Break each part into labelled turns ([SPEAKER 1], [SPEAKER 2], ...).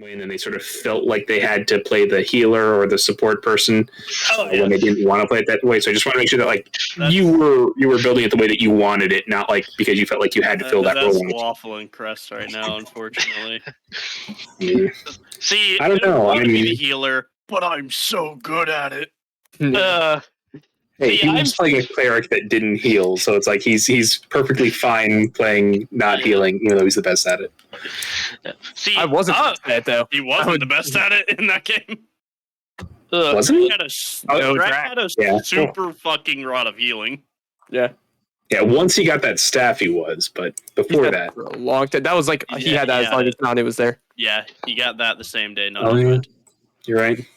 [SPEAKER 1] And then they sort of felt like they had to play the healer or the support person when they didn't want to play it that way. So I just want to make sure that you were building it the way that you wanted it, not like because you felt like you had to fill that role.
[SPEAKER 2] That's waffling crest right now, unfortunately.
[SPEAKER 1] Yeah.
[SPEAKER 3] See,
[SPEAKER 1] I don't know.
[SPEAKER 2] I be the healer, but I'm so good at it.
[SPEAKER 1] Hey, he was playing a cleric that didn't heal, so it's like he's perfectly fine playing not healing, even though he's the best at it.
[SPEAKER 3] See,
[SPEAKER 4] I wasn't the best at it, though.
[SPEAKER 2] He wasn't the best at it in that game.
[SPEAKER 1] Wasn't he?
[SPEAKER 2] Had a super fucking rod of healing.
[SPEAKER 4] Yeah.
[SPEAKER 1] Yeah, once he got that staff, he was, but before that,
[SPEAKER 4] for a long time. That was like he had that as long as Nani was there.
[SPEAKER 2] Yeah, he got that the same day.
[SPEAKER 1] You're right.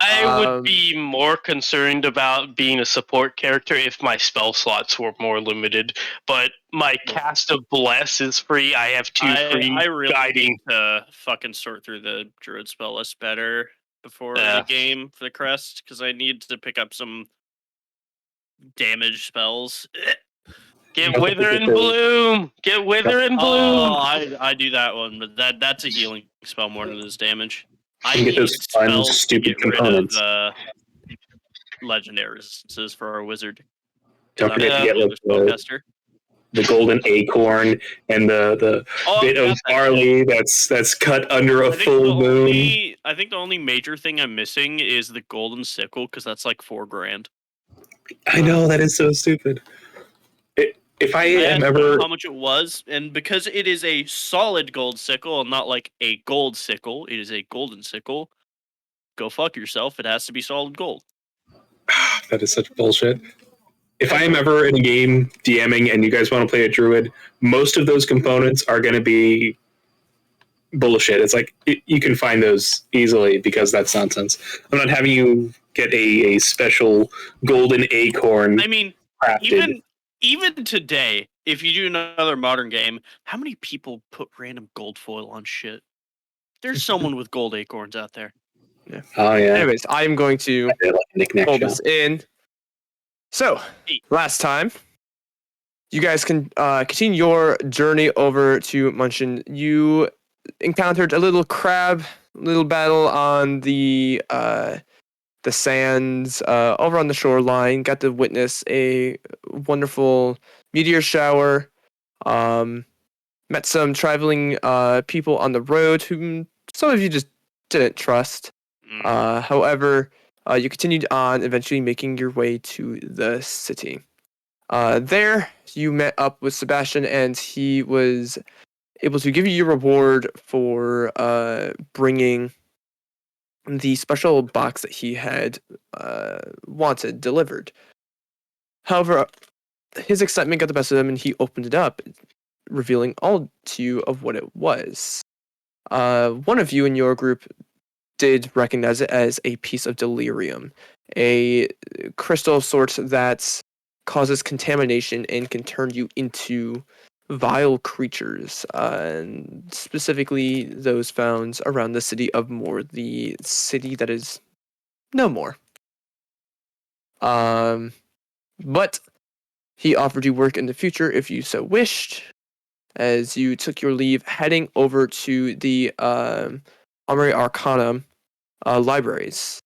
[SPEAKER 3] I would be more concerned about being a support character if my spell slots were more limited. But my cast of Bless is free. I have 2 free
[SPEAKER 2] I really
[SPEAKER 3] guiding.
[SPEAKER 2] need to fucking sort through the druid spell list better before the game for the crest, because I need to pick up some damage spells.
[SPEAKER 3] Get Wither and Bloom! Get Wither and Bloom!
[SPEAKER 2] Oh, I do that one, but that's a healing spell more than it is damage. I
[SPEAKER 1] get those fun, stupid components.
[SPEAKER 2] Legendary resistances for our wizard.
[SPEAKER 1] Don't forget to get the golden acorn and the bit of barley that's cut under a full moon.
[SPEAKER 2] I think the only major thing I'm missing is the golden sickle, because that's like $4,000.
[SPEAKER 1] I know, that is so stupid. If I am ever
[SPEAKER 2] how much it was, and because it is a solid gold sickle and not like a gold sickle, it is a golden sickle. Go fuck yourself. It has to be solid gold.
[SPEAKER 1] That is such bullshit. If I am ever in a game DMing and you guys want to play a druid, most of those components are going to be bullshit. It's like you can find those easily because that's nonsense. I'm not having you get a special golden acorn.
[SPEAKER 2] I mean,
[SPEAKER 1] crafted.
[SPEAKER 2] Even today, if you do another modern game, how many people put random gold foil on shit? There's someone with gold acorns out there.
[SPEAKER 4] Yeah.
[SPEAKER 1] Oh yeah.
[SPEAKER 4] Anyways, I am going to pull this in. So, last time, you guys can continue your journey over to Munchin. You encountered a little battle on the sands over on the shoreline. Got to witness a wonderful meteor shower. Met some traveling people on the road whom some of you just didn't trust. However, you continued on, eventually making your way to the city. There, you met up with Sebastian, and he was able to give you your reward for bringing the special box that he had wanted delivered. However, his excitement got the best of him, and he opened it up, revealing all to you of what it was. One of you in your group did recognize it as a piece of delirium, a crystal of sorts that causes contamination and can turn you into vile creatures, and specifically those found around the city of Moor, the city that is no more. But he offered you work in the future if you so wished, as you took your leave, heading over to the Armory Arcana libraries.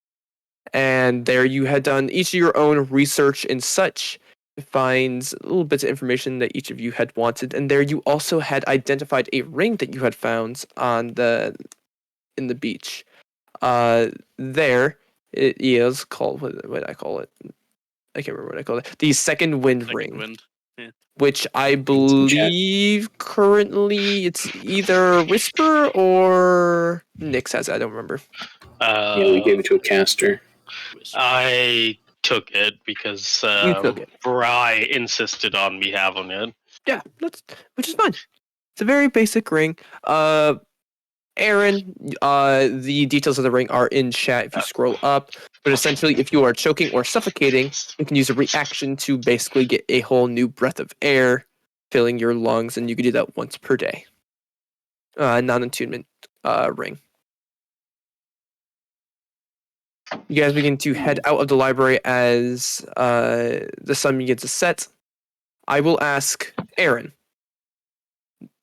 [SPEAKER 4] And there you had done each of your own research and such, to find little bits of information that each of you had wanted. And there you also had identified a ring that you had found in the beach. There it is called, what did I call it? I can't remember what I called it. The Second Wind Ring.
[SPEAKER 2] Yeah.
[SPEAKER 4] Which I believe currently it's either Whisper or Nyx has it. I don't remember.
[SPEAKER 1] Yeah, we gave it to a caster.
[SPEAKER 3] I took it because Bri insisted on me having it.
[SPEAKER 4] Yeah, which is fine. It's a very basic ring. Aaron, the details of the ring are in chat if you scroll up. But essentially, if you are choking or suffocating, you can use a reaction to basically get a whole new breath of air filling your lungs, and you can do that once per day. Non-attunement ring. You guys begin to head out of the library as the sun begins to set. I will ask Aaron.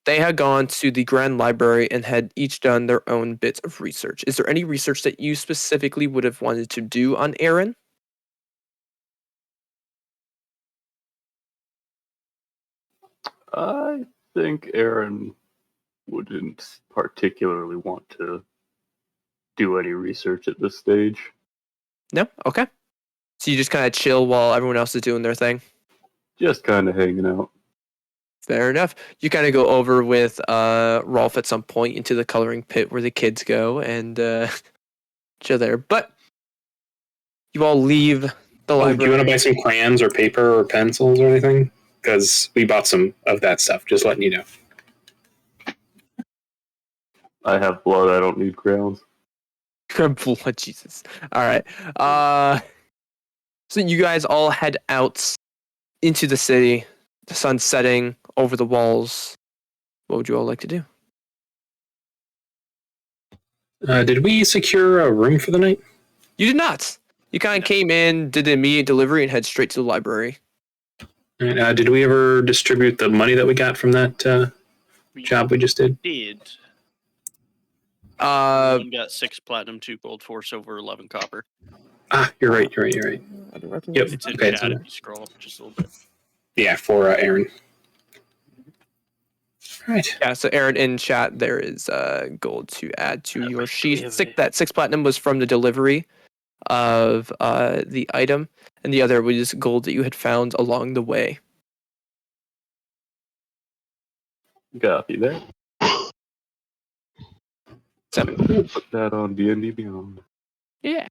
[SPEAKER 4] They had gone to the Grand Library and had each done their own bit of research. Is there any research that you specifically would have wanted to do on Aaron?
[SPEAKER 5] I think Aaron wouldn't particularly want to do any research at this stage.
[SPEAKER 4] No? Okay. So you just kind of chill while everyone else is doing their thing?
[SPEAKER 5] Just kind of hanging out.
[SPEAKER 4] Fair enough. You kind of go over with Rolf at some point into the coloring pit where the kids go and chill there. But you all leave the library.
[SPEAKER 1] Do you want to buy some crayons or paper or pencils or anything? Because we bought some of that stuff, just letting you know.
[SPEAKER 5] I have blood, I don't need crayons.
[SPEAKER 4] Blood, Jesus. All right. So you guys all head out into the city. The sun's setting over the walls. What would you all like to do?
[SPEAKER 1] Did we secure a room for the night?
[SPEAKER 4] You did not. You kind of came in, did the immediate delivery, and head straight to the library.
[SPEAKER 1] And, did we ever distribute the money that we got from that job we just did?
[SPEAKER 2] Did.
[SPEAKER 4] Uh,
[SPEAKER 2] One got 6 platinum, 2 gold, 4 silver, 11 copper.
[SPEAKER 1] You're right. Yep.
[SPEAKER 2] It's in
[SPEAKER 1] Okay,
[SPEAKER 2] chat if you scroll up just a little bit.
[SPEAKER 1] Yeah, for Aaron. Right.
[SPEAKER 4] Yeah, so Aaron, in chat, there is gold to add to your sheet.
[SPEAKER 3] give
[SPEAKER 4] That 6 platinum was from the delivery of the item, and the other was gold that you had found along the way.
[SPEAKER 5] Copy there.
[SPEAKER 4] 7.
[SPEAKER 5] Put that on D&D Beyond.
[SPEAKER 4] Yeah.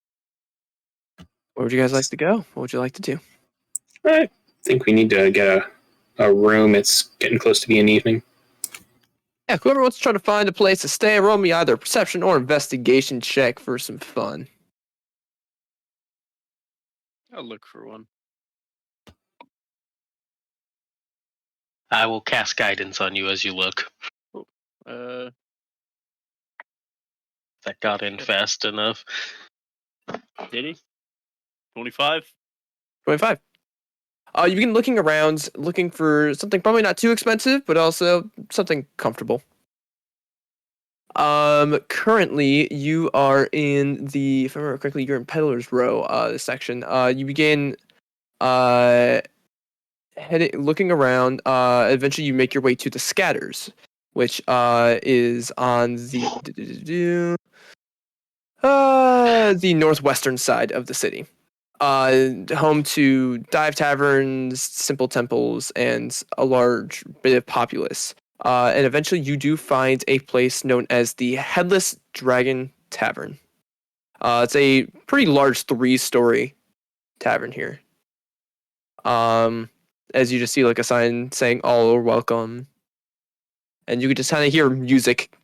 [SPEAKER 4] Where would you guys like to go? What would you like to do?
[SPEAKER 1] I think we need to get a room. It's getting close to being evening.
[SPEAKER 4] Yeah, whoever wants to try to find a place to stay, roll me either a perception or investigation check for some fun.
[SPEAKER 2] I'll look for one.
[SPEAKER 3] I will cast guidance on you as you look. That got in fast enough.
[SPEAKER 2] Did he? 25?
[SPEAKER 4] 25. You begin looking around, looking for something probably not too expensive, but also something comfortable. Currently, you are in the, if I remember correctly, you're in Peddler's Row section. You begin looking around. Eventually, you make your way to the Scatters, which is on the northwestern side of the city. Home to dive taverns, simple temples, and a large bit of populace. And eventually you do find a place known as the Headless Dragon Tavern. It's a pretty large 3-story tavern here. As you just see like a sign saying all are welcome. And you can just kind of hear music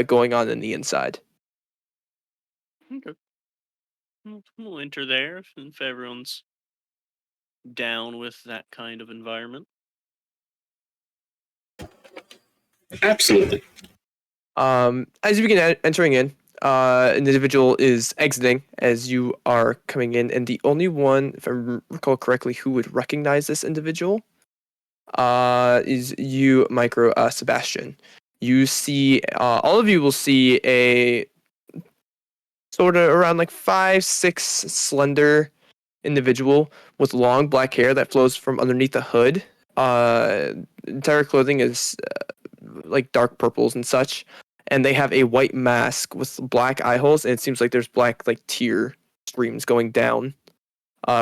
[SPEAKER 4] going on in the inside.
[SPEAKER 2] Okay. We'll enter there if everyone's down with that kind of environment.
[SPEAKER 1] Absolutely.
[SPEAKER 4] As you begin entering in, an individual is exiting as you are coming in, and the only one, if I recall correctly, who would recognize this individual is you, Micro Sebastian. You see, all of you will see a sort of around like 5'6" slender individual with long black hair that flows from underneath the hood. Entire clothing is like dark purples and such, and they have a white mask with black eye holes, and it seems like there's black like tear streams going down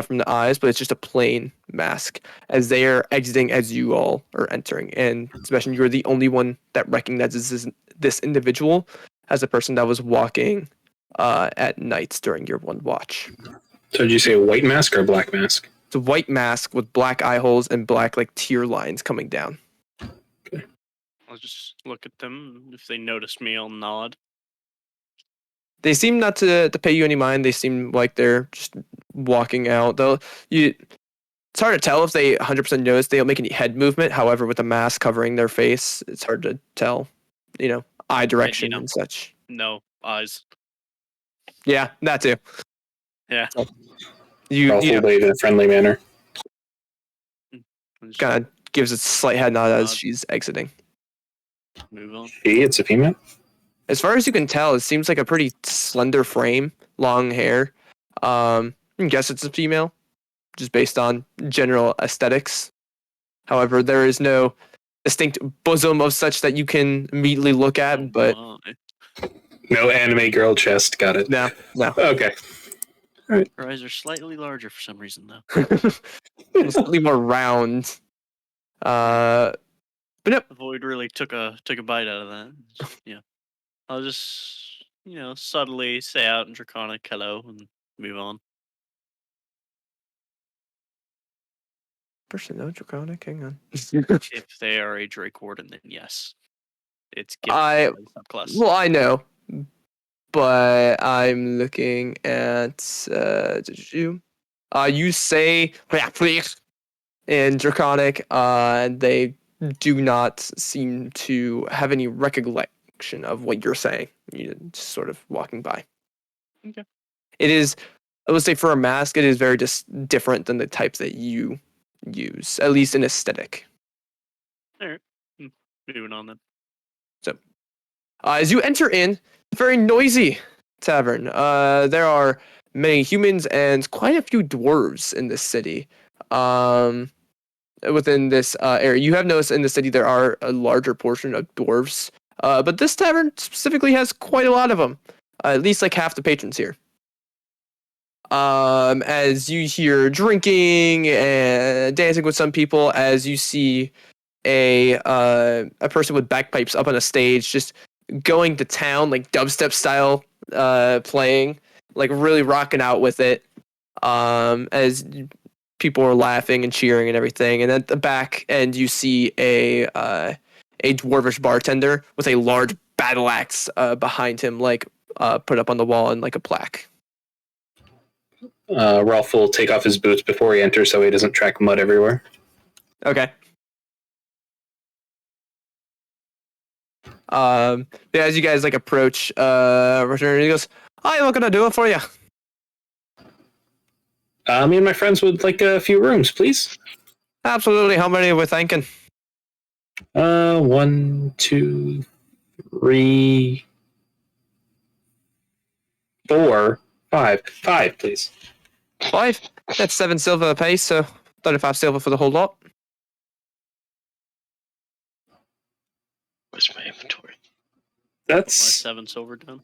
[SPEAKER 4] from the eyes, but it's just a plain mask as they are exiting as you all are entering. And Sebastian, you're the only one that recognizes this individual as a person that was walking at night during your one watch.
[SPEAKER 1] So did you say a white mask or a black mask?
[SPEAKER 4] It's a white mask with black eye holes and black like tear lines coming down.
[SPEAKER 2] I'll just look at them. If they notice me, I'll nod.
[SPEAKER 4] They seem not to pay you any mind. They seem like they're just walking out. Though It's hard to tell if they 100% notice they don't make any head movement. However, with the mask covering their face, it's hard to tell, eye direction and such.
[SPEAKER 2] No eyes.
[SPEAKER 4] Yeah, that too.
[SPEAKER 2] Yeah.
[SPEAKER 4] So, you
[SPEAKER 1] wave in a friendly manner.
[SPEAKER 4] kind of gives a slight head nod as she's exiting.
[SPEAKER 2] Move on.
[SPEAKER 1] It's a female.
[SPEAKER 4] As far as you can tell, it seems like a pretty slender frame, long hair. You can guess it's a female, just based on general aesthetics. However, there is no distinct bosom of such that you can immediately look at, but
[SPEAKER 1] no anime girl chest. Got it.
[SPEAKER 4] No.
[SPEAKER 1] Okay. All right.
[SPEAKER 2] Her eyes are slightly larger for some reason, though.
[SPEAKER 4] Slightly more round. But no.
[SPEAKER 2] Void really took a bite out of that. Yeah. I'll just, subtly say out in Draconic hello and move on.
[SPEAKER 4] Person, no Draconic, hang on.
[SPEAKER 2] If they are a Drake Warden, then yes. It's subclass.
[SPEAKER 4] Well, I know. But I'm looking at you say in Draconic, they do not seem to have any recollection of what you're saying. You're just sort of walking by.
[SPEAKER 2] Okay.
[SPEAKER 4] It is, I would say, for a mask, it is very different than the types that you use, at least in aesthetic.
[SPEAKER 2] All right. Moving on then.
[SPEAKER 4] So, as you enter in, very noisy tavern. There are many humans and quite a few dwarves in this city. Within this area, you have noticed in the city there are a larger portion of dwarves. But this tavern specifically has quite a lot of them. At least like half the patrons here. As you hear drinking and dancing with some people, as you see a person with bagpipes up on a stage just going to town, like dubstep style, playing, like really rocking out with it, as people are laughing and cheering and everything. And at the back end, you see a dwarvish bartender with a large battle axe behind him, like put up on the wall in like a plaque.
[SPEAKER 1] Rolf will take off his boots before he enters so he doesn't track mud everywhere.
[SPEAKER 4] Okay. As you guys like approach, Return, he goes, "Hi, what can I do it for you?"
[SPEAKER 1] Me and my friends would like a few rooms, please.
[SPEAKER 4] Absolutely. How many are we thinking?
[SPEAKER 1] 1, 2, 3, 4, 5. 5, please.
[SPEAKER 4] 5. That's 7 silver a piece, so 35 silver for the whole lot.
[SPEAKER 3] Where's my inventory?
[SPEAKER 1] That's
[SPEAKER 2] 7 silver done.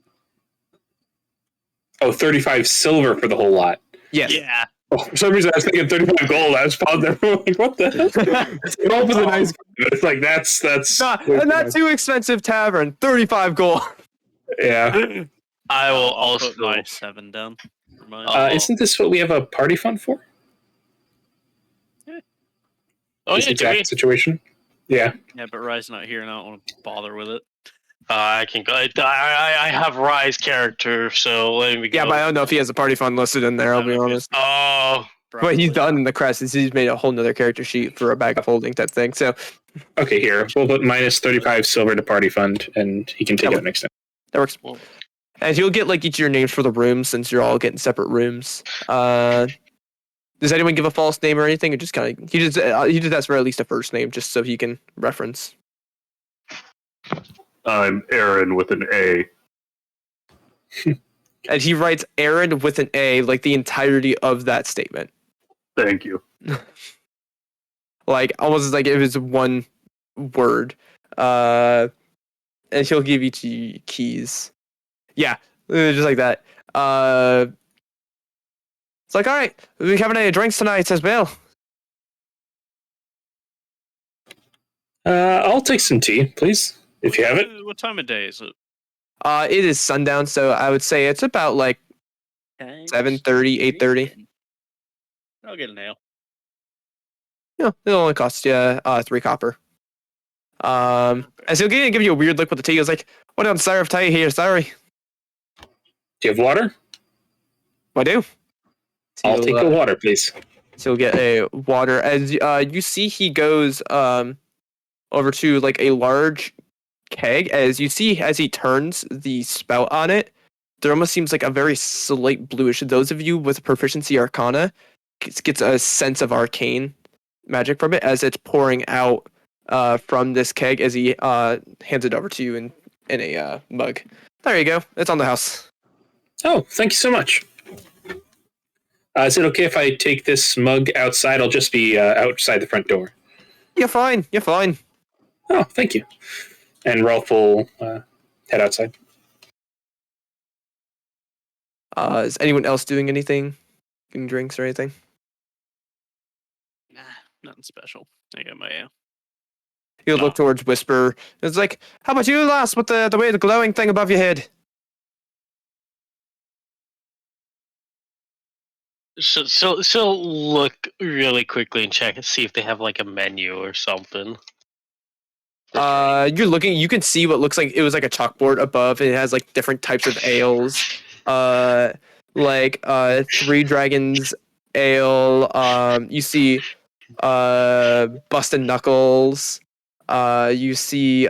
[SPEAKER 1] 35 silver for the whole lot.
[SPEAKER 4] Yes.
[SPEAKER 2] Yeah.
[SPEAKER 1] Oh, for some reason, I was thinking 35 gold. I was paused there. Like, what the hell? Rolf is a nice guy. It's like, that's
[SPEAKER 4] not too expensive tavern. 35 gold.
[SPEAKER 1] Yeah.
[SPEAKER 3] I will
[SPEAKER 2] I'll
[SPEAKER 3] also
[SPEAKER 2] put my 7 down. For mine.
[SPEAKER 1] Isn't this what we have a party fund for?
[SPEAKER 3] Oh,
[SPEAKER 1] this
[SPEAKER 3] yeah,
[SPEAKER 1] exact situation? Yeah.
[SPEAKER 2] Yeah, but Rye's not here and I don't want to bother with it.
[SPEAKER 3] I can go. I have Rise character, so let me go.
[SPEAKER 4] Yeah, but I don't know if he has a party fund listed in there, I'll be honest.
[SPEAKER 3] Oh.
[SPEAKER 4] What he's done in the crest is he's made a whole nother character sheet for a bag of holding type thing. So
[SPEAKER 1] Okay, here. We'll put minus 35 silver to party fund, and he can take it next time.
[SPEAKER 4] that works. And you'll get like each of your names for the rooms since you're all getting separate rooms. Does anyone give a false name or anything? Or just kind of he just asks for at least a first name just so he can reference.
[SPEAKER 5] I'm Aaron with an A.
[SPEAKER 4] And he writes Aaron with an A, like the entirety of that statement.
[SPEAKER 5] Thank you.
[SPEAKER 4] Like almost like it was one word. And he'll give each of you keys. Yeah, just like that. It's like, all right, we having any drinks tonight as well?
[SPEAKER 1] I'll take some tea, please, if you have it.
[SPEAKER 2] What time of day is it?
[SPEAKER 4] It is sundown, so I would say it's about like 7:30, 8:30.
[SPEAKER 2] I'll get a nail.
[SPEAKER 4] No, it'll only cost you 3 copper. As he'll give you a weird look with the tea. He was like, "What on serve tea here? Sorry."
[SPEAKER 1] Do you have water?
[SPEAKER 4] I do.
[SPEAKER 1] I'll take the water, please.
[SPEAKER 4] So you'll get a water. As you see, he goes over to like a large keg. As you see, as he turns the spout on it, there almost seems like a very slight bluish. Those of you with proficiency Arcana gets a sense of arcane magic from it as it's pouring out from this keg as he hands it over to you in a mug. There you go. It's on the house.
[SPEAKER 1] Oh, thank you so much. Is it okay if I take this mug outside? I'll just be outside the front door.
[SPEAKER 4] You're fine. You're fine.
[SPEAKER 1] Oh, thank you. And Rolf will head outside.
[SPEAKER 4] Is anyone else doing anything? Getting drinks or anything?
[SPEAKER 2] Nah, nothing special. I got my
[SPEAKER 4] He'll look towards Whisper. It's like, how about you, lass, with the way the glowing thing above your head?
[SPEAKER 3] She'll look really quickly and check and see if they have like a menu or something.
[SPEAKER 4] You're looking. You can see what looks like it was like a chalkboard above. It has like different types of ales. Like Three Dragons Ale. You see Busted Knuckles. You see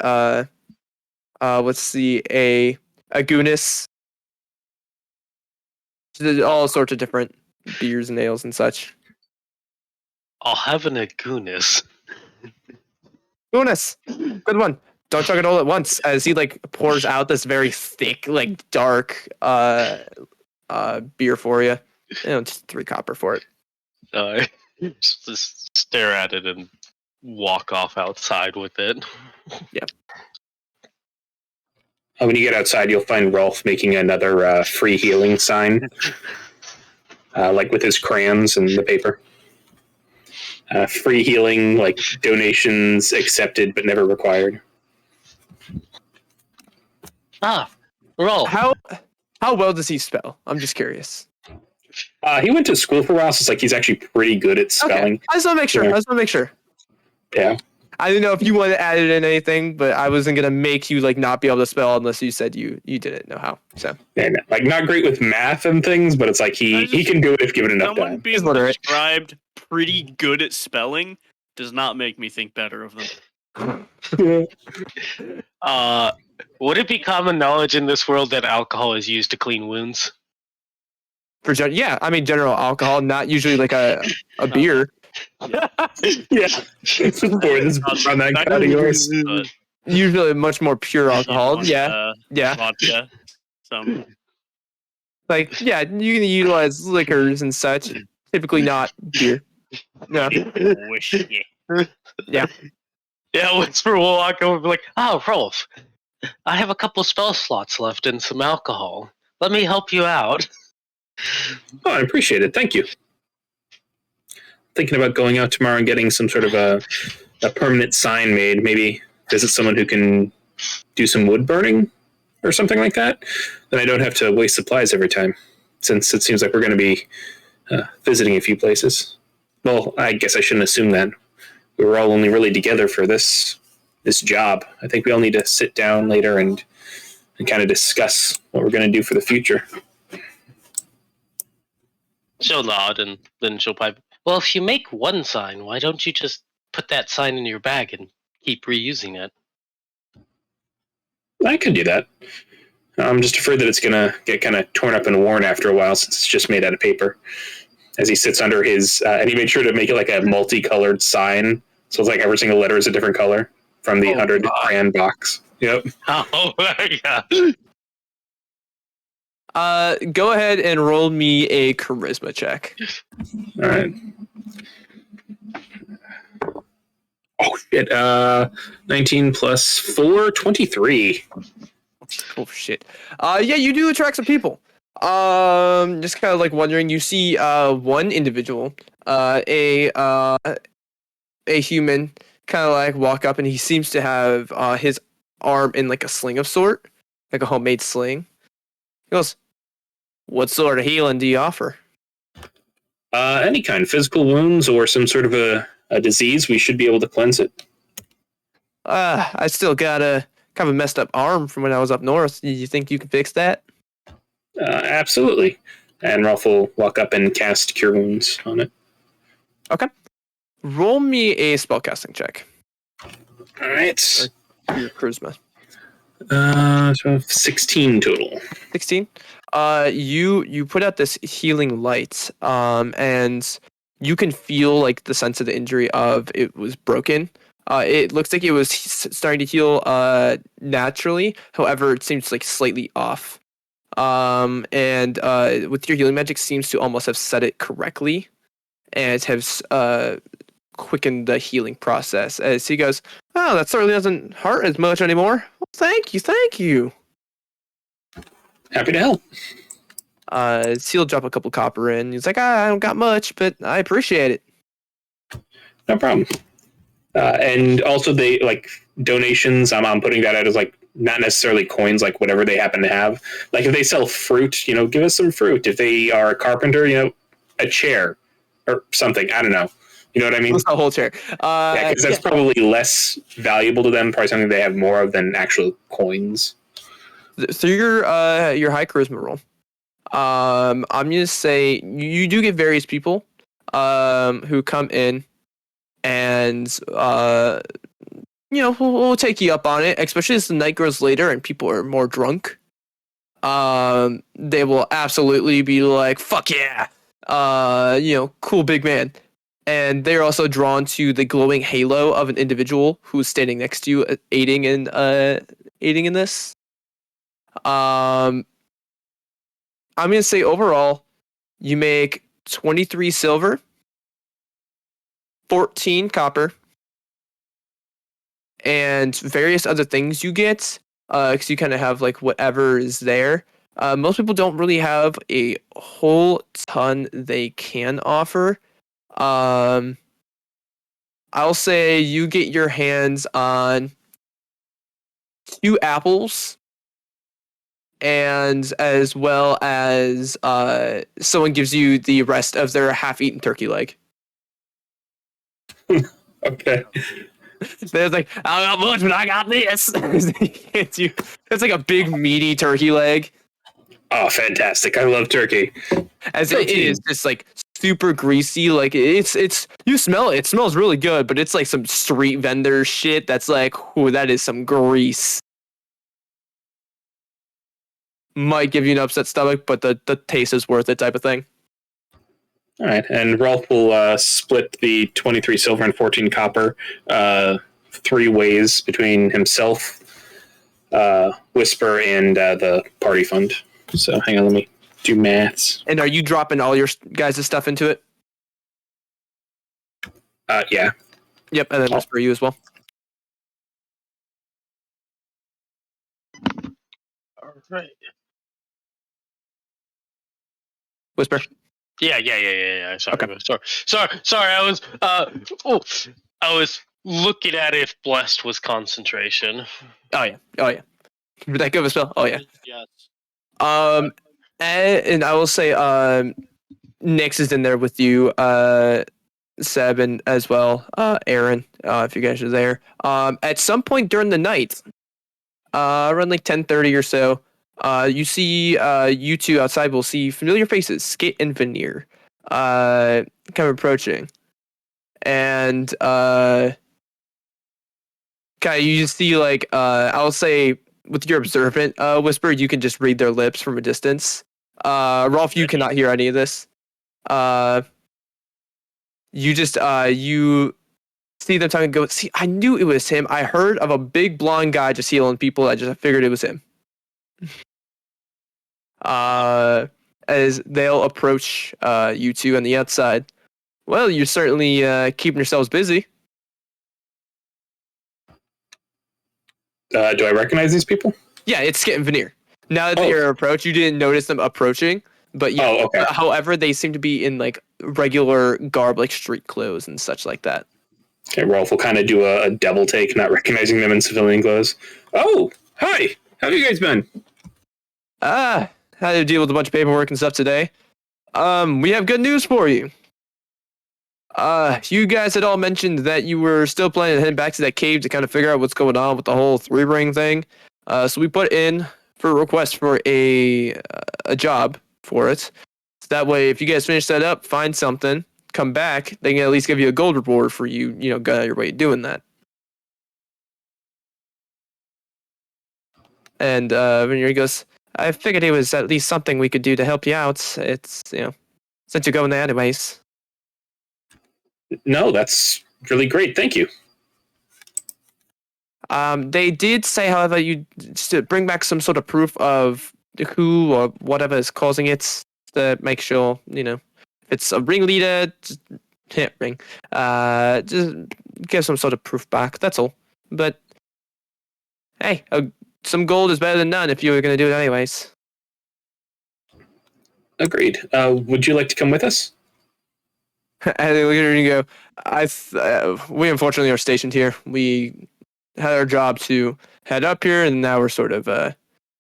[SPEAKER 4] let's see a Guinness. There's all sorts of different beers and ales and such.
[SPEAKER 3] I'll have an Agunis.
[SPEAKER 4] Guinness, good one. Don't chug it all at once. As he like pours out this very thick, like dark beer for you. Just 3 copper for it.
[SPEAKER 3] Just stare at it and walk off outside with it.
[SPEAKER 4] Yeah.
[SPEAKER 1] When you get outside, you'll find Rolf making another free healing sign, like with his crayons and the paper. Free healing, like donations accepted but never required.
[SPEAKER 3] Rolf.
[SPEAKER 4] How well does he spell? I'm just curious.
[SPEAKER 1] He went to school for a while, so it's like he's actually pretty good at spelling.
[SPEAKER 4] Okay. I just want to make sure.
[SPEAKER 1] Yeah.
[SPEAKER 4] I didn't know if you wanted to add it in anything, but I wasn't gonna make you like not be able to spell unless you said you didn't know how. So
[SPEAKER 1] And like not great with math and things, but it's like he can do it if given enough
[SPEAKER 2] someone
[SPEAKER 1] time.
[SPEAKER 2] being described pretty good at spelling does not make me think better of them.
[SPEAKER 3] Would it be common knowledge in this world that alcohol is used to clean wounds?
[SPEAKER 4] General alcohol, not usually like a beer.
[SPEAKER 1] Yeah. Boy, this on that cut of yours.
[SPEAKER 4] Usually much more pure alcohol. Yeah.
[SPEAKER 2] Vodka. Some.
[SPEAKER 4] Like, yeah, you can utilize liquors and such. Typically not beer. No. Yeah.
[SPEAKER 3] Yeah, Whisper will walk over and be like, "Oh, Rolf, I have a couple spell slots left and some alcohol. Let me help you out."
[SPEAKER 1] Oh, I appreciate it. Thank you. Thinking about going out tomorrow and getting some sort of a permanent sign made. Maybe visit someone who can do some wood burning or something like that. Then I don't have to waste supplies every time, since it seems like we're going to be visiting a few places. Well, I guess I shouldn't assume that. We were all only really together for this job. I think we all need to sit down later and kind of discuss what we're going to do for the future.
[SPEAKER 3] She'll nod and then she'll pipe. Well, if you make one sign, why don't you just put that sign in your bag and keep reusing it?
[SPEAKER 1] I could do that. I'm just afraid that it's going to get kind of torn up and worn after a while since it's just made out of paper. As he sits under his... and he made sure to make it like a multicolored sign. So it's like every single letter is a different color from the 100 brand box. Yep.
[SPEAKER 3] Oh, yeah.
[SPEAKER 4] Go ahead and roll me a charisma check.
[SPEAKER 1] All right. Oh, shit. 19 plus 4, 23.
[SPEAKER 4] Oh, shit. Yeah, you do attract some people. Just kind of like wondering, you see one individual, a human, kind of like walk up, and he seems to have his arm in like a sling of sort, like a homemade sling. He goes, "What sort of healing do you offer?"
[SPEAKER 1] Any kind, physical wounds or some sort of a disease, we should be able to cleanse it.
[SPEAKER 4] I still got a kind of a messed up arm from when I was up north. Do you think you can fix that?
[SPEAKER 1] Absolutely. And Rolf will walk up and cast Cure Wounds on it.
[SPEAKER 4] Roll me a spellcasting check.
[SPEAKER 1] All right.
[SPEAKER 4] Your charisma.
[SPEAKER 1] So 16 total.
[SPEAKER 4] 16. You put out this healing light, and you can feel like the sense of the injury of it was broken. It looks like it was starting to heal naturally. However, it seems like slightly off. And with your healing magic, seems to almost have set it correctly, and has quickened the healing process. As he goes, "Oh, that certainly doesn't hurt as much anymore. Well, thank you."
[SPEAKER 1] Happy to help.
[SPEAKER 4] He'll drop a couple copper in. He's like, I don't got much, but I appreciate it.
[SPEAKER 1] No problem. And also, they like donations. I'm putting that out as like not necessarily coins, like whatever they happen to have. Like if they sell fruit, give us some fruit. If they are a carpenter, a chair or something. I don't know. You know what I mean?
[SPEAKER 4] That's the whole chair.
[SPEAKER 1] Yeah, because that's probably less valuable to them. Probably something they have more of than actual coins.
[SPEAKER 4] Through your high charisma roll, I'm gonna say you do get various people who come in and we'll take you up on it, especially as the night grows later and people are more drunk. They will absolutely be like, fuck yeah, cool big man. And they're also drawn to the glowing halo of an individual who's standing next to you, aiding in this. I'm gonna say overall, you make 23 silver, 14 copper, and various other things you get. Because you kind of have like whatever is there. Most people don't really have a whole ton they can offer. I'll say you get your hands on 2 apples, and as well as someone gives you the rest of their half-eaten turkey leg.
[SPEAKER 1] Okay.
[SPEAKER 4] They're like, I don't got much, but I got this. It's like a big meaty turkey leg.
[SPEAKER 1] Oh, fantastic! I love turkey.
[SPEAKER 4] As it is just like super greasy. Like it's you smell it. It smells really good, but it's like some street vendor shit. That's like, ooh, that is some grease. Might give you an upset stomach, but the taste is worth it, type of thing.
[SPEAKER 1] All right, and Rolf will split the 23 silver and 14 copper 3 ways between himself, Whisper, and the party fund. So hang on, let me do maths.
[SPEAKER 4] And are you dropping all your guys' stuff into it?
[SPEAKER 1] Yeah.
[SPEAKER 4] Yep, and then Whisper you as well.
[SPEAKER 3] All right.
[SPEAKER 4] Whisper.
[SPEAKER 3] Yeah. Sorry,
[SPEAKER 4] Okay.
[SPEAKER 3] sorry. I was looking at if blessed was concentration.
[SPEAKER 4] Oh yeah. Would that give a spell? Oh yeah.
[SPEAKER 2] Yes.
[SPEAKER 4] And I will say, Nyx is in there with you, Seb, and as well, Aaron, if you guys are there. At some point during the night, around like 10:30 or so, you see you two outside will see familiar faces, Skit and Veneer, kind of approaching. And kind of you see like I'll say with your observant Whisper, you can just read their lips from a distance. Rolf, you cannot hear any of this. You just you see them talking and go, see, I knew it was him. I heard of a big blonde guy just healing people. I figured it was him. As they'll approach you two on the outside. Well, you're certainly keeping yourselves busy.
[SPEAKER 1] Do I recognize these people?
[SPEAKER 4] Yeah, it's Skit and Veneer. Now that they're approach, you didn't notice them approaching, but yeah.
[SPEAKER 1] Oh, okay.
[SPEAKER 4] However, they seem to be in like regular garb, like street clothes and such like that.
[SPEAKER 1] Okay, Rolf will kind of do a double take, not recognizing them in civilian clothes. Oh, hi. How have you guys been?
[SPEAKER 4] Had to deal with a bunch of paperwork and stuff today. We have good news for you. You guys had all mentioned that you were still planning to head back to that cave to kind of figure out what's going on with the whole 3-ring thing. So we put in for a request for a job for it. So that way, if you guys finish that up, find something come back, they can at least give you a gold reward for you going out of your way doing that. And Veneer goes, I figured it was at least something we could do to help you out. It's, since you're going there anyways.
[SPEAKER 1] No, that's really great. Thank you.
[SPEAKER 4] They did say, however, you to bring back some sort of proof of who or whatever is causing it to make sure, if it's a ringleader, just give some sort of proof back. That's all. But hey, some gold is better than none if you were going to do it anyways.
[SPEAKER 1] Agreed. Would you like to come with us?
[SPEAKER 4] And they look at her and go, we unfortunately are stationed here. We had our job to head up here, and now we're sort of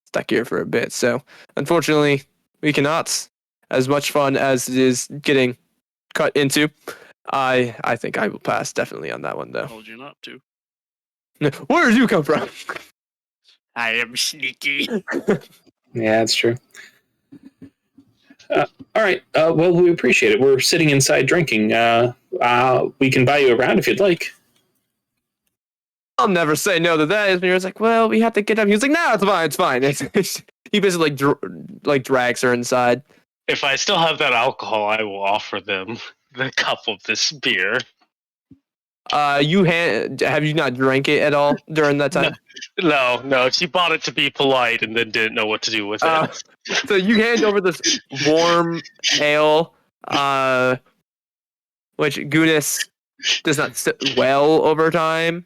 [SPEAKER 4] stuck here for a bit. So, unfortunately, we cannot. As much fun as it is getting cut into, I think I will pass definitely on that one, though.
[SPEAKER 2] Told you not to.
[SPEAKER 4] Where did you come from?
[SPEAKER 2] I am sneaky.
[SPEAKER 1] Yeah, that's true. All right. Well, we appreciate it. We're sitting inside drinking. We can buy you around if you'd like.
[SPEAKER 4] I'll never say no to that. And you're like, well, we have to get up. He was like, no, it's fine. He basically drags her inside.
[SPEAKER 3] If I still have that alcohol, I will offer them the cup of this beer.
[SPEAKER 4] Have you not drank it at all during that time?
[SPEAKER 3] No. She bought it to be polite and then didn't know what to do with it.
[SPEAKER 4] So you hand over this warm ale, which Gunis does not sit well over time,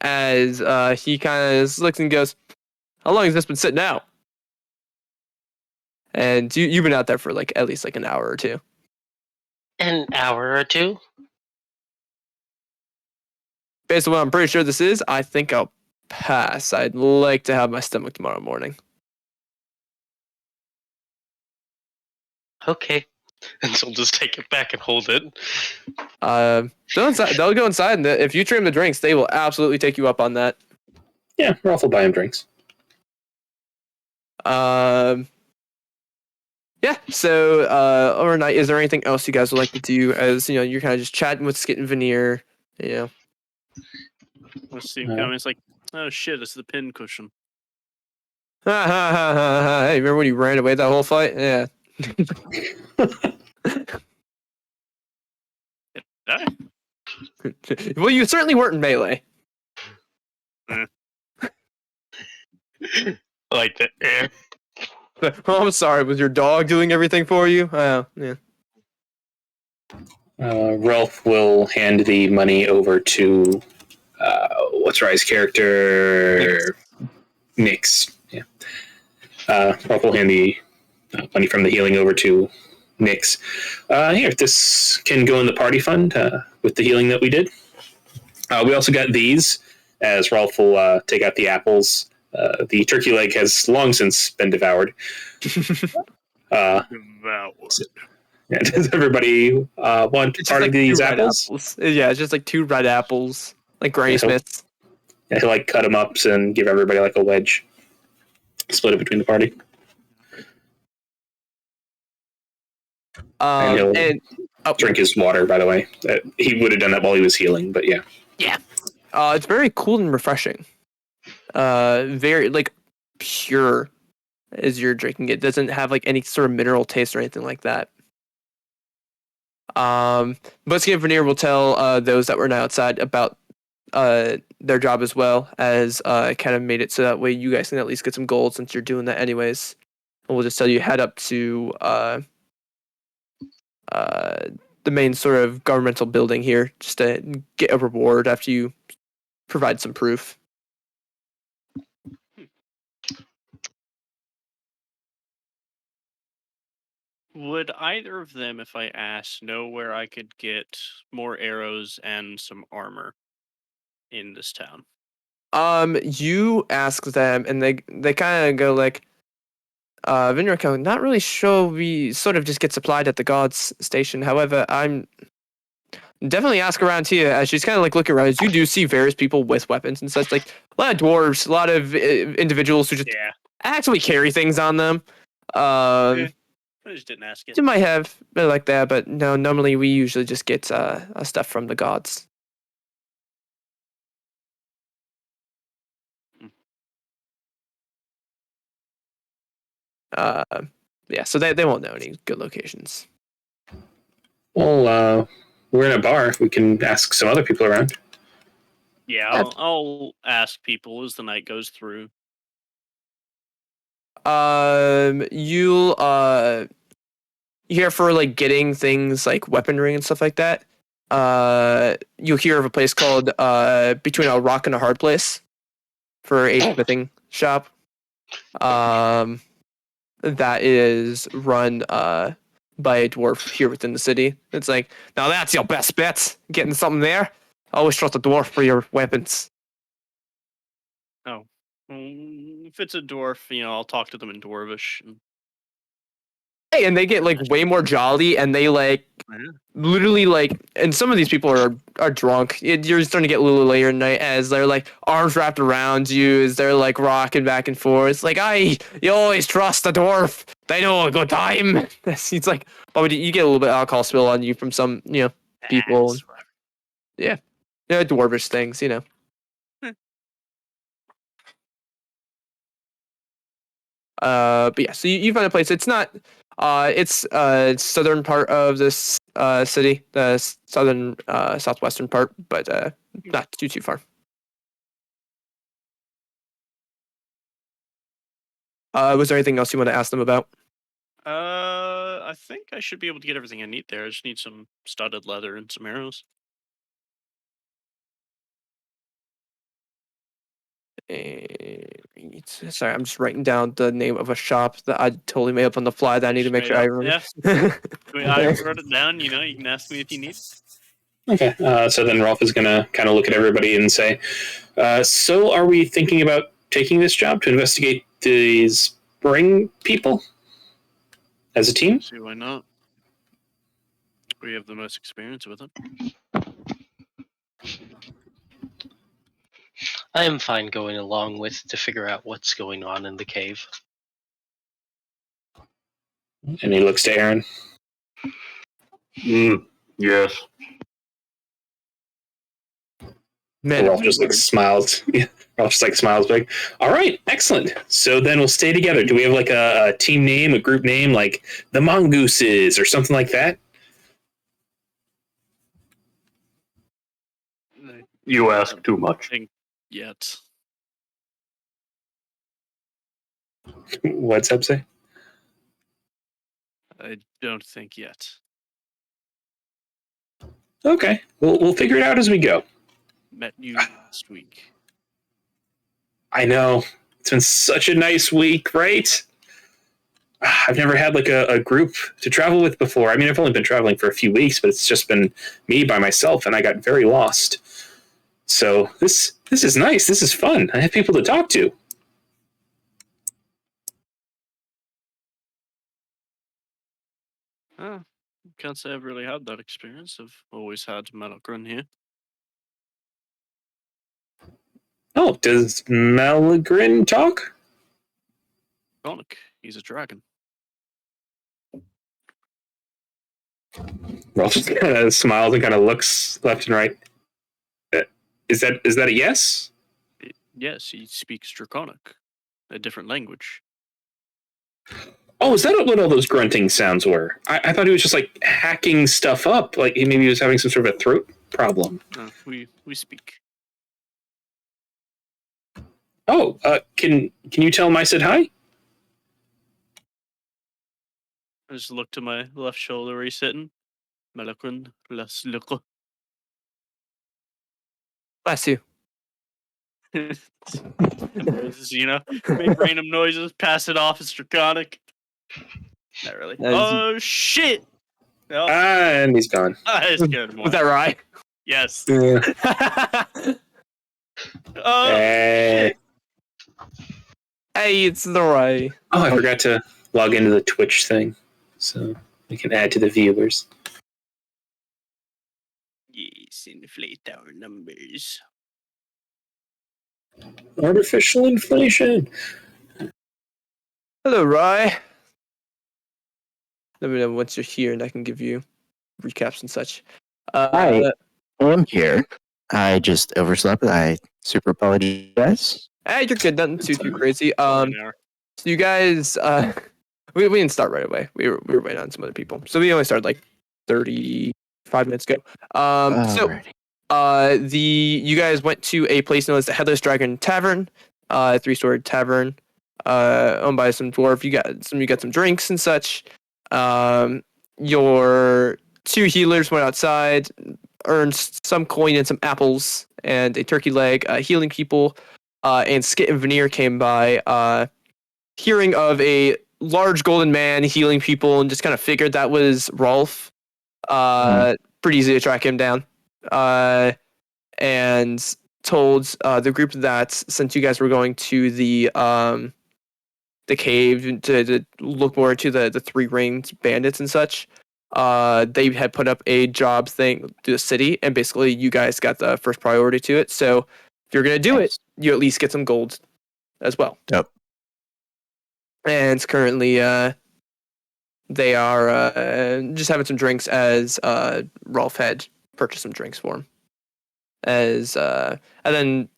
[SPEAKER 4] as he kind of looks and goes, how long has this been sitting out? And you've been out there for at least an hour or two.
[SPEAKER 3] An hour or two?
[SPEAKER 4] Based on what I'm pretty sure this is, I think I'll pass. I'd like to have my stomach tomorrow morning.
[SPEAKER 3] Okay. And she'll just take it back and hold it.
[SPEAKER 4] They'll go inside, and if you treat them to drinks, they will absolutely take you up on that.
[SPEAKER 1] Yeah, Ralph will buy him drinks.
[SPEAKER 4] Yeah, so overnight, is there anything else you guys would like to do as, you're kind of just chatting with Skit and Veneer,
[SPEAKER 2] Let's see. It's like, oh shit, it's the pin cushion.
[SPEAKER 4] Hey, remember when you ran away that whole fight? Yeah.
[SPEAKER 2] Did I?
[SPEAKER 4] Well, you certainly weren't in melee.
[SPEAKER 3] Like that.
[SPEAKER 4] Oh, I'm sorry. Was your dog doing everything for you? Oh, yeah.
[SPEAKER 1] Ralph will hand the money over to what's Rye's character? Nix. Yeah. Ralph will hand the money from the healing over to Nix. Here, this can go in the party fund with the healing that we did. We also got these, as Ralph will take out the apples. The turkey leg has long since been devoured. Yeah, does everybody want part of these apples?
[SPEAKER 4] Yeah, it's just 2 red apples, like Granny Smith's.
[SPEAKER 1] Yeah, he'll cut them up and give everybody a wedge. Split it between the party. And he'll drink his water, by the way. He would have done that while he was healing, but yeah.
[SPEAKER 4] Yeah. It's very cool and refreshing. Very, pure as you're drinking it. It doesn't have, any sort of mineral taste or anything like that. But Skip and Veneer will tell those that were now outside about their job as well, as kind of made it so that way you guys can at least get some gold since you're doing that anyways. And we'll just tell you head up to the main sort of governmental building here just to get a reward after you provide some proof.
[SPEAKER 2] Would either of them, if I asked, know where I could get more arrows and some armor in this town?
[SPEAKER 4] You ask them, and they kind of go Vinrico, not really sure. We sort of just get supplied at the guards station. However, I'm definitely ask around here, as she's kind of looking around. As you do see various people with weapons and such, a lot of dwarves, a lot of individuals who just actually carry things on them.
[SPEAKER 2] I just didn't ask it.
[SPEAKER 4] You might have been like that, but no. Normally, we usually just get stuff from the gods. Yeah. So they won't know any good locations.
[SPEAKER 1] Well, we're in a bar. We can ask some other people around.
[SPEAKER 2] Yeah, I'll ask people as the night goes through.
[SPEAKER 4] You'll here for like getting things like weaponry and stuff like that. You'll hear of a place called Between a Rock and a Hard Place for a smithing shop. That is run by a dwarf here within the city. It's like, now that's your best bet. Getting something there. Always trust a dwarf for your weapons.
[SPEAKER 2] Oh, if it's a dwarf, I'll talk to them in Dwarvish.
[SPEAKER 4] Hey, and they get like way more jolly, and they like literally like, and some of these people are drunk. You're starting to get a little later in the night as they're like arms wrapped around you, as they're like rocking back and forth. It's like, you always trust a dwarf. They know a good time. It's like, but you get a little bit of alcohol spill on you from some, people. Yeah, dwarvish things, But yeah, so you find a place. It's not. It's southern part of this city, the southern southwestern part, but not too far. Was there anything else you want to ask them about?
[SPEAKER 2] I think I should be able to get everything I need there. I just need some studded leather and some arrows.
[SPEAKER 4] Sorry, I'm just writing down the name of a shop that I totally made up on the fly that I need to make sure I remember.
[SPEAKER 2] Yeah. I wrote it down. You can ask me if you need.
[SPEAKER 1] Okay, so then Rolf is going to kind of look at everybody and say, so are we thinking about taking this job to investigate these spring people as a team?
[SPEAKER 2] See, why not? We have the most experience with it.
[SPEAKER 3] I am fine going along with to figure out what's going on in the cave.
[SPEAKER 1] And he looks to Aaron.
[SPEAKER 5] Yes.
[SPEAKER 1] Rolf just smiles. Rolf just smiles big. All right, excellent. So then we'll stay together. Do we have like a team name, a group name, like the Mongooses or something like that?
[SPEAKER 5] You ask too much.
[SPEAKER 2] Yet.
[SPEAKER 1] What's Seb say?
[SPEAKER 2] I don't think yet.
[SPEAKER 1] Okay, we'll figure it out as we go.
[SPEAKER 2] Met you last week.
[SPEAKER 1] I know. It's been such a nice week, right? I've never had like a group to travel with before. I mean, I've only been traveling for a few weeks, but it's just been me by myself, and I got very lost. So this is nice. This is fun. I have people to talk to.
[SPEAKER 2] Can't say I've really had that experience. I've always had Malagrin here.
[SPEAKER 1] Oh, does Malagrin talk?
[SPEAKER 2] Draconic. He's a dragon.
[SPEAKER 1] Rolf just kind of smiles and kind of looks left and right. Is that a yes?
[SPEAKER 2] Yes, he speaks Draconic, a different language.
[SPEAKER 1] Oh, is that what all those grunting sounds were? I thought he was just like hacking stuff up. Like maybe he was having some sort of a throat problem.
[SPEAKER 2] No, we speak.
[SPEAKER 1] Oh, can you tell him I said hi?
[SPEAKER 2] I just look to my left shoulder where he's sitting. Malagrin, bless you.
[SPEAKER 4] Bless you.
[SPEAKER 2] Noises, make random noises, pass it off as Draconic. Not really. Oh shit! Oh.
[SPEAKER 1] And he's gone.
[SPEAKER 2] I scared him.
[SPEAKER 4] Was that right?
[SPEAKER 2] Yes.
[SPEAKER 1] Yeah.
[SPEAKER 2] Oh shit.
[SPEAKER 4] Hey, it's the right.
[SPEAKER 1] Oh, I forgot to log into the Twitch thing, so we can add to the viewers.
[SPEAKER 2] Yes, inflate our numbers.
[SPEAKER 1] Artificial inflation.
[SPEAKER 4] Hello, Rye. Let me know once you're here, and I can give you recaps and such.
[SPEAKER 6] Hi. I'm here. I just overslept. I super apologize.
[SPEAKER 4] You're good. Nothing too crazy.
[SPEAKER 2] An
[SPEAKER 4] So
[SPEAKER 2] hour.
[SPEAKER 4] you guys, we didn't start right away. We were waiting on some other people. So we only started like 35 minutes ago.
[SPEAKER 6] Alrighty.
[SPEAKER 4] You guys went to a place known as the Headless Dragon Tavern, 3-story tavern, owned by some dwarf. You got some drinks and such. Your 2 healers went outside, earned some coin and some apples and a turkey leg, healing people. And Skit and Veneer came by, hearing of a large golden man healing people, and just kind of figured that was Rolf. Pretty easy to track him down. And told the group that since you guys were going to the cave to look more into the 3-ringed bandits and such, they had put up a job thing to the city, and basically you guys got the first priority to it. So if you're gonna do it, you at least get some gold as well.
[SPEAKER 6] Yep.
[SPEAKER 4] And currently, they are just having some drinks as Rolf had purchased some drinks for him. And then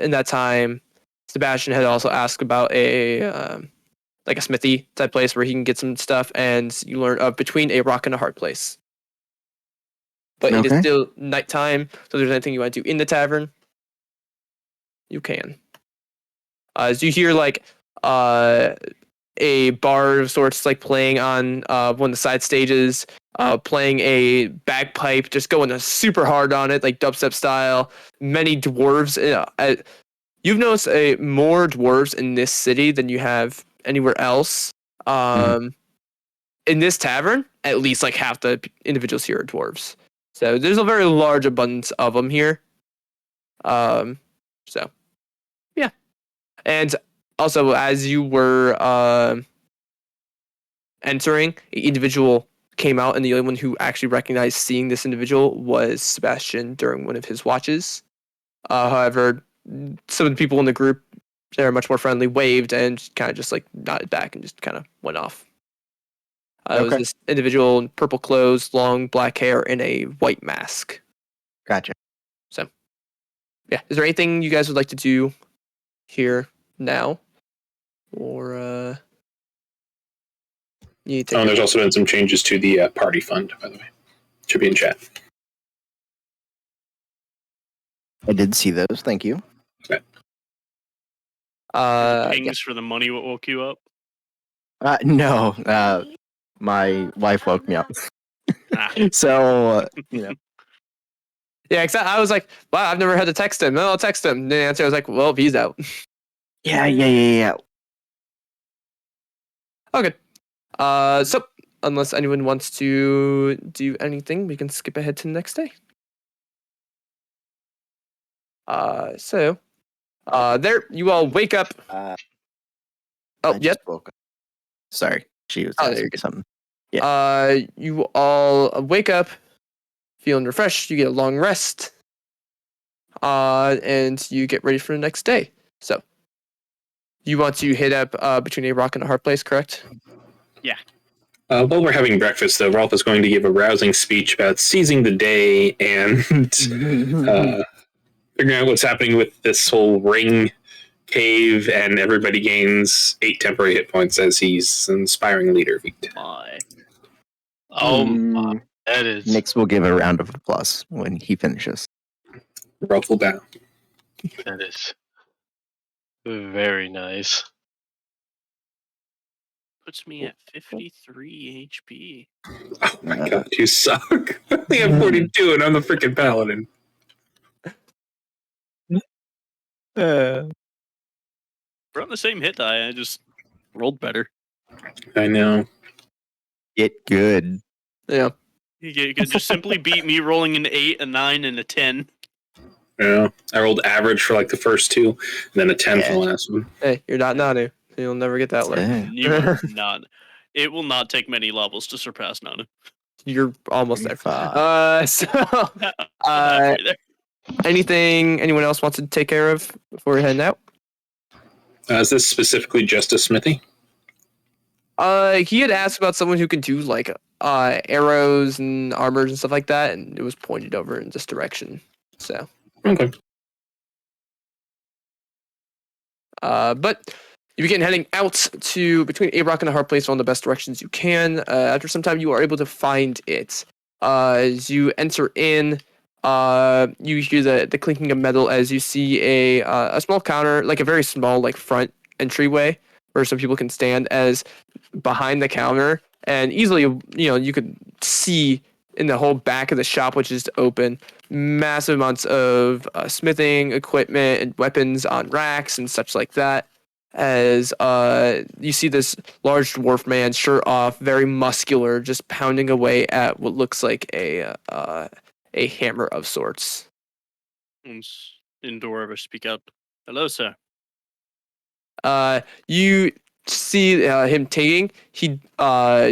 [SPEAKER 4] in that time, Sebastian had also asked about a smithy type place where he can get some stuff, and you learn of Between a Rock and a Hard Place. But it is still nighttime, so if there's anything you want to do in the tavern, you can. As you hear a bard of sorts playing on one of the side stages, playing a bagpipe, just going super hard on it, like dubstep style. Many dwarves. You've noticed more dwarves in this city than you have anywhere else. In this tavern, at least half the individuals here are dwarves. So there's a very large abundance of them here. So, yeah. And also, as you were entering, an individual came out, and the only one who actually recognized seeing this individual was Sebastian during one of his watches. However, some of the people in the group, they're much more friendly, waved and kind of just nodded back and just kind of went off. It was this individual in purple clothes, long black hair, and a white mask.
[SPEAKER 6] Gotcha.
[SPEAKER 4] So, yeah. Is there anything you guys would like to do here now? Or,
[SPEAKER 1] there's also been some changes to the party fund, by the way. Should be in chat.
[SPEAKER 6] I did see those. Thank you.
[SPEAKER 1] Okay.
[SPEAKER 2] Kings for the money what woke you up?
[SPEAKER 6] No. My wife woke me up. So,
[SPEAKER 4] Yeah, exactly. I was like, wow, I've never had to text him. No, I'll text him. And the answer was like, well, he's out.
[SPEAKER 6] Yeah.
[SPEAKER 4] Okay. So, unless anyone wants to do anything, we can skip ahead to the next day. There, you all wake up.
[SPEAKER 6] Just woke up. Sorry, she was asking something.
[SPEAKER 4] Yeah. You all wake up, feeling refreshed. You get a long rest. And you get ready for the next day. So, you want to hit up Between a Rock and a Hard Place, correct?
[SPEAKER 2] Yeah.
[SPEAKER 1] While we're having breakfast, though, Rolf is going to give a rousing speech about seizing the day and figuring out what's happening with this whole ring cave, and everybody gains 8 temporary hit points as he's an inspiring leader.
[SPEAKER 2] My.
[SPEAKER 3] My. That is.
[SPEAKER 6] Nix will give a round of applause when he finishes.
[SPEAKER 1] Rolf will bow.
[SPEAKER 3] That is very nice.
[SPEAKER 2] Puts me at 53 HP.
[SPEAKER 1] Oh my god, you suck. I only have 42 and I'm the freaking paladin.
[SPEAKER 2] We're on the same hit die. I just rolled better.
[SPEAKER 1] I know.
[SPEAKER 6] Get good.
[SPEAKER 4] Yeah.
[SPEAKER 2] You could just simply beat me rolling an 8, a 9, and a 10.
[SPEAKER 1] Yeah. I rolled average for the first 2, and then a 10 for the last one.
[SPEAKER 4] Hey, you're not Nanu. You'll never get that level.
[SPEAKER 2] You are not. It will not take many levels to surpass Nana.
[SPEAKER 4] You're almost there. Anything anyone else wants to take care of before we're heading out?
[SPEAKER 1] Is this specifically just a smithy?
[SPEAKER 4] He had asked about someone who can do like arrows and armors and stuff like that, and it was pointed over in this direction. So
[SPEAKER 1] Okay.
[SPEAKER 4] But you begin heading out to between A Rock and the Hard Place, one of the best directions you can. After some time, you are able to find it. As you enter in, you hear the clinking of metal as you see a small counter, like a very small like front entryway where some people can stand. As behind the counter, and easily you could see in the whole back of the shop, which is open, massive amounts of smithing equipment and weapons on racks and such like that. As you see this large dwarf man, shirt off, very muscular, just pounding away at what looks like a hammer of sorts.
[SPEAKER 2] Indoor, speak up. Hello, sir.
[SPEAKER 4] You see him taking. He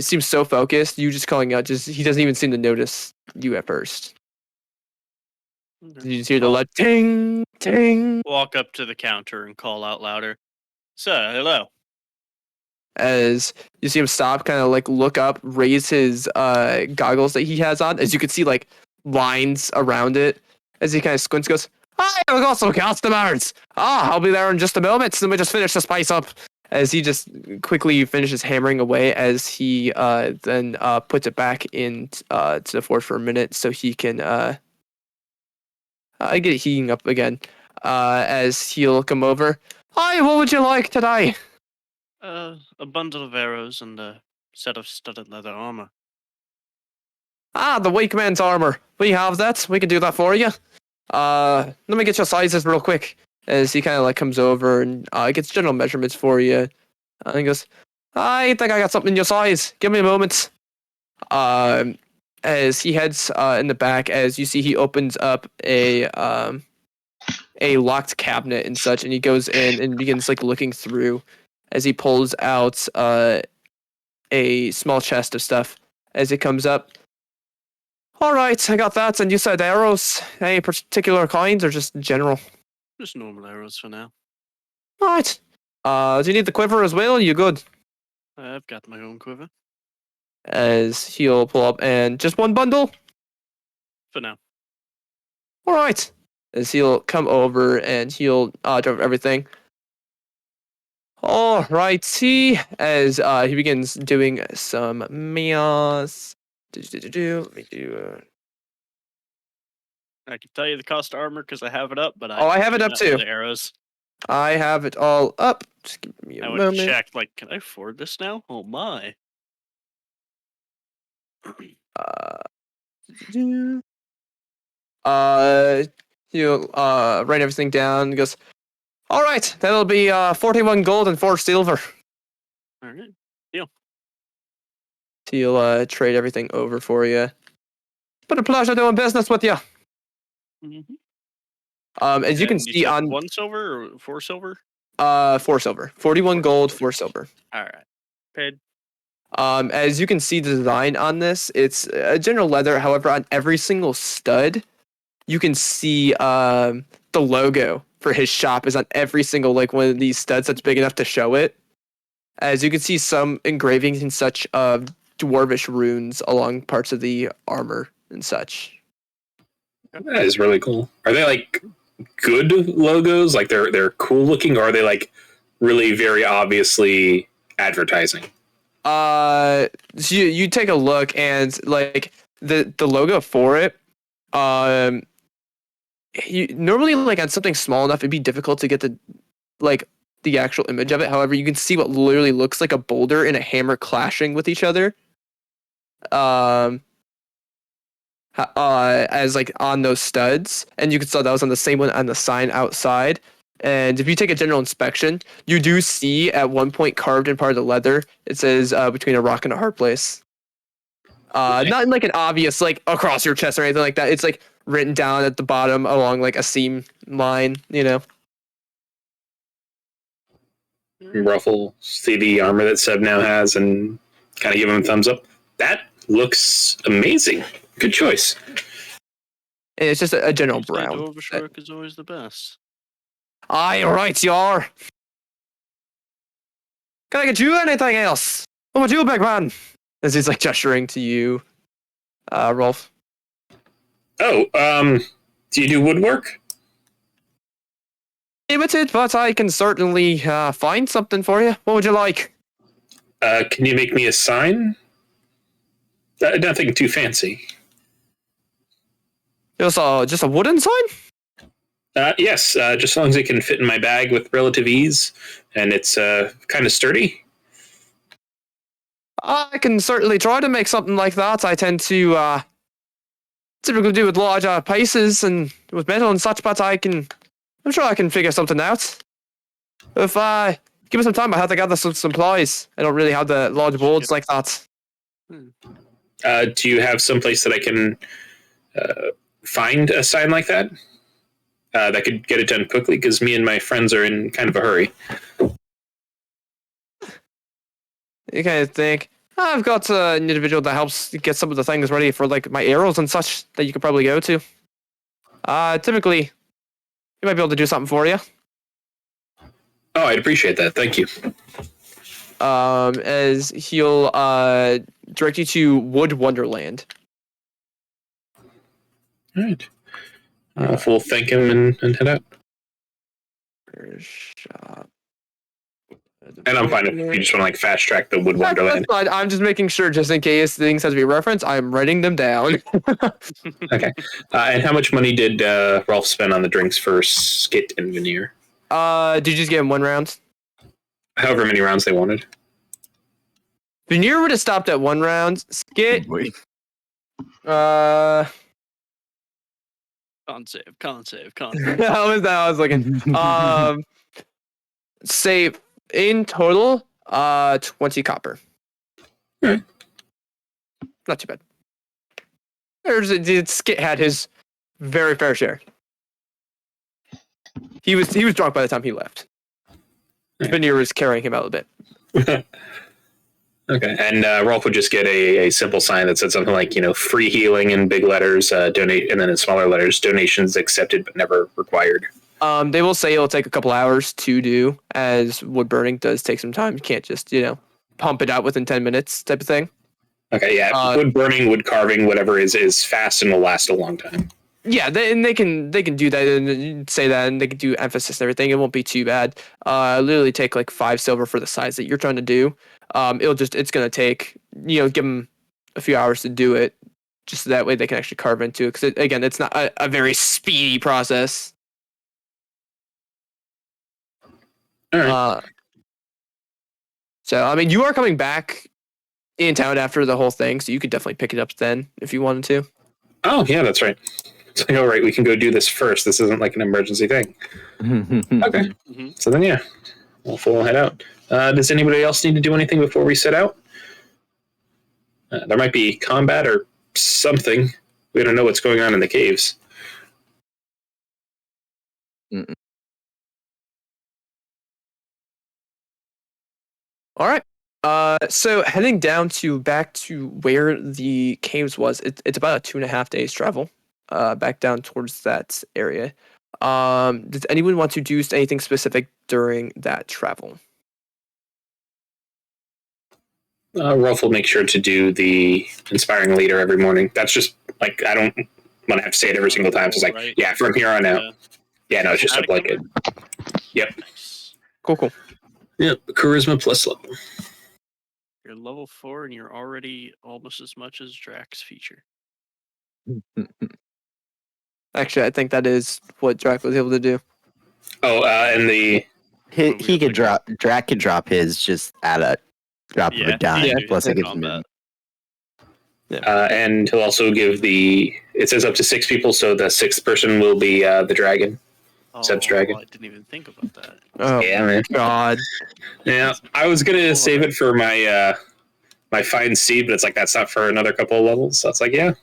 [SPEAKER 4] seems so focused. You just calling out. Just he doesn't even seem to notice you at first. You just hear the loud ting ting.
[SPEAKER 2] Walk up to the counter and call out louder. Sir, hello.
[SPEAKER 4] As you see him stop, kind of like look up, raise his goggles that he has on. As you can see, like lines around it. As he kind of squints, goes, "Hi, I've got some customers. I'll be there in just a moment. Let me just finish the spice up." As he just quickly finishes hammering away, as he then puts it back in to the forge for a minute, so he can get it heating up again. As he'll come over. Hi, what would you like today?
[SPEAKER 2] A bundle of arrows and a set of studded leather armor.
[SPEAKER 4] The weak man's armor. We have that. We can do that for you. Let me get your sizes real quick. As he kind of like comes over and gets general measurements for you. And he goes, I think I got something in your size. Give me a moment. As he heads in the back, as you see, he opens up a locked cabinet and such, and he goes in and begins like looking through. As he pulls out a small chest of stuff. As it comes up. All right, I got that. And you said arrows. Any particular kinds or just general?
[SPEAKER 2] Just normal arrows for now.
[SPEAKER 4] All right. Do you need the quiver as well? You good?
[SPEAKER 2] I've got my own quiver.
[SPEAKER 4] As he'll pull up and just one bundle?
[SPEAKER 2] For now.
[SPEAKER 4] All right. As he'll come over and he'll drop everything. All righty. As he begins doing some meals. Let me do.
[SPEAKER 2] I can tell you the cost of armor because I have it up, but
[SPEAKER 4] I have it up too.
[SPEAKER 2] The arrows.
[SPEAKER 4] I have it all up. Just give me a moment.
[SPEAKER 2] I would check. Like, can I afford this now? Oh my.
[SPEAKER 4] He'll write everything down. He goes, all right, that'll be 41 gold and 4 silver.
[SPEAKER 2] All right, deal.
[SPEAKER 4] He'll trade everything over for you. It's been a pleasure doing business with you.
[SPEAKER 2] Mm-hmm.
[SPEAKER 4] As you can see on
[SPEAKER 2] 1 silver or 4 silver.
[SPEAKER 4] 4 silver, 41 gold, 4 silver.
[SPEAKER 2] All right, paid.
[SPEAKER 4] As you can see, the design on this, it's a general leather. However, on every single stud, you can see the logo for his shop is on every single like one of these studs that's big enough to show it. As you can see, some engravings and such of dwarvish runes along parts of the armor and such.
[SPEAKER 1] That is really cool. Are they like good logos? Like they're cool looking, or are they like really very obviously advertising?
[SPEAKER 4] So you take a look and like the logo for it. You normally like on something small enough, it'd be difficult to get the actual image of it. However, you can see what literally looks like a boulder and a hammer clashing with each other. As like on those studs, and you can tell that was on the same one on the sign outside. And if you take a general inspection, you do see at one point carved in part of the leather, it says between a rock and a hard place. Not in like an obvious like across your chest or anything like that. It's like written down at the bottom along like a seam line, you know.
[SPEAKER 1] Ruffle, see the armor that Seb now has, and kind of give him a thumbs up. That looks amazing. Good choice.
[SPEAKER 4] And it's just a general brown.
[SPEAKER 2] Dwarvish work is always the best.
[SPEAKER 4] Aye, right, you are. Can I get you anything else? What about you, big man? As he's like gesturing to you, Rolf.
[SPEAKER 1] Oh, do you do woodwork?
[SPEAKER 4] Limited, but I can certainly find something for you. What would you like?
[SPEAKER 1] Can you make me a sign? Nothing too fancy.
[SPEAKER 4] Just a wooden sign?
[SPEAKER 1] Yes, just as long as it can fit in my bag with relative ease, and it's kind of sturdy.
[SPEAKER 4] I can certainly try to make something like that. I tend to typically do with larger pieces and with metal and such, but I'm sure I can figure something out. If give me some time, I have to gather some supplies. I don't really have the large boards like that.
[SPEAKER 1] Do you have some place that I can find a sign like that? That could get it done quickly, because me and my friends are in kind of a hurry.
[SPEAKER 4] You kind of think, I've got an individual that helps get some of the things ready for like my arrows and such that you could probably go to. Typically, he might be able to do something for you.
[SPEAKER 1] Oh, I'd appreciate that. Thank you.
[SPEAKER 4] As he'll direct you to Wood Wonderland.
[SPEAKER 1] All right. We'll thank him and head out.
[SPEAKER 4] Shop.
[SPEAKER 1] And I'm fine if you just want to like fast track the Wood Wonderland.
[SPEAKER 4] That's fine. I'm just making sure, just in case things have to be referenced, I'm writing them down.
[SPEAKER 1] Okay. And how much money did Rolf spend on the drinks for Skit and Veneer?
[SPEAKER 4] Did you just give him 1 round?
[SPEAKER 1] However many rounds they wanted.
[SPEAKER 4] Veneer would have stopped at 1 round. Skit.
[SPEAKER 2] Con save.
[SPEAKER 4] How was that? I was looking. Say in total, 20 copper.
[SPEAKER 1] Alright.
[SPEAKER 4] Not too bad. Skit had his very fair share. He was drunk by the time he left. Veneer was carrying him out a bit.
[SPEAKER 1] Okay, and Rolf would just get a simple sign that said something like, free healing in big letters, donate, and then in smaller letters, donations accepted but never required.
[SPEAKER 4] They will say it'll take a couple hours to do, as wood burning does take some time. You can't just, pump it out within 10 minutes type of thing.
[SPEAKER 1] Okay, yeah, wood burning, wood carving, whatever is fast and will last a long time.
[SPEAKER 4] Yeah, they can do that and say that, and they can do emphasis and everything. It won't be too bad. Literally take like 5 silver for the size that you're trying to do. It's gonna take, give them a few hours to do it, just so that way they can actually carve into it. Because again, it's not a very speedy process.
[SPEAKER 1] All right.
[SPEAKER 4] So I mean, you are coming back in town after the whole thing, so you could definitely pick it up then if you wanted to.
[SPEAKER 1] Oh yeah, that's right. It's like, all right, we can go do this first. This isn't like an emergency thing. Okay.
[SPEAKER 2] Mm-hmm.
[SPEAKER 1] So then, yeah, we'll head out. Does anybody else need to do anything before we set out? There might be combat or something. We don't know what's going on in the caves.
[SPEAKER 4] Mm-mm. All right. So heading back to where the caves was, it's about a 2.5 days travel. Back down towards that area. Does anyone want to do anything specific during that travel?
[SPEAKER 1] Rolf will make sure to do the inspiring leader every morning. That's just like, I don't want to have to say it every single time. So it's like,
[SPEAKER 2] Right.
[SPEAKER 1] yeah, from here on out. Yeah, no, it's just a blanket. Yep.
[SPEAKER 2] Nice.
[SPEAKER 4] Cool.
[SPEAKER 1] Yep. Charisma plus level.
[SPEAKER 2] You're level 4 and you're already almost as much as Drax's feature.
[SPEAKER 4] Actually, I think that is what Drac was able to do.
[SPEAKER 1] Oh, and
[SPEAKER 6] He could drop. Drac could drop his just at a drop of a dime.
[SPEAKER 4] Yeah,
[SPEAKER 6] Plus, it gives
[SPEAKER 2] combat.
[SPEAKER 6] him.
[SPEAKER 1] and he'll also give it says up to 6 people, so the 6th person will be the dragon. Seb's dragon.
[SPEAKER 2] I didn't even think about that.
[SPEAKER 4] Oh,
[SPEAKER 1] Yeah, man.
[SPEAKER 4] God.
[SPEAKER 1] Yeah, I was gonna save it for my my fine seed, but it's like that's not for another couple of levels. So it's like, yeah,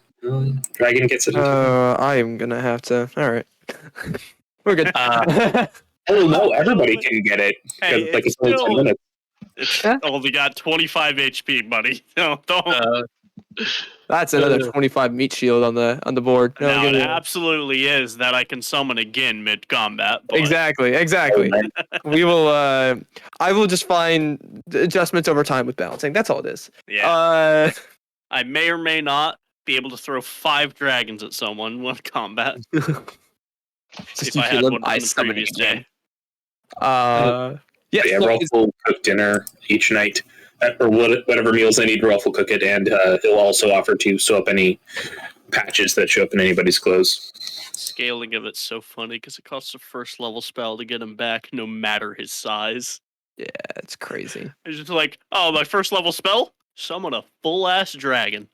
[SPEAKER 1] dragon gets it.
[SPEAKER 4] I am going to have to. All right. We're good.
[SPEAKER 1] Oh no, everybody can get it.
[SPEAKER 2] Hey,
[SPEAKER 1] Like
[SPEAKER 2] it's
[SPEAKER 1] it's only 10
[SPEAKER 2] still-
[SPEAKER 1] minutes.
[SPEAKER 2] It's only got 25 HP, buddy. No, don't.
[SPEAKER 4] That's another 25 meat shield on the board. No,
[SPEAKER 2] Now, it absolutely is that I can summon again mid-combat. But...
[SPEAKER 4] Exactly. We will. I will just find adjustments over time with balancing. That's all it is.
[SPEAKER 2] Yeah. I may or may not be able to throw 5 dragons at someone when combat. If I had one from the previous day.
[SPEAKER 1] Rolf will cook dinner each night, or whatever meals they need. Rolf will cook it, and he'll also offer to sew up any patches that show up in anybody's clothes.
[SPEAKER 2] Scaling of it's so funny because it costs a first level spell to get him back, no matter his size.
[SPEAKER 4] Yeah, it's crazy.
[SPEAKER 2] It's just like, oh, my first level spell? Summon a full ass dragon.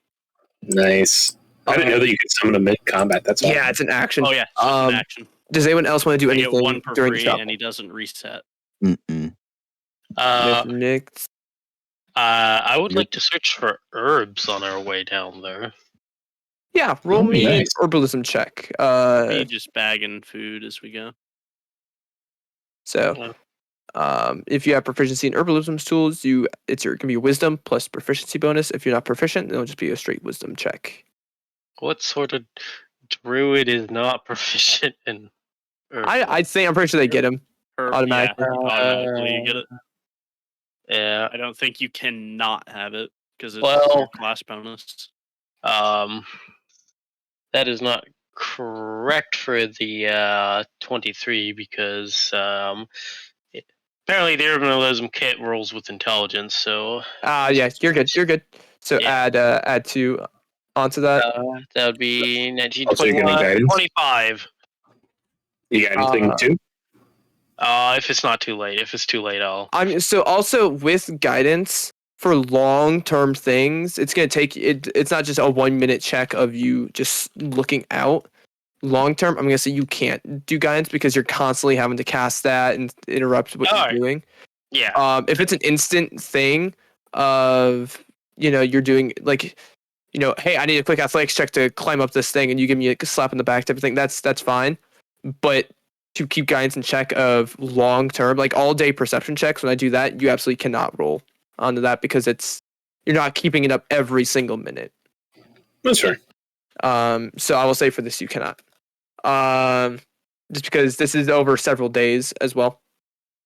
[SPEAKER 1] Nice. I didn't know that you could summon a mid combat. That's awesome.
[SPEAKER 4] Yeah, it's an action.
[SPEAKER 2] Oh yeah, it's an action.
[SPEAKER 4] Does anyone else want to do anything
[SPEAKER 2] get one for
[SPEAKER 4] during
[SPEAKER 2] free,
[SPEAKER 4] the
[SPEAKER 2] and he doesn't reset.
[SPEAKER 4] Nick.
[SPEAKER 3] I would like to search for herbs on our way down there.
[SPEAKER 4] Yeah, roll me an
[SPEAKER 1] nice.
[SPEAKER 4] herbalism check.
[SPEAKER 2] Me just bagging food as we go.
[SPEAKER 4] So, if you have proficiency in herbalism tools, it can be wisdom plus proficiency bonus. If you're not proficient, it'll just be a straight wisdom check.
[SPEAKER 3] What sort of druid is not proficient in herbs?
[SPEAKER 4] I'd say I'm pretty sure they get him automatically.
[SPEAKER 2] Yeah, automatically you get it.
[SPEAKER 3] Yeah,
[SPEAKER 2] I don't think you cannot have it because it's
[SPEAKER 3] Well-
[SPEAKER 2] your class bonus.
[SPEAKER 3] that is not correct for the 23 because apparently the herbalism kit rolls with intelligence. So
[SPEAKER 4] Yeah, you're good. You're good. So
[SPEAKER 3] Yeah.
[SPEAKER 4] add 2 onto that.
[SPEAKER 3] that would be 19,
[SPEAKER 1] Also, you're getting
[SPEAKER 3] 21,
[SPEAKER 1] guidance?
[SPEAKER 3] 25.
[SPEAKER 1] You got anything too?
[SPEAKER 3] If it's not too late. If it's too late, I'll.
[SPEAKER 4] So also with guidance for long-term things, it's gonna take it. It's not just a 1-minute check of you just looking out. Long-term, I'm gonna say you can't do guidance because you're constantly having to cast that and interrupt what
[SPEAKER 3] Alright.
[SPEAKER 4] you're doing.
[SPEAKER 3] Yeah.
[SPEAKER 4] If it's an instant thing of you're doing like hey, I need a quick athletics check to climb up this thing, and you give me a slap in the back type of thing. That's fine, but to keep guidance in check of long term, like all day perception checks, when I do that, you absolutely cannot roll onto that because you're not keeping it up every single minute.
[SPEAKER 1] That's fair.
[SPEAKER 4] So I will say for this you cannot. Just because this is over several days as well.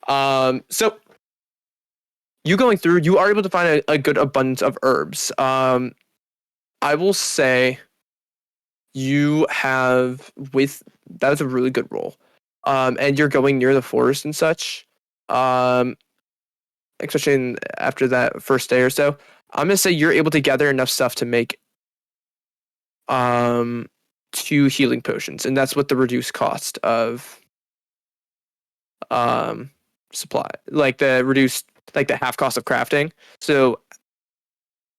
[SPEAKER 4] So you going through, you are able to find a good abundance of herbs. I will say you have that was a really good roll. And you're going near the forest and such, especially after that first day or so. I'm gonna say you're able to gather enough stuff to make 2 healing potions, and that's what the reduced cost of supply, like the half cost of crafting. So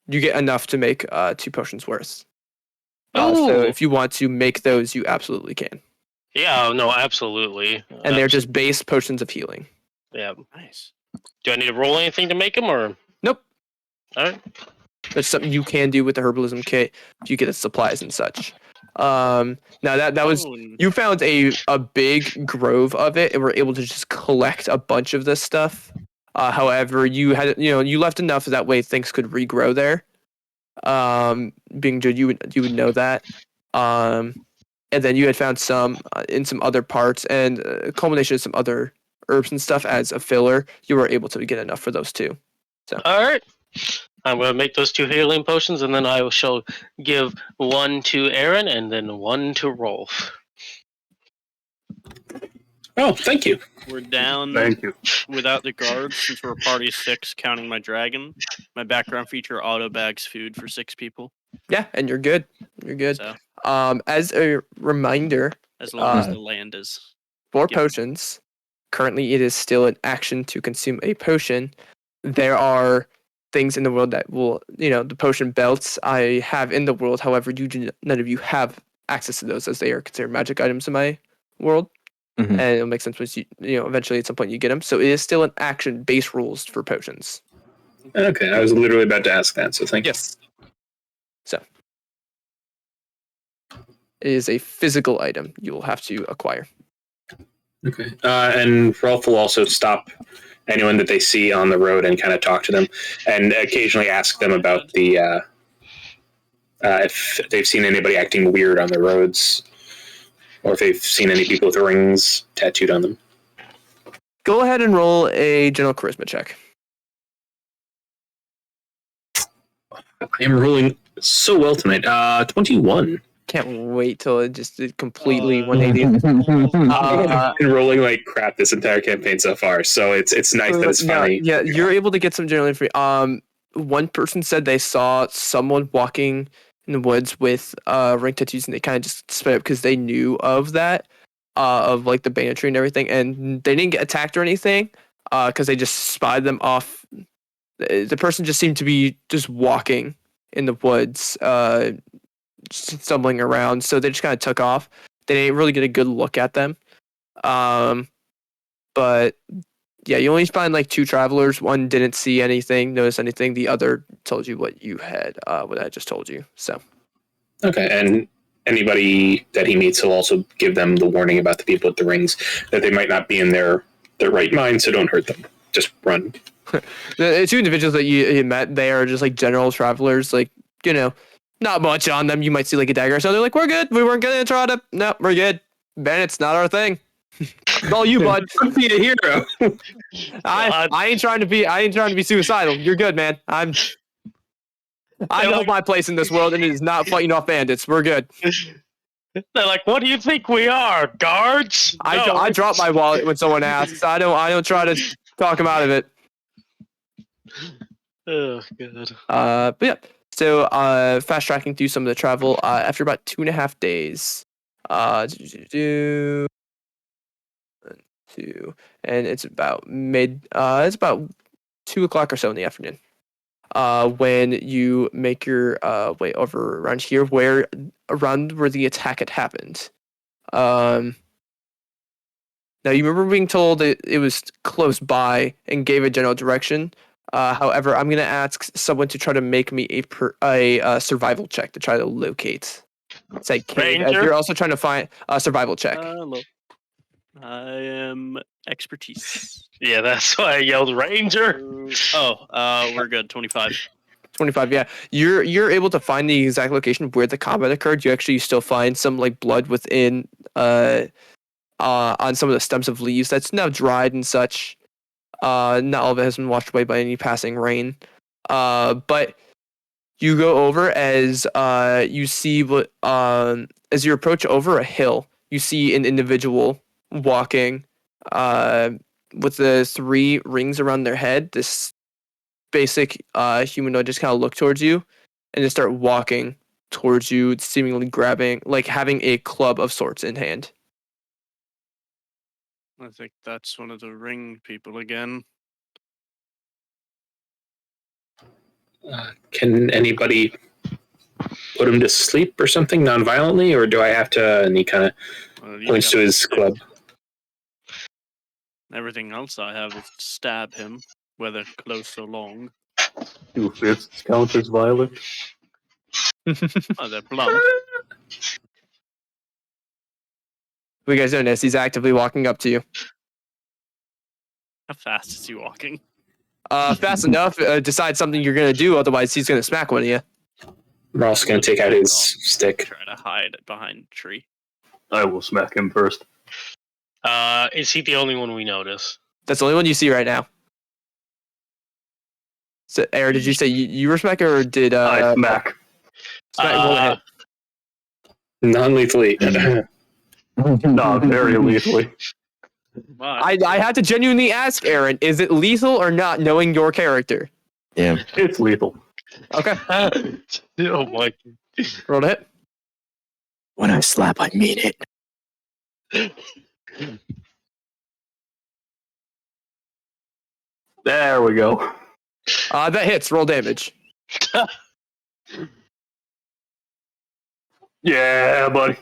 [SPEAKER 4] you get enough to make 2 potions worth. So if you want to make those, you absolutely can.
[SPEAKER 3] Yeah. No. Absolutely.
[SPEAKER 4] And they're just base potions of healing.
[SPEAKER 3] Yeah.
[SPEAKER 2] Nice.
[SPEAKER 3] Do I need to roll anything to make them, or?
[SPEAKER 4] Nope.
[SPEAKER 3] All right.
[SPEAKER 4] That's something you can do with the herbalism kit if you get the supplies and such. Now that was you found a big grove of it and were able to just collect a bunch of this stuff. However, you had you left enough that way things could regrow there. Being good, you would know that. And then you had found some in some other parts, and a culmination of some other herbs and stuff as a filler. You were able to get enough for those 2. So
[SPEAKER 3] All right. I'm going to make those 2 healing potions, and then I shall give 1 to Aaron and then 1 to Rolf.
[SPEAKER 1] Oh, thank you.
[SPEAKER 2] We're down
[SPEAKER 5] Thank you.
[SPEAKER 2] without the guards since we're a party of 6, counting my dragon. My background feature auto bags food for 6 people.
[SPEAKER 4] yeah, and you're good. You're good.
[SPEAKER 2] So
[SPEAKER 4] As a reminder,
[SPEAKER 2] as long as the land is.
[SPEAKER 4] for
[SPEAKER 2] Yep.
[SPEAKER 4] potions, currently it is still an action to consume a potion. There are things in the world that will, the potion belts I have in the world. However, none of you have access to those as they are considered magic items in my world.
[SPEAKER 6] Mhm.
[SPEAKER 4] And it'll make sense once eventually at some point you get them. So it is still an action base rules for potions.
[SPEAKER 1] Okay, I was literally about to ask that, so thank you.
[SPEAKER 4] Yes. So it is a physical item you will have to acquire.
[SPEAKER 1] Okay. And Rolf will also stop anyone that they see on the road and kind of talk to them and occasionally ask them about the if they've seen anybody acting weird on the roads, or if they've seen any people with rings tattooed on them.
[SPEAKER 4] Go ahead and roll a general charisma check.
[SPEAKER 1] I am rolling so well tonight. 21.
[SPEAKER 4] Can't wait till it just completely 180.
[SPEAKER 1] I've been rolling like crap this entire campaign so far, so it's nice that it's finally.
[SPEAKER 4] Yeah, you're able to get some general information. One person said they saw someone walking in the woods with ring tattoos, and they kind of just sped up because they knew of that, of like the banditry and everything, and they didn't get attacked or anything, because they just spied them off. The person just seemed to be just walking in the woods, stumbling around, so they just kind of took off. They didn't really get a good look at them, but yeah, you only find like 2 travelers. One didn't see anything, notice anything. The other told you what you had, what I just told you. So
[SPEAKER 1] Okay, and anybody that he meets will also give them the warning about the people with the rings, that they might not be in their right mind, so don't hurt them. Just run.
[SPEAKER 4] The 2 individuals that you met, they are just like general travelers, like, not much on them. You might see like a dagger, so they're like, "We're good. We weren't gonna try to. No, we're good. Bandit's not our thing. It's all you, bud.
[SPEAKER 1] Be a hero."
[SPEAKER 4] I ain't trying to be suicidal. You're good, man. I know my place in this world, and it is not fighting off bandits. We're good.
[SPEAKER 3] They're like, "What do you think we are, guards?" No.
[SPEAKER 4] I drop my wallet when someone asks. I don't try to talk them out of it.
[SPEAKER 3] Oh god.
[SPEAKER 4] But yeah. So fast tracking through some of the travel. After about 2.5 days. 2, and it's about it's about 2:00 or so in the afternoon. When you make your way over around here, around where the attack had happened. Now you remember being told that it was close by and gave a general direction. However, I'm gonna ask someone to try to make me a survival check to try to locate. Say cave. You're also trying to find a survival check.
[SPEAKER 2] I am expertise.
[SPEAKER 3] Yeah, that's why I yelled Ranger.
[SPEAKER 2] We're good. 25.
[SPEAKER 4] 25, yeah. You're able to find the exact location where the combat occurred. You actually still find some like blood within on some of the stems of leaves that's now dried and such. Not all of it has been washed away by any passing rain. But you go over as you see what as you approach over a hill, you see an individual walking with the 3 rings around their head. This basic humanoid just kind of look towards you and just start walking towards you, seemingly grabbing, like having a club of sorts in hand.
[SPEAKER 2] I think that's one of the ring people again.
[SPEAKER 1] Can anybody put him to sleep or something non-violently, or do I have to? And he kind of points to his club.
[SPEAKER 2] Everything else I have is stab him, whether close or long.
[SPEAKER 5] 2 fists count as violent.
[SPEAKER 2] Oh, they're blunt.
[SPEAKER 4] What you guys notice? He's actively walking up to you.
[SPEAKER 2] How fast is he walking?
[SPEAKER 4] Fast enough. Decide something you're gonna do. Otherwise, he's gonna smack one of you.
[SPEAKER 1] We're also going to take out his stick.
[SPEAKER 2] Try to hide it behind a tree.
[SPEAKER 5] I will smack him first.
[SPEAKER 3] Is he the only one we notice?
[SPEAKER 4] That's the only one you see right now. So, Aaron, did you say you were smacking, or did
[SPEAKER 5] I smack?
[SPEAKER 4] Roll a hit.
[SPEAKER 1] Non-lethally.
[SPEAKER 5] Not very lethally.
[SPEAKER 4] I had to genuinely ask Aaron, is it lethal or not, knowing your character?
[SPEAKER 6] Yeah.
[SPEAKER 5] It's lethal.
[SPEAKER 4] Okay.
[SPEAKER 3] Oh my.
[SPEAKER 4] Roll a hit.
[SPEAKER 6] When I slap, I mean it.
[SPEAKER 5] There we go.
[SPEAKER 4] That hits. Roll damage.
[SPEAKER 5] Yeah, buddy.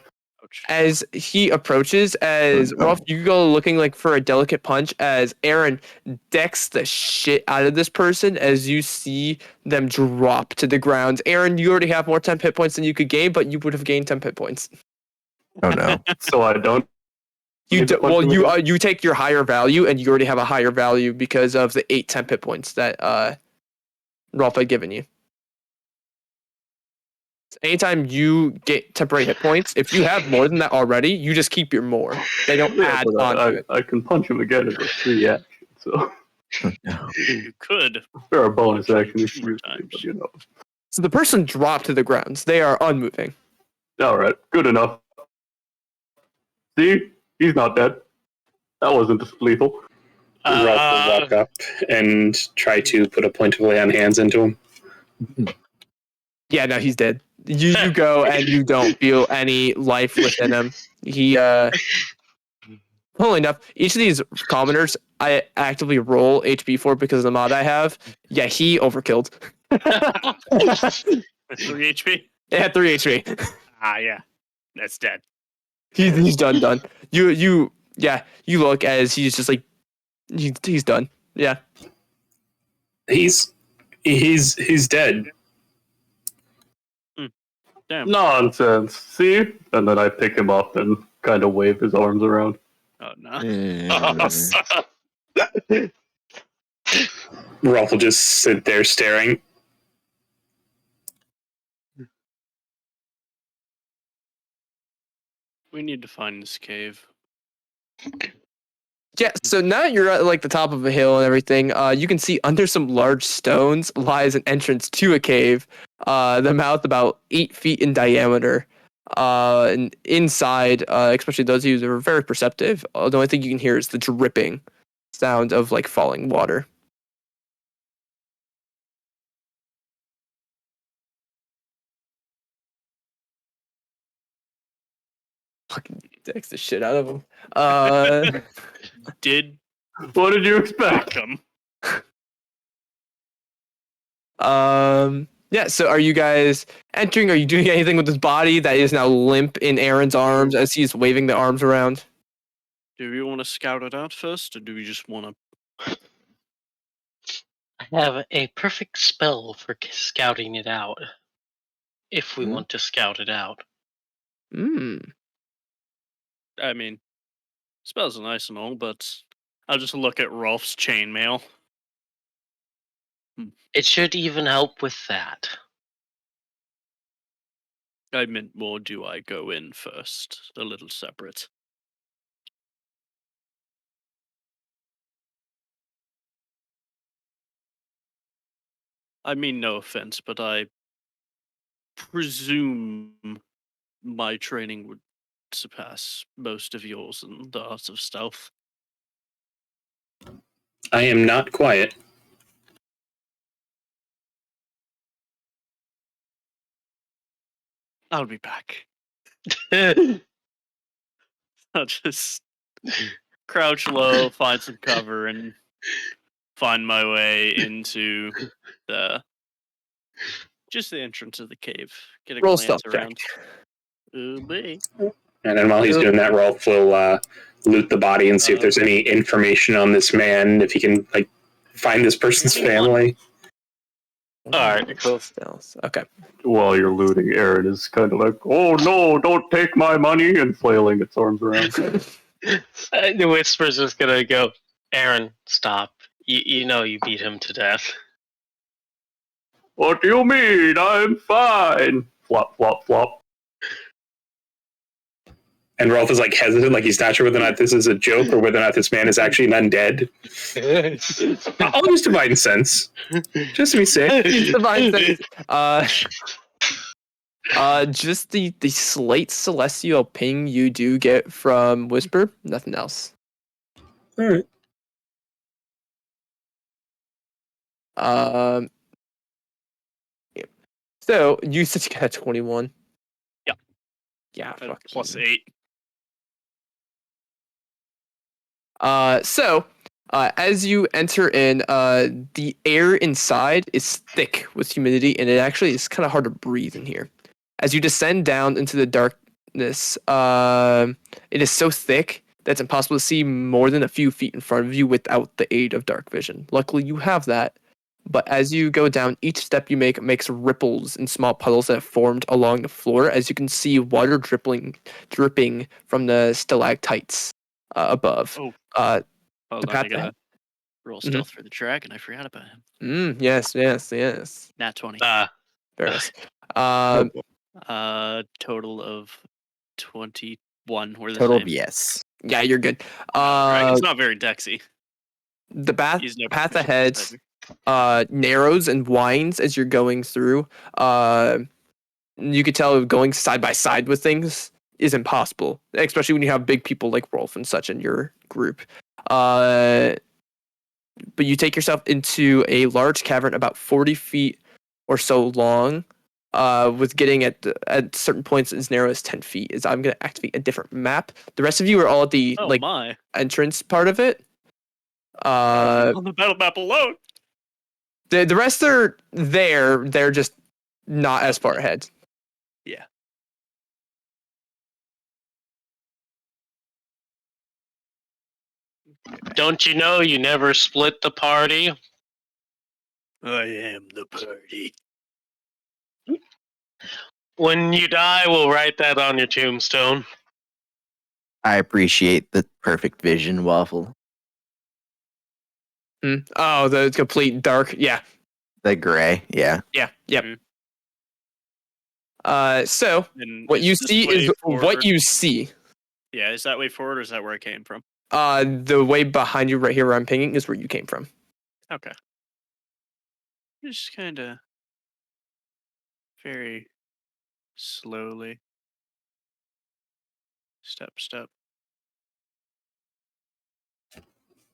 [SPEAKER 4] As he approaches, as Rolf, you go looking like for a delicate punch, as Aaron decks the shit out of this person as you see them drop to the ground. Aaron, you already have more temp hit points than you could gain, but you would have gained temp hit points.
[SPEAKER 6] Oh no.
[SPEAKER 5] So I don't.
[SPEAKER 4] You take your higher value, and you already have a higher value because of the 8 temp hit points that Rolf had given you. Anytime you get temporary hit points, if you have more than that already, you just keep your more. They don't add on to it.
[SPEAKER 5] I can punch him again as a free action, so
[SPEAKER 2] You could.
[SPEAKER 5] there are bonus
[SPEAKER 2] Punch him
[SPEAKER 5] actions
[SPEAKER 2] 2 more
[SPEAKER 5] usually,
[SPEAKER 2] times.
[SPEAKER 5] but you know.
[SPEAKER 4] So the person dropped to the ground. They are unmoving.
[SPEAKER 5] All right, good enough. See, he's not dead. That wasn't lethal.
[SPEAKER 1] Ralph will walk up and try to put a point of lay on hands into him.
[SPEAKER 4] Yeah, no, he's dead. You go and you don't feel any life within him. He funnily enough, each of these commoners I actively roll HP for because of the mod I have. Yeah, he overkilled.
[SPEAKER 2] With 3 HP?
[SPEAKER 4] It had 3 HP.
[SPEAKER 2] Ah, yeah. That's dead.
[SPEAKER 4] He's done. You look as he's just like he's done. Yeah.
[SPEAKER 1] He's dead.
[SPEAKER 2] Damn.
[SPEAKER 5] Nonsense. See? And then I pick him up and kind of wave his arms around.
[SPEAKER 2] Oh, no.
[SPEAKER 1] Ralph will just sit there staring.
[SPEAKER 2] We need to find this cave.
[SPEAKER 4] Yeah, so now that you're at like the top of a hill and everything, you can see under some large stones lies an entrance to a cave. The mouth about 8 feet in diameter. And inside, especially those of you that are very perceptive, the only thing you can hear is the dripping sound of like falling water. Fucking text the shit out of him.
[SPEAKER 2] Did
[SPEAKER 5] What did you expect?
[SPEAKER 2] come.
[SPEAKER 4] Yeah, so are you guys entering? Are you doing anything with his body that is now limp in Aaron's arms as he's waving the arms around?
[SPEAKER 2] Do we want to scout it out first, or do we just want to...
[SPEAKER 3] I have a perfect spell for scouting it out. If we want to scout it out.
[SPEAKER 2] I mean, spells are nice and all, but I'll just look at Rolf's chainmail.
[SPEAKER 3] It should even help with that.
[SPEAKER 2] I meant more, do I go in first? A little separate. I mean, no offense, but I presume my training would surpass most of yours in the art of stealth.
[SPEAKER 1] I am not quiet.
[SPEAKER 2] I'll be back. I'll just crouch low, find some cover, and find my way into the entrance of the cave. Get a
[SPEAKER 4] Roll
[SPEAKER 2] glance
[SPEAKER 4] stealth
[SPEAKER 2] around.
[SPEAKER 4] check.
[SPEAKER 2] Boy.
[SPEAKER 1] And then while he's doing that, Ralph will loot the body and see if there's any information on this man, if he can like find this person's family.
[SPEAKER 3] Alright.
[SPEAKER 4] Roll stealth. Okay.
[SPEAKER 5] While you're looting, Aaron is kind of like, "Oh no, don't take my money," and flailing its arms around.
[SPEAKER 3] The Whisper's just gonna go, Aaron, stop. You know you beat him to death.
[SPEAKER 5] What do you mean? I'm fine. Flop, flop, flop.
[SPEAKER 1] And Rolf is like hesitant, like he's not sure whether or not this is a joke or whether or not this man is actually an undead. I'll use divine sense, just to be safe.
[SPEAKER 4] Divine sense. Just the slight celestial ping you do get from Whisper. Nothing else.
[SPEAKER 1] All right.
[SPEAKER 4] Yeah. So you said you got a 21.
[SPEAKER 2] Yeah.
[SPEAKER 4] Yeah. Fuck
[SPEAKER 2] Plus
[SPEAKER 4] you.
[SPEAKER 2] 8.
[SPEAKER 4] So as you enter in, the air inside is thick with humidity, and it actually is kind of hard to breathe in here. As you descend down into the darkness, it is so thick that it's impossible to see more than a few feet in front of you without the aid of dark vision. Luckily, you have that. But as you go down, each step you make makes ripples and small puddles that have formed along the floor. As you can see, water dripping from the stalactites above.
[SPEAKER 2] Oh.
[SPEAKER 4] The
[SPEAKER 2] Hold on,
[SPEAKER 4] path
[SPEAKER 2] I gotta roll stealth for the dragon. I forgot about him.
[SPEAKER 4] Yes.
[SPEAKER 2] Nat 20.
[SPEAKER 4] Very nice.
[SPEAKER 2] Total of 21. We're the
[SPEAKER 6] Total
[SPEAKER 2] same.
[SPEAKER 6] BS.
[SPEAKER 4] Yeah, you're good.
[SPEAKER 2] Right, he's not very dexy.
[SPEAKER 4] The path
[SPEAKER 2] He's no
[SPEAKER 4] path
[SPEAKER 2] proficient
[SPEAKER 4] ahead
[SPEAKER 2] either.
[SPEAKER 4] narrows and winds as you're going through. You could tell going side by side with things is impossible, especially when you have big people like Rolf and such in your group. But you take yourself into a large cavern about 40 feet or so long, with getting at certain points as narrow as 10 feet. Is I'm going to activate a different map. The rest of you are all at the
[SPEAKER 2] My.
[SPEAKER 4] entrance part of it.
[SPEAKER 2] On the battle map alone.
[SPEAKER 4] The rest are there. They're just not as far ahead.
[SPEAKER 2] Yeah.
[SPEAKER 3] Don't you know you never split the party?
[SPEAKER 2] I am the party.
[SPEAKER 3] When you die, we'll write that on your tombstone.
[SPEAKER 6] I appreciate the perfect vision, Waffle.
[SPEAKER 4] Oh, the complete dark. Yeah.
[SPEAKER 6] The gray, yeah.
[SPEAKER 4] Yeah. Yep.
[SPEAKER 2] Mhm.
[SPEAKER 4] So
[SPEAKER 2] And
[SPEAKER 4] what you
[SPEAKER 2] this
[SPEAKER 4] see
[SPEAKER 2] way
[SPEAKER 4] is
[SPEAKER 2] forward?
[SPEAKER 4] what you see.
[SPEAKER 2] Yeah, is that way forward or is that where I came from?
[SPEAKER 4] The way behind you, right here, where I'm pinging, is where you came from.
[SPEAKER 2] Okay. Just kind of very slowly. Step.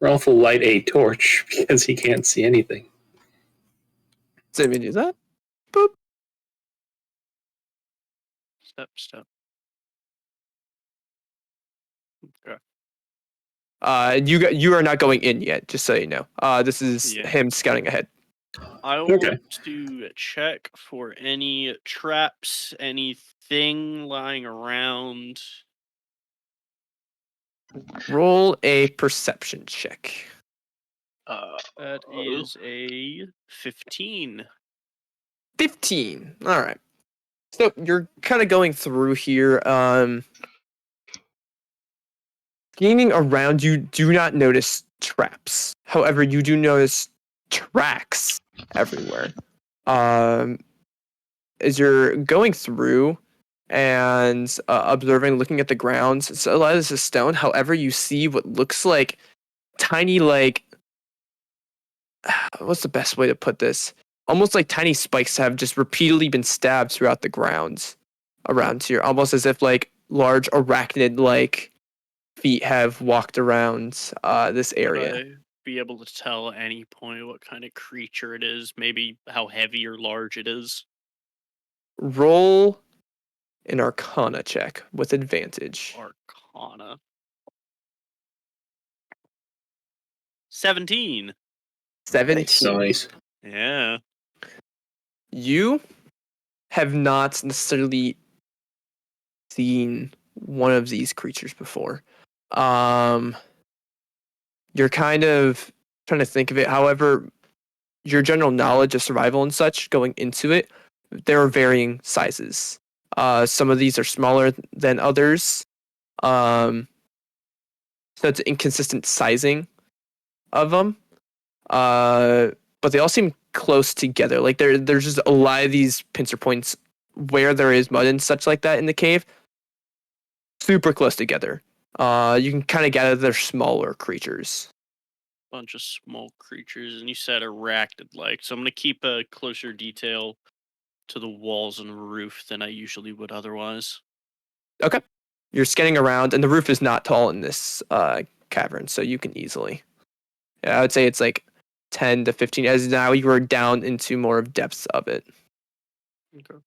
[SPEAKER 1] Ralph will light a torch because he can't see anything.
[SPEAKER 4] So let me do that.
[SPEAKER 2] Step. Okay.
[SPEAKER 4] You are not going in yet, just so you know. This is
[SPEAKER 2] Yeah.
[SPEAKER 4] him scouting ahead.
[SPEAKER 2] I want to check for any traps, anything lying around.
[SPEAKER 4] Roll a perception check.
[SPEAKER 2] That is a 15.
[SPEAKER 4] 15. All right. So you're kind of going through here. Gaining around you, do not notice traps. However, you do notice tracks everywhere. As you're going through and observing, looking at the grounds, so a lot of this is stone. However, you see what looks like tiny, what's the best way to put this? Almost like tiny spikes have just repeatedly been stabbed throughout the grounds around here, almost as if like large arachnid-like feet have walked around this area.
[SPEAKER 2] Would I be able to tell at any point what kind of creature it is? Maybe how heavy or large it is?
[SPEAKER 4] Roll an Arcana check with advantage.
[SPEAKER 2] Arcana. 17.
[SPEAKER 4] 17.
[SPEAKER 1] Nice.
[SPEAKER 2] Yeah.
[SPEAKER 4] You have not necessarily seen one of these creatures before. You're kind of trying to think of it. However, your general knowledge of survival and such going into it, there are varying sizes. Some of these are smaller than others. So it's inconsistent sizing of them. But they all seem close together. Like there's just a lot of these pincer points where there is mud and such like that in the cave. Super close together. You can kind of gather they're smaller creatures.
[SPEAKER 2] Bunch of small creatures, and you said arachnid-like. So I'm gonna keep a closer detail to the walls and roof than I usually would otherwise.
[SPEAKER 4] Okay. You're scanning around, and the roof is not tall in this cavern, so you can easily. Yeah, I would say it's like 10 to 15, as now you are down into more of depths of it.
[SPEAKER 2] Okay.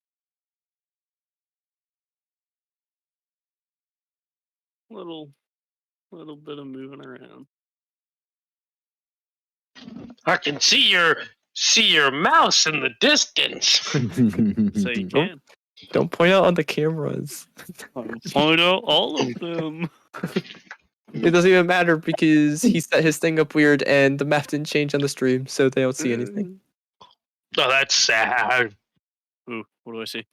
[SPEAKER 2] Little bit of moving around.
[SPEAKER 3] I can see your mouse in the distance.
[SPEAKER 2] So you can.
[SPEAKER 4] Don't point out on the cameras.
[SPEAKER 2] I'll point out all of them.
[SPEAKER 4] It doesn't even matter because he set his thing up weird and the map didn't change on the stream, so they don't see anything.
[SPEAKER 3] Oh, that's sad.
[SPEAKER 2] Ooh, what do I see?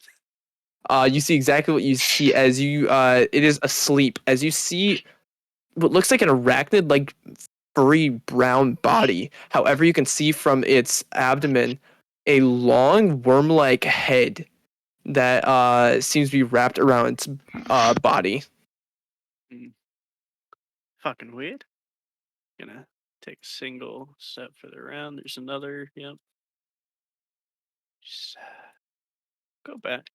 [SPEAKER 4] You see exactly what you see as you it is asleep. As you see what looks like an arachnid, like furry brown body. However, you can see from its abdomen a long worm-like head that seems to be wrapped around its body.
[SPEAKER 2] Fucking weird. Gonna take a single step further around. There's another. Yep. Just go back.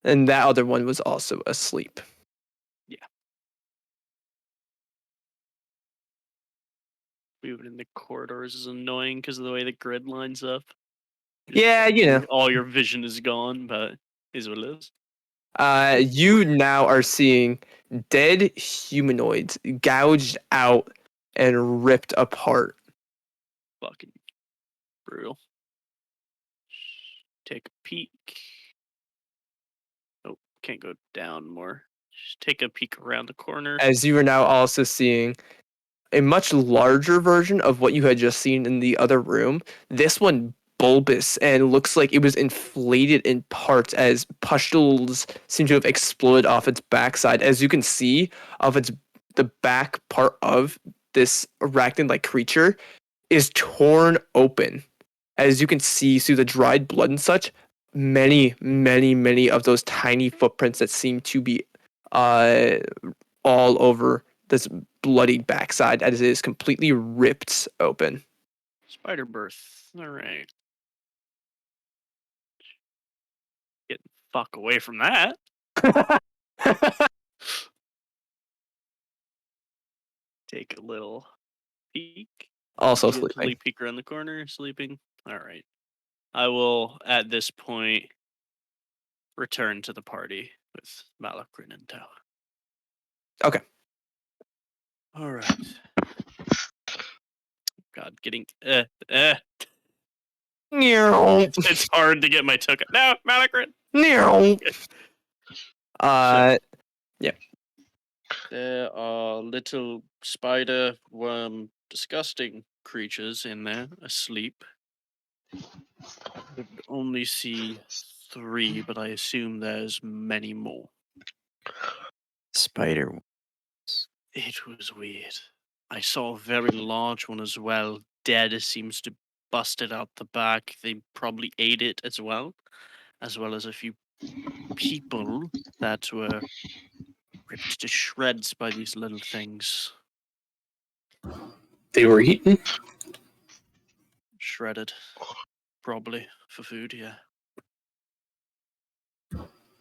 [SPEAKER 4] And that other one was also asleep.
[SPEAKER 2] Moving in the corridors is annoying because of the way the grid lines up.
[SPEAKER 4] Yeah, you know.
[SPEAKER 2] All your vision is gone, but is what it is.
[SPEAKER 4] You now are seeing dead humanoids gouged out and ripped apart.
[SPEAKER 2] Fucking brutal. Take a peek. Oh, can't go down more. Just take a peek around the corner.
[SPEAKER 4] As you are now also seeing a much larger version of what you had just seen in the other room. This one bulbous and looks like it was inflated in parts as pustules seem to have exploded off its backside. As you can see, the back part of this arachnid-like creature is torn open. As you can see through the dried blood and such, many of those tiny footprints that seem to be all over this bloody backside as it is completely ripped open.
[SPEAKER 2] Spider birth. All right. Get the fuck away from that. Take a little peek.
[SPEAKER 4] Also
[SPEAKER 2] Gently
[SPEAKER 4] sleeping.
[SPEAKER 2] peek around the corner, sleeping. All right. I will, at this point, return to the party with Malakrin and Tau.
[SPEAKER 4] Okay.
[SPEAKER 2] All right. God, getting it's hard to get my token. No, Malakrin.
[SPEAKER 4] Yeah.
[SPEAKER 2] There are little spider worm disgusting creatures in there asleep. I could only see 3, but I assume there's many more.
[SPEAKER 6] Spider.
[SPEAKER 2] It was weird. I saw a very large one as well. Dead. It seems to busted out the back. They probably ate it as well as a few people that were ripped to shreds by these little things.
[SPEAKER 1] They were eaten?
[SPEAKER 2] Shredded. Probably for food, yeah.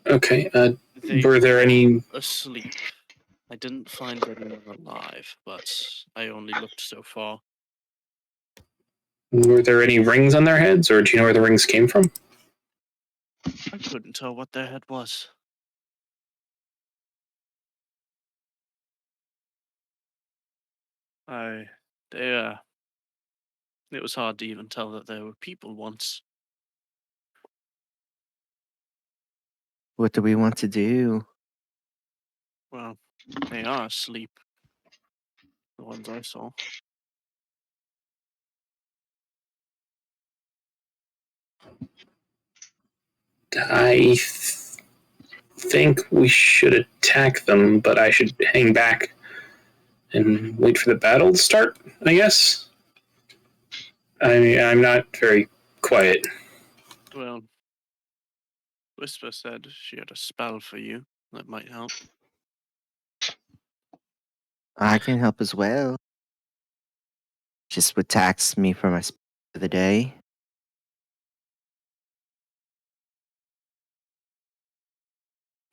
[SPEAKER 1] Okay.
[SPEAKER 2] They
[SPEAKER 1] Were there any...
[SPEAKER 2] asleep. I didn't find anyone alive, but I only looked so far.
[SPEAKER 1] Were there any rings on their heads, or do you know where the rings came from?
[SPEAKER 2] I couldn't tell what their head was. It was hard to even tell that there were people once.
[SPEAKER 6] What do we want to do?
[SPEAKER 2] Well, they are asleep. The ones I saw.
[SPEAKER 1] I think we should attack them, but I should hang back and wait for the battle to start, I guess. I mean, I'm not very quiet.
[SPEAKER 2] Well, Whisper said she had a spell for you. That might help.
[SPEAKER 6] I can help as well. Just would tax me for my spell for the day.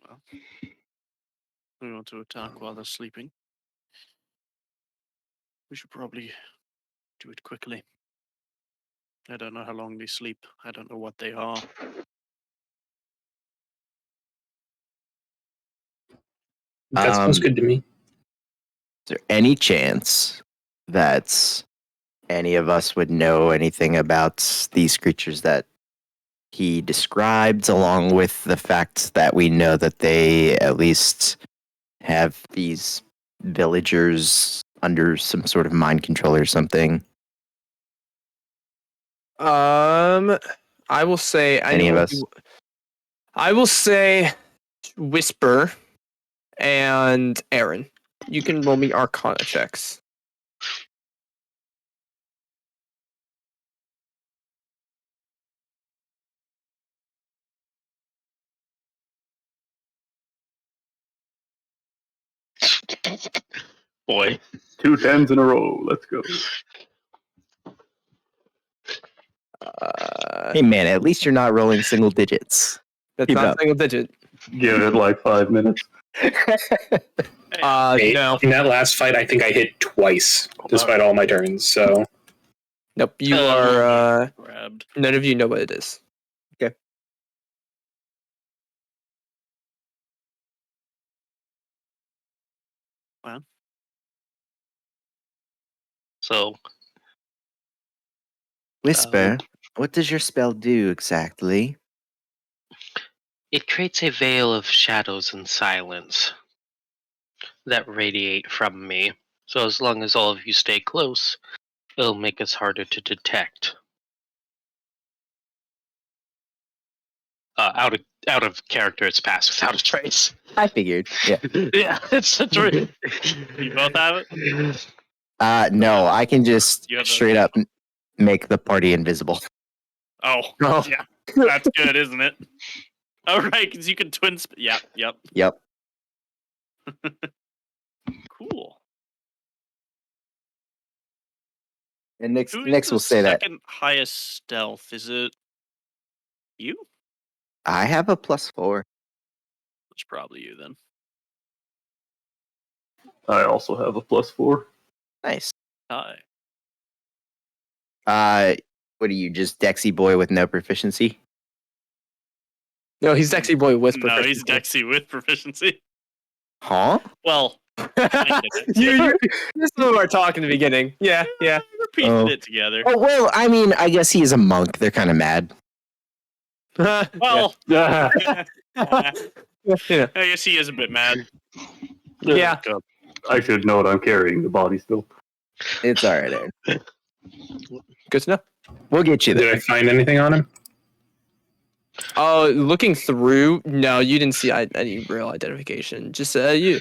[SPEAKER 2] Well, we want to attack while they're sleeping. We should probably do it quickly. I don't know how long they sleep. I don't know what they are.
[SPEAKER 1] That sounds good to me.
[SPEAKER 6] Is there any chance that any of us would know anything about these creatures that he described, along with the fact that we know that they at least have these villagers under some sort of mind control or something?
[SPEAKER 4] I will say
[SPEAKER 6] Any of us?
[SPEAKER 4] I will say Whisper and Aaron. You can roll me Arcana checks.
[SPEAKER 3] boy.
[SPEAKER 5] 2 10s in a row. Let's go.
[SPEAKER 6] Hey man, at least you're not rolling single digits.
[SPEAKER 4] That's
[SPEAKER 6] Keep
[SPEAKER 4] not
[SPEAKER 6] up.
[SPEAKER 4] single digit.
[SPEAKER 5] Give it like 5 minutes.
[SPEAKER 4] No.
[SPEAKER 1] In that last fight, I think I hit twice, despite all my turns. So
[SPEAKER 4] Nope. You are.
[SPEAKER 2] Grabbed.
[SPEAKER 4] None of you know what it is.
[SPEAKER 3] So
[SPEAKER 6] Whisper, what does your spell do exactly?
[SPEAKER 3] it creates a veil of shadows and silence that radiate from me. So as long as all of you stay close, it'll make us harder to detect. Out of character, it's passed without a trace.
[SPEAKER 6] I figured. Yeah.
[SPEAKER 3] Yeah, it's a true.
[SPEAKER 2] You both have it?
[SPEAKER 6] No, I can just
[SPEAKER 2] You have a-
[SPEAKER 6] straight up make the party invisible.
[SPEAKER 2] Oh,
[SPEAKER 4] Oh.
[SPEAKER 2] yeah. That's good, isn't it? All right, because you can twin. Yep.
[SPEAKER 6] Yep.
[SPEAKER 2] Cool.
[SPEAKER 6] And next
[SPEAKER 2] Who is
[SPEAKER 6] we'll
[SPEAKER 2] the
[SPEAKER 6] say that
[SPEAKER 2] second highest stealth? Is it you?
[SPEAKER 6] I have a +4.
[SPEAKER 2] It's probably you then.
[SPEAKER 5] I also have a +4.
[SPEAKER 6] Nice.
[SPEAKER 2] Hi.
[SPEAKER 6] What are you, just Dexy boy with no proficiency?
[SPEAKER 4] No, he's Dexy Boy with
[SPEAKER 2] No, he's
[SPEAKER 4] proficiency.
[SPEAKER 2] Dexy with proficiency.
[SPEAKER 6] Huh?
[SPEAKER 2] Well,
[SPEAKER 4] you this is what we were talking in the beginning. Yeah.
[SPEAKER 2] we're piecing
[SPEAKER 6] Oh.
[SPEAKER 2] it together.
[SPEAKER 6] Oh well, I mean, I guess he is a monk. They're kind of mad.
[SPEAKER 2] Well,
[SPEAKER 5] Yeah.
[SPEAKER 2] I
[SPEAKER 4] Yeah.
[SPEAKER 2] guess he is a bit mad.
[SPEAKER 4] Yeah.
[SPEAKER 5] I should note I'm carrying the body still.
[SPEAKER 6] It's all right, Aaron.
[SPEAKER 4] Good to know.
[SPEAKER 6] We'll get you
[SPEAKER 1] did
[SPEAKER 6] there.
[SPEAKER 1] I find anything on him?
[SPEAKER 4] Looking through, no, you didn't see any real identification. Just you,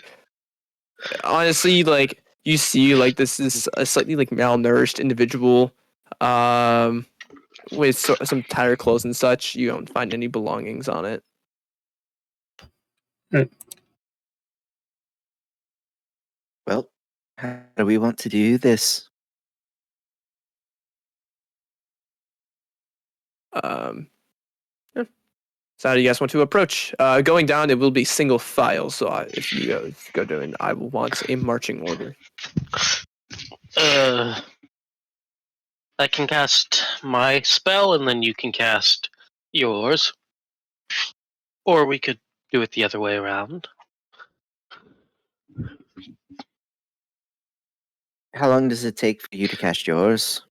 [SPEAKER 4] honestly, like you see, like this is a slightly like malnourished individual, with some tired clothes and such. You don't find any belongings on it.
[SPEAKER 6] Well, how do we want to do this?
[SPEAKER 4] Yeah. So how do you guys want to approach? Going down, it will be single file. So if you go down, I will want a marching order.
[SPEAKER 3] I can cast my spell, and then you can cast yours. Or we could do it the other way around.
[SPEAKER 6] How long does it take for you to cast yours?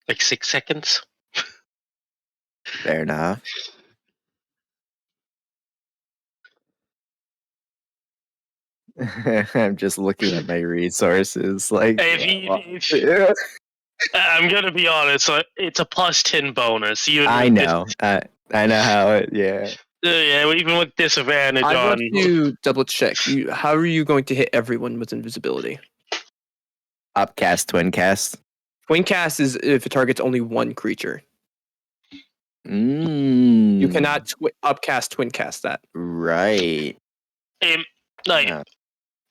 [SPEAKER 3] Like 6 seconds.
[SPEAKER 6] Fair enough. I'm just looking at my resources. Like,
[SPEAKER 3] I'm gonna be honest. It's a +10 bonus. Even
[SPEAKER 6] I
[SPEAKER 3] with
[SPEAKER 6] know. I know how it. Yeah.
[SPEAKER 3] yeah, even with disadvantage
[SPEAKER 4] I
[SPEAKER 3] on.
[SPEAKER 4] want to double check. How are you going to hit everyone with invisibility?
[SPEAKER 6] Upcast, twin cast.
[SPEAKER 4] Twin cast is if it targets only one creature.
[SPEAKER 6] Mm,
[SPEAKER 4] You cannot upcast, twin cast that.
[SPEAKER 6] Right. Yeah.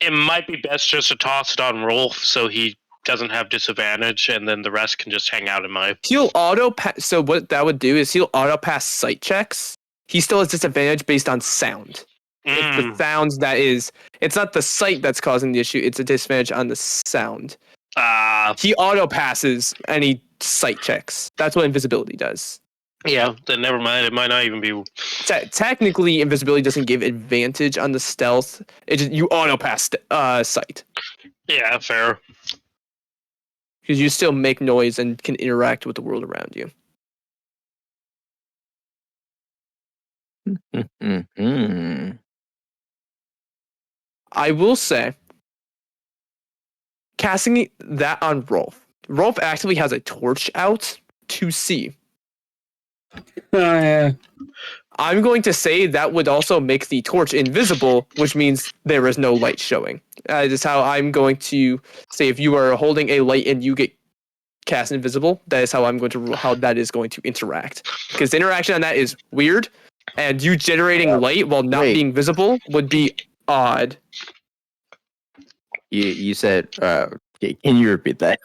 [SPEAKER 3] It might be best just to toss it on Rolf so he doesn't have disadvantage, and then the rest can just hang out in my.
[SPEAKER 4] He'll auto pass. So what that would do is he'll auto pass sight checks. He still has disadvantage based on sound. It's the sounds that is. It's not the sight that's causing the issue. It's a disadvantage on the sound. He auto passes any sight checks. That's what invisibility does.
[SPEAKER 3] Yeah, then never mind. It might not even be.
[SPEAKER 4] Technically, invisibility doesn't give advantage on the stealth. It just, you auto pass sight
[SPEAKER 3] Yeah, fair.
[SPEAKER 4] because you still make noise and can interact with the world around you.
[SPEAKER 6] Mm-hmm.
[SPEAKER 4] I will say, casting that on Rolf. Rolf actually has a torch out to see.
[SPEAKER 1] Yeah.
[SPEAKER 4] I'm going to say that would also make the torch invisible, which means there is no light showing. That is how I'm going to say if you are holding a light and you get cast invisible, that is how I'm going to how that is going to interact. Because the interaction on that is weird. And you generating light while not
[SPEAKER 6] wait.
[SPEAKER 4] being visible would be odd.
[SPEAKER 6] You said. Can you repeat that?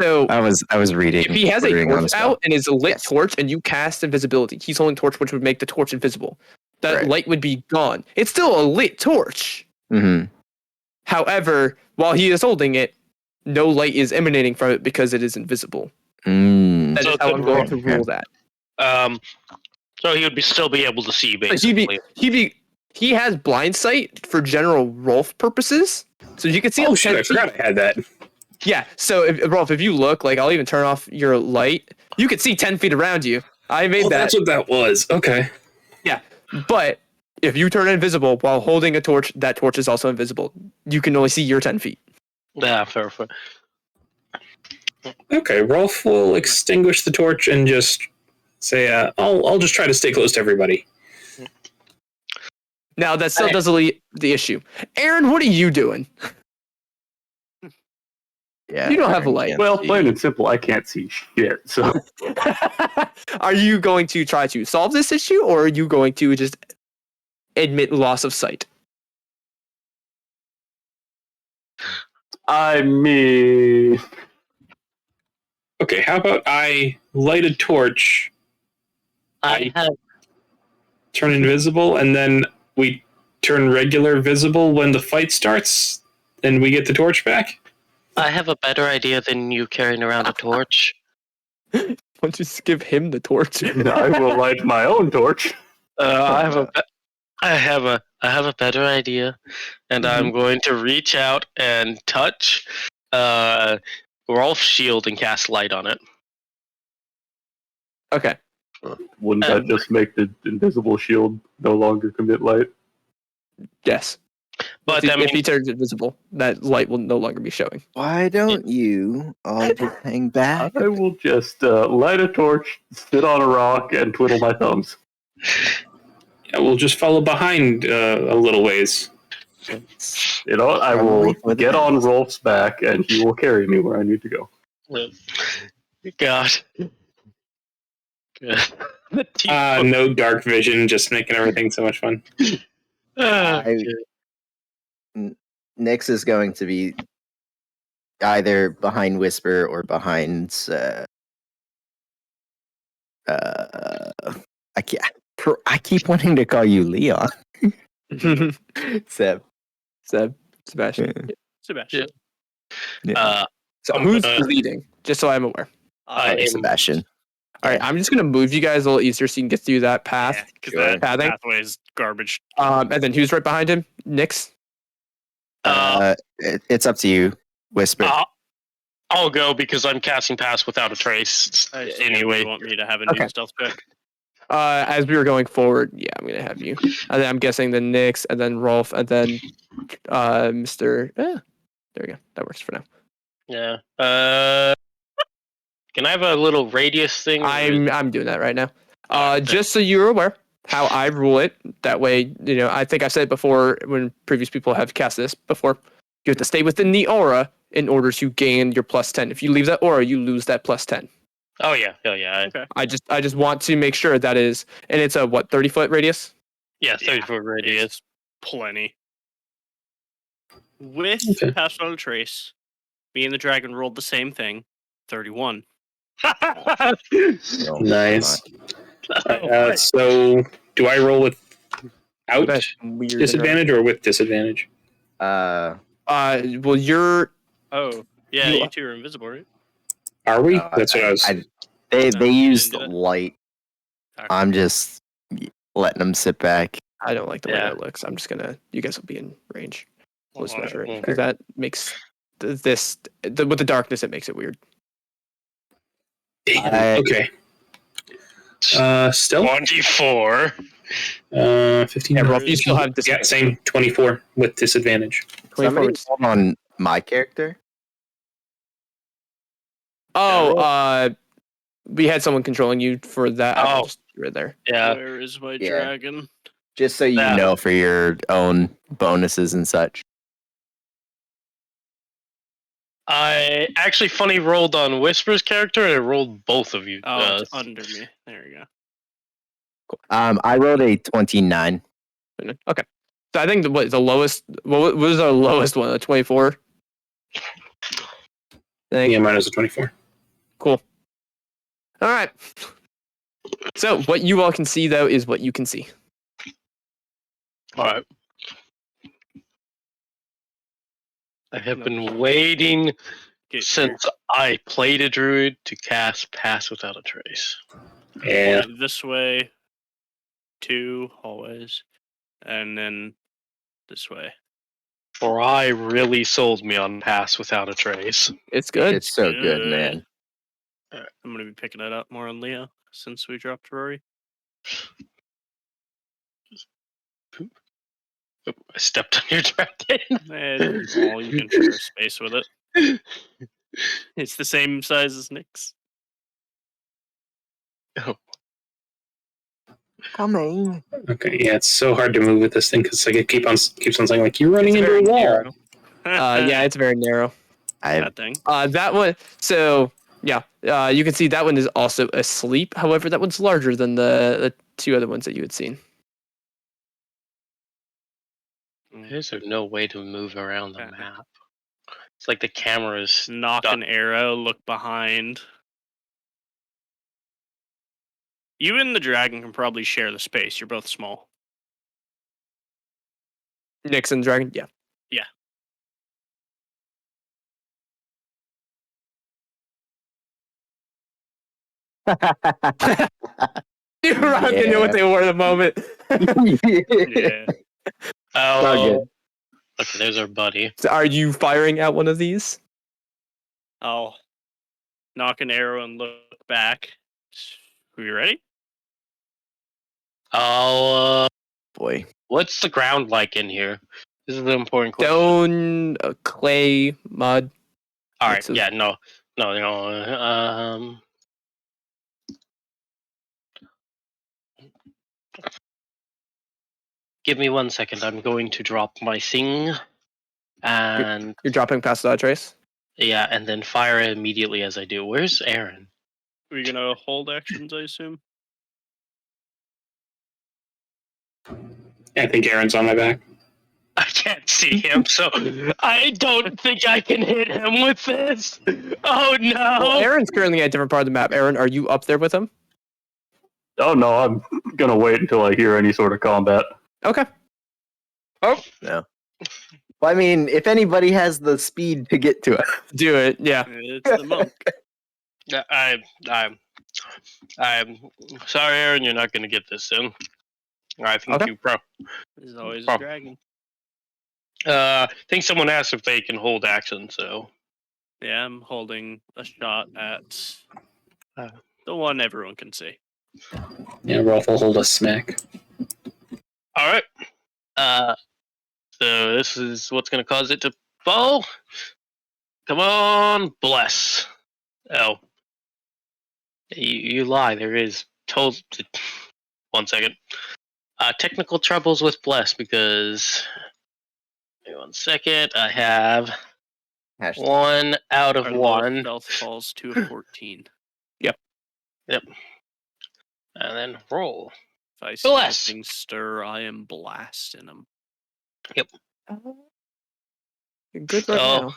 [SPEAKER 4] So
[SPEAKER 6] I was reading.
[SPEAKER 4] if he has a
[SPEAKER 6] ordering on
[SPEAKER 4] torch
[SPEAKER 6] the spell.
[SPEAKER 4] out and is a lit
[SPEAKER 6] Yes.
[SPEAKER 4] torch and you cast invisibility, he's holding torch, which would make the torch invisible. That
[SPEAKER 6] Right.
[SPEAKER 4] light would be gone. It's still a lit torch.
[SPEAKER 6] Mm-hmm.
[SPEAKER 4] However, while he is holding it, no light is emanating from it because it is invisible.
[SPEAKER 6] Mm.
[SPEAKER 4] That
[SPEAKER 3] So
[SPEAKER 4] is
[SPEAKER 3] it
[SPEAKER 4] how
[SPEAKER 3] could
[SPEAKER 4] I'm going
[SPEAKER 3] roll.
[SPEAKER 4] to rule that.
[SPEAKER 3] So he would still be able to see,
[SPEAKER 4] So
[SPEAKER 3] basically.
[SPEAKER 4] he has blind sight for general Rolf purposes. So you can see
[SPEAKER 1] Oh
[SPEAKER 4] him
[SPEAKER 1] shit!
[SPEAKER 4] 10
[SPEAKER 1] I
[SPEAKER 4] feet.
[SPEAKER 1] forgot I had that.
[SPEAKER 4] Yeah, so Rolf, if you look, like I'll even turn off your light, you can see 10 feet around you. I made
[SPEAKER 1] Oh,
[SPEAKER 4] that.
[SPEAKER 1] that's what that was. Okay.
[SPEAKER 4] Yeah, but if you turn invisible while holding a torch, that torch is also invisible. You can only see your 10 feet.
[SPEAKER 3] Yeah, fair.
[SPEAKER 1] Okay. Rolf will extinguish the torch and just say, "I'll just try to stay close to everybody."
[SPEAKER 4] Now, that still doesn't lead the issue. Aaron, what are you doing?
[SPEAKER 6] Yeah.
[SPEAKER 4] You don't have a
[SPEAKER 6] Aaron
[SPEAKER 4] light.
[SPEAKER 6] can't
[SPEAKER 5] Well,
[SPEAKER 6] see.
[SPEAKER 5] plain and simple, I can't see shit. So
[SPEAKER 4] Are you going to try to solve this issue, or are you going to just admit loss of sight?
[SPEAKER 5] I mean,
[SPEAKER 1] Okay. How about I light a torch,
[SPEAKER 3] I have
[SPEAKER 1] turn invisible, and then we turn regular visible when the fight starts, and we get the torch back?
[SPEAKER 3] a better idea than you carrying around a torch.
[SPEAKER 4] Why don't you just give him the torch?
[SPEAKER 5] I will light my own torch.
[SPEAKER 3] I have a better idea, and I'm going to reach out and touch Rolf's shield and cast light on it.
[SPEAKER 4] Okay.
[SPEAKER 5] Wouldn't that just make the invisible shield no longer commit light?
[SPEAKER 4] Yes.
[SPEAKER 3] But
[SPEAKER 4] If he turns invisible, that light will no longer be showing.
[SPEAKER 6] Why don't you all just hang back?
[SPEAKER 5] I will just light a torch, sit on a rock, and twiddle my thumbs.
[SPEAKER 1] Yeah, we'll just follow behind a little ways.
[SPEAKER 5] You know what? I will get on Rolf's back, and he will carry me where I need to go.
[SPEAKER 3] God.
[SPEAKER 1] No dark vision, just making everything so much fun.
[SPEAKER 6] Nyx is going to be either behind Whisper or behind. I keep wanting to call you Leon. Seb.
[SPEAKER 4] Sebastian.
[SPEAKER 2] Sebastian.
[SPEAKER 6] Yeah.
[SPEAKER 4] So who's leading? Just so I'm aware.
[SPEAKER 6] Sebastian.
[SPEAKER 4] All right, I'm just gonna move you guys a little easier so you can get through that path.
[SPEAKER 2] Because that
[SPEAKER 4] pathing.
[SPEAKER 2] pathway is garbage.
[SPEAKER 4] And then who's right behind him? Nyx.
[SPEAKER 6] It's up to you, Whisper.
[SPEAKER 3] I'll go because I'm casting Pass without a trace.
[SPEAKER 2] Anyway, you want me to have a new stealth check?
[SPEAKER 4] As we were going forward, yeah, I'm gonna have you. And then I'm guessing the Nyx, and then Rolf, and then Mr. There we go. That works for now.
[SPEAKER 3] Yeah. Can I have a little radius thing?
[SPEAKER 4] I'm doing that right now. Just so you're aware how I rule it. That way, I think I've said it before when previous people have cast this before. You have to stay within the aura in order to gain your +10. If you leave that aura, you lose that +10.
[SPEAKER 3] Oh yeah. Okay.
[SPEAKER 4] I just want to make sure that is, and it's a 30-foot radius?
[SPEAKER 3] Yeah, 30-foot radius.
[SPEAKER 2] Plenty. With Pass Without a Trace, me and the dragon rolled the same thing. 31.
[SPEAKER 1] Nice. So, do I roll without
[SPEAKER 4] That's weird.
[SPEAKER 1] disadvantage or with disadvantage?
[SPEAKER 4] Well, you're.
[SPEAKER 2] Oh, yeah, you two are invisible, right?
[SPEAKER 1] Are we? That's what I was.
[SPEAKER 6] They used
[SPEAKER 2] didn't do it.
[SPEAKER 6] light.
[SPEAKER 2] Okay.
[SPEAKER 6] I'm just letting them sit back.
[SPEAKER 4] I don't like the way that looks. I'm just gonna. You guys will be in range. Let's measure it because that makes with the darkness, it makes it weird.
[SPEAKER 1] Okay. Stealth?
[SPEAKER 3] 24.
[SPEAKER 1] 15.
[SPEAKER 4] Yeah, Rolf, you still have
[SPEAKER 1] Yeah, same 24 with disadvantage.
[SPEAKER 4] 24.
[SPEAKER 6] Somebody told on my character.
[SPEAKER 4] We had someone controlling you for that.
[SPEAKER 3] Oh.
[SPEAKER 4] Just right there.
[SPEAKER 3] Yeah.
[SPEAKER 2] Where is my
[SPEAKER 6] Yeah.
[SPEAKER 2] dragon?
[SPEAKER 6] Just so you know for your own bonuses and such.
[SPEAKER 3] I actually funny rolled on Whisper's character and I rolled both of you.
[SPEAKER 2] Oh, it's under me. There you go.
[SPEAKER 6] I rolled a 29.
[SPEAKER 4] Okay. So I think the lowest. What was our lowest one? A 24.
[SPEAKER 1] Yeah, mine was a 24.
[SPEAKER 4] Cool. All right. So what you all can see though is what you can see.
[SPEAKER 3] All right. I have been waiting since I played a druid to cast Pass Without a Trace.
[SPEAKER 1] Yeah.
[SPEAKER 2] Point this way, 2 hallways, and then this way.
[SPEAKER 3] For I really sold me on Pass Without a Trace.
[SPEAKER 4] It's good.
[SPEAKER 6] It's so good, man.
[SPEAKER 2] Alright, I'm gonna be picking it up more on Leo since we dropped Rory.
[SPEAKER 3] Oop, I stepped on your dragon.
[SPEAKER 2] It's small, you can share space with it. It's the same size as Nick's.
[SPEAKER 3] Oh,
[SPEAKER 6] Coming.
[SPEAKER 1] Okay. Yeah, it's so hard to move with this thing because like it keeps on saying like you're running into a wall.
[SPEAKER 2] Narrow.
[SPEAKER 4] Yeah, it's very narrow.
[SPEAKER 2] That thing.
[SPEAKER 4] That one. So yeah, you can see that one is also asleep. However, that one's larger than the 2 other ones that you had seen.
[SPEAKER 3] there's no way to move around the map. It's like the camera's
[SPEAKER 2] Knock an arrow, look behind. You and the dragon can probably share the space. You're both small.
[SPEAKER 4] Nyx and Dragon. Yeah.
[SPEAKER 2] Yeah.
[SPEAKER 4] You didn't know what they were at the moment.
[SPEAKER 2] Yeah.
[SPEAKER 3] Oh, okay, there's our buddy.
[SPEAKER 4] So are you firing at one of these?
[SPEAKER 2] I'll knock an arrow and look back. Are you ready?
[SPEAKER 3] Oh,
[SPEAKER 6] Boy.
[SPEAKER 3] what's the ground like in here? This is an important question.
[SPEAKER 4] Stone, clay, mud.
[SPEAKER 3] All right,
[SPEAKER 4] mix of-
[SPEAKER 3] yeah, no. Give me 1 second. I'm going to drop my thing, and
[SPEAKER 4] You're dropping past that trace.
[SPEAKER 3] yeah, and then fire it immediately as I do. Where's Aaron?
[SPEAKER 2] Are you gonna hold actions, I assume?
[SPEAKER 1] I think Aaron's on my back.
[SPEAKER 3] I can't see him, so I don't think I can hit him with this. Oh no!
[SPEAKER 4] Well, Aaron's currently at a different part of the map. Aaron, are you up there with him?
[SPEAKER 5] Oh no, I'm gonna wait until I hear any sort of combat.
[SPEAKER 4] Okay.
[SPEAKER 3] Oh
[SPEAKER 6] No. Well, I mean, if anybody has the speed to get to it.
[SPEAKER 4] Do it. Yeah.
[SPEAKER 2] It's the monk.
[SPEAKER 3] I'm sorry, Aaron. You're not going to get this soon. I think
[SPEAKER 4] Okay.
[SPEAKER 3] you pro.
[SPEAKER 2] There's always a
[SPEAKER 3] Prob-
[SPEAKER 2] dragon.
[SPEAKER 3] I think someone asked if they can hold action. So
[SPEAKER 2] Yeah, I'm holding a shot at
[SPEAKER 3] Uh.
[SPEAKER 2] the one everyone can see.
[SPEAKER 1] Yeah, Rolf will hold us smack.
[SPEAKER 3] all right. So this is what's going to cause it to fall. Come on, bless. Oh, you lie. There is total. 1 second. Technical troubles with bless because. Wait 1 second. I have
[SPEAKER 6] Hashtag.
[SPEAKER 3] 1 out of
[SPEAKER 2] Our
[SPEAKER 3] 1.
[SPEAKER 2] stealth falls to a 14.
[SPEAKER 3] Yep. And then roll.
[SPEAKER 2] If I see
[SPEAKER 3] Bless.
[SPEAKER 2] anything stir, I am blasting them.
[SPEAKER 4] You're good right
[SPEAKER 3] So,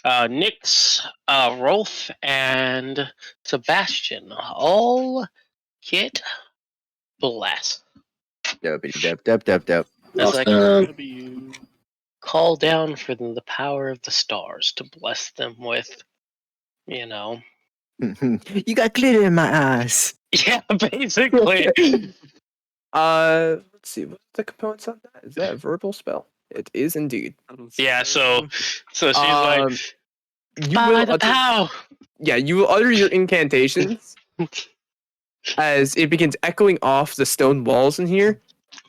[SPEAKER 4] now.
[SPEAKER 3] Nyx, Rolf, and Sebastian all get bless.
[SPEAKER 6] Dope.
[SPEAKER 3] As I
[SPEAKER 1] Awesome.
[SPEAKER 2] W.
[SPEAKER 3] call down for them the power of the stars to bless them with,
[SPEAKER 6] You got glitter in my eyes.
[SPEAKER 3] yeah, basically.
[SPEAKER 4] Let's see. What's the components on that? Is that a verbal spell? It is indeed.
[SPEAKER 3] Yeah, so she's
[SPEAKER 4] Um,
[SPEAKER 3] like,
[SPEAKER 4] You
[SPEAKER 3] by
[SPEAKER 4] will
[SPEAKER 3] the
[SPEAKER 4] utter,
[SPEAKER 3] power.
[SPEAKER 4] yeah, you will utter your incantations as it begins echoing off the stone walls in here.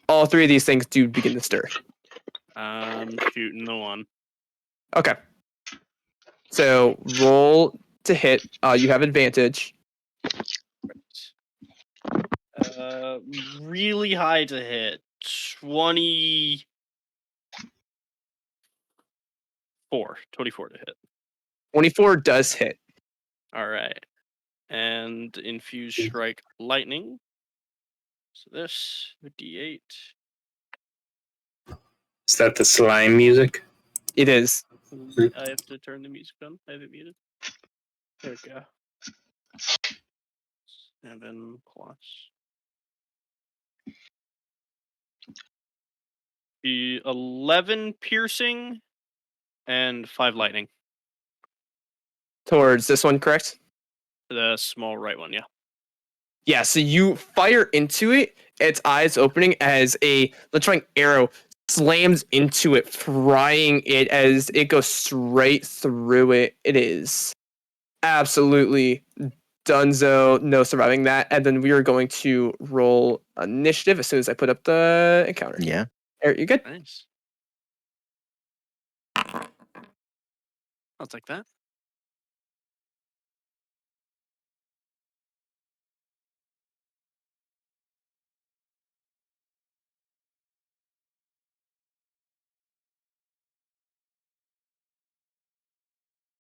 [SPEAKER 4] All 3 of these things do begin to stir.
[SPEAKER 2] I'm shooting the one.
[SPEAKER 4] Okay. So roll to hit. You have advantage.
[SPEAKER 2] Really high to hit. 24. 24 to hit.
[SPEAKER 4] 24 does hit.
[SPEAKER 2] All right. And infuse strike lightning. So this D8.
[SPEAKER 1] Is that the slime music?
[SPEAKER 4] It is.
[SPEAKER 2] I have to turn the music on. I have it muted. There we go. 7 plus. The 11 piercing and 5 lightning.
[SPEAKER 4] Towards this one, correct?
[SPEAKER 2] The small right one, yeah.
[SPEAKER 4] Yeah, so you fire into it, its eyes opening as a electronic arrow slams into it, frying it as it goes straight through it. It is absolutely dunzo, no surviving that. And then we are going to roll initiative as soon as I put up the encounter.
[SPEAKER 6] Yeah.
[SPEAKER 4] Eric, you good?
[SPEAKER 2] Nice. I'll take that.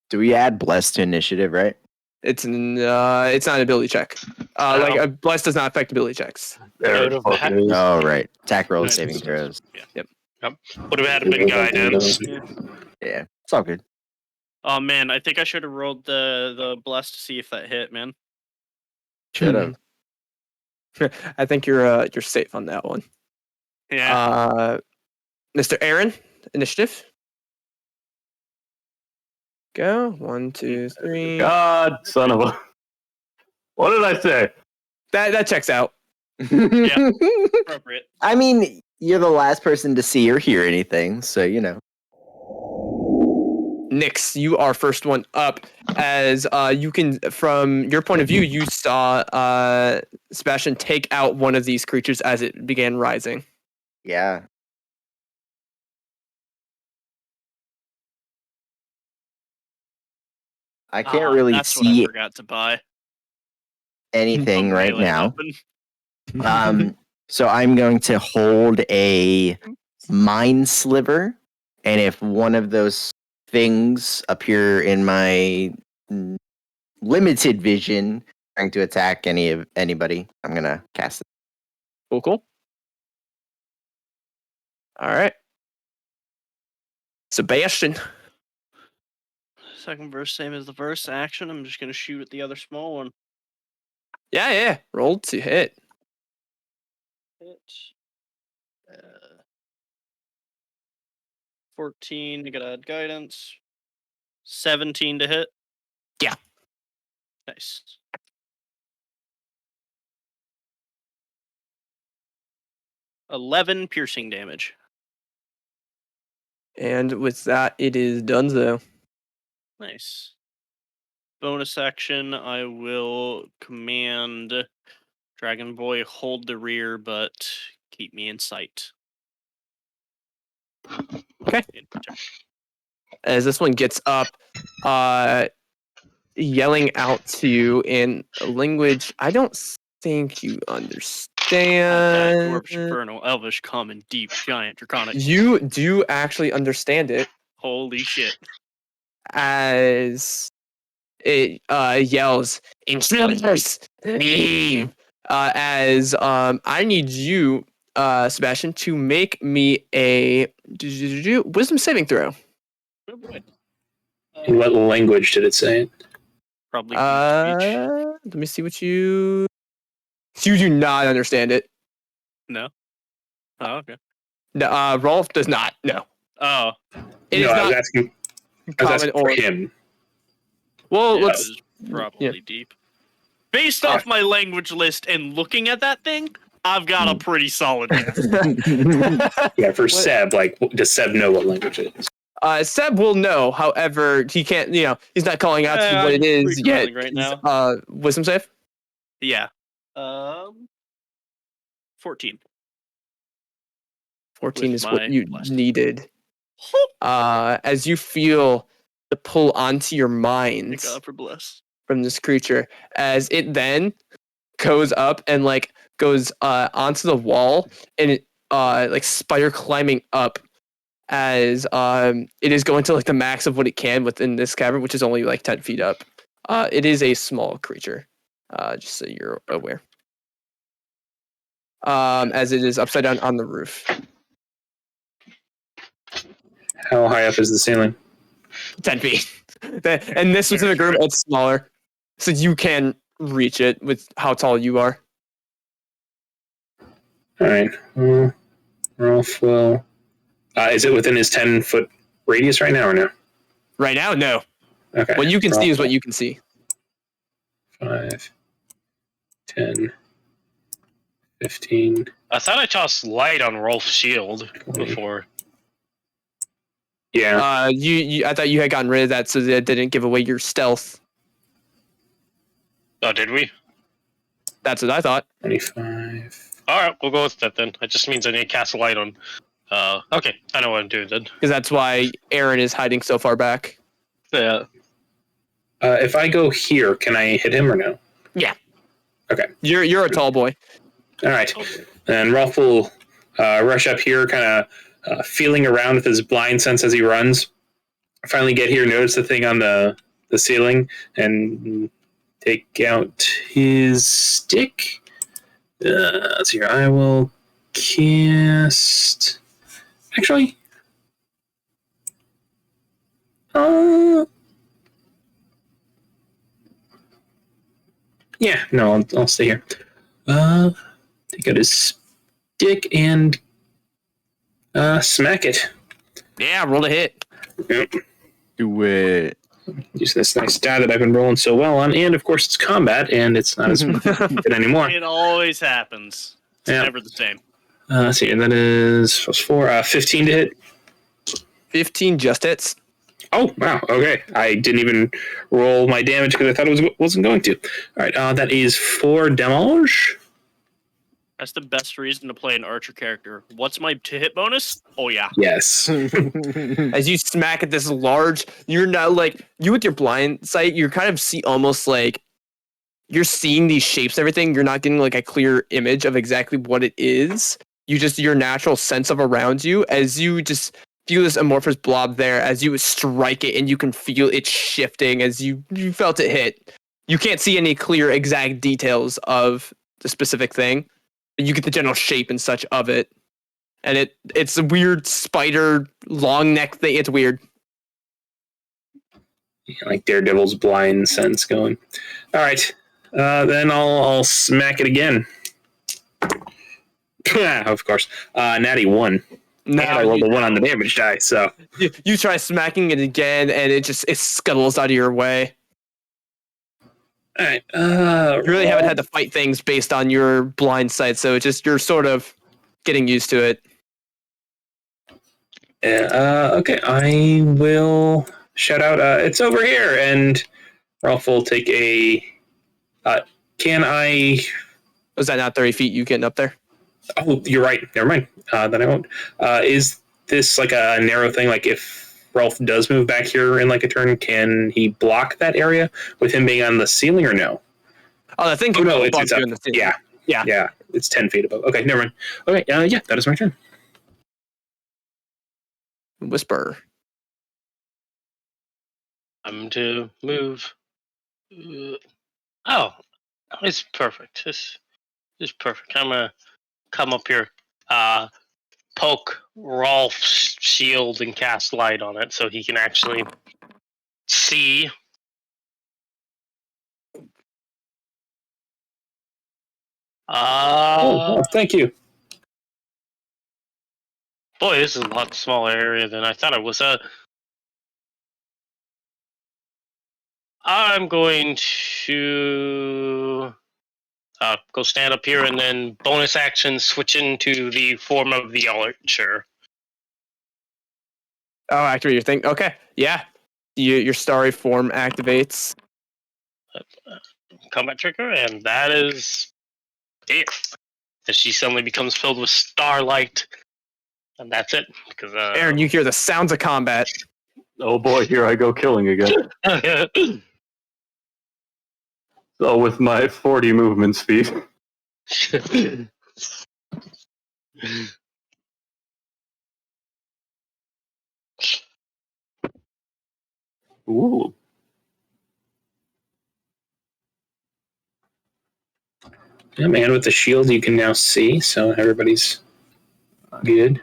[SPEAKER 6] Do we add bless to initiative, right?
[SPEAKER 4] It's not an ability check. Like a bless does not affect ability checks.
[SPEAKER 5] There
[SPEAKER 3] Out
[SPEAKER 5] it
[SPEAKER 3] of the
[SPEAKER 5] fucking is.
[SPEAKER 6] Oh, right. Attack rolls,
[SPEAKER 2] Nice.
[SPEAKER 6] saving throws.
[SPEAKER 2] Yeah.
[SPEAKER 3] Would have had a big guidance.
[SPEAKER 6] Yeah, it's all good.
[SPEAKER 2] Oh man, I think I should have rolled the bless to see if that hit, man.
[SPEAKER 6] Should have.
[SPEAKER 4] I think you're safe on that one.
[SPEAKER 2] Yeah.
[SPEAKER 4] Mr. Aaron, initiative. Go. 1, 2, 3.
[SPEAKER 5] God, son of a. What did I say?
[SPEAKER 4] That checks out.
[SPEAKER 2] Appropriate.
[SPEAKER 6] I mean, you're the last person to see or hear anything, so you know.
[SPEAKER 4] Nyx, you are first one up. As you can, from your point of view, you saw Sebastian take out one of these creatures as it began rising.
[SPEAKER 6] Yeah. I can't really
[SPEAKER 2] That's what I
[SPEAKER 6] see
[SPEAKER 2] forgot to buy.
[SPEAKER 6] anything
[SPEAKER 2] A
[SPEAKER 6] right
[SPEAKER 2] melee
[SPEAKER 6] now.
[SPEAKER 2] weapon.
[SPEAKER 6] So I'm going to hold a mind sliver, and if one of those things appear in my limited vision trying to attack anybody, I'm gonna cast it.
[SPEAKER 4] Cool. All right. Sebastian.
[SPEAKER 2] Second verse, same as the first action. I'm just gonna shoot at the other small one.
[SPEAKER 4] Yeah. Roll to hit.
[SPEAKER 2] Hit. 14 to get a guidance. 17 to hit.
[SPEAKER 4] Yeah.
[SPEAKER 2] Nice. $11 piercing damage.
[SPEAKER 4] And with that, it is donezo.
[SPEAKER 2] Nice. Bonus action, I will command Dragon Boy hold the rear, but keep me in sight.
[SPEAKER 4] Okay. As this one gets up, yelling out to you in a language I don't think you understand.
[SPEAKER 2] Dwarvish, Infernal, Elvish, Common, Deep, Giant, Draconic.
[SPEAKER 4] You do actually understand it
[SPEAKER 2] Holy shit.
[SPEAKER 4] as it yells, "Intruders, leave!" As I need you, Sebastian, to make me a wisdom saving throw.
[SPEAKER 2] Oh boy.
[SPEAKER 1] In what language did it say it?
[SPEAKER 2] Probably deep speech.
[SPEAKER 4] Let me see what you. You do not understand it.
[SPEAKER 2] No. Oh, okay.
[SPEAKER 4] No, Rolf does not. No,
[SPEAKER 2] Oh.
[SPEAKER 4] it is
[SPEAKER 1] No, I was
[SPEAKER 4] not
[SPEAKER 1] asking
[SPEAKER 4] common
[SPEAKER 1] for
[SPEAKER 4] or.
[SPEAKER 1] him.
[SPEAKER 4] Well,
[SPEAKER 2] Yeah,
[SPEAKER 4] let's.
[SPEAKER 2] it was probably deep. Based off my language list and looking at that thing, I've got a pretty solid guess.
[SPEAKER 1] Yeah, for Seb, like, does Seb know what language it is?
[SPEAKER 4] Seb will know. However, he can't. He's not calling out to you what it is yet.
[SPEAKER 2] Right now.
[SPEAKER 4] Wisdom save.
[SPEAKER 2] Yeah. 14.
[SPEAKER 4] 14
[SPEAKER 2] With
[SPEAKER 4] is what
[SPEAKER 2] my
[SPEAKER 4] you
[SPEAKER 2] blessed.
[SPEAKER 4] needed. As you feel the pull onto your
[SPEAKER 2] Thank
[SPEAKER 4] minds
[SPEAKER 2] God for bless.
[SPEAKER 4] from this creature, as it then goes up and goes onto the wall, and it spider climbing up as it is going to the max of what it can within this cavern, which is only 10 feet up. It is a small creature, just so you're aware. as it is upside down on the roof.
[SPEAKER 1] How high up is the ceiling?
[SPEAKER 4] 10 feet. And this specific room, it's smaller, so you can reach it with how tall you are.
[SPEAKER 1] All right. Rolf will. Is it within his 10-foot radius right now or no?
[SPEAKER 4] Right now, no.
[SPEAKER 1] Okay.
[SPEAKER 4] What you can see is
[SPEAKER 1] Rolf
[SPEAKER 4] what you can see.
[SPEAKER 1] 5, 10, 15.
[SPEAKER 3] I thought I tossed light on Rolf's shield
[SPEAKER 1] 20.
[SPEAKER 3] before.
[SPEAKER 1] Yeah.
[SPEAKER 4] I thought you had gotten rid of that so that it didn't give away your stealth.
[SPEAKER 3] Oh, did we?
[SPEAKER 4] That's what I thought.
[SPEAKER 1] 25.
[SPEAKER 3] All right, we'll go with that then. It just means I need to cast a light on. Okay, I know what I'm doing then.
[SPEAKER 4] Because that's why Aaron is hiding so far back.
[SPEAKER 3] Yeah.
[SPEAKER 1] If I go here, can I hit him or no?
[SPEAKER 4] Yeah.
[SPEAKER 1] Okay.
[SPEAKER 4] You're a tall boy.
[SPEAKER 1] All right. And Rolf will rush up here, kind of feeling around with his blind sense as he runs. Finally get here, notice the thing on the ceiling, and take out his stick. Let's see here. I will cast. Actually. Yeah, no, I'll stay here. Take out his stick and smack it.
[SPEAKER 4] Yeah, roll a hit.
[SPEAKER 1] Yep.
[SPEAKER 6] Do it.
[SPEAKER 1] Use this nice die that I've been rolling so well on, and of course it's combat, and it's not as good anymore.
[SPEAKER 2] It always happens. It's
[SPEAKER 1] Yeah.
[SPEAKER 2] never the same.
[SPEAKER 1] Let's see, and that is plus 4, 15 to hit.
[SPEAKER 4] 15 just hits.
[SPEAKER 1] Oh, wow, okay. I didn't even roll my damage because I thought it wasn't going to. All right, that is 4 damage.
[SPEAKER 2] That's the best reason to play an archer character. What's my hit bonus? Oh yeah.
[SPEAKER 1] Yes.
[SPEAKER 4] As you smack at this large, you're not like you with your blind sight. You're kind of see almost like you're seeing these shapes, and everything. You're not getting like a clear image of exactly what it is. You just your natural sense of around you as you just feel this amorphous blob there as you strike it, and you can feel it shifting as you felt it hit. You can't see any clear exact details of the specific thing. You get the general shape and such of it, and it's a weird spider long neck thing. It's weird.
[SPEAKER 1] Yeah, like Daredevil's blind sense going. All right, then I'll smack it again. Of course, natty 1.
[SPEAKER 4] No,
[SPEAKER 1] And I rolled a 1 on the damage die, so
[SPEAKER 4] you try smacking it again, and it scuttles out of your way.
[SPEAKER 1] all right.
[SPEAKER 4] You really haven't had to fight things based on your blind sight, so it's just you're sort of getting used to it.
[SPEAKER 1] Okay, I will shout out. It's over here, and Ralph will take a. Can I?
[SPEAKER 4] Was that not 30 feet? You getting up there?
[SPEAKER 1] Oh, you're right. Never mind. Then I won't. Is this like a narrow thing? Like if Ralph does move back here in like a turn, can he block that area with him being on the ceiling or no?
[SPEAKER 4] Oh, the thing.
[SPEAKER 1] Oh no, it's
[SPEAKER 4] you
[SPEAKER 1] up.
[SPEAKER 4] in the ceiling.
[SPEAKER 1] Yeah. It's 10 feet above. Okay, never mind. Okay, yeah, that is my turn.
[SPEAKER 4] Whisper.
[SPEAKER 3] I'm to move. Oh, it's perfect. This is perfect. I'm gonna come up here, poke Rolf's shield and cast light on it so he can actually see.
[SPEAKER 1] Thank you.
[SPEAKER 3] Boy, this is a lot smaller area than I thought it was. I'm going to go stand up here and then bonus action switch into the form of the archer.
[SPEAKER 4] Oh, activate your thing. Okay, yeah. Your starry form activates.
[SPEAKER 3] Combat trigger, and that is it. As she suddenly becomes filled with starlight, and that's it. Because
[SPEAKER 4] Aaron, you hear the sounds of combat.
[SPEAKER 5] Oh boy, here I go killing again. So with my 40 movement speed. Ooh.
[SPEAKER 1] Yeah, man with the shield you can now see, so everybody's good.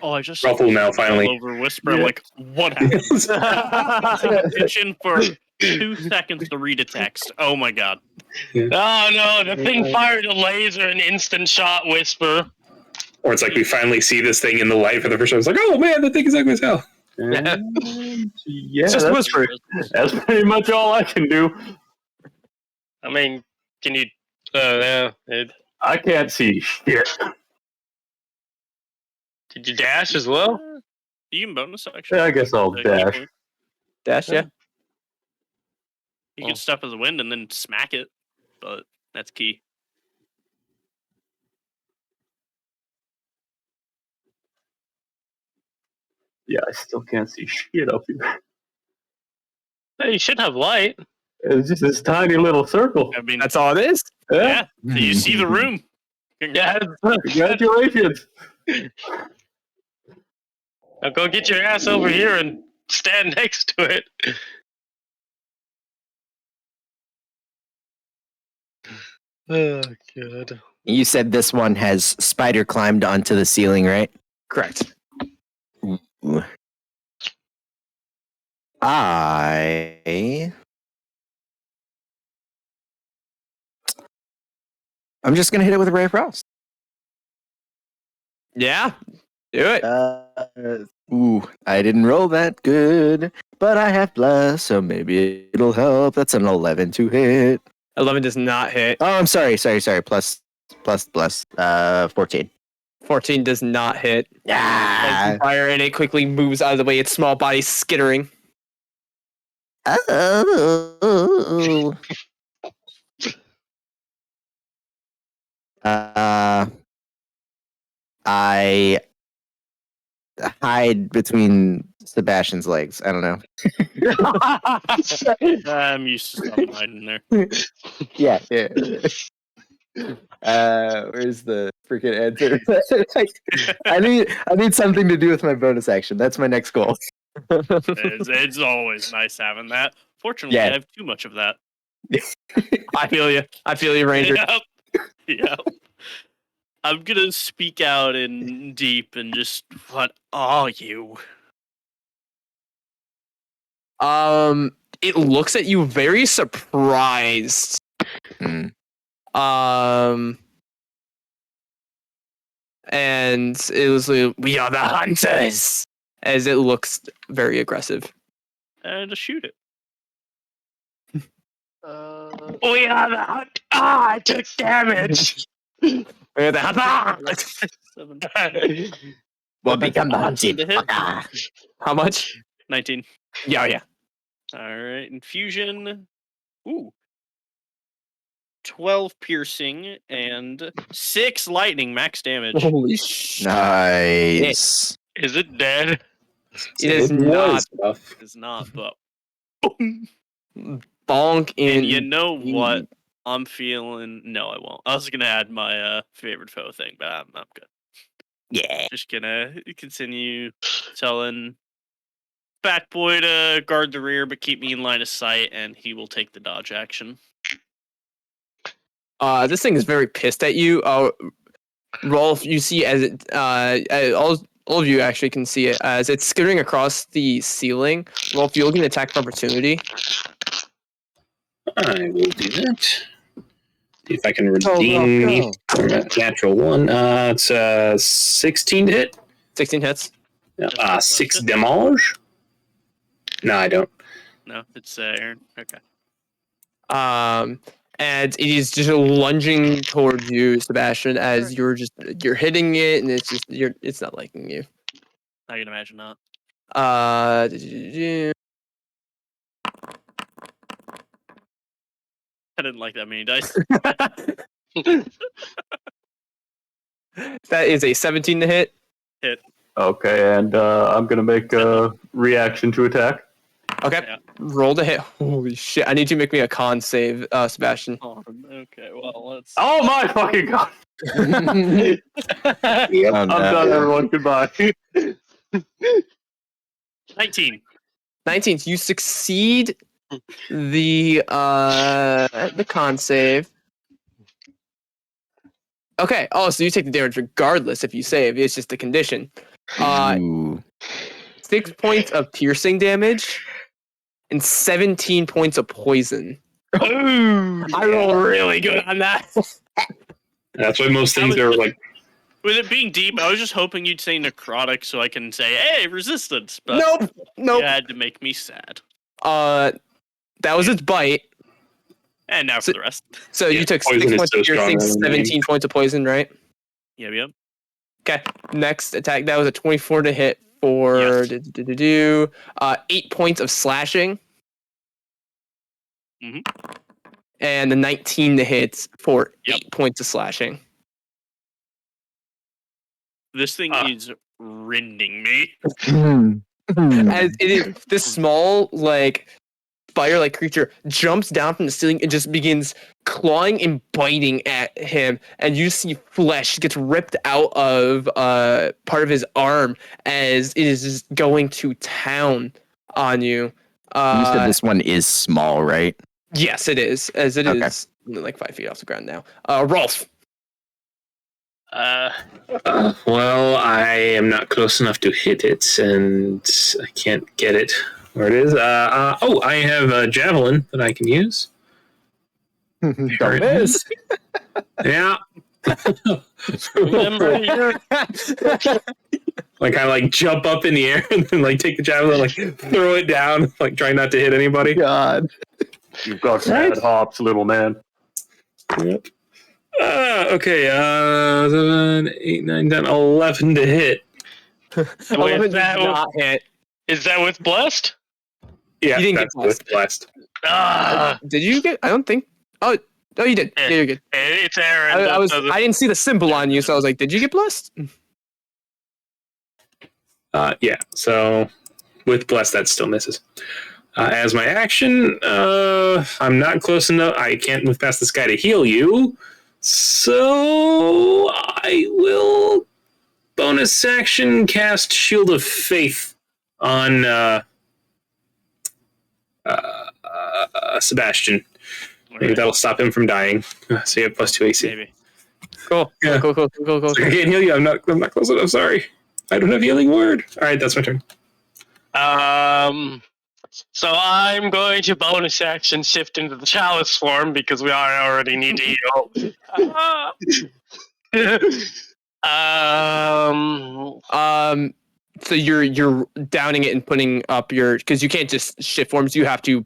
[SPEAKER 2] Oh, I just
[SPEAKER 1] Ruffle now finally.
[SPEAKER 2] all over Whisper. I'm like, what happened? Attention for 2 seconds to read a text. Oh my god.
[SPEAKER 3] Oh no, the thing fired a laser and instant shot Whisper.
[SPEAKER 1] Or it's like we finally see this thing in the light for the first time. It's like, oh man, that thing is ugly as hell.
[SPEAKER 5] And yeah,
[SPEAKER 4] It's just
[SPEAKER 5] that's,
[SPEAKER 4] Whisper.
[SPEAKER 5] that's pretty much all I can do.
[SPEAKER 3] I mean, can you? Yeah.
[SPEAKER 5] I can't see shit.
[SPEAKER 3] Did you dash as well?
[SPEAKER 2] You can bonus action.
[SPEAKER 5] Yeah, I guess I'll dash.
[SPEAKER 4] Dash, yeah.
[SPEAKER 2] You can step in the wind and then smack it, but that's key.
[SPEAKER 5] Yeah, I still can't see shit up here.
[SPEAKER 3] Hey, you should have light.
[SPEAKER 5] It's just this tiny little circle.
[SPEAKER 2] I mean,
[SPEAKER 4] That's all it is.
[SPEAKER 2] yeah. So you see the room.
[SPEAKER 3] Yeah.
[SPEAKER 5] Congratulations.
[SPEAKER 3] Now go get your ass over here and stand next to it. Oh god.
[SPEAKER 6] You said this one has spider climbed onto the ceiling, right?
[SPEAKER 4] Correct.
[SPEAKER 6] Ooh. I'm just gonna hit it with a ray of frost.
[SPEAKER 4] Yeah. Do it.
[SPEAKER 6] I didn't roll that good, but I have plus, so maybe it'll help. That's an 11 to hit.
[SPEAKER 4] 11 does not hit.
[SPEAKER 6] Oh, I'm sorry. Plus. 14.
[SPEAKER 4] 14 does not hit.
[SPEAKER 6] Yeah.
[SPEAKER 4] Fire, and it quickly moves out of the way. Its small body skittering.
[SPEAKER 6] Oh. I hide between Sebastian's legs. I don't know.
[SPEAKER 2] I'm used to something hiding there.
[SPEAKER 6] Yeah. Where's the freaking answer? I need something to do with my bonus action. That's my next goal.
[SPEAKER 2] It's always nice having that. Fortunately,
[SPEAKER 6] Yeah.
[SPEAKER 2] I have too much of that.
[SPEAKER 4] I feel you. I feel you, Ranger.
[SPEAKER 2] Yep. I'm gonna speak out in deep and just, what are you?
[SPEAKER 4] It looks at you very surprised.
[SPEAKER 6] Hmm.
[SPEAKER 4] And it was like, we are the hunters, as it looks very aggressive.
[SPEAKER 2] And just shoot it.
[SPEAKER 3] We are the hunt. I took damage.
[SPEAKER 4] We are the hunters.
[SPEAKER 2] 7,
[SPEAKER 6] We'll become the
[SPEAKER 2] 19
[SPEAKER 6] hunted.
[SPEAKER 2] to hit.
[SPEAKER 4] How much?
[SPEAKER 2] 19.
[SPEAKER 4] Yeah.
[SPEAKER 2] Alright, infusion. Ooh. 12 piercing and 6 lightning max damage.
[SPEAKER 4] Holy shit.
[SPEAKER 6] Nice.
[SPEAKER 3] Is it dead?
[SPEAKER 4] It is
[SPEAKER 1] was
[SPEAKER 4] not.
[SPEAKER 1] tough.
[SPEAKER 2] It's not, but.
[SPEAKER 4] Bonk in.
[SPEAKER 2] And you know what? I'm feeling. No, I won't. I was gonna add my favorite foe thing, but I'm good.
[SPEAKER 6] Yeah.
[SPEAKER 2] Just gonna continue telling Fat Boy to guard the rear, but keep me in line of sight, and he will take the dodge action.
[SPEAKER 4] This thing is very pissed at you. Rolf, you see as it, all of you actually can see it as it's skittering across the ceiling. Rolf, you'll get an attack of opportunity.
[SPEAKER 1] I will do that. See if I can redeem me from that natural one. It's 16 to hit.
[SPEAKER 4] 16 hits.
[SPEAKER 1] 6 damage. No, I don't.
[SPEAKER 2] No, it's Aaron. Okay.
[SPEAKER 4] And it is just lunging towards you, Sebastian, as you're hitting it, and it's not liking you.
[SPEAKER 2] I can imagine not. I didn't like that many dice.
[SPEAKER 4] That is a 17 to hit.
[SPEAKER 2] Hit.
[SPEAKER 5] Okay, and I'm gonna make a reaction to attack.
[SPEAKER 4] Okay,
[SPEAKER 2] Yeah.
[SPEAKER 4] roll to hit. Holy shit! I need you to make me a con save, Sebastian.
[SPEAKER 2] Okay, well, let's.
[SPEAKER 5] Oh my fucking god!
[SPEAKER 6] Yep.
[SPEAKER 5] I'm done, everyone. Goodbye.
[SPEAKER 2] 19.
[SPEAKER 4] 19. You succeed the con save. Okay. Oh, so you take the damage regardless if you save. It's just the condition.
[SPEAKER 6] Ooh.
[SPEAKER 4] 6 points of piercing damage and 17 points of poison.
[SPEAKER 3] Ooh,
[SPEAKER 4] I roll really good on that.
[SPEAKER 1] That's why most things are like.
[SPEAKER 2] With it being deep, I was just hoping you'd say necrotic so I can say, "Hey, resistance." But
[SPEAKER 4] Nope.
[SPEAKER 2] you had to make me sad.
[SPEAKER 4] That was its bite.
[SPEAKER 2] And now for the rest.
[SPEAKER 4] So
[SPEAKER 1] Yeah,
[SPEAKER 4] you took
[SPEAKER 1] poison
[SPEAKER 4] 6
[SPEAKER 1] is
[SPEAKER 4] points
[SPEAKER 1] so
[SPEAKER 4] of piercing,
[SPEAKER 1] strong on the
[SPEAKER 4] 17 points of poison, right?
[SPEAKER 2] Yep.
[SPEAKER 4] Okay. Next attack. That was a 24 to hit for
[SPEAKER 2] Yes.
[SPEAKER 4] 8 points of slashing.
[SPEAKER 2] Mhm.
[SPEAKER 4] And the 19 to hit for
[SPEAKER 2] Yep.
[SPEAKER 4] 8 points of slashing.
[SPEAKER 2] This thing is rending me.
[SPEAKER 4] As it is, this small, like, spider-like creature jumps down from the ceiling and just begins clawing and biting at him, and you see flesh gets ripped out of part of his arm as it is just going to town on you.
[SPEAKER 6] You said this one is small, right?
[SPEAKER 4] Yes, it is, as it
[SPEAKER 6] Okay.
[SPEAKER 4] is like 5 feet off the ground now. Rolf.
[SPEAKER 1] Well, I am not close enough to hit it, and I can't get it where it is. I have a javelin that I can use.
[SPEAKER 6] Don't miss.
[SPEAKER 1] Yeah.
[SPEAKER 3] remember your
[SPEAKER 1] Like I like jump up in the air and then like take the javelin, like throw it down, like try not to hit anybody.
[SPEAKER 6] God.
[SPEAKER 5] You've got bad hops, little man.
[SPEAKER 1] Yep. Okay. 7, 8, 9, 10, 11 to hit.
[SPEAKER 4] 11 did
[SPEAKER 3] that
[SPEAKER 4] not hit.
[SPEAKER 3] is that with blessed?
[SPEAKER 1] Yeah,
[SPEAKER 4] You didn't get
[SPEAKER 1] that's with blessed.
[SPEAKER 4] Did you get? I don't think. Oh, you did. Yeah, you're good.
[SPEAKER 3] It's Aaron.
[SPEAKER 4] I didn't see the symbol on you, so I was like, did you get blessed?
[SPEAKER 1] Yeah. So with blessed, that still misses. As my action, I'm not close enough. I can't move past this guy to heal you. So I will bonus action cast Shield of Faith on Sebastian. Maybe that'll stop him from dying. So you have +2 AC.
[SPEAKER 2] Maybe.
[SPEAKER 4] Cool.
[SPEAKER 1] Yeah.
[SPEAKER 4] Cool.
[SPEAKER 1] So I can't heal you. I'm not close enough. Sorry. I don't have healing word. All right, that's my turn.
[SPEAKER 3] So I'm going to bonus action shift into the chalice form because we already need to heal.
[SPEAKER 4] So you're downing it and putting up your, because you can't just shift forms. You have to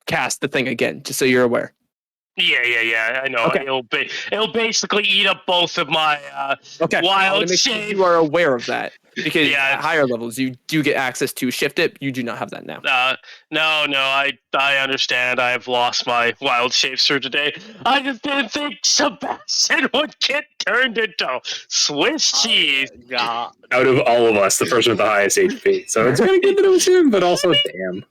[SPEAKER 4] cast the thing again, just so you're aware.
[SPEAKER 3] Yeah. I know.
[SPEAKER 4] Okay.
[SPEAKER 3] It'll basically eat up both of my
[SPEAKER 4] Okay.
[SPEAKER 3] wild
[SPEAKER 4] Make sure
[SPEAKER 3] shape.
[SPEAKER 4] you are aware of that, because
[SPEAKER 3] Yeah.
[SPEAKER 4] at higher levels you do get access to shift it. You do not have that now.
[SPEAKER 3] No, I understand. I've lost my wild shapes for today. I just didn't think Sebastian would get turned into Swiss cheese.
[SPEAKER 4] God.
[SPEAKER 1] Out of all of us, the person with the highest HP. So it's kind of good that it was him, but also damn.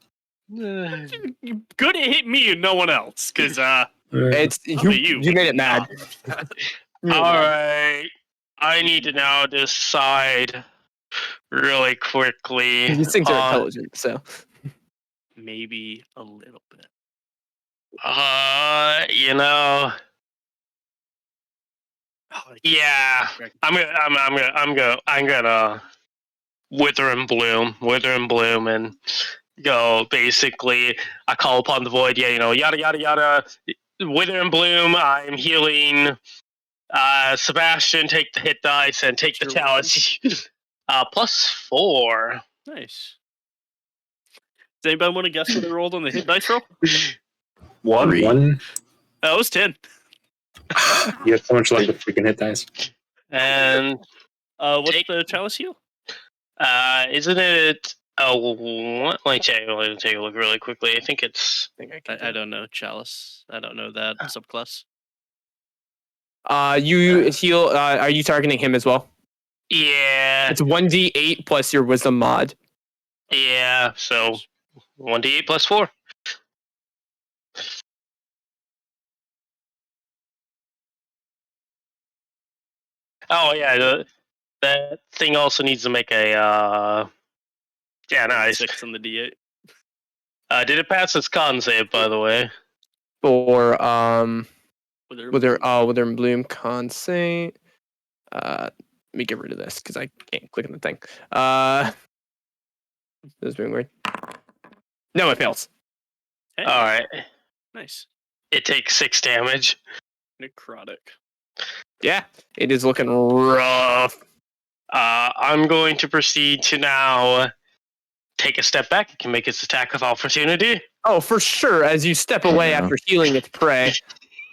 [SPEAKER 2] Good it hit me and no one else, because
[SPEAKER 4] It's you made it mad.
[SPEAKER 3] All right. I need to now decide really quickly.
[SPEAKER 4] These things are intelligent, so
[SPEAKER 2] maybe a little bit.
[SPEAKER 3] Yeah. I'm gonna wither and bloom, and go. Basically, I call upon the void. Yeah, yada yada yada. Wither and bloom. I'm healing. Sebastian, take the hit dice and take the chalice. +4.
[SPEAKER 2] Nice. Does anybody want to guess what I rolled on the hit dice roll?
[SPEAKER 1] 1.
[SPEAKER 2] That was 10.
[SPEAKER 1] You have so much luck with freaking hit dice.
[SPEAKER 3] And
[SPEAKER 2] what's the chalice heal?
[SPEAKER 3] isn't it? Oh, let me take a look really quickly. I think it's.
[SPEAKER 2] I don't know chalice. I don't know that subclass.
[SPEAKER 4] you heal. Are you targeting him as well?
[SPEAKER 3] Yeah.
[SPEAKER 4] It's 1d8 plus your wisdom mod.
[SPEAKER 3] Yeah. So 1d8 +4. Oh yeah. That thing also needs to make a. Yeah, nice.
[SPEAKER 2] 6 on the d8.
[SPEAKER 3] Did it pass its con save, by the way?
[SPEAKER 4] For
[SPEAKER 2] Wither
[SPEAKER 4] Wither and Bloom con save. Let me get rid of this because I can't click on the thing. This is being weird. No, it fails.
[SPEAKER 2] Hey,
[SPEAKER 3] All right.
[SPEAKER 2] nice.
[SPEAKER 3] It takes 6 damage.
[SPEAKER 2] Necrotic.
[SPEAKER 4] Yeah, it is looking rough.
[SPEAKER 3] I'm going to proceed to now take a step back. It can make its attack of opportunity.
[SPEAKER 4] Oh, for sure. As you step away
[SPEAKER 6] Yeah.
[SPEAKER 4] after healing its prey,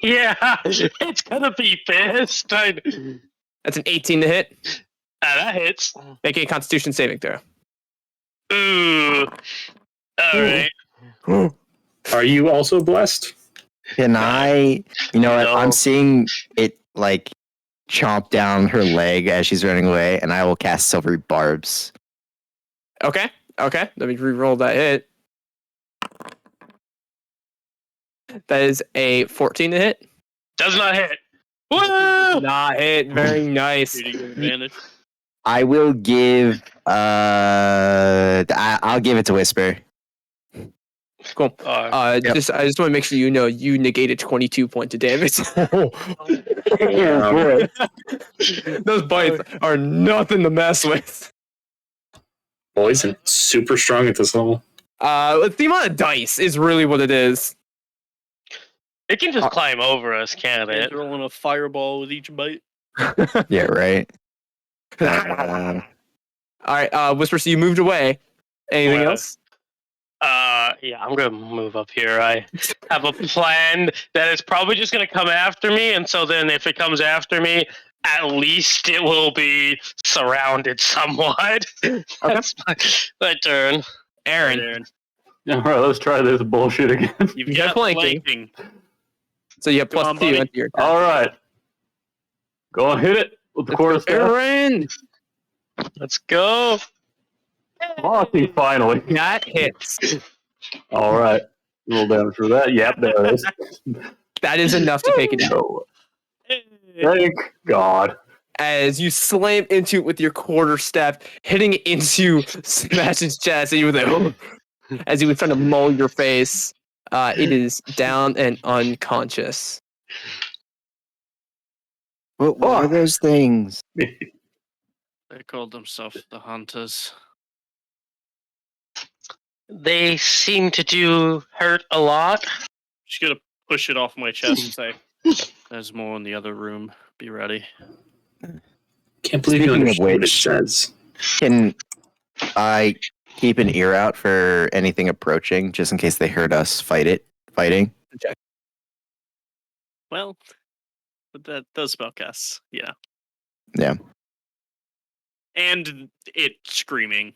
[SPEAKER 3] Yeah, it's gonna be pissed.
[SPEAKER 4] that's an 18 to hit.
[SPEAKER 3] That hits.
[SPEAKER 4] Make a Constitution saving throw.
[SPEAKER 3] Ooh. All right.
[SPEAKER 1] Are you also blessed?
[SPEAKER 6] Can I? You know what?
[SPEAKER 3] No.
[SPEAKER 6] I'm seeing it like chomp down her leg as she's running away, and I will cast Silvery Barbs.
[SPEAKER 4] Okay. Let me re-roll that hit. That is a 14 to hit.
[SPEAKER 3] Does not hit. Woo!
[SPEAKER 4] Not hit. Very nice.
[SPEAKER 2] Shooting advantage.
[SPEAKER 6] I will give. I'll give it to Whisper.
[SPEAKER 4] Cool. I
[SPEAKER 6] Yep.
[SPEAKER 4] just want to make sure you know you negated 22 points of damage. Those bites are nothing to mess with.
[SPEAKER 1] Poison. Super strong at this level.
[SPEAKER 4] The amount of dice is really what it is.
[SPEAKER 3] It can just climb over us, can't
[SPEAKER 2] It's
[SPEAKER 3] it?
[SPEAKER 2] rolling a fireball with each bite.
[SPEAKER 6] Yeah, right.
[SPEAKER 4] All right, Whisper, so you moved away. Anything
[SPEAKER 3] Well,
[SPEAKER 4] else?
[SPEAKER 3] Yeah, I'm gonna move up here. I have a plan that is probably just gonna come after me, and so then if it comes after me, at least it will be surrounded somewhat. That's my turn.
[SPEAKER 4] Aaron.
[SPEAKER 2] Aaron.
[SPEAKER 5] All right, let's try this bullshit again.
[SPEAKER 2] You've
[SPEAKER 4] You got
[SPEAKER 2] got
[SPEAKER 4] flanking.
[SPEAKER 2] flanking.
[SPEAKER 4] So you have
[SPEAKER 2] Come
[SPEAKER 4] plus
[SPEAKER 2] on,
[SPEAKER 4] 2
[SPEAKER 2] buddy.
[SPEAKER 4] into your attack.
[SPEAKER 5] All right, go and hit it with the quarterstaff.
[SPEAKER 4] Aaron!
[SPEAKER 3] Let's go.
[SPEAKER 5] Mossy, finally.
[SPEAKER 4] That hits.
[SPEAKER 5] All right, roll damage for that. Yep, there it is.
[SPEAKER 4] That is enough to take it out.
[SPEAKER 5] No, thank God.
[SPEAKER 4] As you slam into it with your quarterstaff, hitting it into Smash's chest, and you were like, as he was trying to maul your face. It is down and unconscious.
[SPEAKER 6] What were those things?
[SPEAKER 2] They called themselves the Hunters.
[SPEAKER 3] They seem to do hurt a lot.
[SPEAKER 2] Just gonna push it off my chest and say, "There's more in the other room. Be ready."
[SPEAKER 1] Can't believe you
[SPEAKER 6] Speaking of
[SPEAKER 1] understand what it
[SPEAKER 6] which-
[SPEAKER 1] says.
[SPEAKER 6] Can I keep an ear out for anything approaching, just in case they heard us fighting?
[SPEAKER 2] Well, but those spellcasts, yeah.
[SPEAKER 6] Yeah.
[SPEAKER 2] And it screaming.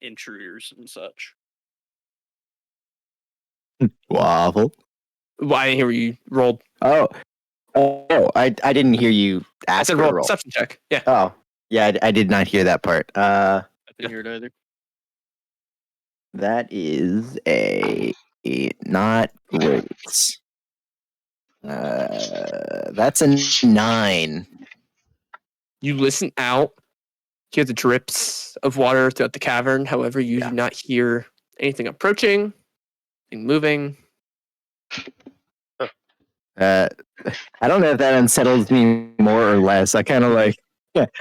[SPEAKER 2] Intruders and such.
[SPEAKER 6] Waffle.
[SPEAKER 4] Well, I didn't hear you rolled.
[SPEAKER 6] Oh, I didn't hear you
[SPEAKER 4] I
[SPEAKER 6] ask
[SPEAKER 4] said
[SPEAKER 6] for a
[SPEAKER 4] roll a
[SPEAKER 6] roll.
[SPEAKER 4] perception check. Yeah.
[SPEAKER 6] Oh, yeah, I did not hear that part.
[SPEAKER 2] I didn't hear it either.
[SPEAKER 6] That is a not great. That's a 9.
[SPEAKER 4] You listen out, hear the drips of water throughout the cavern. However, you
[SPEAKER 6] Yeah.
[SPEAKER 4] do not hear anything approaching, anything moving.
[SPEAKER 6] I don't know if that unsettles me more or less. I kind of like,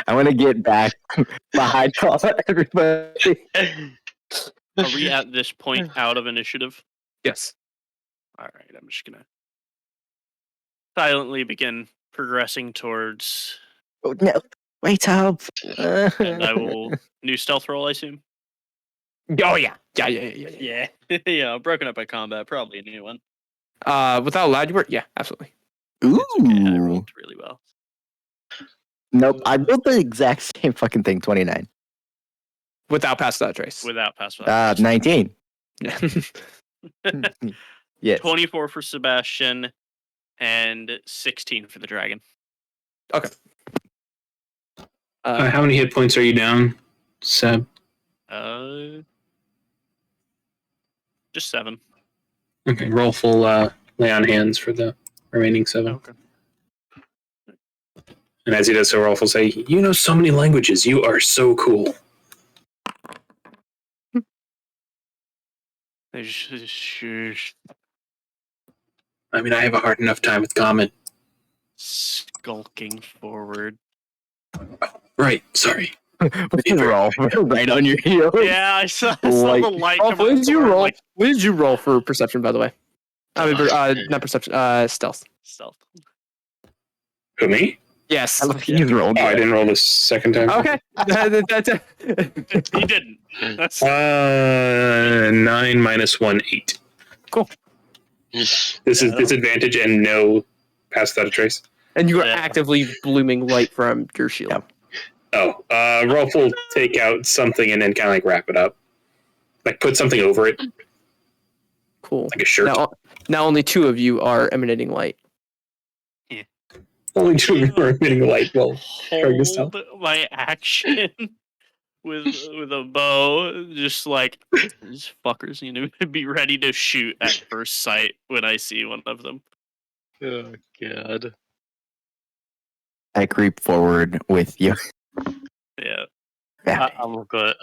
[SPEAKER 6] I want to get back behind all everybody.
[SPEAKER 2] Are we at this point out of initiative?
[SPEAKER 4] Yes.
[SPEAKER 2] All right, I'm just gonna silently begin progressing towards,
[SPEAKER 6] Oh, no, wait up.
[SPEAKER 2] and I will new stealth roll, I assume.
[SPEAKER 4] Oh yeah. Yeah.
[SPEAKER 2] Yeah, broken up by combat, probably a new one.
[SPEAKER 4] Without a loud word, yeah, absolutely.
[SPEAKER 6] Ooh.
[SPEAKER 2] It's okay, I rolled really well.
[SPEAKER 6] Nope, I built the exact same fucking thing. 29.
[SPEAKER 4] Without pass without trace.
[SPEAKER 2] Without pass without
[SPEAKER 6] 19.
[SPEAKER 4] Yeah.
[SPEAKER 6] Yes.
[SPEAKER 2] 24 for Sebastian, and 16 for the dragon.
[SPEAKER 1] How many hit points are you down, Seb?
[SPEAKER 2] Just 7.
[SPEAKER 1] Okay, roll full lay on hands for the remaining 7.
[SPEAKER 2] Okay.
[SPEAKER 1] And as he does so, Rolf will say, "You know so many languages. You are so cool."
[SPEAKER 2] Shush.
[SPEAKER 1] I mean, I have a hard enough time with common.
[SPEAKER 2] skulking forward.
[SPEAKER 1] Right. Sorry.
[SPEAKER 6] Roll right on your heel.
[SPEAKER 2] Yeah, I saw the light.
[SPEAKER 4] Oh,
[SPEAKER 2] come
[SPEAKER 4] what
[SPEAKER 2] out
[SPEAKER 4] did you
[SPEAKER 2] forward,
[SPEAKER 4] roll?
[SPEAKER 2] like,
[SPEAKER 4] What did you roll for perception, by the way? I mean, not perception. Stealth.
[SPEAKER 2] stealth.
[SPEAKER 1] Who, me?
[SPEAKER 4] Yes.
[SPEAKER 6] He's rolled.
[SPEAKER 1] Oh, I didn't roll this second time.
[SPEAKER 4] Okay.
[SPEAKER 2] He didn't. That's
[SPEAKER 1] 9 minus 1, 8. This is disadvantage and no pass without a trace.
[SPEAKER 4] And you are
[SPEAKER 2] Yeah.
[SPEAKER 4] actively blooming light from your shield.
[SPEAKER 6] Yep.
[SPEAKER 1] Oh, Rolf will take out something and then kind of like wrap it up. Like put something over it,
[SPEAKER 4] Cool.
[SPEAKER 1] like a shirt.
[SPEAKER 4] Now only 2 of you are emanating light.
[SPEAKER 1] Only 2 of you are emitting light. Well, trying to stealth.
[SPEAKER 2] Hold my action with a bow, just like these fuckers, be ready to shoot at first sight when I see one of them.
[SPEAKER 3] Oh god.
[SPEAKER 6] I creep forward with you.
[SPEAKER 2] Yeah,
[SPEAKER 3] I'm good.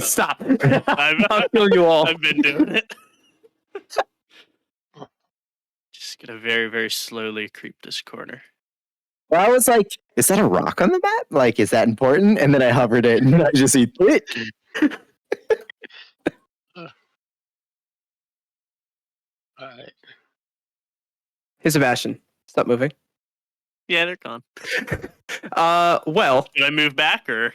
[SPEAKER 4] Stop.
[SPEAKER 2] I've
[SPEAKER 4] I'll kill you all.
[SPEAKER 2] I've been doing it. Just gonna very, very slowly creep this corner.
[SPEAKER 6] Well, I was like, is that a rock on the map? Like, is that important? And then I hovered it and I just eat it.
[SPEAKER 3] Alright.
[SPEAKER 4] Hey, Sebastian. Stop moving.
[SPEAKER 2] Yeah, they're gone.
[SPEAKER 4] Well,
[SPEAKER 2] Did I move back or?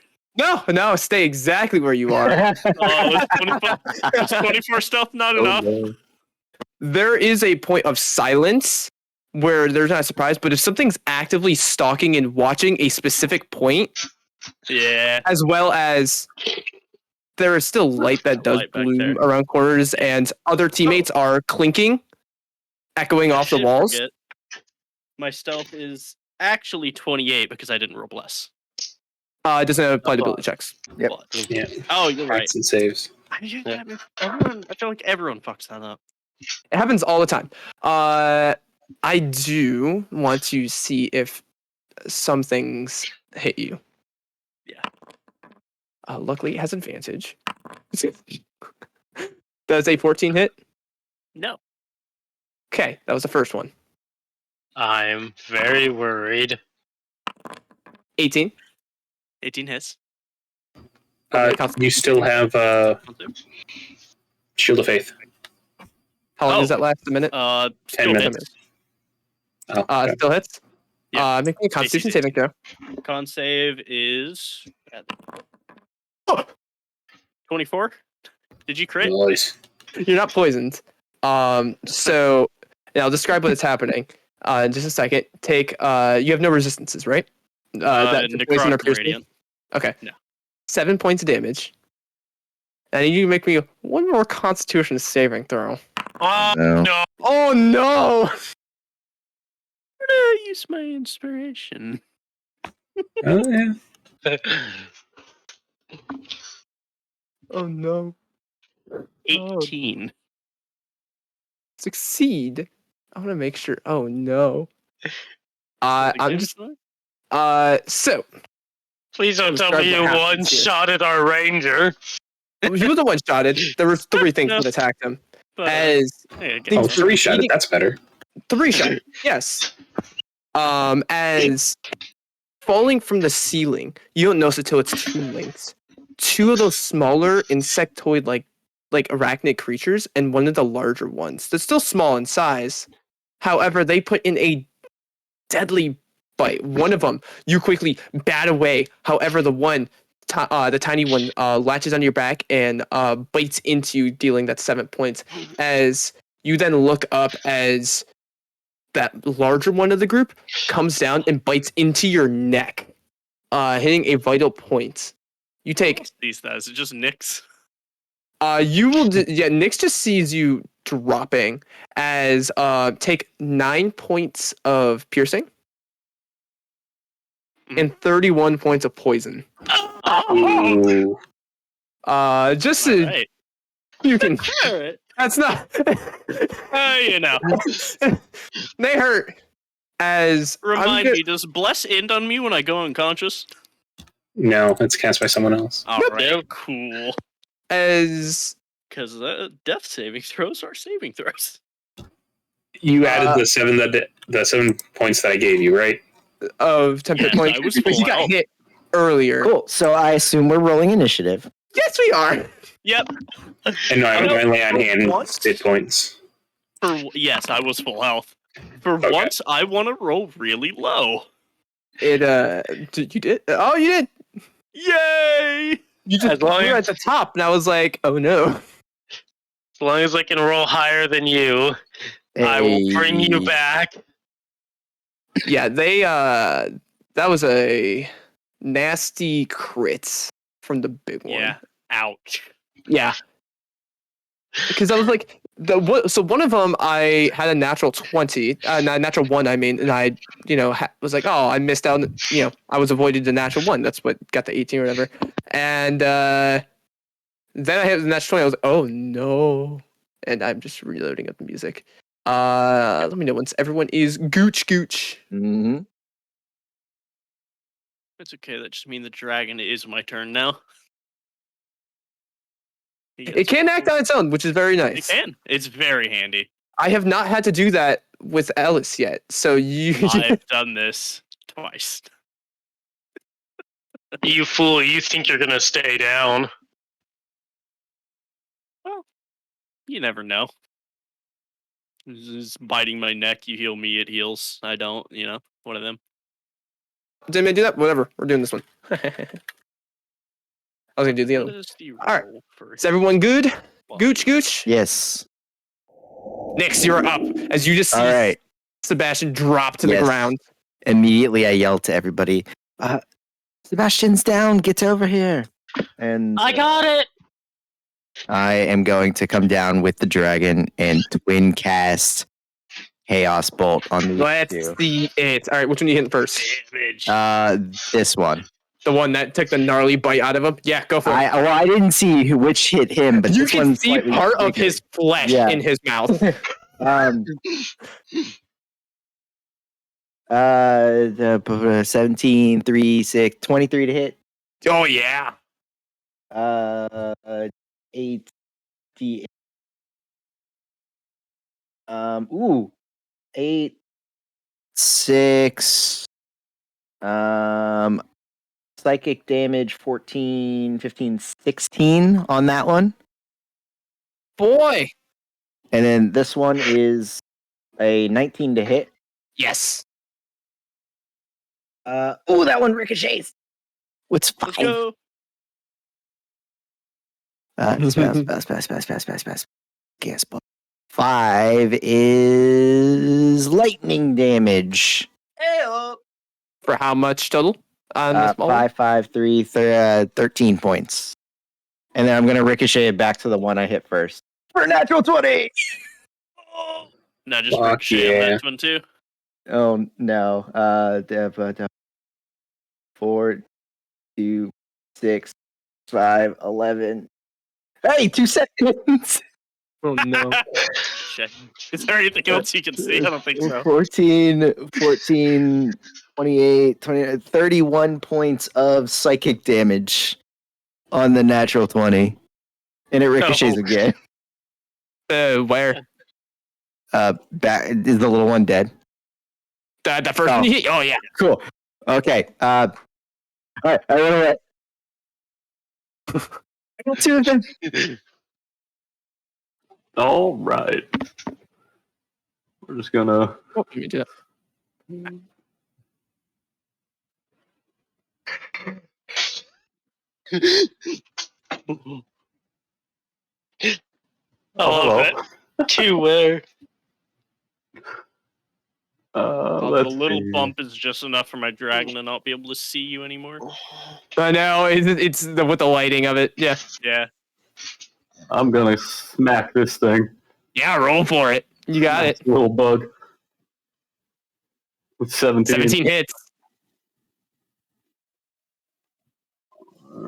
[SPEAKER 4] no, stay exactly where you are.
[SPEAKER 2] Was 24 stealth not enough?
[SPEAKER 4] There is a point of silence where there's not a surprise, but if something's actively stalking and watching a specific point,
[SPEAKER 2] Yeah.
[SPEAKER 4] as well as there is still light that does
[SPEAKER 2] Light back
[SPEAKER 4] bloom
[SPEAKER 2] there.
[SPEAKER 4] around corners, and other teammates are clinking, echoing off the
[SPEAKER 2] Shit,
[SPEAKER 4] walls.
[SPEAKER 2] forget. My stealth is actually 28 because I didn't roll bless.
[SPEAKER 4] It doesn't apply to ability checks.
[SPEAKER 6] Yep.
[SPEAKER 2] But-
[SPEAKER 1] Yeah.
[SPEAKER 2] Oh, you're right.
[SPEAKER 1] Fights and saves.
[SPEAKER 2] I feel like everyone fucks that up.
[SPEAKER 4] It happens all the time. I do want to see if some things hit you.
[SPEAKER 2] Yeah.
[SPEAKER 4] Luckily, it has advantage. Does a 14 hit?
[SPEAKER 2] No.
[SPEAKER 4] Okay, that was the first one.
[SPEAKER 3] I'm very worried.
[SPEAKER 4] 18.
[SPEAKER 2] 18 hits.
[SPEAKER 1] You still have Shield of Faith.
[SPEAKER 4] How long
[SPEAKER 2] Oh.
[SPEAKER 4] does that last? A minute?
[SPEAKER 1] 10
[SPEAKER 2] Still
[SPEAKER 1] minutes.
[SPEAKER 2] hits.
[SPEAKER 1] Oh, okay.
[SPEAKER 4] Still hits?
[SPEAKER 2] Yeah.
[SPEAKER 4] Make me a Constitution saving throw.
[SPEAKER 2] Con save is
[SPEAKER 4] Oh!
[SPEAKER 2] 24. Did you crit?
[SPEAKER 1] Nice.
[SPEAKER 4] You're not poisoned. So yeah, I'll describe what's happening. In just a second. Take you have no resistances, right? That to poison or
[SPEAKER 2] Necrotic
[SPEAKER 4] piercing?
[SPEAKER 2] Radiant.
[SPEAKER 4] Okay.
[SPEAKER 2] No.
[SPEAKER 4] 7 points of damage. And you make me one more Constitution saving throw.
[SPEAKER 2] Oh,
[SPEAKER 6] No.
[SPEAKER 2] no.
[SPEAKER 4] Oh no!
[SPEAKER 2] Where did I use my inspiration?
[SPEAKER 1] Oh, yeah.
[SPEAKER 4] Oh no!
[SPEAKER 2] 18.
[SPEAKER 4] Succeed. I want to make sure. Oh no! I'm just so
[SPEAKER 3] Please don't tell
[SPEAKER 4] Describe
[SPEAKER 3] me you
[SPEAKER 4] what happens here.
[SPEAKER 3] one-shotted our ranger.
[SPEAKER 4] he was the one shotted. There were 3 things that attacked him.
[SPEAKER 2] But,
[SPEAKER 4] As
[SPEAKER 2] hey,
[SPEAKER 4] things
[SPEAKER 1] Oh, 3 shot. That's better.
[SPEAKER 4] 3 shot, yes. As falling from the ceiling, you don't notice it till it's 2 lengths. 2 of those smaller insectoid like arachnid creatures, and one of the larger ones. They're still small in size. However, they put in a deadly bite. One of them you quickly bat away. However, the tiny one latches onto your back and bites into you, dealing that 7 points. As you then look up as that larger one of the group comes down and bites into your neck, hitting a vital point. You take.
[SPEAKER 2] These guys, it just nicks.
[SPEAKER 4] You will. Nyx just sees you dropping as take 9 points of piercing and 31 points of poison.
[SPEAKER 1] Ooh.
[SPEAKER 4] Just so
[SPEAKER 2] Right.
[SPEAKER 4] you can.
[SPEAKER 2] All right.
[SPEAKER 4] That's not.
[SPEAKER 2] You know.
[SPEAKER 4] They hurt. As
[SPEAKER 2] Remind me, does bless end on me when I go unconscious?
[SPEAKER 1] No, it's cast by someone else.
[SPEAKER 2] All right, cool.
[SPEAKER 4] As
[SPEAKER 2] Because death saving throws are saving throws.
[SPEAKER 1] You added the 7 points that I gave you, right?
[SPEAKER 4] Of 10 hit
[SPEAKER 2] Yes,
[SPEAKER 4] points.
[SPEAKER 2] I was
[SPEAKER 4] But you
[SPEAKER 2] full
[SPEAKER 4] got
[SPEAKER 2] health.
[SPEAKER 4] hit earlier.
[SPEAKER 6] Cool. So I assume we're rolling initiative.
[SPEAKER 4] Yes, we are.
[SPEAKER 2] Yep.
[SPEAKER 1] And no, I'm
[SPEAKER 2] You know,
[SPEAKER 1] only on hand
[SPEAKER 2] once-
[SPEAKER 1] hit points.
[SPEAKER 2] Yes, I was full health. For
[SPEAKER 1] Okay.
[SPEAKER 2] once, I want to roll really low.
[SPEAKER 4] You did? Oh, you did.
[SPEAKER 2] Yay!
[SPEAKER 4] You just
[SPEAKER 3] As long
[SPEAKER 4] were at
[SPEAKER 3] as-
[SPEAKER 4] the top, and I was like, oh no.
[SPEAKER 3] As long as I can roll higher than you, I will bring you back.
[SPEAKER 4] Yeah, they that was a nasty crit from the big one.
[SPEAKER 2] Yeah. Ouch.
[SPEAKER 4] Yeah. Because I was like so one of them I had a natural 20, not natural 1 I mean, and I was like, oh, I missed out, I was avoided the natural 1. That's what got the 18 or whatever. And then I hit the natural 20. I was like, oh no. And I'm just reloading up the music. Let me know once everyone is gooch.
[SPEAKER 6] Mm-hmm.
[SPEAKER 2] It's okay. That just means the dragon is my turn now.
[SPEAKER 4] It can act on its own, which is very
[SPEAKER 2] It
[SPEAKER 4] nice.
[SPEAKER 2] can. It's very handy.
[SPEAKER 4] I have not had to do that with Ellis yet, so you.
[SPEAKER 2] I've done this twice.
[SPEAKER 3] You fool, you think you're gonna stay down.
[SPEAKER 2] You never know. Just biting my neck. You heal me, it heals. I don't. One of them.
[SPEAKER 4] Didn't I do that? Whatever. We're doing this one. I was gonna do the other
[SPEAKER 2] What
[SPEAKER 4] one.
[SPEAKER 2] is the
[SPEAKER 4] Alright.
[SPEAKER 2] roll for
[SPEAKER 4] Is everyone good?
[SPEAKER 2] one?
[SPEAKER 4] Gooch.
[SPEAKER 6] Yes.
[SPEAKER 4] Nix, you're up. As you just see
[SPEAKER 6] All right.
[SPEAKER 4] Sebastian drop to the
[SPEAKER 6] Yes.
[SPEAKER 4] ground.
[SPEAKER 6] Immediately, I yelled to everybody, Sebastian's down. Get over here. And
[SPEAKER 3] I got it!
[SPEAKER 6] I am going to come down with the dragon and twin cast Chaos Bolt on the
[SPEAKER 4] Let's see it. All right, which one are you hitting first?
[SPEAKER 2] Damage.
[SPEAKER 6] this one.
[SPEAKER 4] The one that took the gnarly bite out of him? Yeah, go for it.
[SPEAKER 6] I didn't see which hit him, but
[SPEAKER 4] You
[SPEAKER 6] this
[SPEAKER 4] can
[SPEAKER 6] one's
[SPEAKER 4] see
[SPEAKER 6] slightly
[SPEAKER 4] part of
[SPEAKER 6] bigger.
[SPEAKER 4] his flesh
[SPEAKER 6] Yeah.
[SPEAKER 4] in his mouth.
[SPEAKER 6] 17, 3, 6, 23 to hit.
[SPEAKER 4] Oh yeah.
[SPEAKER 6] 8, 8, 6, psychic damage 14, 15, 16 on that one.
[SPEAKER 4] Boy.
[SPEAKER 6] And then this one is a 19 to hit.
[SPEAKER 4] Yes.
[SPEAKER 6] That one ricochets. What's
[SPEAKER 2] Let's
[SPEAKER 6] 5?
[SPEAKER 2] go.
[SPEAKER 6] Pass. Gas ball. 5 is lightning damage.
[SPEAKER 4] For how much total? On the small one?
[SPEAKER 6] 5, 5, 3, 13 points. And then I'm going to ricochet it back to the one I hit first. For a natural 20!
[SPEAKER 2] Now just
[SPEAKER 1] Fuck
[SPEAKER 2] ricochet on
[SPEAKER 1] yeah.
[SPEAKER 2] that one too.
[SPEAKER 6] Oh, no. 4, 2, 6, 5, 11. Hey, 2 seconds!
[SPEAKER 4] Oh no.
[SPEAKER 2] Shit. Is there anything else you can see? I don't think so.
[SPEAKER 6] 14, 28, 31 points of psychic damage on the natural 20. And it ricochets
[SPEAKER 2] No.
[SPEAKER 6] again.
[SPEAKER 4] Where?
[SPEAKER 6] Back, is the little one dead?
[SPEAKER 4] The first
[SPEAKER 6] Oh.
[SPEAKER 4] one you hit? Oh yeah.
[SPEAKER 6] Cool. Okay. All right. I run away. I got 2 of them.
[SPEAKER 5] All right. We're just gonna.
[SPEAKER 4] Oh, let me do that.
[SPEAKER 3] I love it. 2 where?
[SPEAKER 2] The
[SPEAKER 5] Let's
[SPEAKER 2] little
[SPEAKER 5] see.
[SPEAKER 2] bump is just enough for my dragon to not be able to see you anymore.
[SPEAKER 4] I know, it's with the lighting of it. Yeah.
[SPEAKER 2] Yeah.
[SPEAKER 5] I'm gonna smack this thing.
[SPEAKER 4] Yeah, roll for it. You got it.
[SPEAKER 5] Little bug. With 17.
[SPEAKER 4] 17 hits.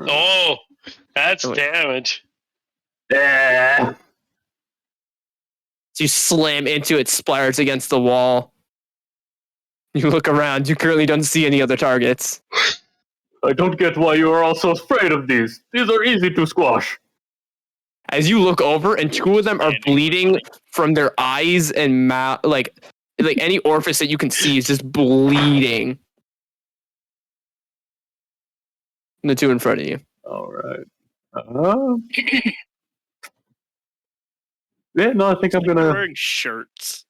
[SPEAKER 3] Oh, that's
[SPEAKER 4] Oh, wait.
[SPEAKER 3] damage.
[SPEAKER 5] Yeah.
[SPEAKER 4] So you slam into it, splatters against the wall. You look around. You currently don't see any other targets.
[SPEAKER 5] I don't get why you are all so afraid of these. These are easy to squash.
[SPEAKER 4] as you look over, and two of them are bleeding from their eyes and mouth, like any orifice that you can see is just bleeding. And the two in front of you.
[SPEAKER 5] All right. Yeah, no, I think I'm
[SPEAKER 2] They're
[SPEAKER 5] gonna.
[SPEAKER 2] wearing shirts.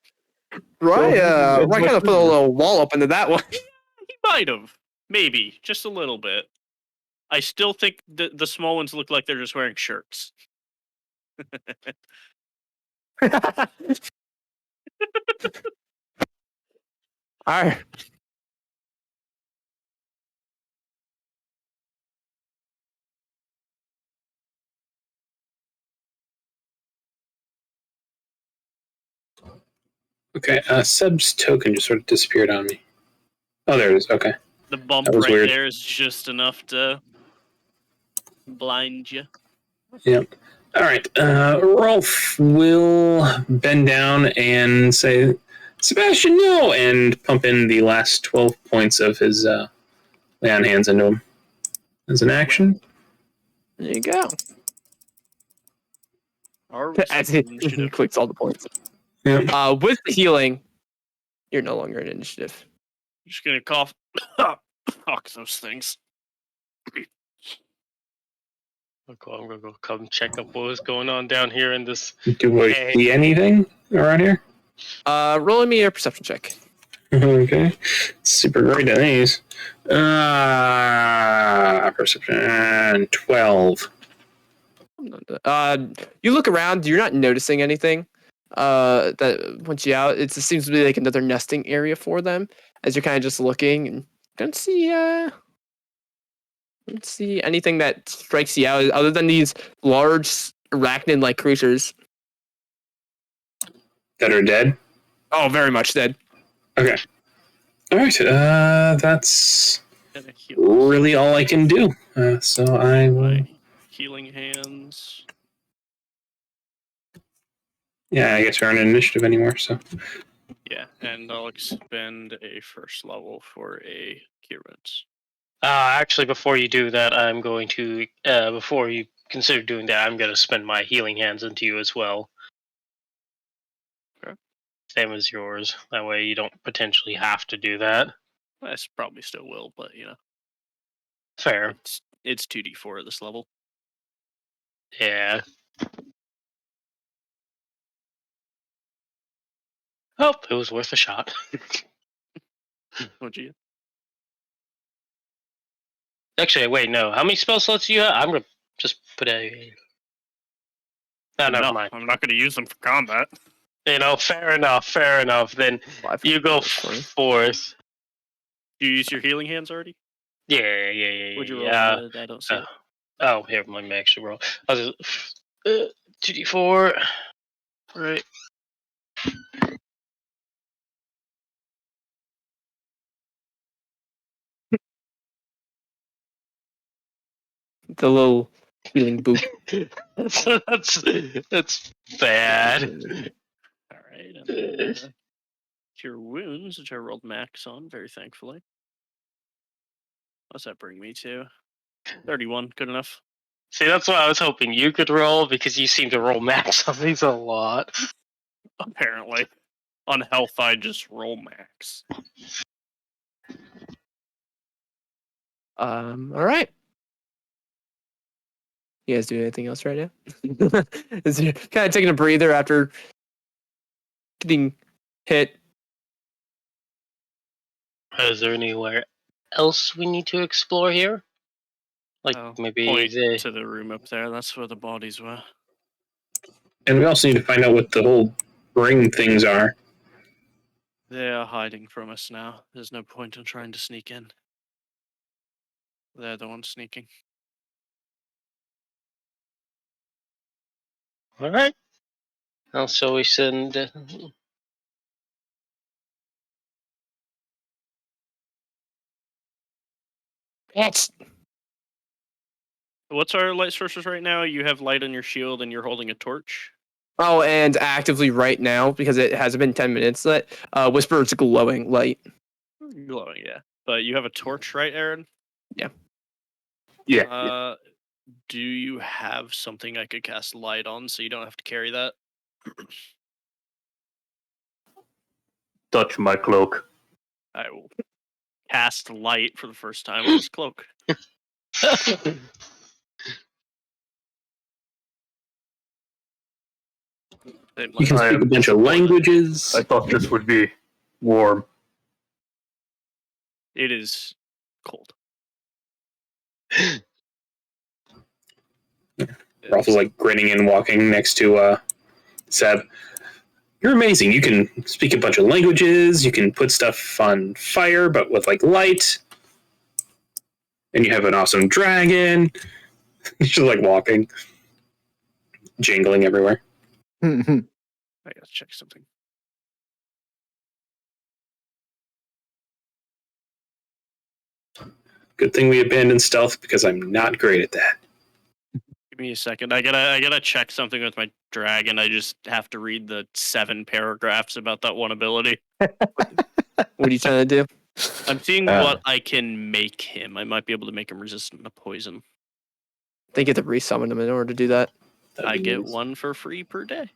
[SPEAKER 4] Right,
[SPEAKER 5] ahead and
[SPEAKER 4] right, kind of put a
[SPEAKER 5] business.
[SPEAKER 4] little wall up into that one.
[SPEAKER 2] He might have. Maybe. Just a little bit. I still think the small ones look like they're just wearing shirts.
[SPEAKER 4] All right.
[SPEAKER 1] Okay, Seb's token just sort of disappeared on me. Oh, there it is. Okay.
[SPEAKER 2] The bump
[SPEAKER 1] That was
[SPEAKER 2] right
[SPEAKER 1] weird.
[SPEAKER 2] there is just enough to blind you.
[SPEAKER 1] Yep. All right. Rolf will bend down and say, Sebastian, no! And pump in the last 12 points of his lay on hands into him as an action.
[SPEAKER 4] There you go.
[SPEAKER 2] Our
[SPEAKER 4] As he
[SPEAKER 2] initiative.
[SPEAKER 4] clicks all the points.
[SPEAKER 1] Yep.
[SPEAKER 4] With the healing, you're no longer in initiative.
[SPEAKER 2] Just gonna cough. Fuck those things.
[SPEAKER 3] Okay, I'm gonna go come check up what was going on down here in this.
[SPEAKER 1] Do we see anything around here?
[SPEAKER 4] Roll me a perception check.
[SPEAKER 1] Okay. Super great at these. Perception 12.
[SPEAKER 4] You look around, you're not noticing anything that wants you out. It seems to be like another nesting area for them as you're kind of just looking and don't see anything that strikes you out other than these large arachnid-like creatures.
[SPEAKER 1] That are dead?
[SPEAKER 4] Oh, very much dead.
[SPEAKER 1] Okay. All right. That's
[SPEAKER 2] Gonna heal
[SPEAKER 1] really all I can do. So I will.
[SPEAKER 2] my healing hands.
[SPEAKER 1] Yeah, I guess we aren't in initiative anymore. So
[SPEAKER 2] Yeah, and I'll expend a first level for a cure wounds.
[SPEAKER 3] Actually, before you do that, I'm going to. Before you consider doing that, I'm going to spend my healing hands into you as well.
[SPEAKER 2] Okay.
[SPEAKER 3] Same as yours. That way, you don't potentially have to do that.
[SPEAKER 2] I probably still will, but
[SPEAKER 3] Fair.
[SPEAKER 2] it's 2d4 at this level.
[SPEAKER 3] Yeah. Oh, it was worth a shot.
[SPEAKER 2] What'd you?
[SPEAKER 3] Actually, wait, no. How many spell slots do you have? I'm gonna just put a. No, never mind.
[SPEAKER 2] I'm not gonna use them for combat.
[SPEAKER 3] Fair enough. Then you go fourth.
[SPEAKER 2] Do you use your healing hands already?
[SPEAKER 3] Yeah.
[SPEAKER 2] Would you roll? I don't see it.
[SPEAKER 3] Oh, here, let me actually roll. I'll just 2d4. Right.
[SPEAKER 4] The little healing boop.
[SPEAKER 3] that's bad.
[SPEAKER 2] All right. And then, cure wounds, which I rolled max on, very thankfully. What's that bring me to? 31. Good enough.
[SPEAKER 3] See, that's what I was hoping you could roll because you seem to roll max on these a lot.
[SPEAKER 2] Apparently. On health, I just roll max.
[SPEAKER 4] All right. You guys do anything else right now? Is you kind of taking a breather after getting hit?
[SPEAKER 3] Is there anywhere else we need to explore here? Like maybe
[SPEAKER 2] Point to the room up there. That's where the bodies were.
[SPEAKER 1] and we also need to find out what the whole ring things are.
[SPEAKER 2] They are hiding from us now. There's no point in trying to sneak in. They're the ones sneaking.
[SPEAKER 3] All right. Also, we send.
[SPEAKER 2] What's our light sources right now? You have light on your shield and you're holding a torch.
[SPEAKER 4] Oh, and actively right now, because it hasn't been 10 minutes yet, Whisper's glowing light.
[SPEAKER 2] Glowing, yeah. But you have a torch, right, Aaron?
[SPEAKER 4] Yeah.
[SPEAKER 1] Yeah.
[SPEAKER 2] Do you have something I could cast light on so you don't have to carry that?
[SPEAKER 5] Touch my cloak.
[SPEAKER 2] I will cast light for the first time on his cloak. It,
[SPEAKER 1] You can
[SPEAKER 5] I
[SPEAKER 1] speak
[SPEAKER 5] am
[SPEAKER 1] a bunch of languages.
[SPEAKER 5] I thought this would be warm.
[SPEAKER 2] it is cold.
[SPEAKER 1] Rolf is like grinning and walking next to Seb. You're amazing. You can speak a bunch of languages. You can put stuff on fire, but with like light. And you have an awesome dragon. He's just like walking, jingling everywhere.
[SPEAKER 2] I gotta check something.
[SPEAKER 1] Good thing we abandoned stealth because I'm not great at that.
[SPEAKER 2] Give me a second. I gotta check something with my dragon. I just have to read the 7 paragraphs about that one ability.
[SPEAKER 4] What are you trying to do?
[SPEAKER 2] I'm seeing what I can make him. I might be able to make him resistant to poison.
[SPEAKER 4] They get to resummon him in order to do that.
[SPEAKER 2] I get 1 for free per day.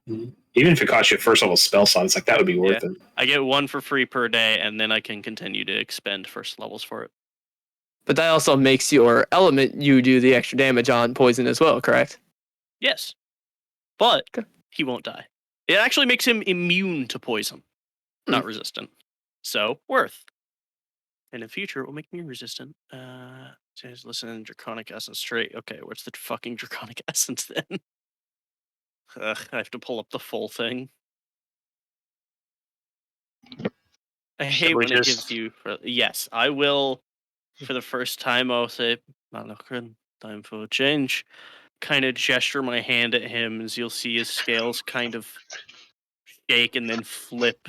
[SPEAKER 1] Even if it costs you first level spell slots, like that would be worth it.
[SPEAKER 2] I get 1 for free per day, and then I can continue to expend first levels for it.
[SPEAKER 4] But that also makes your element you do the extra damage on poison as well, correct?
[SPEAKER 2] Yes. But he won't die. It actually makes him immune to poison, not resistant. So, worth. And in future, it will make me resistant. Says listen, Draconic Essence straight. Okay, what's the fucking Draconic Essence then? Ugh, I have to pull up the full thing. I hate when it gives you... Yes, I will, for the first time, I'll say, Malachran, time for a change. Kind of gesture my hand at him as you'll see his scales kind of shake and then flip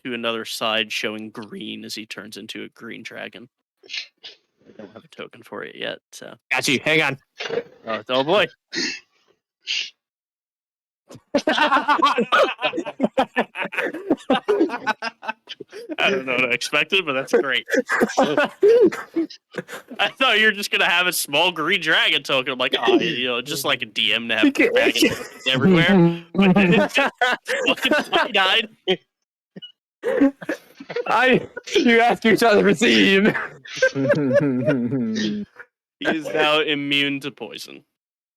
[SPEAKER 2] to another side, showing green as he turns into a green dragon. I don't have a token for it yet, so...
[SPEAKER 4] Got you. Hang on.
[SPEAKER 2] Oh boy. I don't know what I expected, but that's great. I thought you were just gonna have a small green dragon token. I'm like, just like a DM to have dragon tokens everywhere. But then it's just fucking tie-dyed.
[SPEAKER 4] You asked each other to see him.
[SPEAKER 2] He is now immune to poison.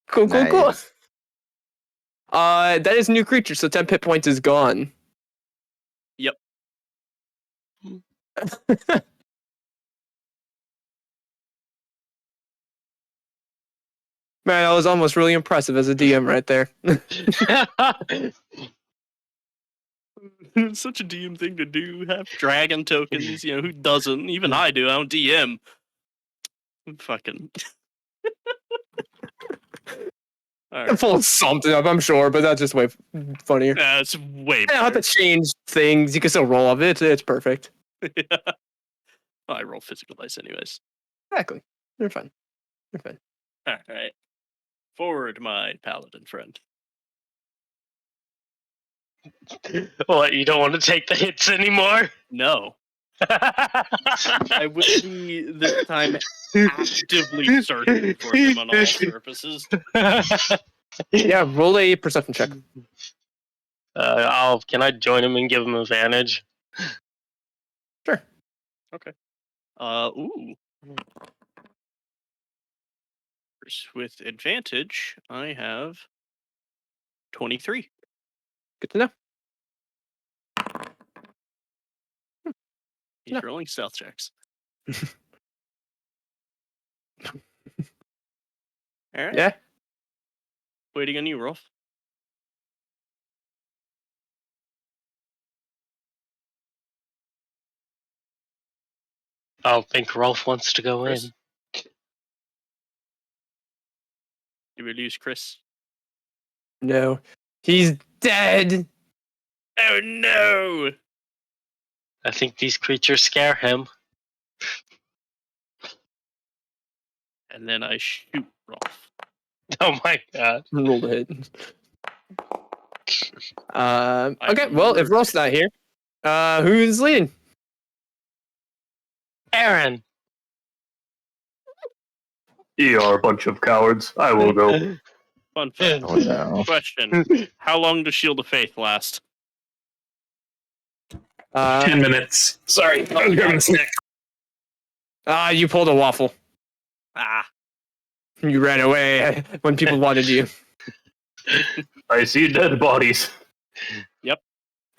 [SPEAKER 4] Cool.
[SPEAKER 6] Nice.
[SPEAKER 4] That is a new creature, so 10 hit points is gone.
[SPEAKER 2] Yep.
[SPEAKER 4] Man, that was almost really impressive as a DM right there.
[SPEAKER 2] It's such a DM thing to do. Have dragon tokens. Who doesn't? Even I do. I don't DM. Fucking. All right.
[SPEAKER 4] Pull something up, I'm sure, but that's just way funnier.
[SPEAKER 2] It's way
[SPEAKER 4] I don't have to change things. You can still roll off it. It's perfect.
[SPEAKER 2] Yeah. I roll physical dice anyways.
[SPEAKER 4] Exactly. You're fine.
[SPEAKER 2] All right. Forward, my paladin friend.
[SPEAKER 3] What, you don't want to take the hits anymore?
[SPEAKER 2] No. I will be this time actively searching for him on all surfaces.
[SPEAKER 4] Yeah, roll a perception check.
[SPEAKER 3] Can I join him and give him advantage?
[SPEAKER 4] Sure.
[SPEAKER 2] Okay. Ooh. With advantage, I have 23.
[SPEAKER 4] Good to know.
[SPEAKER 2] He's
[SPEAKER 4] No.
[SPEAKER 2] rolling stealth checks. All right.
[SPEAKER 4] Yeah.
[SPEAKER 2] Waiting on you, Rolf.
[SPEAKER 3] I don't think Rolf wants to go
[SPEAKER 2] Chris?
[SPEAKER 3] in.
[SPEAKER 2] Did we lose Chris?
[SPEAKER 4] No. He's dead.
[SPEAKER 2] Oh no!
[SPEAKER 3] I think these creatures scare him.
[SPEAKER 2] And then I shoot Rolf.
[SPEAKER 3] Oh my god.
[SPEAKER 4] Roll the hit. Okay, well, if Rolf's not here, who's leading?
[SPEAKER 3] Aaron!
[SPEAKER 5] You are a bunch of cowards. I will go.
[SPEAKER 2] Fun fact.
[SPEAKER 6] Oh no.
[SPEAKER 2] Question: how long does Shield of Faith last?
[SPEAKER 1] 10 minutes. Sorry, I was grabbing a snack.
[SPEAKER 4] You pulled a waffle.
[SPEAKER 2] Ah,
[SPEAKER 4] You ran away when people wanted you.
[SPEAKER 5] I see dead bodies.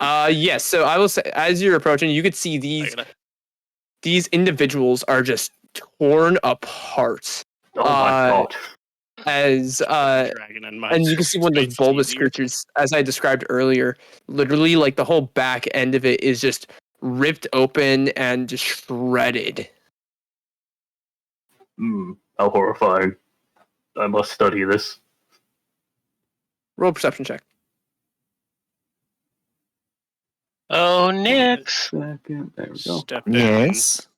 [SPEAKER 4] Yes. So I will say, as you're approaching, you could see these individuals are just torn apart.
[SPEAKER 5] Oh my god.
[SPEAKER 4] As
[SPEAKER 2] dragon and
[SPEAKER 4] and you can see one of those bulbous creatures, as I described earlier. Literally, like the whole back end of it is just ripped open and just shredded.
[SPEAKER 5] How horrifying. I must study this.
[SPEAKER 4] Roll a perception check.
[SPEAKER 3] Oh, Nix.
[SPEAKER 5] Second. There we go.
[SPEAKER 2] Step down.
[SPEAKER 6] Yes.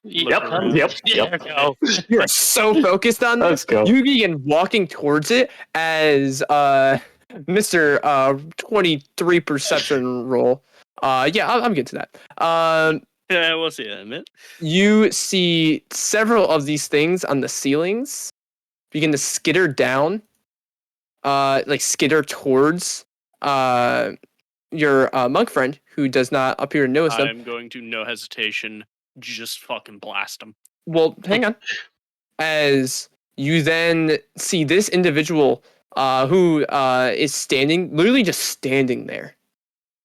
[SPEAKER 5] Yep.
[SPEAKER 2] around.
[SPEAKER 5] Yep.
[SPEAKER 3] There we go.
[SPEAKER 4] You're so focused on this.
[SPEAKER 5] Let's go.
[SPEAKER 4] You begin walking towards it as Mr. 23 perception roll. Yeah, I'm getting to that.
[SPEAKER 2] Yeah, we'll see that in a minute.
[SPEAKER 4] You see several of these things on the ceilings begin to skitter down, like skitter towards your monk friend, who does not appear to notice them.
[SPEAKER 2] I'm going to, no hesitation, just fucking blast him.
[SPEAKER 4] Well, hang on. As you then see this individual who is standing, literally just standing there,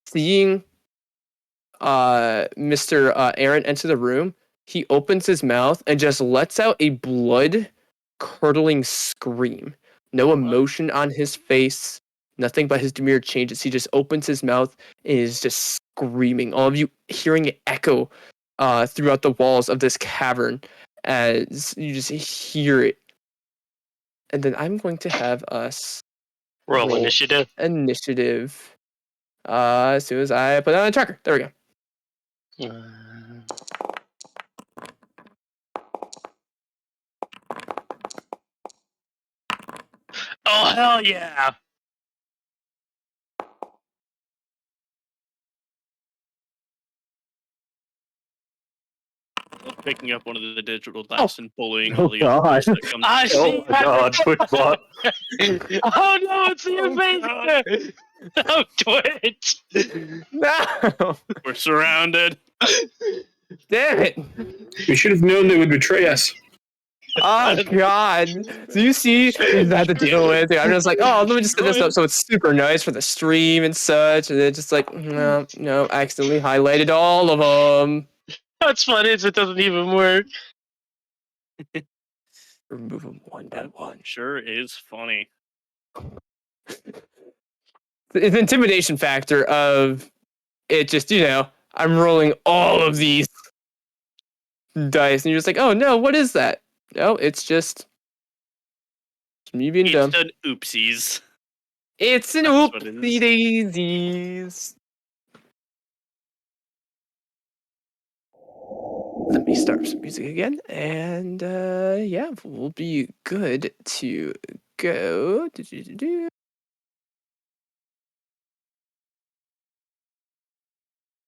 [SPEAKER 4] seeing Mr. Aaron enter the room, he opens his mouth and just lets out a blood-curdling scream. No emotion on his face, nothing but his demeanor changes. He just opens his mouth and is just screaming. All of you hearing it echo throughout the walls of this cavern as you just hear it. And then I'm going to have us
[SPEAKER 3] Roll initiative.
[SPEAKER 4] Initiative. As soon as I put it on a tracker. There we go.
[SPEAKER 3] Oh, hell yeah.
[SPEAKER 2] Picking up one of the digital dice and bullying
[SPEAKER 6] Oh,
[SPEAKER 2] all the other
[SPEAKER 6] God.
[SPEAKER 2] players that come
[SPEAKER 3] I
[SPEAKER 2] to
[SPEAKER 3] see.
[SPEAKER 5] Oh my god, Twitchbot.
[SPEAKER 3] Oh no, it's your
[SPEAKER 2] Oh,
[SPEAKER 3] face. Oh, Twitch.
[SPEAKER 4] No!
[SPEAKER 2] We're surrounded.
[SPEAKER 4] Damn it!
[SPEAKER 1] We should have known they would betray us.
[SPEAKER 4] Oh god! So you see, you just have to deal with it. I'm just like, oh, let me just set this up so it's super nice for the stream and such. And then just like, no, I accidentally highlighted all of them.
[SPEAKER 3] What's funny is it doesn't even work.
[SPEAKER 4] Remove them one by one.
[SPEAKER 2] Sure is funny.
[SPEAKER 4] It's an intimidation factor of it just, I'm rolling all of these dice. And you're just like, oh no, what is that? No, it's just me being dumb.
[SPEAKER 2] It's an oopsies.
[SPEAKER 4] It's an
[SPEAKER 2] That's what it
[SPEAKER 4] oopsie daisies. Let me start some music again, and yeah, we'll be good to go.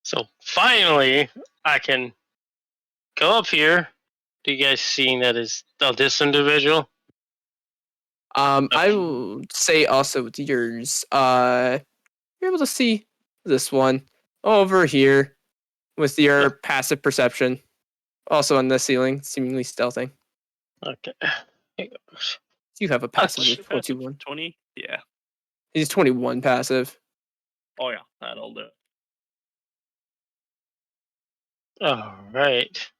[SPEAKER 3] So finally, I can go up here. Do you guys see that is this individual?
[SPEAKER 4] I will say also with yours, you're able to see this one over here with your passive perception, also on the ceiling, seemingly stealthing.
[SPEAKER 3] Okay.
[SPEAKER 4] You have a passive
[SPEAKER 2] What's
[SPEAKER 4] of
[SPEAKER 2] your passive?
[SPEAKER 4] 21.
[SPEAKER 2] 20? Yeah.
[SPEAKER 4] He's 21 passive.
[SPEAKER 2] Oh yeah, that'll do it.
[SPEAKER 3] All right.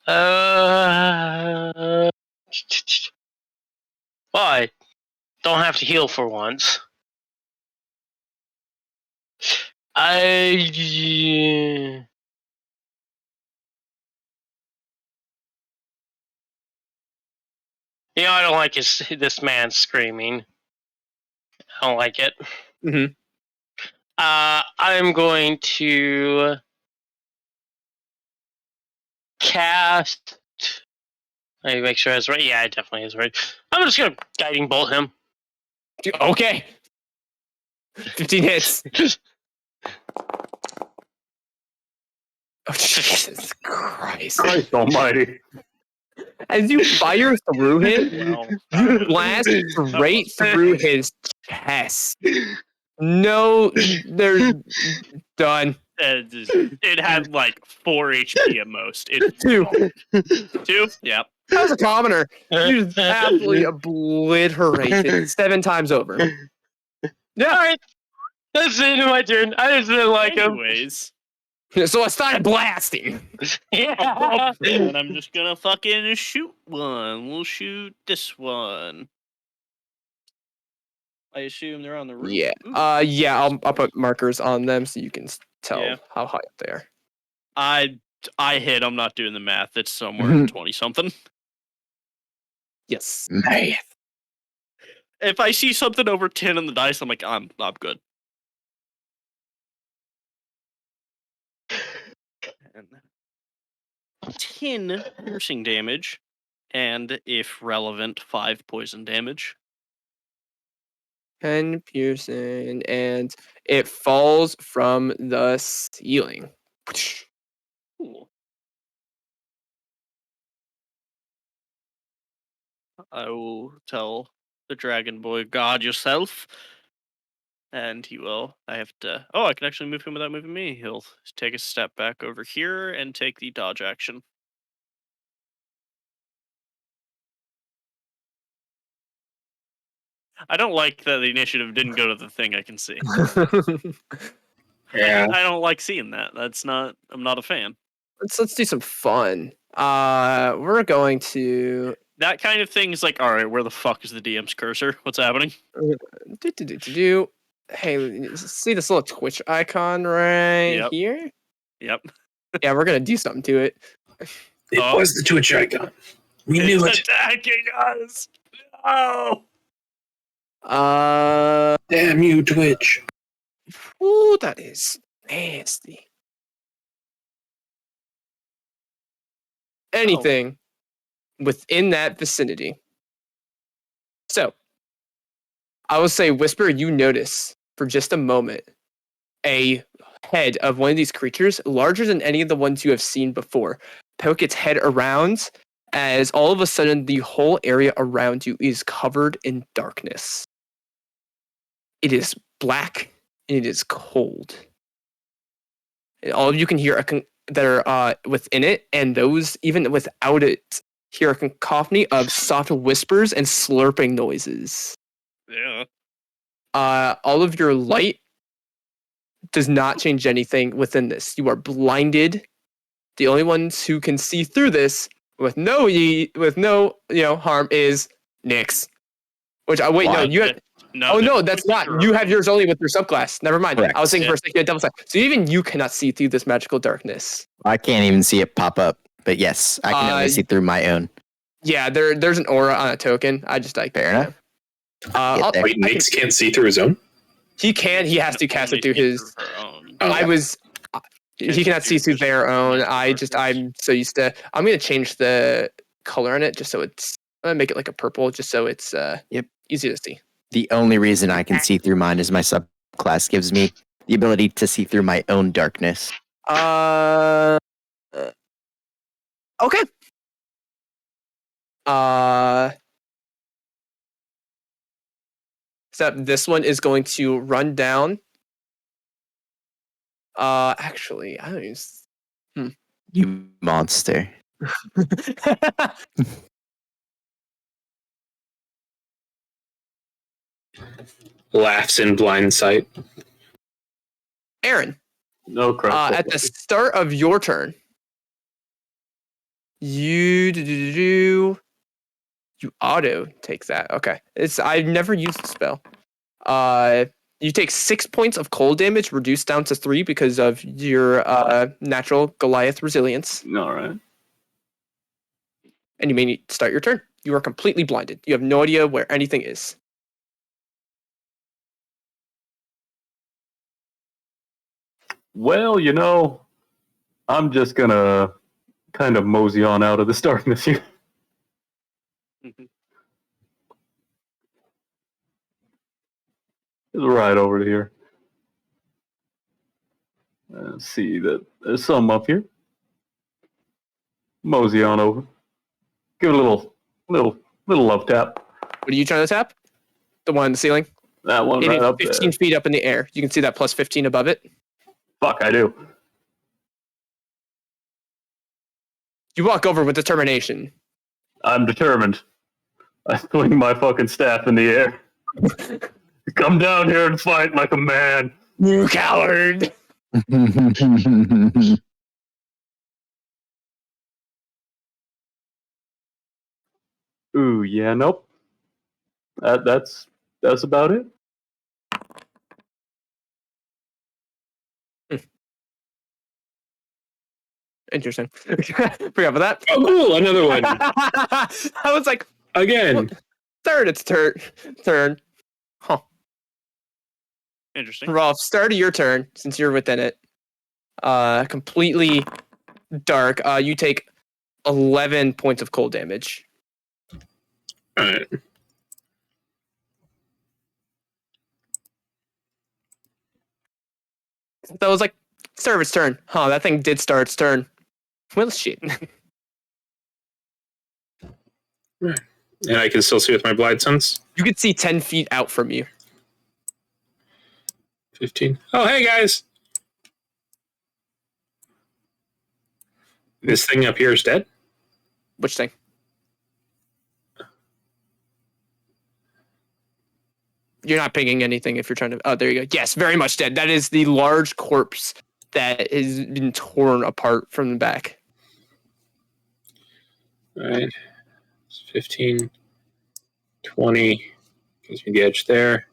[SPEAKER 3] Well, I don't have to heal for once. I don't like this man screaming. I don't like it.
[SPEAKER 4] Mm-hmm.
[SPEAKER 3] I'm going to cast. Let me make sure that's right. Yeah, it definitely is right. I'm just gonna guiding bolt him.
[SPEAKER 4] Okay. 15 hits. Oh, Jesus Christ.
[SPEAKER 5] Christ almighty.
[SPEAKER 4] As you fire through him,
[SPEAKER 2] Well,
[SPEAKER 4] you blast straight through his chest. No, they're done.
[SPEAKER 2] It had like 4 HP at most.
[SPEAKER 4] Two.
[SPEAKER 2] 2? Yep.
[SPEAKER 4] That was a commoner. You just absolutely obliterated 7 times over. Yeah.
[SPEAKER 3] Alright. That's the end of my turn. I just didn't like him.
[SPEAKER 2] Anyways,
[SPEAKER 4] So I started blasting.
[SPEAKER 3] Yeah.
[SPEAKER 2] and I'm just gonna fucking shoot one. We'll shoot this one. I assume they're on the roof.
[SPEAKER 4] Yeah.
[SPEAKER 2] Ooh.
[SPEAKER 4] Yeah. I'll put markers on them so you can tell
[SPEAKER 2] Yeah.
[SPEAKER 4] how high up they are.
[SPEAKER 2] I hit. I'm not doing the math. It's somewhere 20 something.
[SPEAKER 4] Yes.
[SPEAKER 6] Math.
[SPEAKER 2] If I see something over 10 on the dice, I'm like, I'm good. And 10 piercing damage, and if relevant, 5 poison damage.
[SPEAKER 4] 10 piercing, and it falls from the ceiling.
[SPEAKER 2] Cool. I will tell the dragon boy, guard yourself. And he will. I have to. Oh, I can actually move him without moving me. He'll take a step back over here and take the dodge action. I don't like that the initiative didn't go to the thing I can see.
[SPEAKER 1] Yeah.
[SPEAKER 2] I don't like seeing that. That's not. I'm not a fan.
[SPEAKER 4] Let's do some fun. We're going to
[SPEAKER 2] That kind of thing is like, all right, where the fuck is the DM's cursor? What's happening?
[SPEAKER 4] do. Hey, see this little Twitch icon right
[SPEAKER 2] Yep.
[SPEAKER 4] here?
[SPEAKER 2] Yep.
[SPEAKER 4] Yeah, we're gonna do something to it.
[SPEAKER 1] It
[SPEAKER 2] Oh.
[SPEAKER 1] was the Twitch icon. We knew
[SPEAKER 2] It's
[SPEAKER 1] it.
[SPEAKER 2] attacking us. Oh.
[SPEAKER 1] Damn you, Twitch.
[SPEAKER 4] Ooh, that is nasty. Anything within that vicinity. So, I will say, Whisper, you notice for just a moment a head of one of these creatures larger than any of the ones you have seen before poke its head around as all of a sudden the whole area around you is covered in darkness. It is black and it is cold. And all of you can hear that are within it, and those even without it hear a cacophony of soft whispers and slurping noises.
[SPEAKER 2] Yeah.
[SPEAKER 4] All of your light does not change anything within this. You are blinded. The only ones who can see through this with no harm is Nyx. Which I wait, no, you have.
[SPEAKER 2] No,
[SPEAKER 4] Oh no, that's not. You have yours only with your subclass. Never mind.
[SPEAKER 6] Correct.
[SPEAKER 4] I was thinking for a second double side. So even you cannot see through this magical darkness.
[SPEAKER 6] I can't even see it pop up. But yes, I can only see through my own.
[SPEAKER 4] Yeah, there's an aura on a token. I just like
[SPEAKER 6] Fair enough.
[SPEAKER 4] I'll-
[SPEAKER 1] Wait, Nyx can't see through his own?
[SPEAKER 4] he can. He has to cast it through his.
[SPEAKER 1] Oh.
[SPEAKER 4] He cannot see through their own. I'm so used to. I'm gonna change the color on it just so it's. I'm gonna make it like a purple, just so it's easy to see.
[SPEAKER 6] The only reason I can see through mine is my subclass gives me the ability to see through my own darkness.
[SPEAKER 4] Okay. Except this one is going to run down. Actually, I don't even.
[SPEAKER 6] You monster.
[SPEAKER 1] Laughs in blind sight.
[SPEAKER 4] Aaron,
[SPEAKER 5] No Christ.
[SPEAKER 4] at the start of your turn, you auto take that. Okay, I've never used the spell. You take 6 points of cold damage, reduced down to 3 because of your natural Goliath resilience,
[SPEAKER 5] All right.
[SPEAKER 4] and you may need to start your turn. You are completely blinded. You have no idea where anything is.
[SPEAKER 5] Well, I'm just gonna kind of mosey on out of this darkness here. Just right over here. See that there's some up here. Mosey on over. Give it a little love tap.
[SPEAKER 4] What are you trying to tap? The one on the ceiling?
[SPEAKER 5] That one
[SPEAKER 4] It
[SPEAKER 5] right
[SPEAKER 4] is
[SPEAKER 5] up
[SPEAKER 4] 15
[SPEAKER 5] there.
[SPEAKER 4] feet up in the air. You can see that plus 15 above it.
[SPEAKER 5] Fuck, I do.
[SPEAKER 4] You walk over with determination.
[SPEAKER 5] I'm determined. I swing my fucking staff in the air. Come down here and fight like a man.
[SPEAKER 4] You coward!
[SPEAKER 5] Ooh, yeah, nope. That's about it.
[SPEAKER 4] Interesting. Forgot about that.
[SPEAKER 1] Oh, cool! Another one
[SPEAKER 4] I was like,
[SPEAKER 1] again.
[SPEAKER 4] third, it's turn. Huh.
[SPEAKER 2] Interesting.
[SPEAKER 4] Rolf, start of your turn, since you're within it. Completely dark. You take 11 points of cold damage.
[SPEAKER 1] All right.
[SPEAKER 4] That was like, start of its turn. Huh, that thing did start its turn. Well, shit.
[SPEAKER 1] And I can still see with my blind sense.
[SPEAKER 4] You could see 10 feet out from you.
[SPEAKER 1] 15. Oh, hey guys! This thing up here is dead?
[SPEAKER 4] Which thing? You're not pinging anything if you're trying to... Oh, there you go. Yes, very much dead. That is the large corpse that has been torn apart from the back.
[SPEAKER 1] All right. 15, 20. Gives me the edge there.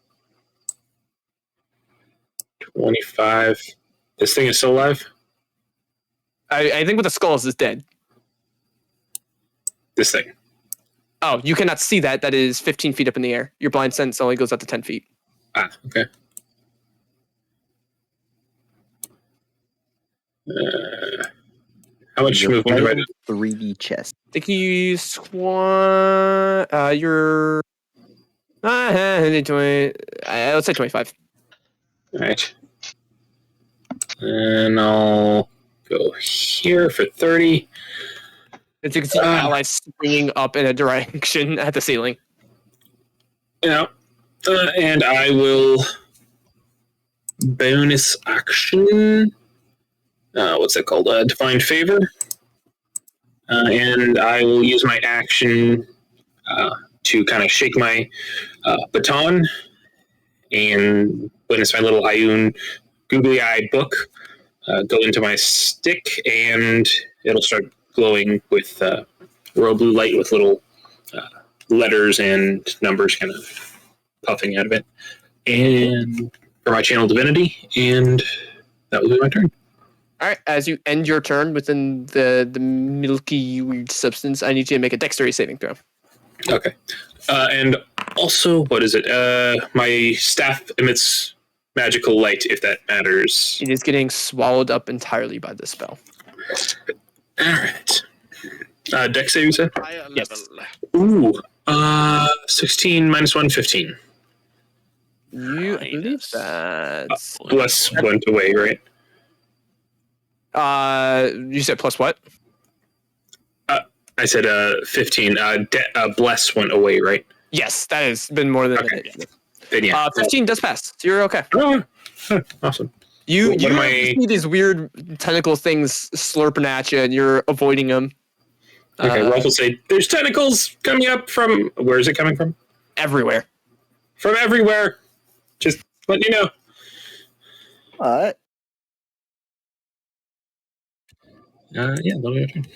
[SPEAKER 1] 25. This thing is still alive?
[SPEAKER 4] I think with the skulls is dead.
[SPEAKER 1] This thing.
[SPEAKER 4] Oh, you cannot see that. That is 15 feet up in the air. Your blind sense only goes up to 10 feet.
[SPEAKER 1] Ah, okay. How much
[SPEAKER 6] You're
[SPEAKER 1] movement do I
[SPEAKER 6] playing
[SPEAKER 1] do?
[SPEAKER 6] 3D chess.
[SPEAKER 4] I think you use squat. You're. 20, let's say 25.
[SPEAKER 1] All right. And I'll go here for 30.
[SPEAKER 4] As you can see, allies springing up in a direction at the ceiling.
[SPEAKER 1] Yeah. And I will bonus action. What's that called? Divine Favor. And I will use my action to kind of shake my baton and witness my little Ioun googly-eyed book go into my stick, and it'll start glowing with royal blue light with little letters and numbers kind of puffing out of it. And for my channel divinity, and that will be my turn.
[SPEAKER 4] All right, as you end your turn within the milky weird substance, I need you to make a dexterity saving throw.
[SPEAKER 1] Okay. And also, what is it? My staff emits magical light, if that matters.
[SPEAKER 4] It is getting swallowed up entirely by the spell.
[SPEAKER 1] All right. Dex save, you said?
[SPEAKER 2] Higher
[SPEAKER 4] Yes.
[SPEAKER 2] level.
[SPEAKER 1] Ooh. 16 minus 1, 15.
[SPEAKER 4] I believe
[SPEAKER 2] Minus.
[SPEAKER 4] that's...
[SPEAKER 1] Bless went away, right?
[SPEAKER 4] You said plus what?
[SPEAKER 1] I said 15. Bless went away, right?
[SPEAKER 4] Yes, that has been more than
[SPEAKER 1] Okay.
[SPEAKER 4] a minute.
[SPEAKER 1] Then yeah.
[SPEAKER 4] 15 does pass, so you're okay.
[SPEAKER 1] Oh, awesome.
[SPEAKER 4] You
[SPEAKER 1] What am I-
[SPEAKER 4] see these weird tentacle things slurping at you, and you're avoiding them.
[SPEAKER 1] Okay, Rolf will say, there's tentacles coming up from... Where is it coming from?
[SPEAKER 4] Everywhere.
[SPEAKER 1] From everywhere. Just let you know.
[SPEAKER 6] What?
[SPEAKER 1] Yeah, let me turn.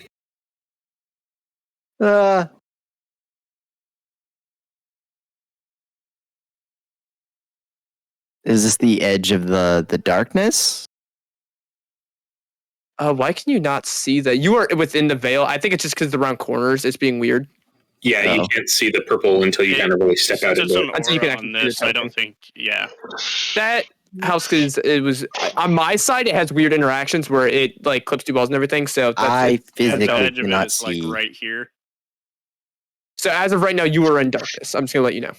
[SPEAKER 6] Is this the edge of the darkness?
[SPEAKER 4] Why can you not see that? You are within the veil. I think it's just because around corners, it's being weird.
[SPEAKER 1] Yeah, you
[SPEAKER 6] Oh.
[SPEAKER 1] can't see the purple until you kind of really step out
[SPEAKER 2] There's
[SPEAKER 1] into
[SPEAKER 2] an
[SPEAKER 1] it.
[SPEAKER 4] Until you can
[SPEAKER 2] aura
[SPEAKER 4] actually
[SPEAKER 2] on
[SPEAKER 4] see
[SPEAKER 2] this.
[SPEAKER 4] the
[SPEAKER 2] I don't
[SPEAKER 4] token.
[SPEAKER 2] think. Yeah.
[SPEAKER 4] That house, because it was on my side, it has weird interactions where it like clips two balls and everything. So that's
[SPEAKER 6] I
[SPEAKER 4] it.
[SPEAKER 2] The
[SPEAKER 6] physically
[SPEAKER 2] edge of it
[SPEAKER 6] cannot
[SPEAKER 2] is like
[SPEAKER 6] see.
[SPEAKER 2] right here.
[SPEAKER 4] So as of right now, you are in darkness. I'm just gonna let you know.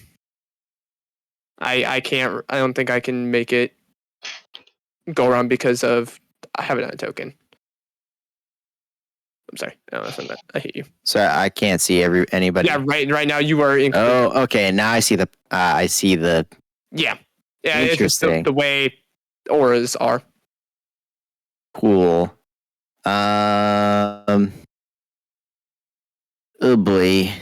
[SPEAKER 4] I can't. I don't think I can make it go around because of I haven't had a token. I'm sorry. I hate you.
[SPEAKER 6] So I can't see anybody.
[SPEAKER 4] Yeah, right now you are in.
[SPEAKER 6] Oh, okay. Now I see the.
[SPEAKER 4] Yeah. It's just
[SPEAKER 6] Interesting.
[SPEAKER 4] the way auras are.
[SPEAKER 6] Cool. Oh boy.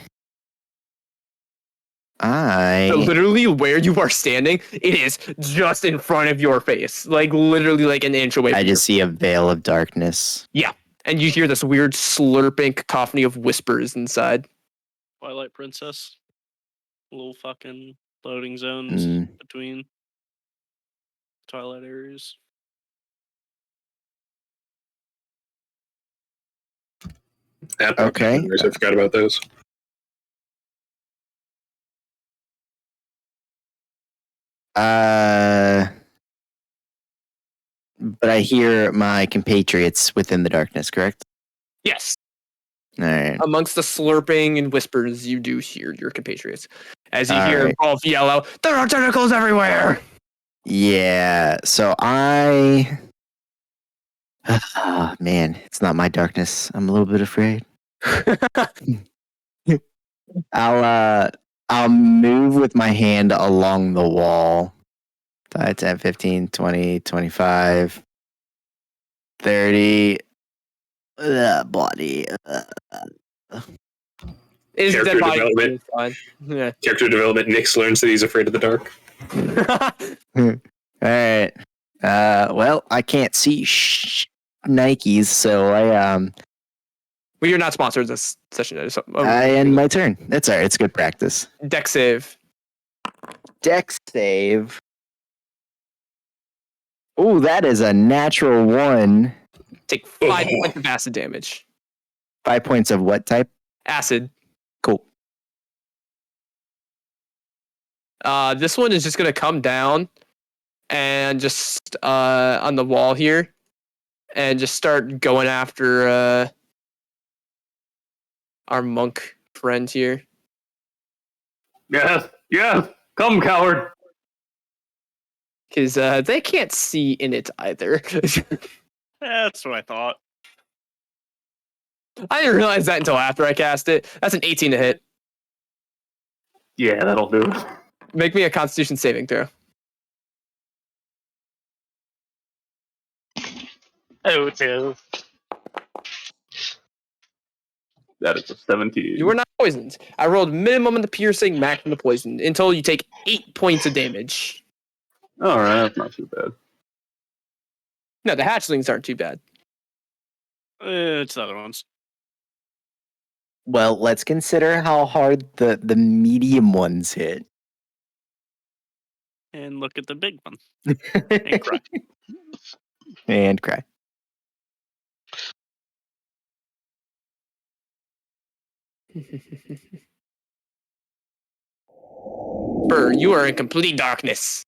[SPEAKER 4] So literally where you are standing, it is just in front of your face. Like literally like an inch away.
[SPEAKER 6] I just see a veil of darkness.
[SPEAKER 4] Yeah. And you hear this weird slurping cacophony of whispers inside.
[SPEAKER 2] Twilight Princess. Little fucking loading zones between Twilight areas.
[SPEAKER 6] Okay.
[SPEAKER 1] I forgot about those.
[SPEAKER 6] But I hear my compatriots within the darkness, correct?
[SPEAKER 4] Yes.
[SPEAKER 6] All right.
[SPEAKER 4] Amongst the slurping and whispers, you do hear your compatriots. As you
[SPEAKER 6] All
[SPEAKER 4] hear
[SPEAKER 6] right.
[SPEAKER 4] Rolf yell out, "There are tentacles everywhere!"
[SPEAKER 6] Yeah. So I. Oh, man, it's not my darkness. I'm a little bit afraid. I'll move with my hand along the wall. 5, 10, 15, 20, 25, 30. Body.
[SPEAKER 4] Is
[SPEAKER 1] Character
[SPEAKER 4] dead body
[SPEAKER 1] development.
[SPEAKER 4] fine. Yeah.
[SPEAKER 1] Character development. Nix learns that he's afraid of the dark.
[SPEAKER 6] All right. Well, I can't see Nikes, so
[SPEAKER 4] well, you're not sponsored this session. So,
[SPEAKER 6] I end my turn. That's all right. It's good practice.
[SPEAKER 4] deck save.
[SPEAKER 6] Dex save. Oh, that is a natural 1.
[SPEAKER 4] Take 5 points of acid damage.
[SPEAKER 6] 5 points of what type?
[SPEAKER 4] Acid.
[SPEAKER 6] Cool.
[SPEAKER 4] This one is just gonna come down and just on the wall here, and just start going after our monk friend here.
[SPEAKER 5] Yes, come, coward.
[SPEAKER 4] Because they can't see in it either.
[SPEAKER 2] That's what I thought.
[SPEAKER 4] I didn't realize that until after I cast it. That's an 18 to hit.
[SPEAKER 5] Yeah, that'll do it.
[SPEAKER 4] Make me a Constitution saving throw.
[SPEAKER 3] Oh, it is.
[SPEAKER 5] That is a 17.
[SPEAKER 4] You were not poisoned. I rolled minimum on the piercing, max on the poison, until you take 8 points of damage.
[SPEAKER 5] All right, that's not too bad.
[SPEAKER 4] No, the hatchlings aren't too bad.
[SPEAKER 2] It's the other ones.
[SPEAKER 6] Well, let's consider how hard the medium ones hit.
[SPEAKER 2] And look at the big one. And cry.
[SPEAKER 6] And cry.
[SPEAKER 4] Burr, you are in complete darkness.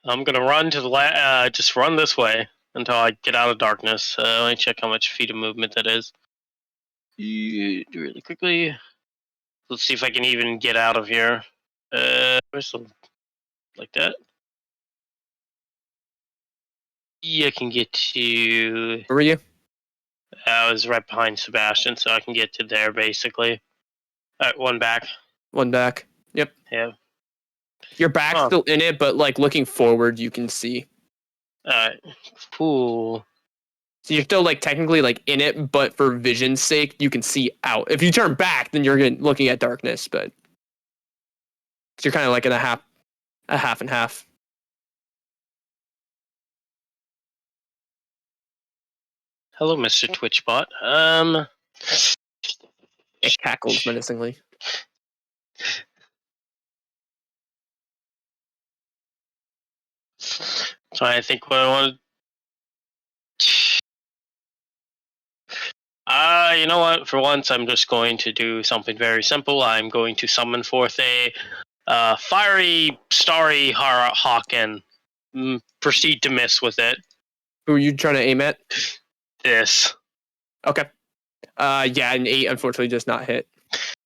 [SPEAKER 3] I'm gonna run to the just run this way until I get out of darkness. Let me check how much feet of movement that is. Really quickly. Let's see if I can even get out of here. Like that. Yeah, I can get to.
[SPEAKER 4] Where were you?
[SPEAKER 3] I was right behind Sebastian, so I can get to there basically. Alright, one back.
[SPEAKER 4] One back. Yep.
[SPEAKER 3] Yeah.
[SPEAKER 4] Your back's still in it, but like looking forward, you can see.
[SPEAKER 3] Alright. Cool.
[SPEAKER 4] So you're still like technically like in it, but for vision's sake, you can see out. If you turn back, then you're looking at darkness, but you're kind of like in a half and half.
[SPEAKER 3] Hello, Mr. Twitchbot.
[SPEAKER 4] It cackles menacingly.
[SPEAKER 3] So I think what I wanted. You know what? For once, I'm just going to do something very simple. I'm going to summon forth a fiery, starry hawk and proceed to miss with it.
[SPEAKER 4] Who are you trying to aim at?
[SPEAKER 3] This.
[SPEAKER 4] Okay. Yeah, an 8 unfortunately does not hit.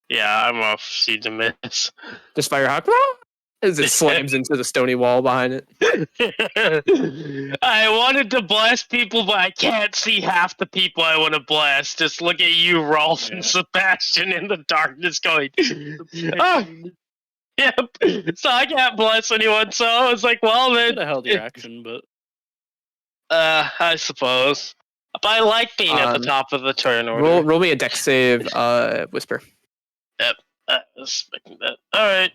[SPEAKER 3] Yeah, I'm gonna proceed to miss.
[SPEAKER 4] Just fire hawk. As it slams into the stony wall behind it.
[SPEAKER 3] I wanted to blast people, but I can't see half the people I want to blast. Just look at you, Rolf and Sebastian, in the darkness going, oh, yep. So I can't bless anyone, so I was like, well, then.
[SPEAKER 2] Could have held your action, but
[SPEAKER 3] I suppose. But I like being at the top of the turn order.
[SPEAKER 4] Roll me a dex save, Whisper.
[SPEAKER 3] Yep. I was expecting that. Alright.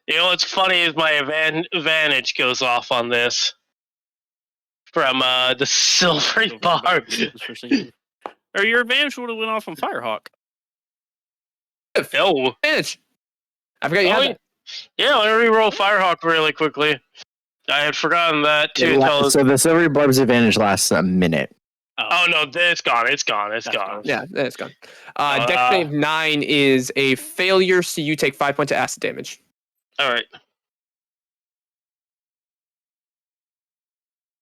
[SPEAKER 3] You know what's funny is my advantage goes off on this from the silvery bar.
[SPEAKER 2] Or your advantage would have went off on Firehawk.
[SPEAKER 3] No.
[SPEAKER 4] Advantage. I forgot you had that.
[SPEAKER 3] Yeah, let me reroll Firehawk really quickly. I had forgotten that too.
[SPEAKER 6] So the silvery barb's advantage lasts a minute.
[SPEAKER 3] Oh no, it's gone. It's gone.
[SPEAKER 4] Yeah, it's gone. Dex save 9 is a failure, so you take 5 points of acid damage.
[SPEAKER 3] Alright.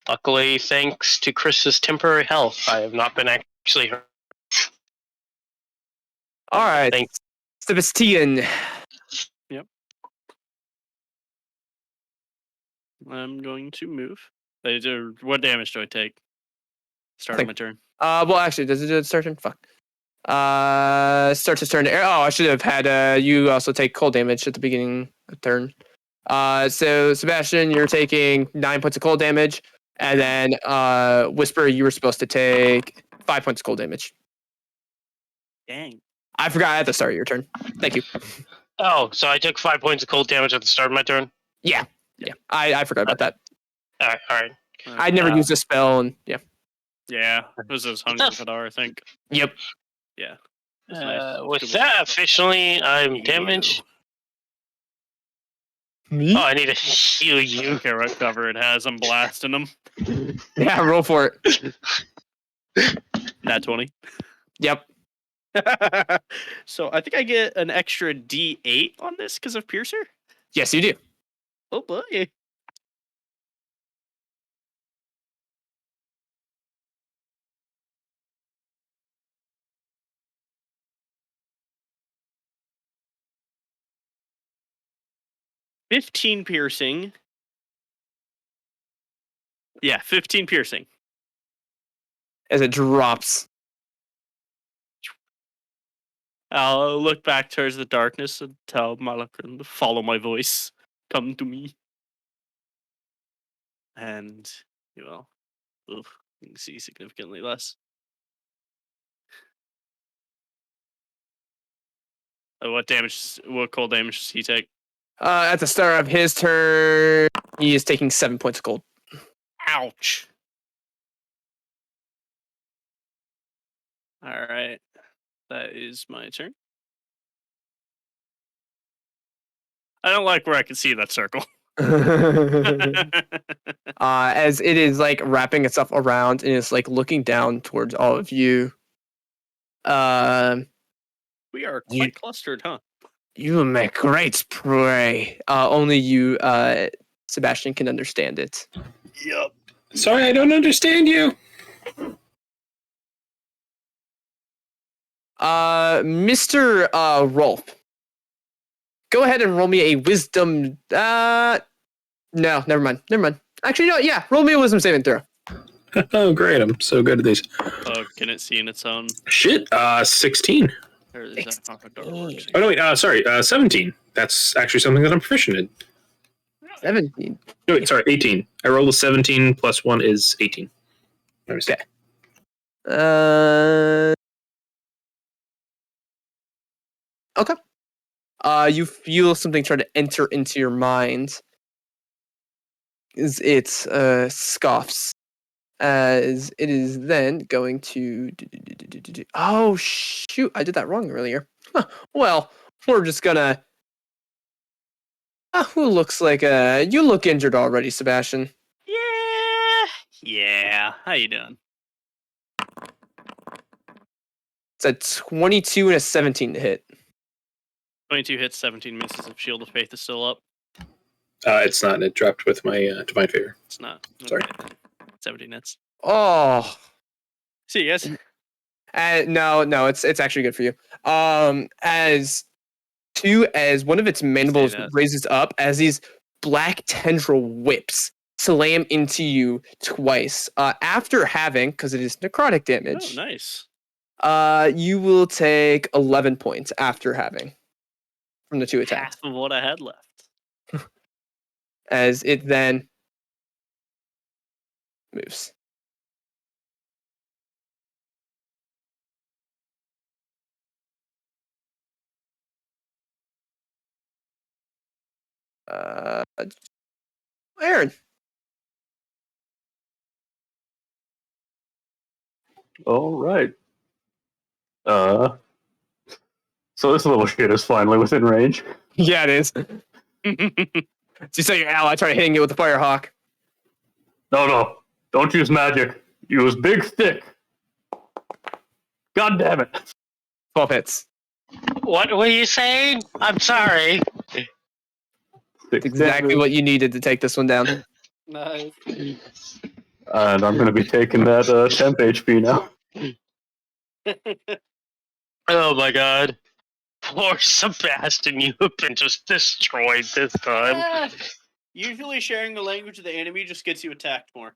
[SPEAKER 3] Luckily, thanks to Chris's temporary health, I have not been actually hurt.
[SPEAKER 4] Alright.
[SPEAKER 3] Thanks.
[SPEAKER 4] Sebastian.
[SPEAKER 2] Yep. I'm going to move. What damage do I take? Start of my turn.
[SPEAKER 4] Well, actually, does it do it start turn? Fuck. Starts his turn. Oh, I should have had you also take cold damage at the beginning of turn. So Sebastian, you're taking 9 points of cold damage, and then Whisper, you were supposed to take 5 points of cold damage.
[SPEAKER 2] Dang.
[SPEAKER 4] I forgot at the start of your turn. Thank you.
[SPEAKER 3] Oh, so I took 5 points of cold damage at the start of my turn?
[SPEAKER 4] Yeah. I forgot about that.
[SPEAKER 3] Alright.
[SPEAKER 4] I never used a spell, and yeah.
[SPEAKER 2] Yeah, this is Hunger Kadar, I think.
[SPEAKER 4] Yep.
[SPEAKER 2] Yeah.
[SPEAKER 3] With that, officially, I'm damaged.
[SPEAKER 4] Me?
[SPEAKER 3] Oh, I need to heal you.
[SPEAKER 2] Okay, what cover it has. I'm blasting them.
[SPEAKER 4] Yeah, roll for it.
[SPEAKER 2] Nat 20.
[SPEAKER 4] Yep.
[SPEAKER 2] So I think I get an extra D8 on this because of Piercer.
[SPEAKER 4] Yes, you do.
[SPEAKER 2] Oh boy. $15 piercing. Yeah, 15 piercing.
[SPEAKER 4] As it drops.
[SPEAKER 2] I'll look back towards the darkness and tell Malakran to follow my voice. Come to me. And, you can see significantly less. What cold damage does he take?
[SPEAKER 4] At the start of his turn, he is taking 7 points of cold.
[SPEAKER 2] Ouch. All right. That is my turn. I don't like where I can see that circle.
[SPEAKER 4] As it is like wrapping itself around and it's like looking down towards all of you.
[SPEAKER 2] We are quite clustered, huh?
[SPEAKER 4] You make great prey. Only you, Sebastian, can understand it.
[SPEAKER 2] Yep.
[SPEAKER 1] Sorry, I don't understand you.
[SPEAKER 4] Mr. Rolf, go ahead and roll me a wisdom. No, never mind. Actually, no, yeah, roll me a wisdom saving throw.
[SPEAKER 1] Oh, great! I'm so good at these.
[SPEAKER 2] Oh, can it see in its own?
[SPEAKER 1] Shit, 16.
[SPEAKER 2] Or is that how it works?
[SPEAKER 1] Oh no, wait, sorry, 17. That's actually something that I'm proficient in.
[SPEAKER 4] 17.
[SPEAKER 1] No, wait, sorry, 18. I rolled a 17 plus 1 is 18.
[SPEAKER 4] Okay. Okay. You feel something try to enter into your mind. It scoffs. As it is then going to. Oh, shoot. I did that wrong earlier. Huh. Well, we're just gonna. Who looks like you look injured already, Sebastian.
[SPEAKER 2] Yeah. How you doing?
[SPEAKER 4] It's a 22 and a 17 to hit.
[SPEAKER 2] 22 hits, 17 misses. If Shield of Faith is still up,
[SPEAKER 1] It's not. It dropped with my Divine Favor.
[SPEAKER 2] it's not.
[SPEAKER 1] Sorry.
[SPEAKER 2] Okay. 17 hits.
[SPEAKER 4] Oh.
[SPEAKER 2] See you guys.
[SPEAKER 4] No, it's actually good for you. As 2 as one of its mandibles
[SPEAKER 2] that.
[SPEAKER 4] raises up as these black tendril whips slam into you twice. After having, because it is necrotic
[SPEAKER 2] Oh,
[SPEAKER 4] damage,
[SPEAKER 2] nice.
[SPEAKER 4] you will take 11 points after having from the 2 attacks.
[SPEAKER 2] Half of what I had left.
[SPEAKER 4] As it then moves. Aaron.
[SPEAKER 5] All right. So this little shit is finally within range.
[SPEAKER 4] Yeah, it is. So you say your ally try hitting it with the Firehawk.
[SPEAKER 5] No, don't use magic. Use big stick. God damn it!
[SPEAKER 4] 12 hits.
[SPEAKER 3] What were you saying? I'm sorry.
[SPEAKER 5] Six
[SPEAKER 4] Exactly
[SPEAKER 5] damage.
[SPEAKER 4] what you needed to take this one down.
[SPEAKER 2] Nice.
[SPEAKER 5] And I'm gonna be taking that temp HP now.
[SPEAKER 3] Oh my god. Poor Sebastian, you have been just destroyed this time.
[SPEAKER 2] Usually sharing the language of the enemy just gets you attacked more.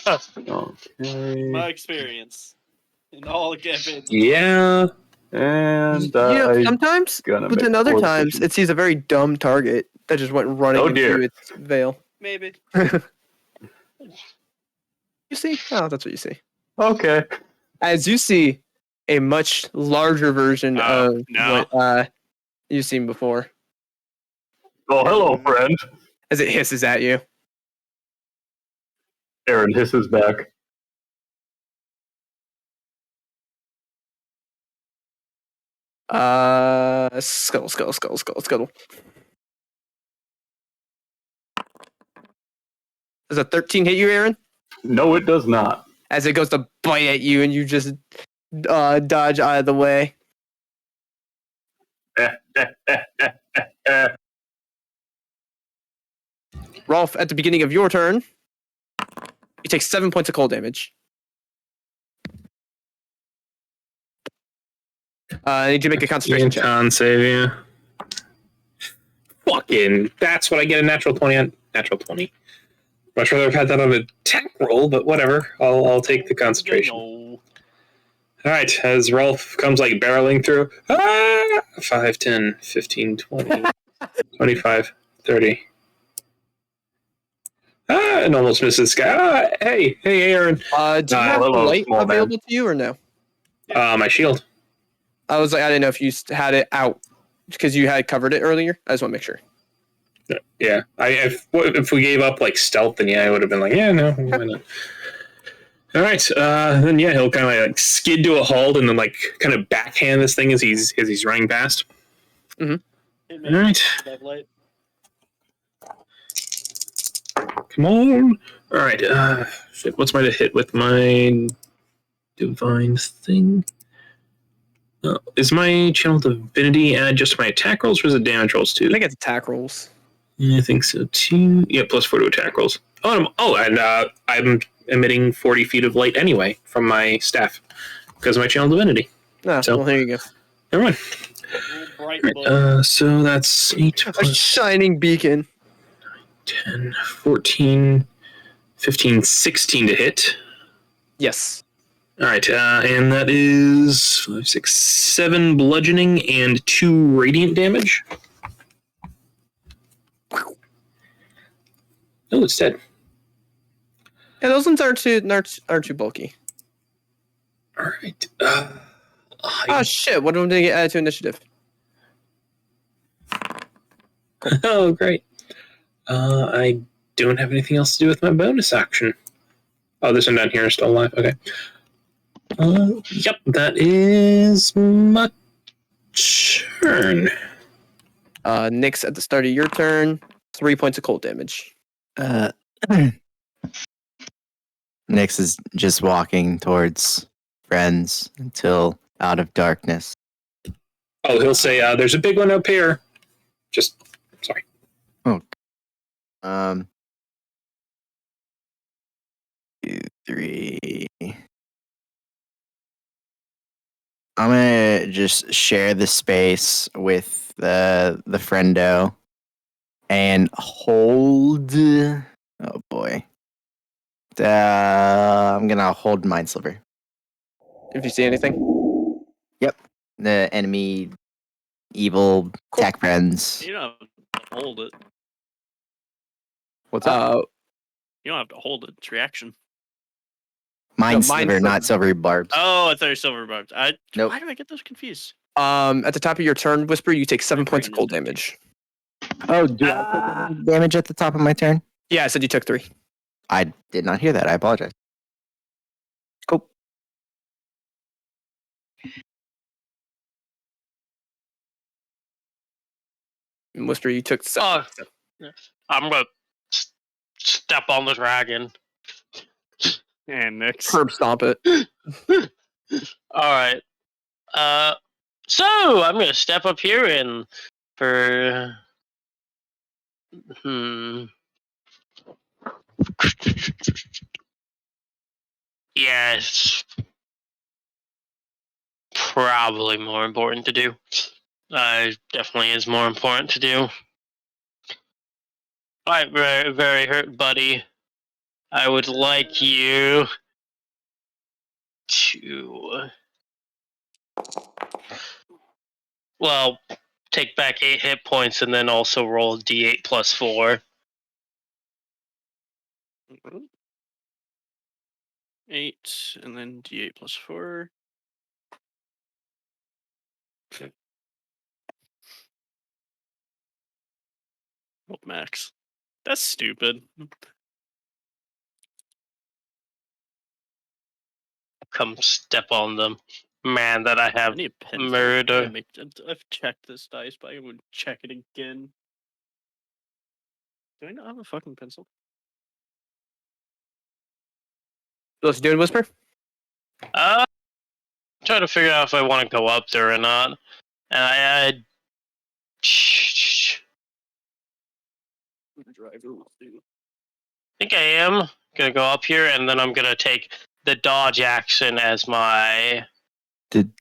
[SPEAKER 5] Okay.
[SPEAKER 2] My experience. In all campaigns.
[SPEAKER 1] Yeah.
[SPEAKER 5] And
[SPEAKER 4] Sometimes,
[SPEAKER 5] gonna
[SPEAKER 4] but
[SPEAKER 5] make
[SPEAKER 4] then other
[SPEAKER 5] poor
[SPEAKER 4] times,
[SPEAKER 5] decisions.
[SPEAKER 4] it sees a very dumb target that just went running
[SPEAKER 5] Oh,
[SPEAKER 4] into
[SPEAKER 5] dear.
[SPEAKER 4] its veil.
[SPEAKER 2] Maybe.
[SPEAKER 4] You see? Oh, that's what you see.
[SPEAKER 5] Okay.
[SPEAKER 4] As you see a much larger version of
[SPEAKER 2] no.
[SPEAKER 4] what you've seen before.
[SPEAKER 5] Oh, hello, friend.
[SPEAKER 4] As it hisses at you.
[SPEAKER 5] Aaron hisses back.
[SPEAKER 4] Scuttle. Does a 13 hit you, Aaron?
[SPEAKER 5] No, it does not.
[SPEAKER 4] As it goes to bite at you and you just dodge out of the way. Rolf, at the beginning of your turn, you take 7 points of cold damage. I need you to make a concentration check.
[SPEAKER 1] Con save, yeah. Fucking, that's what I get a natural 20 on. Natural 20. Much rather have had that on an attack roll, but whatever. I'll take the concentration.
[SPEAKER 2] No.
[SPEAKER 1] Alright, as Rolf comes like barreling through. 5, 10, 15, 20, 25, 30. And almost misses this guy. Hey, Aaron.
[SPEAKER 4] Do you have
[SPEAKER 5] hello,
[SPEAKER 4] light
[SPEAKER 5] small man.
[SPEAKER 4] available to you or no?
[SPEAKER 1] My shield.
[SPEAKER 4] I didn't know if you had it out because you had covered it earlier. I just want to make sure.
[SPEAKER 1] Yeah. If we gave up like stealth, then yeah, I would have been like, yeah, no, why not? All right. Then yeah, he'll kind of like skid to a halt and then like kind of backhand this thing as he's running past.
[SPEAKER 2] Mm-hmm.
[SPEAKER 1] All right.
[SPEAKER 2] That light.
[SPEAKER 1] Come on. All right. Shit. What's my hit with my divine thing? Is my channel divinity add just my attack rolls, or is it damage rolls too?
[SPEAKER 4] I think it's attack rolls.
[SPEAKER 1] Yeah, I think so too. Yeah, plus 4 to attack rolls. I'm emitting 40 feet of light anyway from my staff because of my channel divinity.
[SPEAKER 4] Ah,
[SPEAKER 1] So-
[SPEAKER 4] well, there you go.
[SPEAKER 1] Never mind.
[SPEAKER 2] Bright
[SPEAKER 1] Right, so that's 8
[SPEAKER 4] A
[SPEAKER 1] plus
[SPEAKER 4] shining beacon.
[SPEAKER 1] 10, 14, 15, 16 to hit.
[SPEAKER 4] Yes.
[SPEAKER 1] All right, and that is 5, 6, 7 bludgeoning and 2 radiant damage. Oh, it's dead.
[SPEAKER 4] Yeah, those ones aren't too bulky.
[SPEAKER 1] All right.
[SPEAKER 4] Oh shit! What do they get added to initiative?
[SPEAKER 1] Oh, great. I don't have anything else to do with my bonus action. Oh, this one down here is still alive. Okay. Yep, that is my turn.
[SPEAKER 4] Nyx, at the start of your turn, 3 points of cold damage.
[SPEAKER 6] Nyx is just walking towards friends until out of darkness.
[SPEAKER 1] Oh, he'll say, there's a big one up here. Just, sorry.
[SPEAKER 6] Um, 2, 3. I'm gonna just share the space with the friendo and hold. Oh boy. I'm gonna hold Mind Sliver.
[SPEAKER 4] If you see anything.
[SPEAKER 6] Yep. The enemy, evil, tech friends.
[SPEAKER 2] You don't have to hold it.
[SPEAKER 6] What's up?
[SPEAKER 2] You don't have to hold it. It's reaction.
[SPEAKER 6] Mind
[SPEAKER 4] Mind
[SPEAKER 6] Sliver, not
[SPEAKER 4] Sliver.
[SPEAKER 6] silvery barbs.
[SPEAKER 2] Oh, I thought you were silver barbed.
[SPEAKER 6] Nope.
[SPEAKER 2] Why do I get those confused?
[SPEAKER 4] At the top of your turn, Whisper, you take 7
[SPEAKER 2] My
[SPEAKER 4] points of
[SPEAKER 2] brain
[SPEAKER 4] cold
[SPEAKER 2] is empty.
[SPEAKER 4] damage.
[SPEAKER 6] Oh, do I take any damage at the top of my turn?
[SPEAKER 4] Yeah, I said you took 3.
[SPEAKER 6] I did not hear that. I apologize. Cool.
[SPEAKER 4] And Whisper, you took 7.
[SPEAKER 3] I'm gonna step on the dragon.
[SPEAKER 2] And next.
[SPEAKER 4] Curb stomp it.
[SPEAKER 3] All right. So I'm gonna step up here and for yes, probably more important to do. Definitely is more important to do. Alright, very, very hurt, buddy. I would like you to, well, take back 8 hit points and then also roll a d8 plus 4.
[SPEAKER 2] 8, and then d8 plus 4. Oh, max. That's stupid.
[SPEAKER 3] Come step on them. Man, that I
[SPEAKER 2] I
[SPEAKER 3] have
[SPEAKER 2] need a pencil.
[SPEAKER 3] murder.
[SPEAKER 2] I've checked this dice, but I would check it again. Do I not have a fucking pencil?
[SPEAKER 4] What else you doing, Whisper?
[SPEAKER 3] Trying to figure out if I want to go up there or not. And I think I am gonna go up here, and then I'm gonna take the dodge action as my.
[SPEAKER 6] Did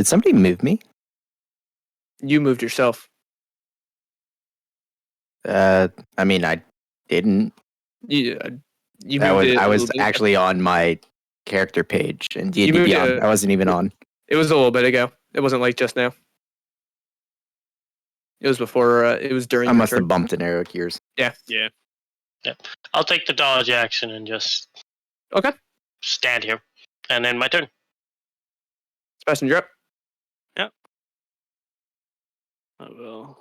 [SPEAKER 6] somebody move me?
[SPEAKER 4] You moved yourself.
[SPEAKER 6] I mean, I didn't.
[SPEAKER 4] You moved it.
[SPEAKER 6] I
[SPEAKER 4] a
[SPEAKER 6] was
[SPEAKER 4] little bit.
[SPEAKER 6] actually on my character page in
[SPEAKER 4] You
[SPEAKER 6] D&D
[SPEAKER 4] moved
[SPEAKER 6] Beyond.
[SPEAKER 4] it-
[SPEAKER 6] I wasn't even on.
[SPEAKER 4] It was a little bit ago. It wasn't like just now. It was before. It was during.
[SPEAKER 6] I
[SPEAKER 4] your
[SPEAKER 6] must
[SPEAKER 4] turn.
[SPEAKER 6] have bumped an arrow gears.
[SPEAKER 2] Yeah.
[SPEAKER 3] I'll take the dodge action and just
[SPEAKER 4] Okay.
[SPEAKER 3] stand here, and then my turn.
[SPEAKER 4] Sebastian, you're up.
[SPEAKER 2] I will.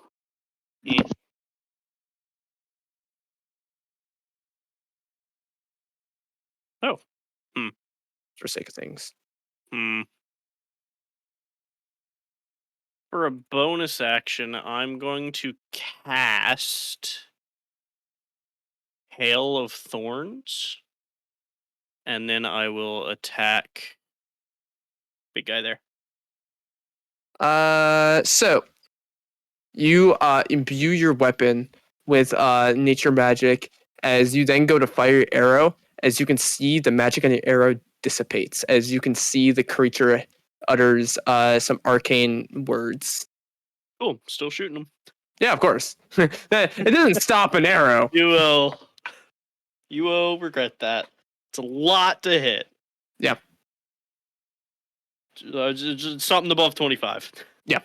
[SPEAKER 4] For sake of things.
[SPEAKER 2] For a bonus action, I'm going to cast Hail of Thorns, and then I will attack big guy there.
[SPEAKER 4] So you imbue your weapon with nature magic. As you then go to fire your arrow, as you can see, the magic on your arrow dissipates. As you can see, the creature utters some arcane words.
[SPEAKER 2] Cool. Still shooting him.
[SPEAKER 4] Yeah, of course. It doesn't stop an arrow.
[SPEAKER 2] You will regret that. It's a lot to hit.
[SPEAKER 4] Yeah.
[SPEAKER 2] Just something above 25.
[SPEAKER 4] Yeah.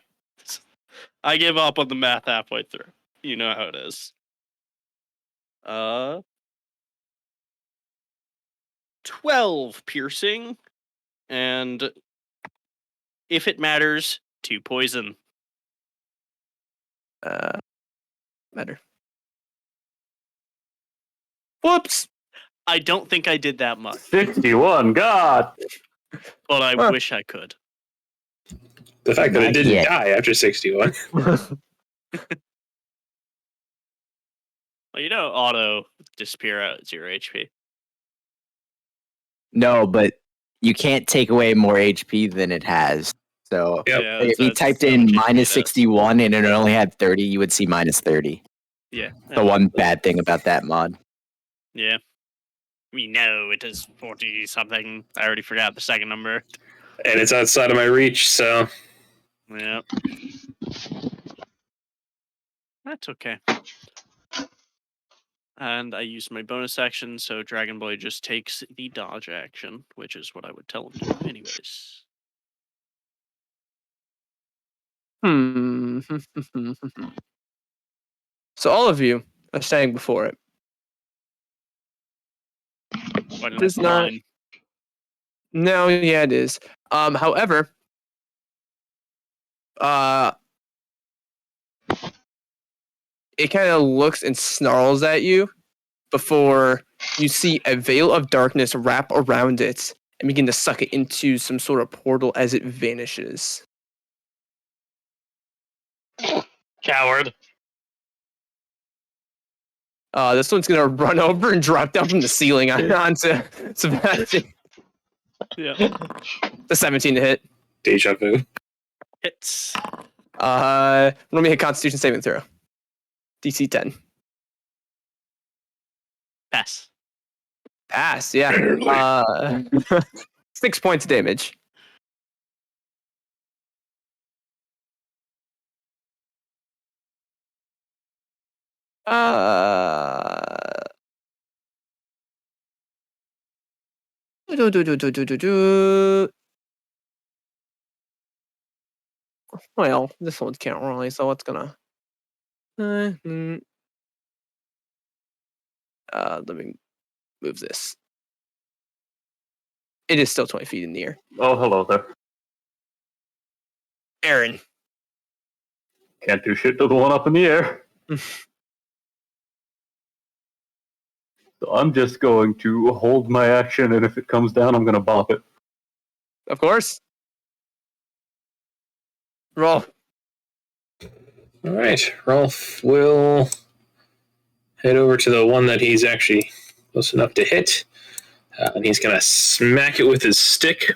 [SPEAKER 2] I give up on the math halfway through. You know how it is. 12 piercing, and if it matters, 2 poison.
[SPEAKER 4] Matter. Whoops.
[SPEAKER 2] I don't think I did that much,
[SPEAKER 5] 61, God!
[SPEAKER 2] but I
[SPEAKER 4] Huh.
[SPEAKER 2] wish I could.
[SPEAKER 1] The fact that it
[SPEAKER 6] Not
[SPEAKER 1] didn't
[SPEAKER 6] yet.
[SPEAKER 1] die after 61.
[SPEAKER 2] Well, auto disappear at 0 HP.
[SPEAKER 6] No, but you can't take away more HP than it has. So
[SPEAKER 1] Yep.
[SPEAKER 2] Yeah,
[SPEAKER 6] if you
[SPEAKER 2] that's
[SPEAKER 6] typed
[SPEAKER 2] how
[SPEAKER 6] in
[SPEAKER 2] much HP
[SPEAKER 6] minus
[SPEAKER 2] it is.
[SPEAKER 6] 61 and it only had 30, you would see minus 30.
[SPEAKER 2] Yeah.
[SPEAKER 6] The one bad thing about that mod.
[SPEAKER 2] Yeah. We know it is 40 something. I already forgot the second number.
[SPEAKER 1] And it's outside of my reach, so
[SPEAKER 2] Yeah. That's okay. And I use my bonus action, so Dragon Boy just takes the dodge action, which is what I would tell him to do anyways.
[SPEAKER 4] So all of you are standing before it.
[SPEAKER 2] Why didn't
[SPEAKER 4] Does
[SPEAKER 2] I
[SPEAKER 4] not-
[SPEAKER 2] mine?
[SPEAKER 4] No, yeah, it is. However, it kind of looks and snarls at you before you see a veil of darkness wrap around it and begin to suck it into some sort of portal as it vanishes.
[SPEAKER 3] Coward.
[SPEAKER 4] This one's gonna run over and drop down from the ceiling onto Sebastian.
[SPEAKER 2] Yeah.
[SPEAKER 4] The 17 to hit.
[SPEAKER 1] deja vu.
[SPEAKER 2] Hits.
[SPEAKER 4] Roll me a Constitution saving throw. DC 10.
[SPEAKER 2] Pass.
[SPEAKER 4] Pass, yeah. 6 points of damage. Well, this one can't really, so it's gonna. Let me move this. It is still 20 feet in the air.
[SPEAKER 5] Oh, hello there.
[SPEAKER 4] Aaron.
[SPEAKER 5] Can't do shit to the one up in the air. So I'm just going to hold my action, and if it comes down, I'm going to bop it.
[SPEAKER 4] Of course. Roll.
[SPEAKER 1] All right, Rolf will head over to the one that he's actually close enough to hit, and he's going to smack it with his stick.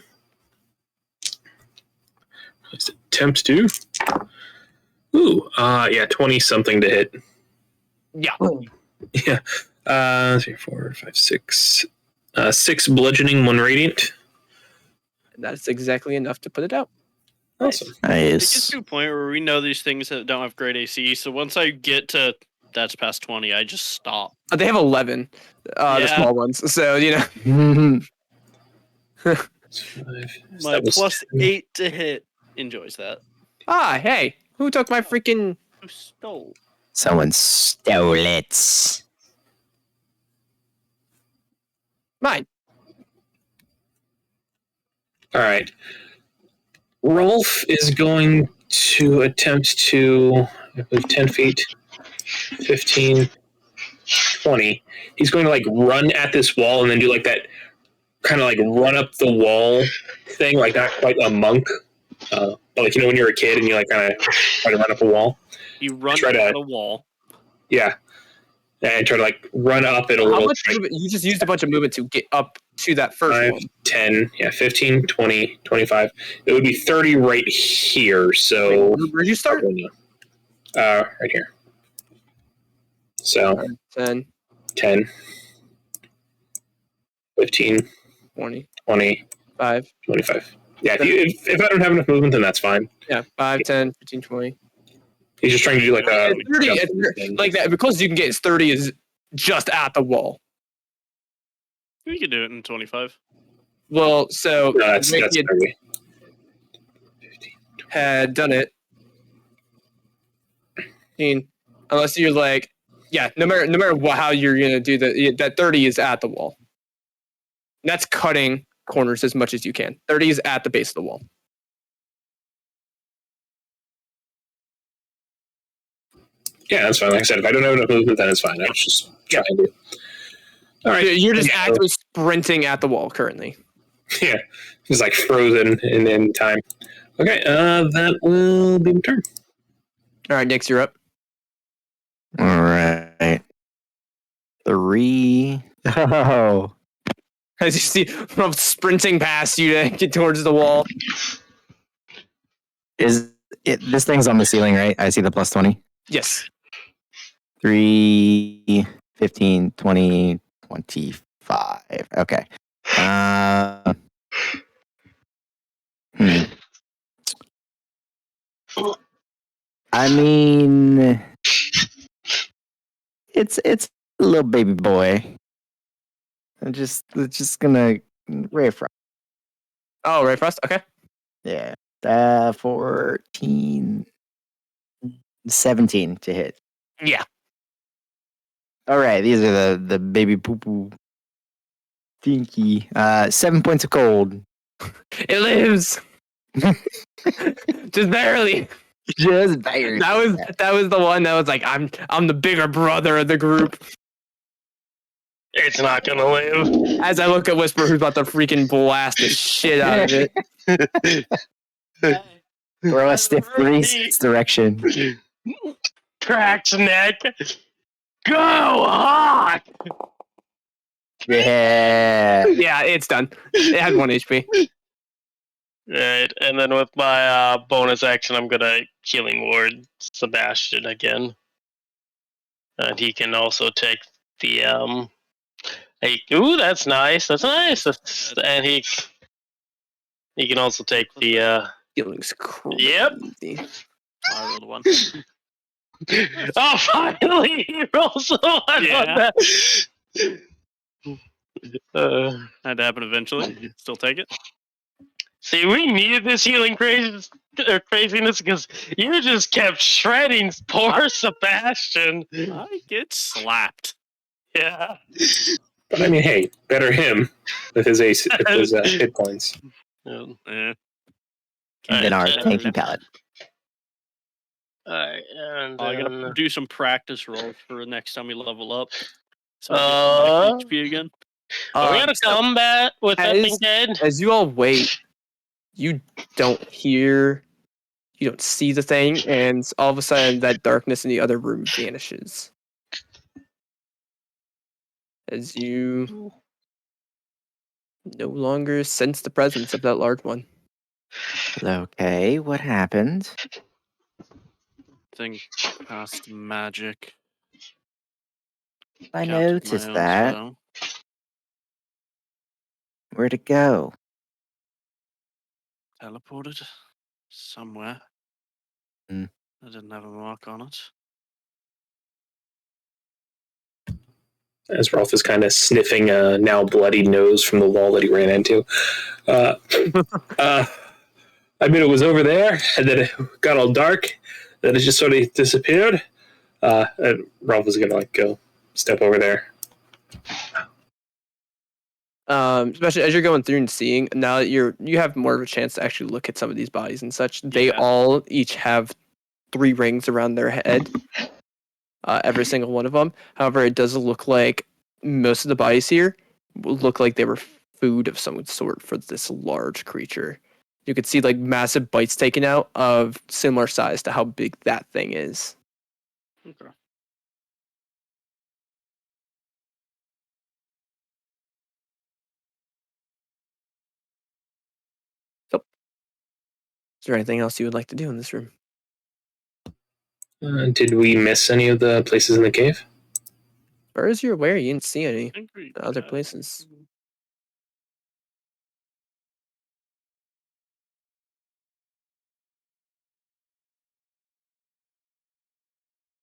[SPEAKER 1] Let's attempt to. Ooh, yeah, 20-something to hit.
[SPEAKER 4] Yeah.
[SPEAKER 1] Yeah. 3, 4, 5, 6. 6 bludgeoning, 1 radiant.
[SPEAKER 4] That's exactly enough to put it out.
[SPEAKER 1] Awesome.
[SPEAKER 2] It gets
[SPEAKER 6] Nice.
[SPEAKER 2] to a point where we know these things that don't have great AC, so once I get to that's past 20, I just stop.
[SPEAKER 4] They have 11, the
[SPEAKER 2] Yeah.
[SPEAKER 4] small ones. So, you know.
[SPEAKER 1] 5.
[SPEAKER 2] My
[SPEAKER 1] That was
[SPEAKER 2] plus
[SPEAKER 1] 10.
[SPEAKER 2] 8 to hit enjoys that.
[SPEAKER 4] Hey, who took my freaking.
[SPEAKER 2] Who stole?
[SPEAKER 6] Someone stole it.
[SPEAKER 4] Mine.
[SPEAKER 1] All right. Rolf is going to attempt to move 10 feet, 15, 20. He's going to like run at this wall and then do like that kind of like run up the wall thing, like not quite a monk. But like, you know, when you're a kid and you like kind of try to run up a wall.
[SPEAKER 2] You run
[SPEAKER 1] Try to-
[SPEAKER 2] at a wall.
[SPEAKER 1] Yeah. And try to like run up it a
[SPEAKER 4] How
[SPEAKER 1] little.
[SPEAKER 4] much movement? You just used a bunch of movement to get up to that first
[SPEAKER 1] 5,
[SPEAKER 4] one.
[SPEAKER 1] 10, yeah, 15, 20, 25. It would be 30 right here. So
[SPEAKER 4] Wait, where'd you start?
[SPEAKER 1] right here. So
[SPEAKER 4] 10,
[SPEAKER 1] 10, 15,
[SPEAKER 4] 20,
[SPEAKER 1] 20,
[SPEAKER 4] 5.
[SPEAKER 1] 25. Yeah, if I don't have enough movement, then that's fine.
[SPEAKER 4] Yeah, 5, 10, 15, 20.
[SPEAKER 1] He's just trying to do like a
[SPEAKER 4] 30,
[SPEAKER 1] jump
[SPEAKER 4] it's like that. Because you can get 30 is just at the wall.
[SPEAKER 2] We could do it in 25.
[SPEAKER 4] Well, so
[SPEAKER 1] No, that's
[SPEAKER 4] Mickey
[SPEAKER 1] 30.
[SPEAKER 4] had done it. Unless you're like, yeah, no matter what, how you're gonna do that 30 is at the wall. And that's cutting corners as much as you can. 30 is at the base of the wall.
[SPEAKER 1] Yeah, that's fine. Like I said, if I don't have enough movement, then it's fine. I was just trying to. All right,
[SPEAKER 4] You're just
[SPEAKER 1] Yeah.
[SPEAKER 4] actively sprinting at the wall currently.
[SPEAKER 1] Yeah, he's like frozen in time. Okay, that will be my turn.
[SPEAKER 4] All right, Nix, you're up.
[SPEAKER 6] All right. 3. Oh.
[SPEAKER 4] As you see, I'm sprinting past you to get towards the wall.
[SPEAKER 6] This thing's on the ceiling, right? I see the plus 20.
[SPEAKER 4] Yes.
[SPEAKER 6] 3, 15, 20, 25. Okay. I mean, it's a little baby boy. It's just gonna Ray Frost.
[SPEAKER 4] Oh, Ray Frost. Okay.
[SPEAKER 6] Yeah. 14, 17 to hit.
[SPEAKER 4] Yeah.
[SPEAKER 6] All right, these are the baby poo poo. Dinky. 7 points of cold.
[SPEAKER 4] It lives. Just barely.
[SPEAKER 6] Just barely.
[SPEAKER 4] That was the one that was like, I'm the bigger brother of the group.
[SPEAKER 3] It's not gonna live.
[SPEAKER 4] As I look at Whisper, who's about to freaking blast the shit out of it.
[SPEAKER 6] Throw a stiff breeze its direction.
[SPEAKER 3] Crack's neck. Go hot.
[SPEAKER 6] Yeah.
[SPEAKER 4] Yeah, it's done. It had 1 HP.
[SPEAKER 3] Right, and then with my bonus action, I'm gonna healing ward Sebastian again, and he can also take the Hey, ooh, that's nice. That's nice. And he can also take the
[SPEAKER 4] Healing's crazy.
[SPEAKER 3] Yep.
[SPEAKER 2] I rolled a 1.
[SPEAKER 3] Oh, finally he rolls a 1 on
[SPEAKER 2] Yeah.
[SPEAKER 3] that.
[SPEAKER 2] Had to happen eventually. Still take it.
[SPEAKER 3] See, we needed this healing craziness because you just kept shredding poor Sebastian.
[SPEAKER 2] I get slapped.
[SPEAKER 3] Yeah.
[SPEAKER 1] But I mean, hey, better him with his hit points.
[SPEAKER 2] Eh.
[SPEAKER 6] And then our tanky pallet.
[SPEAKER 3] Alright, and
[SPEAKER 2] I
[SPEAKER 3] then...
[SPEAKER 2] gotta do some practice rolls for next time we level up. So I get some HP again.
[SPEAKER 3] Are we gonna combat with that
[SPEAKER 4] as-
[SPEAKER 3] thing dead?
[SPEAKER 4] As you all wait, you don't hear, you don't see the thing, and all of a sudden that darkness in the other room vanishes. As you no longer sense the presence of that large one.
[SPEAKER 6] Okay, what happened?
[SPEAKER 2] Thing cast magic.
[SPEAKER 6] I
[SPEAKER 2] Counted my
[SPEAKER 6] noticed
[SPEAKER 2] own
[SPEAKER 6] that.
[SPEAKER 2] spell.
[SPEAKER 6] Where'd it go?
[SPEAKER 2] Teleported somewhere.
[SPEAKER 6] Hmm.
[SPEAKER 2] I didn't have a mark on it.
[SPEAKER 1] As Rolf is kind of sniffing a now bloody nose from the wall that he ran into. I mean, it was over there, and then it got all dark, then it just sort of disappeared. And Rolf is gonna go step over there.
[SPEAKER 4] Especially as you're going through and seeing, now that you have more of a chance to actually look at some of these bodies and such. They
[SPEAKER 2] Yeah.
[SPEAKER 4] all each have 3 rings around their head. Every single one of them. However, it does look like most of the bodies here look like they were food of some sort for this large creature. You could see like massive bites taken out of similar size to how big that thing is.
[SPEAKER 2] Okay.
[SPEAKER 4] Is there anything else you would like to do in this room?
[SPEAKER 1] Did we miss any of the places in the cave?
[SPEAKER 4] As far as you're aware, you didn't see any
[SPEAKER 2] I think we
[SPEAKER 4] other
[SPEAKER 2] got-
[SPEAKER 4] places.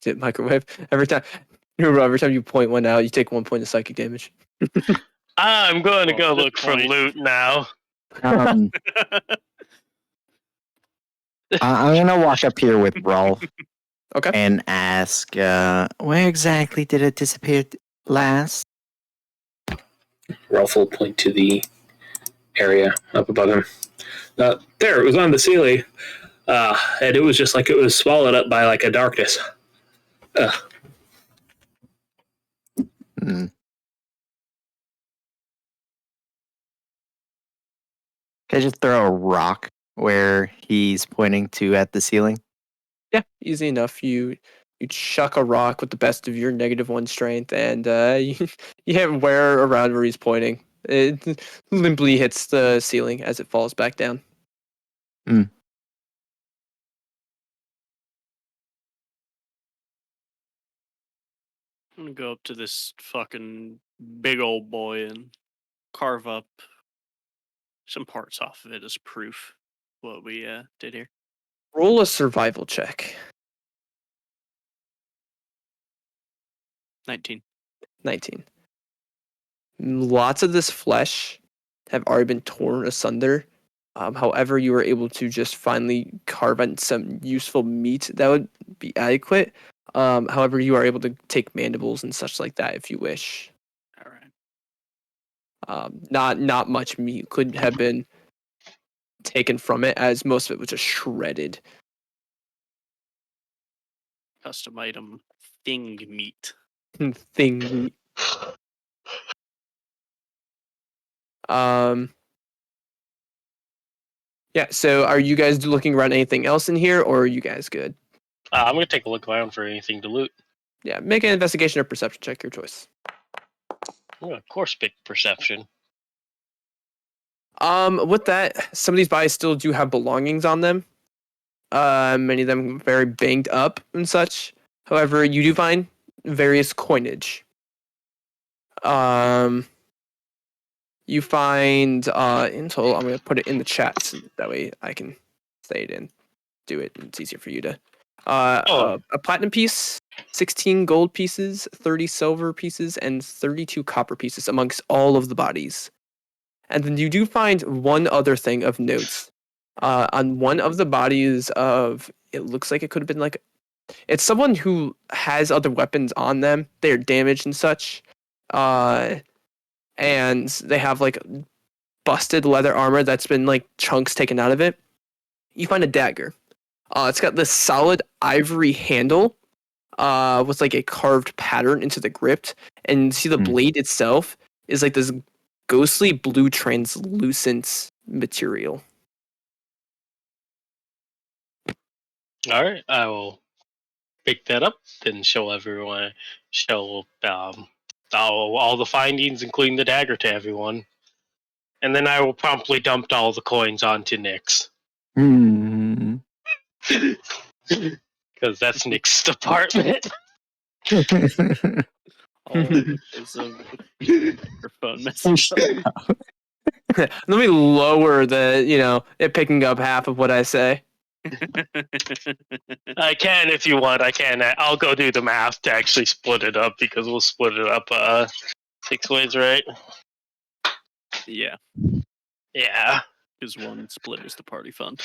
[SPEAKER 4] Hit microwave every time. Every time you point one out, you take 1 point of psychic damage.
[SPEAKER 3] I'm going to
[SPEAKER 2] Oh,
[SPEAKER 3] go
[SPEAKER 2] good
[SPEAKER 3] look for
[SPEAKER 2] point.
[SPEAKER 3] loot now.
[SPEAKER 6] I'm gonna walk up here with Rolf.
[SPEAKER 4] Okay.
[SPEAKER 6] And ask, where exactly did it disappear last?
[SPEAKER 1] Rolf will point to the area up above him. There, it was on the ceiling. And it was just like it was swallowed up by like a darkness.
[SPEAKER 6] Hmm. Can I just throw a rock where he's pointing to at the ceiling?
[SPEAKER 4] Yeah, easy enough. You chuck a rock with the best of your -1 strength, and you hit where around where he's pointing. It limply hits the ceiling as it falls back down.
[SPEAKER 2] I'm gonna go up to this fucking big old boy and carve up some parts off of it as proof what we did here.
[SPEAKER 4] Roll a survival check.
[SPEAKER 2] 19.
[SPEAKER 4] 19. Lots of this flesh have already been torn asunder. However, you were able to just finally carve out some useful meat that would be adequate. However, you are able to take mandibles and such like that if you wish.
[SPEAKER 2] All right.
[SPEAKER 4] Not much meat could have been taken from it, as most of it was just shredded.
[SPEAKER 2] Custom item thing meat.
[SPEAKER 4] Thing meat. Yeah, so are you guys looking around anything else in here, or are you guys good?
[SPEAKER 3] I'm gonna take a look around for anything to loot.
[SPEAKER 4] Yeah, make an investigation or perception check, your choice.
[SPEAKER 3] I'm gonna of course pick perception.
[SPEAKER 4] With that, some of these bodies still do have belongings on them. Many of them very banged up and such. However, you do find various coinage. You find in total, I'm gonna put it in the chat so that way I can say it and do it, and it's easier for you to. A platinum piece, 16 gold pieces, 30 silver pieces, and 32 copper pieces amongst all of the bodies. And then you do find one other thing of note. On one of the bodies of, it looks like it could have been like, it's someone who has other weapons on them. They're damaged and such. And they have like busted leather armor that's been like chunks taken out of it. You find a dagger. It's got this solid ivory handle with like a carved pattern into the grip. And you see the blade itself is like this ghostly blue translucent material.
[SPEAKER 3] All right, I will pick that up and show all the findings, including the dagger, to everyone. And then I will promptly dump all the coins onto Nyx. Because that's Nick's department.
[SPEAKER 2] Is your phone message.
[SPEAKER 4] Let me lower the, it picking up half of what I say.
[SPEAKER 3] I can if you want. I can. I'll go do the math to actually split it up, because we'll split it up 6 ways, right?
[SPEAKER 2] Yeah,
[SPEAKER 3] Yeah.
[SPEAKER 2] because one split is the party fund.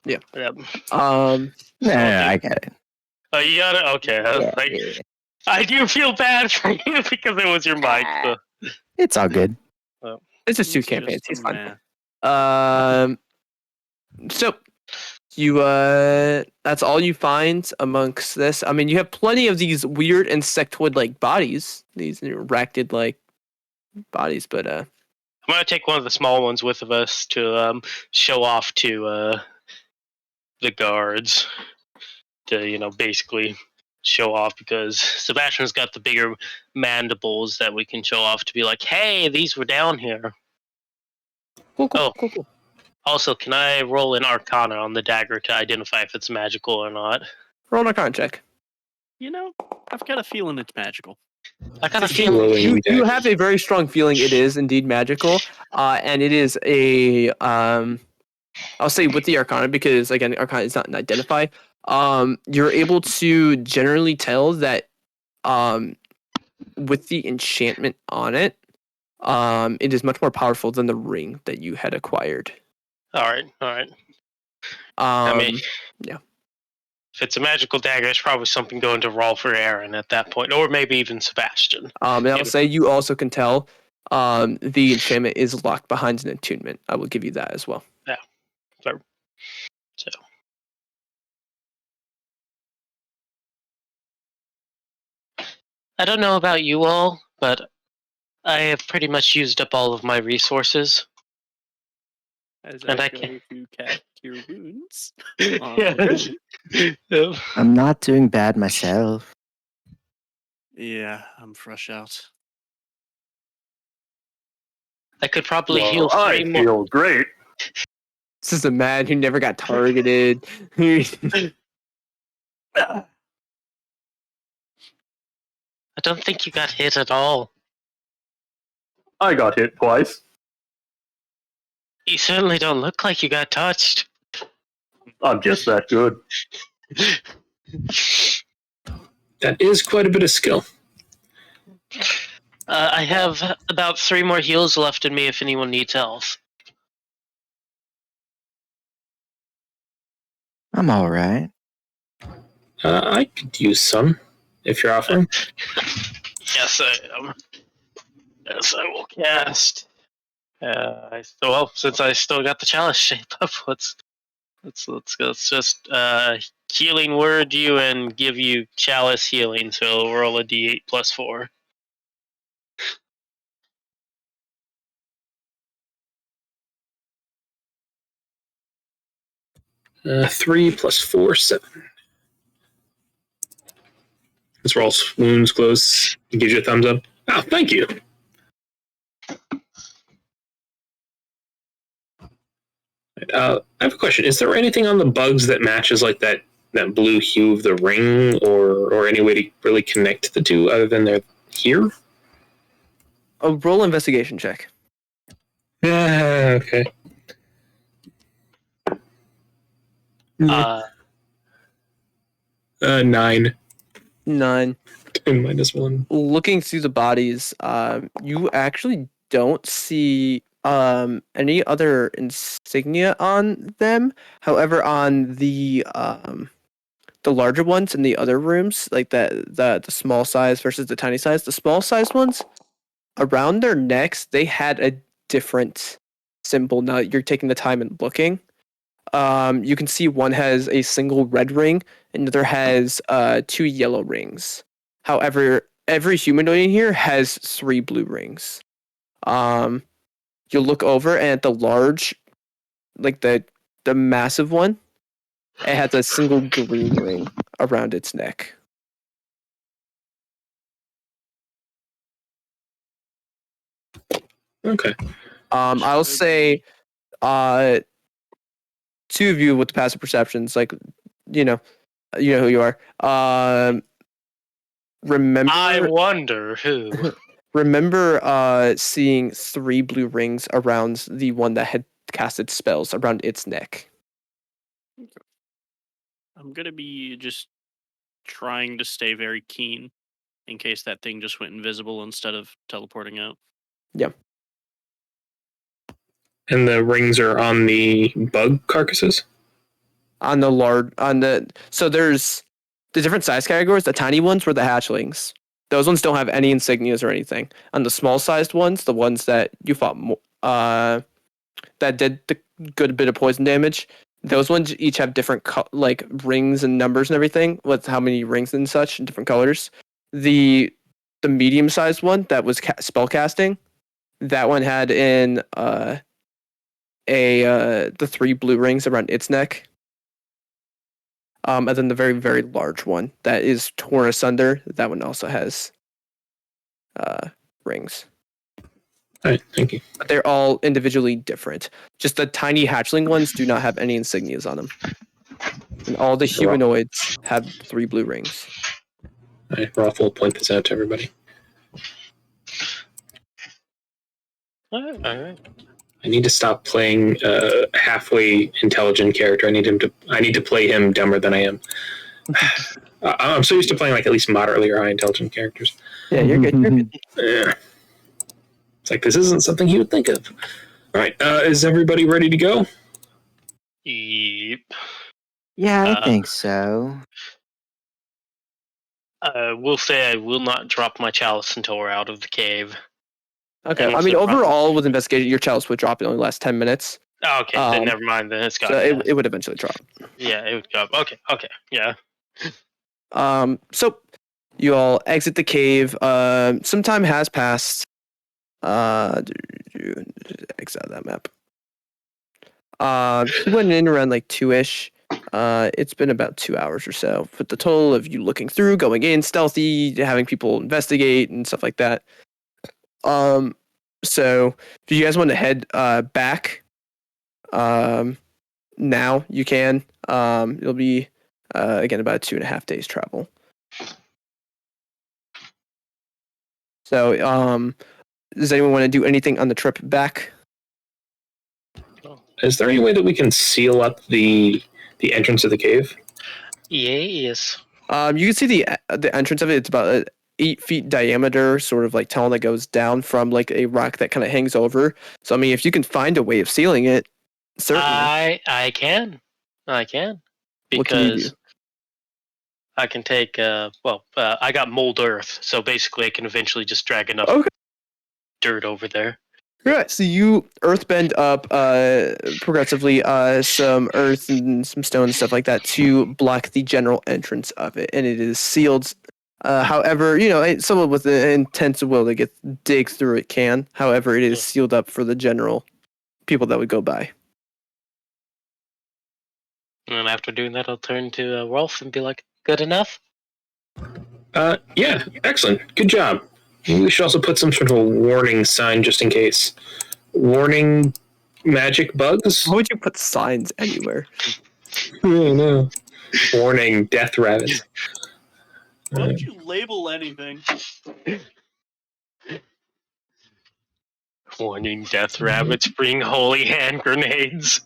[SPEAKER 3] Yep.
[SPEAKER 6] I get it.
[SPEAKER 3] Oh, you got it? Okay.
[SPEAKER 6] Yeah.
[SPEAKER 3] I do feel bad for you because it was your mic. So.
[SPEAKER 6] It's all good.
[SPEAKER 4] It's just two
[SPEAKER 2] It's
[SPEAKER 4] campaigns.
[SPEAKER 2] just
[SPEAKER 4] He's
[SPEAKER 2] a
[SPEAKER 4] fine.
[SPEAKER 2] math.
[SPEAKER 4] So you that's all you find amongst this. I mean, you have plenty of these weird insectoid-like bodies, these racted like bodies, but
[SPEAKER 3] I'm gonna take one of the small ones with us to show off to the guards, to basically show off, because Sebastian's got the bigger mandibles that we can show off to be like, hey, these were down here.
[SPEAKER 4] cool.
[SPEAKER 3] Also, can I roll an Arcana on the dagger to identify if it's magical or not?
[SPEAKER 4] Roll an Arcana check.
[SPEAKER 2] I've got a feeling it's magical.
[SPEAKER 3] I got a
[SPEAKER 4] 16,
[SPEAKER 3] feeling.
[SPEAKER 4] you have a very strong feeling it is indeed magical, and it is a I'll say with the Arcana, because again, Arcana is not an identify. You're able to generally tell that with the enchantment on it, it is much more powerful than the ring that you had acquired.
[SPEAKER 3] All right.
[SPEAKER 4] Yeah.
[SPEAKER 3] If it's a magical dagger, it's probably something going to roll for Aaron at that point, or maybe even Sebastian.
[SPEAKER 4] And I'll say you also can tell the enchantment is locked behind an attunement. I will give you that as well.
[SPEAKER 3] Yeah. So. I don't know about you all, but I have pretty much used up all of my resources.
[SPEAKER 2] As
[SPEAKER 3] And I
[SPEAKER 2] go
[SPEAKER 3] can-
[SPEAKER 2] to cast Cure Wounds.
[SPEAKER 6] I'm not doing bad myself.
[SPEAKER 2] Yeah, I'm fresh out.
[SPEAKER 3] I could probably
[SPEAKER 5] Well,
[SPEAKER 3] heal 3
[SPEAKER 5] I
[SPEAKER 3] more.
[SPEAKER 5] feel great.
[SPEAKER 4] This is a man who never got targeted.
[SPEAKER 3] I don't think you got hit at all.
[SPEAKER 5] I got hit twice.
[SPEAKER 3] You certainly don't look like you got touched.
[SPEAKER 5] I'm just that good.
[SPEAKER 1] That is quite a bit of skill.
[SPEAKER 3] I have about 3 more heals left in me if anyone needs health.
[SPEAKER 6] I'm all right.
[SPEAKER 1] I could use some if you're offering.
[SPEAKER 3] Yes, I am. Yes, I will cast. Since I still got the chalice shape up, let's just healing word you and give you chalice healing. So roll a d8 plus 4.
[SPEAKER 1] 3 plus 4, 7. This rolls wounds close. It gives you a thumbs up. Oh, thank you. I have a question. Is there anything on the bugs that matches like that blue hue of the ring, or any way to really connect the two other than they're here?
[SPEAKER 4] A roll investigation check.
[SPEAKER 1] Okay.
[SPEAKER 3] Uh,
[SPEAKER 1] 9.
[SPEAKER 4] 9.
[SPEAKER 1] -1.
[SPEAKER 4] Looking through the bodies, you actually don't see any other insignia on them. However, on the larger ones in the other rooms, like the small size versus the tiny size, the small size ones around their necks, they had a different symbol. Now that you're taking the time and looking, you can see one has a single red ring and the other has 2 yellow rings. However, every humanoid in here has 3 blue rings. You look over and at the large, like the massive one, it has a single green ring around its neck.
[SPEAKER 1] Okay.
[SPEAKER 4] I'll say, 2 of you with the passive perceptions, like, you know who you are. Remember,
[SPEAKER 3] I wonder who.
[SPEAKER 4] remember seeing 3 blue rings around the one that had casted spells around its neck.
[SPEAKER 2] I'm gonna be just trying to stay very keen in case that thing just went invisible instead of teleporting out.
[SPEAKER 1] And the rings are on the bug carcasses?
[SPEAKER 4] So there's the different size categories. The tiny ones were the hatchlings. Those ones don't have any insignias or anything. On the small sized ones, the ones that you fought that did the good bit of poison damage, those ones each have different like rings and numbers and everything with how many rings and such and different colors. The medium sized one that was spell casting, that one had in the 3 blue rings around its neck. And then the very, very large one that is torn asunder, that one also has rings.
[SPEAKER 1] All right, thank you.
[SPEAKER 4] But they're all individually different. Just the tiny hatchling ones do not have any insignias on them. And all the humanoids have 3 blue rings.
[SPEAKER 1] All right, Rolf will point this out to everybody.
[SPEAKER 3] All right.
[SPEAKER 1] I need to stop playing a halfway intelligent character. I need to play him dumber than I am. I'm so used to playing like at least moderately or high intelligent characters.
[SPEAKER 4] Yeah, you're good. You're good.
[SPEAKER 1] Yeah. It's like this isn't something he would think of. All right, is everybody ready to go?
[SPEAKER 3] Yep.
[SPEAKER 6] Yeah, I think so.
[SPEAKER 3] We'll say I will not drop my chalice until we're out of the cave.
[SPEAKER 4] Okay. I mean, overall, with investigation, your chalice would drop in only last 10 minutes.
[SPEAKER 3] Oh, okay, then never mind. Then it's got.
[SPEAKER 4] So it would eventually drop.
[SPEAKER 3] Yeah, it would go up. Okay, yeah.
[SPEAKER 4] So you all exit the cave. Some time has passed. Exit out that map. You went in around like 2-ish. It's been about 2 hours or so. With the total of you looking through, going in stealthy, having people investigate and stuff like that. So if you guys want to head back, now you can. It'll be again about 2.5 days travel. So does anyone want to do anything on the trip back?
[SPEAKER 1] Is there any way that we can seal up the The entrance of the cave.
[SPEAKER 3] Yes.
[SPEAKER 4] You can see the entrance of it. It's about 8 feet diameter, sort of like tunnel that goes down from like a rock that kind of hangs over. So I mean, if you can find a way of sealing it, certainly.
[SPEAKER 3] I can.
[SPEAKER 4] What can you do?
[SPEAKER 3] Because I can take I got mold earth, so basically I can eventually just drag enough dirt over there.
[SPEAKER 4] Right. So you earthbend up progressively some earth and some stone and stuff like that to block the general entrance of it, and it is sealed. However, someone with an intense will to dig through it can. However, it is sealed up for the general people that would go by.
[SPEAKER 3] And then after doing that, I'll turn to Rolf and be like, "Good enough."
[SPEAKER 1] Yeah, excellent. Good job. We should also put some sort of a warning sign just in case. Warning magic bugs?
[SPEAKER 4] How would you put signs anywhere?
[SPEAKER 1] I know. Warning death rabbits.
[SPEAKER 2] Why would you label anything?
[SPEAKER 3] Warning: death rabbits bring holy hand grenades.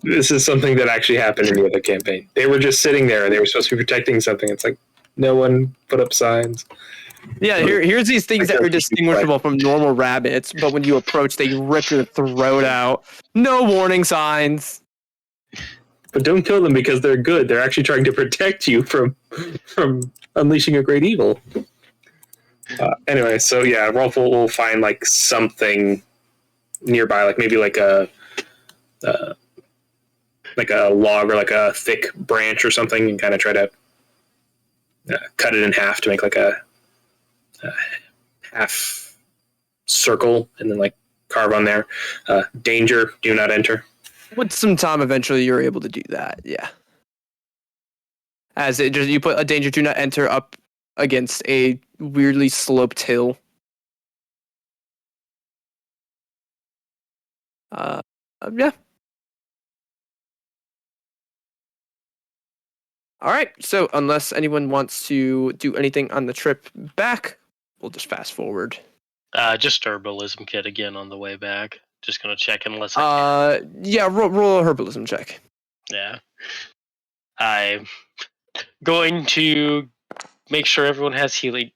[SPEAKER 1] This is something that actually happened in the other campaign. They were just sitting there and they were supposed to be protecting something. It's like no one put up signs.
[SPEAKER 4] Yeah, here's these things that are distinguishable from normal rabbits, but when you approach, they rip your throat out. No warning signs.
[SPEAKER 1] But don't kill them because they're good. They're actually trying to protect you from unleashing a great evil. Anyway, so yeah, Rolf will find like something nearby, like maybe like a log or like a thick branch or something, and kind of try to cut it in half to make like a half circle, and then like carve on there. Danger, do not enter.
[SPEAKER 4] With some time, eventually you're able to do that. Yeah. As it just you put a danger, do not enter up against a weirdly sloped hill. Yeah. All right. So unless anyone wants to do anything on the trip back, we'll just fast forward.
[SPEAKER 3] Just herbalism kit again on the way back. Just gonna check unless
[SPEAKER 4] yeah, roll a herbalism check.
[SPEAKER 3] Yeah. I'm going to make sure everyone has healing.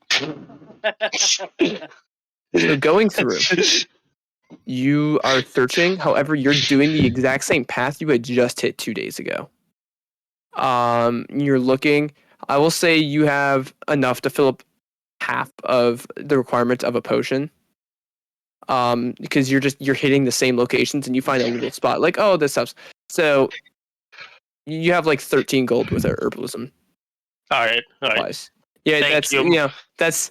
[SPEAKER 4] So going through, you are searching. However, you're doing the exact same path you had just hit 2 days ago. You're looking. I will say you have enough to fill up half of the requirements of a potion. Because you're hitting the same locations and you find a little spot like, oh, this stuff's. So you have like 13 gold with our herbalism.
[SPEAKER 3] All right.
[SPEAKER 4] Yeah, that's.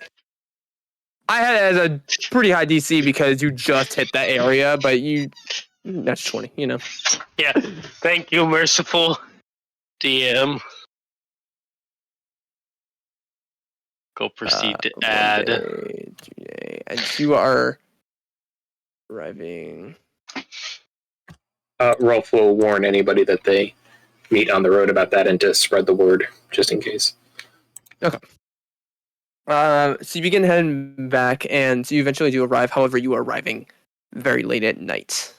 [SPEAKER 4] I had it as a pretty high DC because you just hit that area, but that's 20.
[SPEAKER 3] Yeah. Thank you, merciful DM. Go proceed to add.
[SPEAKER 4] And you are arriving.
[SPEAKER 1] Rolf will warn anybody that they meet on the road about that and to spread the word just in case.
[SPEAKER 4] Okay. So you begin heading back, and you eventually do arrive. However, you are arriving very late at night.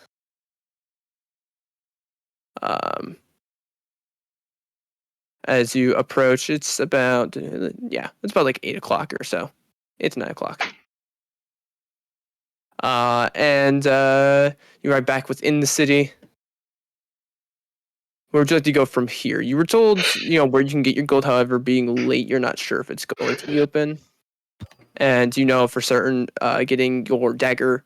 [SPEAKER 4] As you approach, it's about like 8 o'clock or so. It's 9 o'clock. And you arrive back within the city. Where would you like to go from here? You were told, where you can get your gold. However, being late, you're not sure if it's going to be open. And for certain, getting your dagger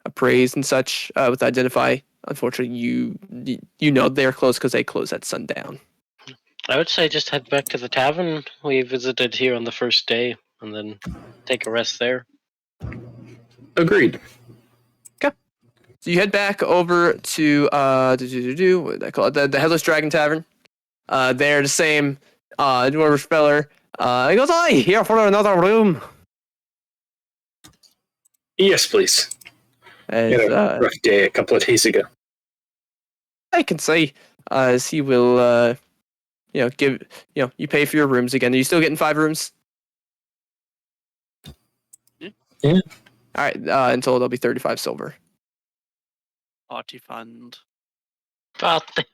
[SPEAKER 4] appraised and such with Identify. Unfortunately, they're closed because they close at sundown.
[SPEAKER 3] I would say just head back to the tavern we visited here on the first day, and then take a rest there.
[SPEAKER 1] Agreed.
[SPEAKER 4] Okay. So you head back over to what do they call it? The Headless Dragon Tavern. They're the same dwarvish feller. He goes, "Hi, here for another room."
[SPEAKER 1] Yes, please.
[SPEAKER 4] As,
[SPEAKER 1] had a rough day a couple of days ago.
[SPEAKER 4] I can say, as he will, give, you pay for your rooms again. Are you still getting 5 rooms?
[SPEAKER 1] Yeah.
[SPEAKER 4] All right. Until it'll be 35 silver.
[SPEAKER 2] Party fund.
[SPEAKER 3] About the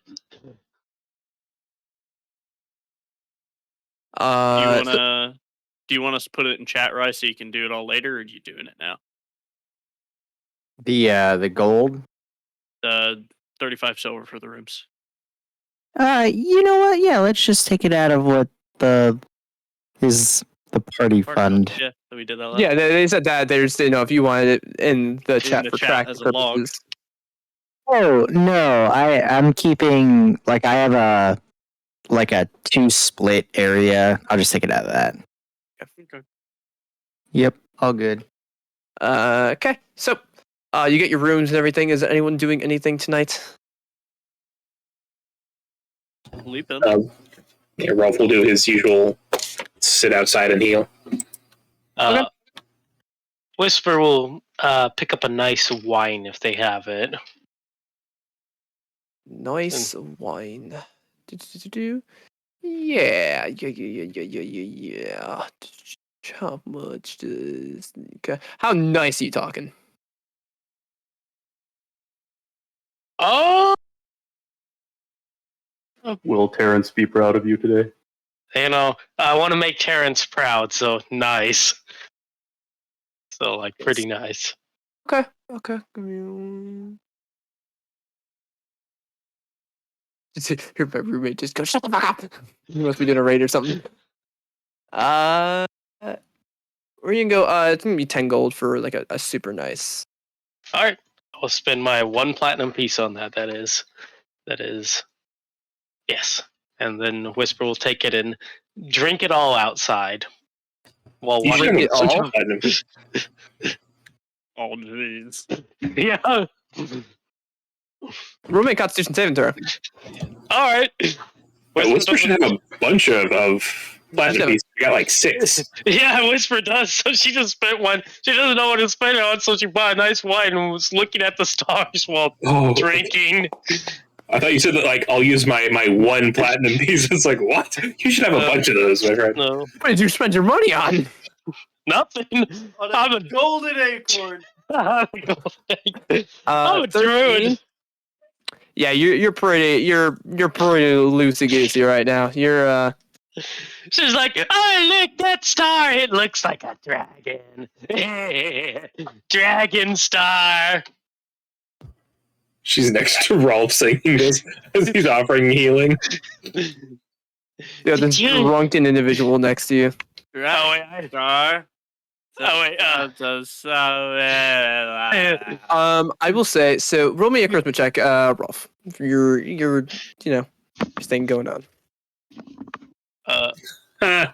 [SPEAKER 2] Do you want us to put it in chat, Rye, so you can do it all later, or are you doing it now?
[SPEAKER 6] The gold.
[SPEAKER 2] 35 silver for the rooms.
[SPEAKER 6] You know what? Yeah, let's just take it out of what the party fund.
[SPEAKER 2] Yeah, so we did that last.
[SPEAKER 4] Yeah, they said that there's, if you wanted it in the chat
[SPEAKER 2] the
[SPEAKER 4] for
[SPEAKER 2] chat
[SPEAKER 4] tracking
[SPEAKER 2] as a log.
[SPEAKER 4] purposes.
[SPEAKER 6] Oh no, I'm keeping I have a 2 split area. I'll just take it out of that.
[SPEAKER 2] Okay.
[SPEAKER 6] Yep, all good.
[SPEAKER 4] Okay, so you get your rooms and everything. Is anyone doing anything tonight?
[SPEAKER 2] Leap in.
[SPEAKER 1] Yeah, Rolf will do his usual sit outside and heal.
[SPEAKER 3] Whisper will pick up a nice wine if they have it.
[SPEAKER 4] Nice wine. Yeah. How much does? Okay. How nice are you talking?
[SPEAKER 3] Oh,
[SPEAKER 5] Will Terrence be proud of you today?
[SPEAKER 3] you know, I want to make Terrence proud, so nice. So, pretty nice.
[SPEAKER 4] Okay. Your roommate just goes, shut the fuck up. You must be doing a raid or something. Where you can go? It's gonna be 10 gold for a super nice.
[SPEAKER 3] All right, I'll spend my 1 platinum piece on that. That is, yes. And then Whisper will take it and drink it all outside. While
[SPEAKER 1] You
[SPEAKER 3] one
[SPEAKER 1] should
[SPEAKER 4] drink
[SPEAKER 1] have
[SPEAKER 4] it
[SPEAKER 1] such
[SPEAKER 4] all?
[SPEAKER 1] a platinum.
[SPEAKER 2] Oh, jeez.
[SPEAKER 3] yeah.
[SPEAKER 4] Roommate Constitution saving throw.
[SPEAKER 3] All right.
[SPEAKER 1] Whisper should have a bunch of platinum pieces. We got 6.
[SPEAKER 3] Yeah, Whisper does. So she just spent one. She doesn't know what to spend it on, so she bought a nice wine and was looking at the stars while drinking.
[SPEAKER 1] I thought you said that I'll use my 1 platinum piece. It's like, what? You should have a bunch of those, my friend.
[SPEAKER 3] No,
[SPEAKER 4] What did you spend your money on?
[SPEAKER 3] nothing. I'm a
[SPEAKER 2] golden acorn.
[SPEAKER 3] I'm a
[SPEAKER 4] 13?
[SPEAKER 3] druid.
[SPEAKER 4] Yeah, you're pretty loosey goosey right now. You're
[SPEAKER 3] She's like, oh, look, that star. It looks like a dragon. Dragon star.
[SPEAKER 1] She's next to Rolf singing this as he's offering healing.
[SPEAKER 4] this drunken individual next to you.
[SPEAKER 3] Oh, wait.
[SPEAKER 2] Star.
[SPEAKER 4] I will say, so roll me a charisma check, Rolf. Your thing going on.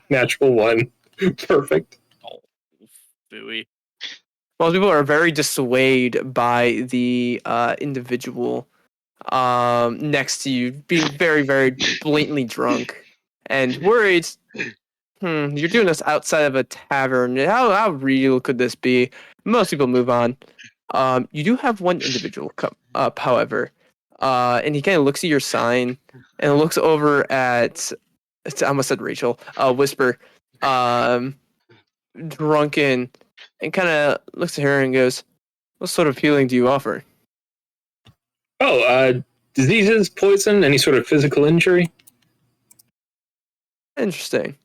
[SPEAKER 1] Natural 1. Perfect.
[SPEAKER 2] Booey.
[SPEAKER 4] Most people are very dissuaded by the individual next to you being very, very blatantly drunk and worried. You're doing this outside of a tavern. How real could this be? Most people move on. You do have one individual come up, however, and he kind of looks at your sign and looks over at. I almost said Rachel. Whisper, drunken, and kind of looks at her and goes, "What sort of healing do you offer?"
[SPEAKER 1] Oh, diseases, poison, any sort of physical injury?
[SPEAKER 4] Interesting.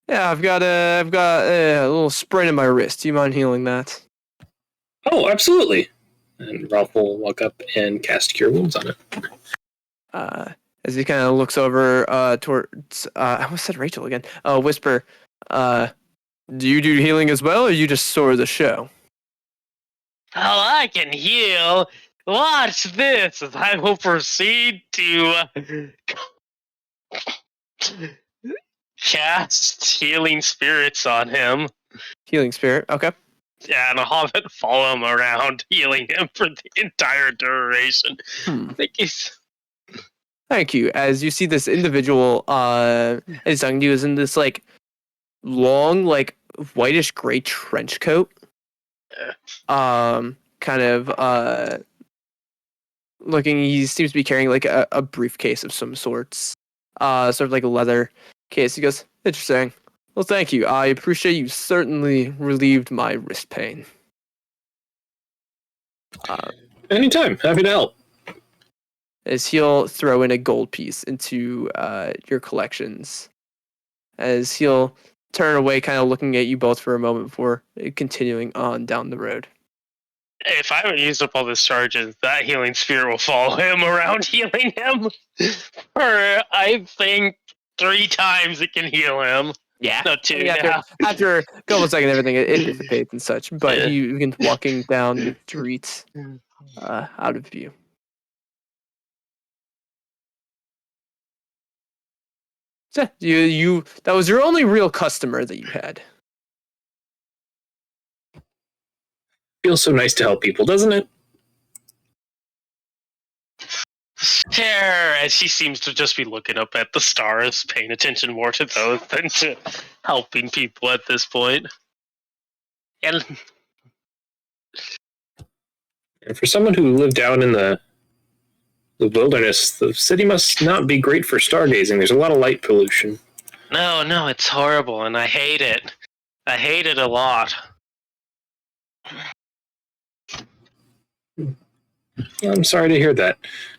[SPEAKER 4] Yeah, I've got a little sprain in my wrist. Do you mind healing that?
[SPEAKER 1] Oh, absolutely. And Ralph will walk up and cast Cure Wounds on it.
[SPEAKER 4] As he kind of looks over towards, I almost said Rachel again. Whisper, do you do healing as well, or you just sort of the show?
[SPEAKER 3] Oh, I can heal. Watch this as I will proceed to cast Healing Spirits on him.
[SPEAKER 4] Healing spirit, okay.
[SPEAKER 3] Yeah, and I'll have it follow him around, healing him for the entire duration. I think he's...
[SPEAKER 4] Thank you. As you see this individual, is talking to you, is in this long, whitish gray trench coat. Kind of looking. He seems to be carrying a briefcase of some sorts. Sort of like a leather case. He goes, interesting. Well, thank you. I appreciate you. Certainly relieved my wrist pain.
[SPEAKER 1] Anytime. Happy to help.
[SPEAKER 4] as he'll throw in a gold piece into your collections. As he'll turn away, kind of looking at you both for a moment before continuing on down the road.
[SPEAKER 3] If I haven't used up all his charges, that healing sphere will follow him around, healing him for, I think, 3 times it can heal him.
[SPEAKER 4] Yeah.
[SPEAKER 3] No, 2
[SPEAKER 4] After a couple of seconds, everything it dissipates and such. But
[SPEAKER 3] Yeah.
[SPEAKER 4] he begins walking down the streets out of view. So you that was your only real customer that you had.
[SPEAKER 1] Feels so nice to help people, doesn't it?
[SPEAKER 3] Sure, and she seems to just be looking up at the stars, paying attention more to those than to helping people at this point. And
[SPEAKER 1] And for someone who lived down in the wilderness, the city must not be great for stargazing. There's a lot of light pollution.
[SPEAKER 3] no, it's horrible, and I hate it. I hate it a lot.
[SPEAKER 1] I'm sorry to hear that.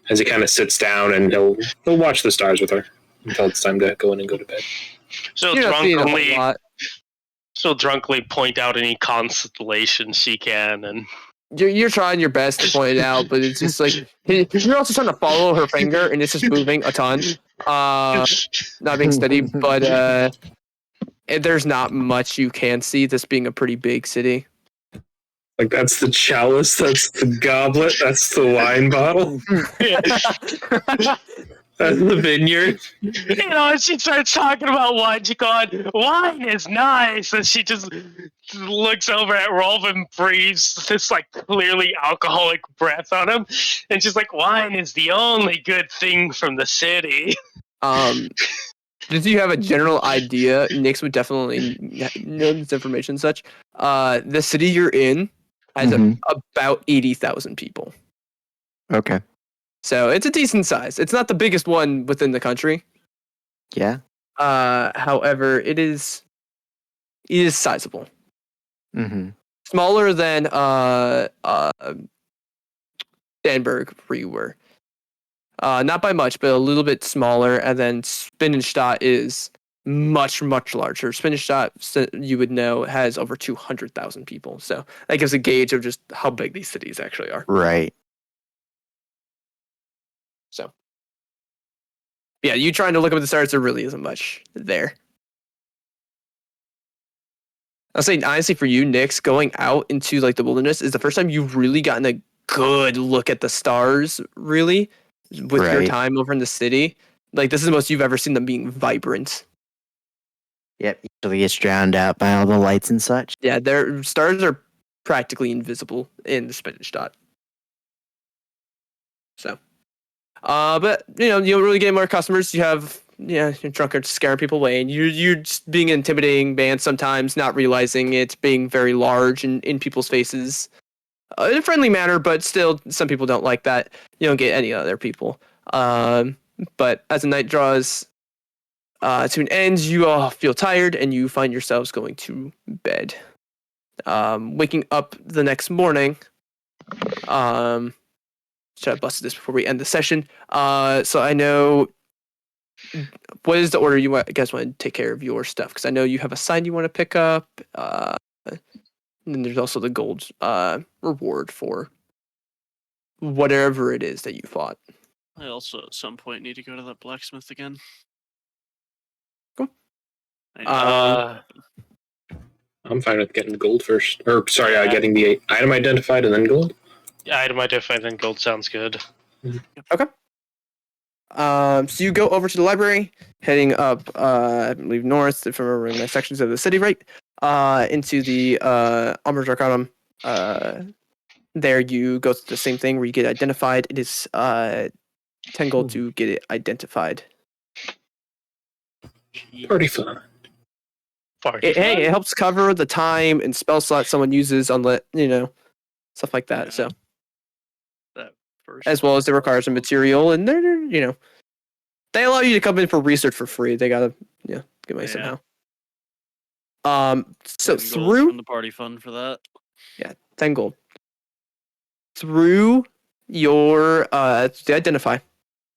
[SPEAKER 1] As he kind of sits down and he'll watch the stars with her until it's time to go in and go to bed.
[SPEAKER 3] She'll
[SPEAKER 4] You're not seeing a whole
[SPEAKER 3] drunkenly,
[SPEAKER 4] lot.
[SPEAKER 3] she'll drunkenly point out any constellation she can, and
[SPEAKER 4] You're trying your best to point it out, but it's just like you're also trying to follow her finger, and it's just moving a ton. Not being steady, but there's not much you can see. This being a pretty big city.
[SPEAKER 1] Like, that's the chalice, that's the goblet, that's the wine bottle, that's the vineyard.
[SPEAKER 3] you know, and she starts talking about wine. She going, "Wine is nice," and she just looks over at Rolf and breathes this like clearly alcoholic breath on him, and she's like, "Wine is the only good thing from the city."
[SPEAKER 4] Just so you have a general idea, Nyx would definitely know this information and such. The city you're in has about 80,000 people.
[SPEAKER 6] Okay.
[SPEAKER 4] So it's a decent size. It's not the biggest one within the country.
[SPEAKER 6] Yeah.
[SPEAKER 4] However, it is sizable.
[SPEAKER 6] Mm-hmm.
[SPEAKER 4] Smaller than Danburg, where you were. Not by much, but a little bit smaller. And then Spinnenstadt is much, much larger. Spinnenstadt, you would know, has over 200,000 people. So that gives a gauge of just how big these cities actually are.
[SPEAKER 6] Right.
[SPEAKER 4] So, yeah, you trying to look up at the stars, there really isn't much there. I'll say, honestly, for you, Nyx, going out into like the wilderness is the first time you've really gotten a good look at the stars, really, with your
[SPEAKER 6] Right.
[SPEAKER 4] time over in the city. Like, this is the most you've ever seen them being vibrant.
[SPEAKER 6] Yep. Usually gets drowned out by all the lights and such.
[SPEAKER 4] Yeah, their stars are practically invisible in the Spinnenstadt. So, but you know, you don't really get more customers. You have, you're drunkards scaring people away, and you're just being an intimidating band sometimes, not realizing it's being very large and in people's faces, in a friendly manner. But still, some people don't like that. You don't get any other people. But as the night draws to an end, you all feel tired, and you find yourselves going to bed. Waking up the next morning. Should have busted this before we end the session. So I know, what is the order you guys want to take care of your stuff? Because I know you have a sign you want to pick up. And then there's also the gold reward for whatever it is that you fought.
[SPEAKER 2] I also at some point need to go to that blacksmith again.
[SPEAKER 4] Cool.
[SPEAKER 1] I'm fine with getting the gold first. Or, sorry, getting the item identified and then gold.
[SPEAKER 3] Item identified, then gold sounds good.
[SPEAKER 4] Okay. So you go over to the library, heading up, I believe north, if I remember my sections of the city right, into the Armored Arcanum. There you go through the same thing where you get identified. It is 10 gold to get it identified.
[SPEAKER 1] Pretty fun.
[SPEAKER 4] It helps cover the time and spell slot someone uses on stuff like that. So as well as it requires a material, and they're they allow you to come in for research for free. They gotta get money somehow. So
[SPEAKER 2] 10 gold
[SPEAKER 4] through
[SPEAKER 2] from the party fund for that.
[SPEAKER 4] 10 gold through your to identify.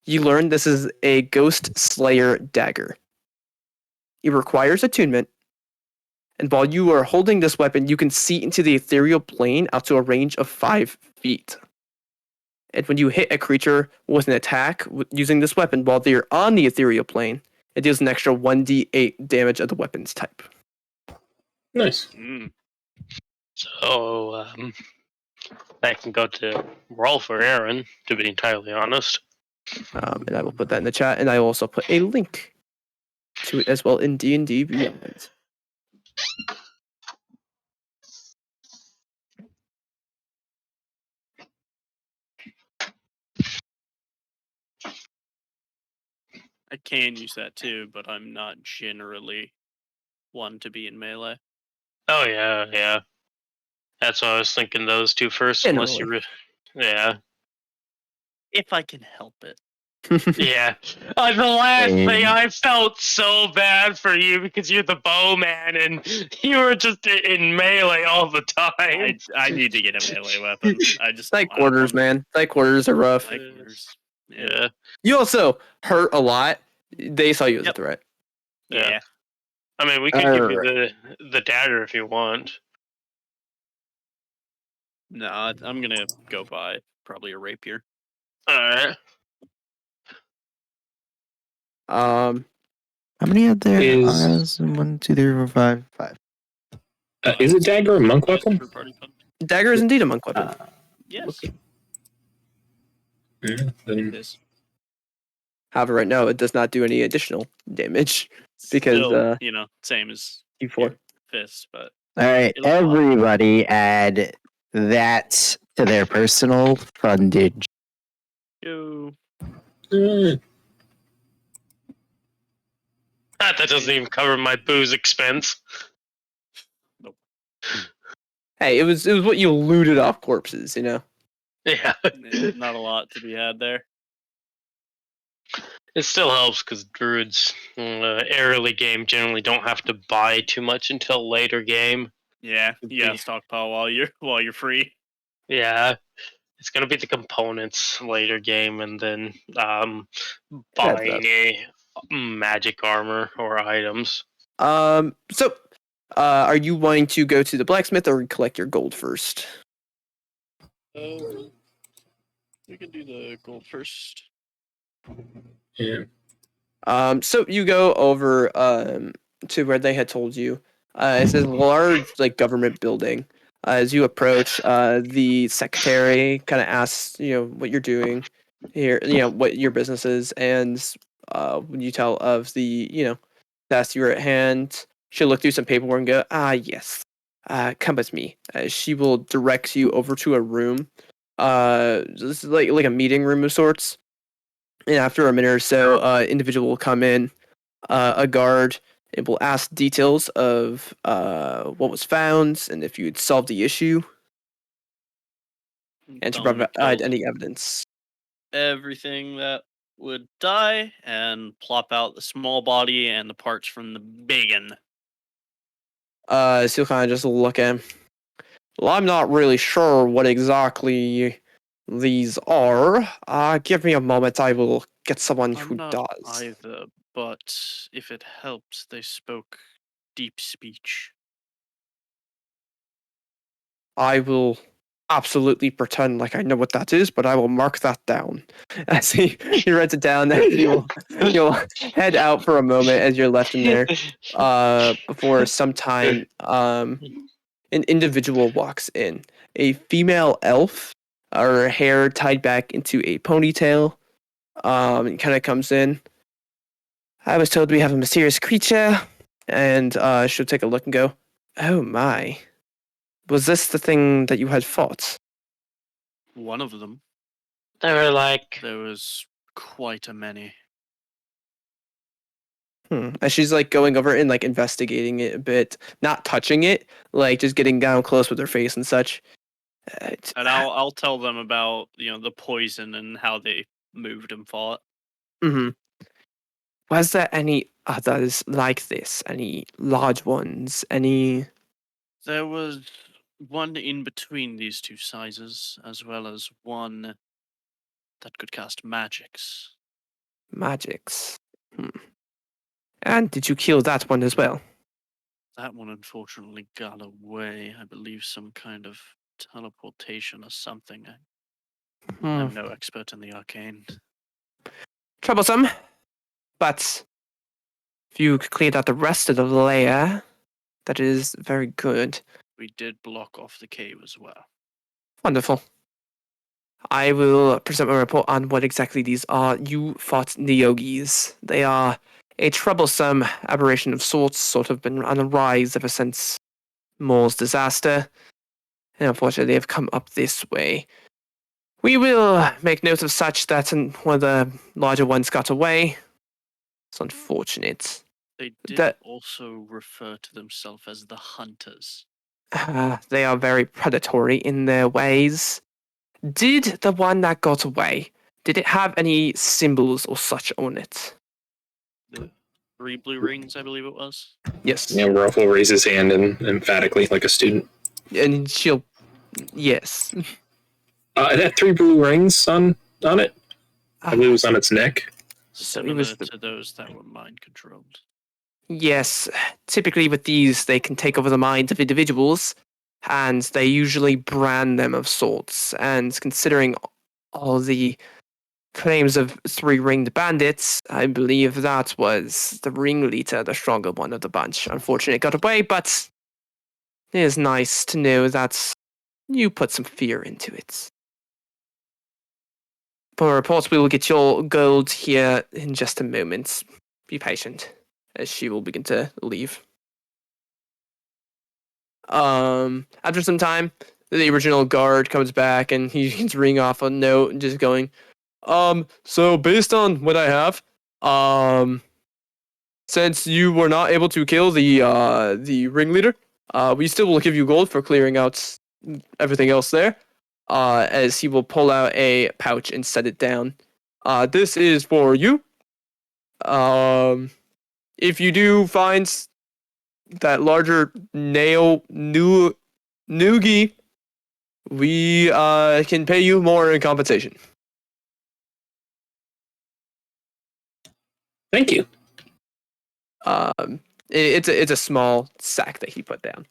[SPEAKER 4] You learn this is a Ghost Slayer dagger. It requires attunement, and while you are holding this weapon, you can see into the ethereal plane out to a range of 5 feet. And when you hit a creature with an attack using this weapon while they're on the ethereal plane, it deals an extra 1d8 damage of the weapon's type.
[SPEAKER 1] Nice.
[SPEAKER 3] So, that can go to Rolf or Aaron, to be entirely honest.
[SPEAKER 4] And I will put that in the chat, and I will also put a link to it as well in D&D Beyond.
[SPEAKER 2] I can use that too, but I'm not generally one to be in melee.
[SPEAKER 3] Oh, yeah. That's why I was thinking those two first, unless you... Yeah.
[SPEAKER 2] If I can help it.
[SPEAKER 3] Yeah. The last thing, I felt so bad for you because you're the bowman and you were just in melee all the time.
[SPEAKER 2] I need to get a melee weapon. I just
[SPEAKER 4] Tight quarters, man. Tight quarters are rough.
[SPEAKER 2] Tight quarters.
[SPEAKER 3] Yeah.
[SPEAKER 4] You also hurt a lot. They saw you as a
[SPEAKER 2] Yep.
[SPEAKER 4] threat.
[SPEAKER 2] Yeah.
[SPEAKER 3] I mean, we could give you the dagger if you want.
[SPEAKER 2] No, I'm gonna go buy probably a rapier.
[SPEAKER 3] Alright.
[SPEAKER 6] How many are there?
[SPEAKER 1] Is-
[SPEAKER 6] 1, 2, 3, 4, 5. 5.
[SPEAKER 1] Is a dagger a monk weapon?
[SPEAKER 2] For party fun.
[SPEAKER 4] Dagger is indeed a monk weapon.
[SPEAKER 2] Yes.
[SPEAKER 1] Yeah,
[SPEAKER 2] It
[SPEAKER 1] then
[SPEAKER 2] is.
[SPEAKER 4] However, right now it does not do any additional damage because
[SPEAKER 2] Still, same as
[SPEAKER 4] D4.
[SPEAKER 2] fist, but
[SPEAKER 6] All right,
[SPEAKER 2] It'll pop.
[SPEAKER 6] everybody add that to their personal fundage.
[SPEAKER 2] yo.
[SPEAKER 3] That doesn't even cover my booze expense.
[SPEAKER 4] Hey, it was what you looted off corpses, you know.
[SPEAKER 3] Yeah.
[SPEAKER 2] Not a lot to be had there.
[SPEAKER 3] It still helps because druids, early game, generally don't have to buy too much until later game.
[SPEAKER 2] Yeah, you gotta stockpile while you're free.
[SPEAKER 3] Yeah, it's gonna be the components later game, and then buying a magic armor or items.
[SPEAKER 4] So, are you wanting to go to the blacksmith or collect your gold first?
[SPEAKER 2] We can do the gold first.
[SPEAKER 1] yeah.
[SPEAKER 4] So you go over to where they had told you. It's a large government building. As you approach, the secretary kind of asks, what you're doing here, what your business is, and when you tell of the, task you were at hand, she'll look through some paperwork and go, yes, come with me. She will direct you over to a room, just like a meeting room of sorts. And after a minute or so, individual will come in, a guard, and will ask details of what was found and if you had solved the issue, and to provide any evidence.
[SPEAKER 2] Everything that would die and plop out the small body and the parts from the big one.
[SPEAKER 4] So you'll kind of just look at him. Well, I'm not really sure what exactly these are. Give me a moment. I will get someone who
[SPEAKER 2] I'm not
[SPEAKER 4] does.
[SPEAKER 2] either, but if it helps, they spoke deep speech.
[SPEAKER 4] I will absolutely pretend like I know what that is, but I will mark that down. As he writes it down, then you'll head out for a moment as you're left in there. Before some time, an individual walks in. A female elf, her hair tied back into a ponytail, and kind of comes in. I was told we have a mysterious creature, and she'll take a look and go, "Oh my. Was this the thing that you had fought?"
[SPEAKER 2] One of them.
[SPEAKER 3] They were like,
[SPEAKER 2] There was quite a many.
[SPEAKER 4] As she's going over and investigating it a bit, not touching it, just getting down close with her face and such.
[SPEAKER 2] And I'll tell them about the poison and how they moved and fought.
[SPEAKER 4] Mm-hmm. Was there any others like this? Any large ones? Any?
[SPEAKER 2] There was one in between these two sizes, as well as one that could cast magics.
[SPEAKER 4] Magics. And did you kill that one as well?
[SPEAKER 2] That one unfortunately got away. I believe some kind of teleportation or something. I'm no expert in the arcane.
[SPEAKER 4] Troublesome. But if you cleared out the rest of the layer, that is very good.
[SPEAKER 2] We did block off the cave as well.
[SPEAKER 4] Wonderful. I will present my report on what exactly these are. You fought Neogis. They are a troublesome aberration of sorts, sort of been on the rise ever since Mole's disaster. And unfortunately, they have come up this way. We will make note of such that one of the larger ones got away. It's unfortunate.
[SPEAKER 2] They did
[SPEAKER 4] That-
[SPEAKER 2] also refer to themselves as the Hunters.
[SPEAKER 4] They are very predatory in their ways. Did the one that got away, did it have any symbols or such on it?
[SPEAKER 2] The 3 blue rings, I believe it was.
[SPEAKER 4] Yes.
[SPEAKER 1] Yeah, Rolf will raise his hand and emphatically, like a student.
[SPEAKER 4] And she'll... Yes.
[SPEAKER 1] It had 3 blue rings on it. I believe it was on its neck.
[SPEAKER 4] So it
[SPEAKER 2] Similar
[SPEAKER 4] was
[SPEAKER 2] to those that were mind controlled.
[SPEAKER 4] Yes, typically with these, they can take over the minds of individuals, and they usually brand them of sorts. And considering all the claims of 3-ringed bandits, I believe that was the ringleader, the stronger one of the bunch. Unfortunately, it got away, but it is nice to know that you put some fear into it. For reports, we will get your gold here in just a moment. Be patient, as she will begin to leave. After some time, the original guard comes back and he's reading off a note and just going, so based on what I have, since you were not able to kill the ringleader, we still will give you gold for clearing out everything else there. As he will pull out a pouch and set it down. This is for you. If you do find that larger noogie, we can pay you more in compensation.
[SPEAKER 1] Thank you.
[SPEAKER 4] It's a small sack that he put down.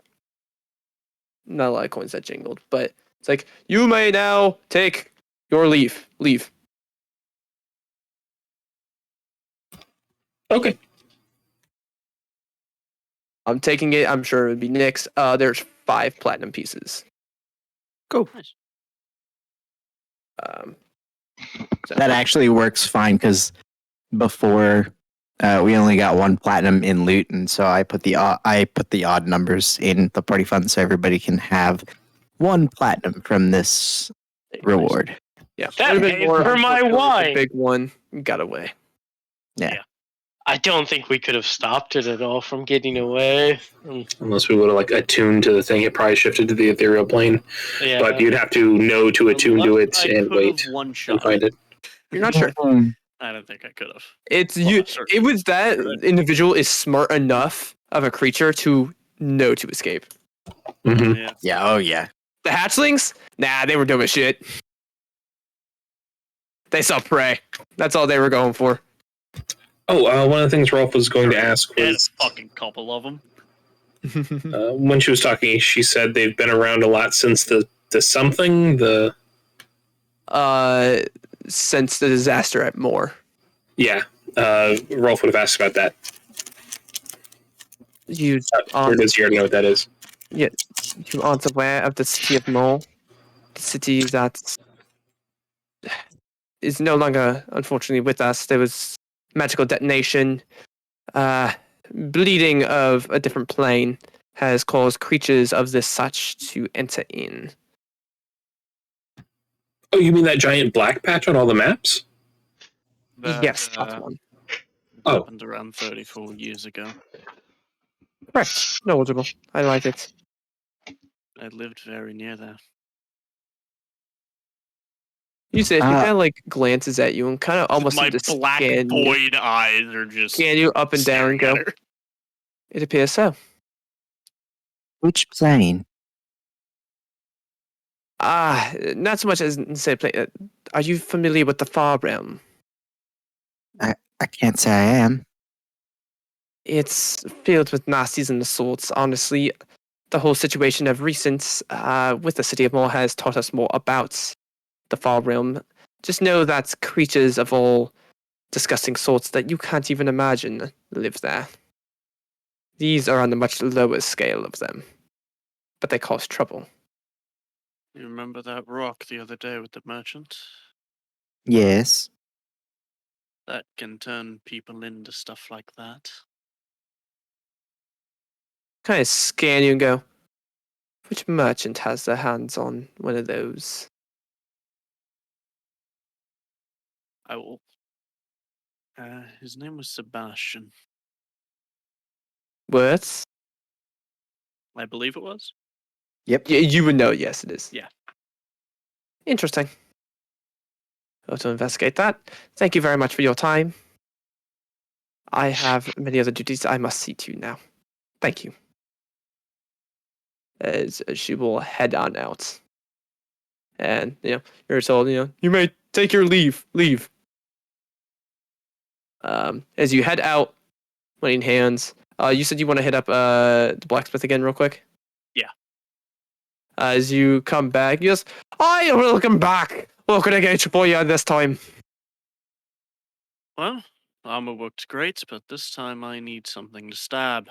[SPEAKER 4] Not a lot of coins that jingled, but it's like, you may now take your leave. Leave.
[SPEAKER 1] Okay.
[SPEAKER 4] I'm taking it. I'm sure it would be Nick's. There's 5 platinum pieces.
[SPEAKER 6] Go.
[SPEAKER 2] Nice.
[SPEAKER 4] So
[SPEAKER 6] That actually works fine because before we only got 1 platinum in loot, and so I put the odd numbers in the party fund so everybody can have 1 platinum from this reward.
[SPEAKER 4] yeah,
[SPEAKER 3] That
[SPEAKER 4] would've been
[SPEAKER 3] paid
[SPEAKER 4] more,
[SPEAKER 3] for my
[SPEAKER 4] unfortunately, the
[SPEAKER 3] wine.
[SPEAKER 4] big one got away.
[SPEAKER 3] I don't think we could have stopped it at all from getting away.
[SPEAKER 1] Unless we would have like attuned to the thing, it probably shifted to the ethereal plane.
[SPEAKER 3] Yeah.
[SPEAKER 1] But you'd have to know to attune to it
[SPEAKER 2] Unless I
[SPEAKER 1] and
[SPEAKER 2] could
[SPEAKER 1] wait
[SPEAKER 2] have one
[SPEAKER 1] and
[SPEAKER 2] shot.
[SPEAKER 1] find it.
[SPEAKER 4] You're not sure.
[SPEAKER 2] I don't think I could have.
[SPEAKER 4] It's
[SPEAKER 2] Well,
[SPEAKER 4] you.
[SPEAKER 2] I'm certain.
[SPEAKER 4] It was that
[SPEAKER 2] Right.
[SPEAKER 4] individual is smart enough of a creature to know to escape.
[SPEAKER 1] Mm-hmm.
[SPEAKER 2] Yeah.
[SPEAKER 6] Yeah, oh yeah.
[SPEAKER 4] The hatchlings? Nah, they were dumb as shit. They saw prey. That's all they were going for.
[SPEAKER 1] Oh, one of the things Rolf was going to ask
[SPEAKER 2] There's
[SPEAKER 1] was
[SPEAKER 2] a fucking couple of them.
[SPEAKER 1] when she was talking, she said they've been around a lot since the something, the
[SPEAKER 4] Since the disaster at Moore.
[SPEAKER 1] yeah. Rolf would have asked about that.
[SPEAKER 4] You
[SPEAKER 1] Or does he already know what that is?
[SPEAKER 4] you aren't aware of the city of Moore? The city that is no longer, unfortunately, with us. There was magical detonation. Bleeding of a different plane has caused creatures of this such to enter in.
[SPEAKER 1] Oh, you mean that giant black patch on all the maps?
[SPEAKER 4] Yes, that one.
[SPEAKER 1] Oh.
[SPEAKER 2] Happened around 34 years ago.
[SPEAKER 4] Correct. Knowledgeable. I like it.
[SPEAKER 2] I lived very near there.
[SPEAKER 4] You said he
[SPEAKER 6] Uh,
[SPEAKER 4] kind of like glances at you and kind of almost
[SPEAKER 2] My
[SPEAKER 4] seems to
[SPEAKER 2] black
[SPEAKER 4] scan you,
[SPEAKER 2] void eyes are just
[SPEAKER 4] scan you up and down and
[SPEAKER 2] staring
[SPEAKER 4] go,
[SPEAKER 2] at her.
[SPEAKER 4] it appears so.
[SPEAKER 6] Which plane?
[SPEAKER 4] Not so much as say play. Are you familiar with the Far Realm?
[SPEAKER 6] I can't say I am.
[SPEAKER 4] It's filled with nasties and assaults. Honestly, the whole situation of recent with the city of Moore has taught us more about the Far Realm. Just know that creatures of all disgusting sorts that you can't even imagine live there. These are on a much lower scale of them, but they cause trouble.
[SPEAKER 2] You remember that rock the other day with the merchant?
[SPEAKER 6] Yes.
[SPEAKER 2] That can turn people into stuff like that.
[SPEAKER 4] Kind of scan you and go, which merchant has their hands on one of those?
[SPEAKER 2] I will. His name was Sebastian,
[SPEAKER 4] Words?
[SPEAKER 2] I believe it was.
[SPEAKER 6] Yep.
[SPEAKER 4] Yeah, you would know. Yes, it is.
[SPEAKER 2] Yeah.
[SPEAKER 4] Interesting. I'll have to investigate that. Thank you very much for your time. I have many other duties I must see to now. Thank you. As she will head on out. And, you're told, you may take your leave. Leave. As you head out, winning hands, you said you want to hit up the blacksmith again real quick?
[SPEAKER 2] Yeah.
[SPEAKER 4] As you come back, yes, I welcome back. What can I get for you this time?
[SPEAKER 2] Well, armor worked great, but this time I need something to stab.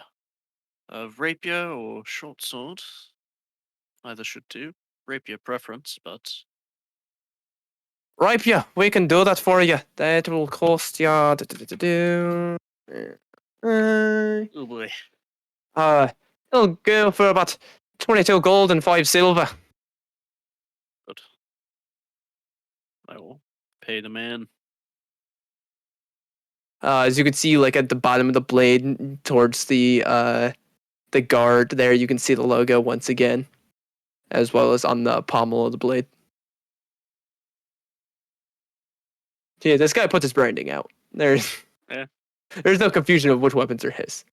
[SPEAKER 2] A rapier or short sword. Either should do. Rapier preference, but
[SPEAKER 4] Rapier, we can do that for you. That will cost you.
[SPEAKER 2] oh boy.
[SPEAKER 4] It'll go for about 22 gold and 5 silver.
[SPEAKER 2] Good. I will pay the man.
[SPEAKER 4] As you can see, like at the bottom of the blade, towards the guard there, you can see the logo once again, as well as on the pommel of the blade. Yeah, this guy puts his branding out. There's no confusion of which weapons are his.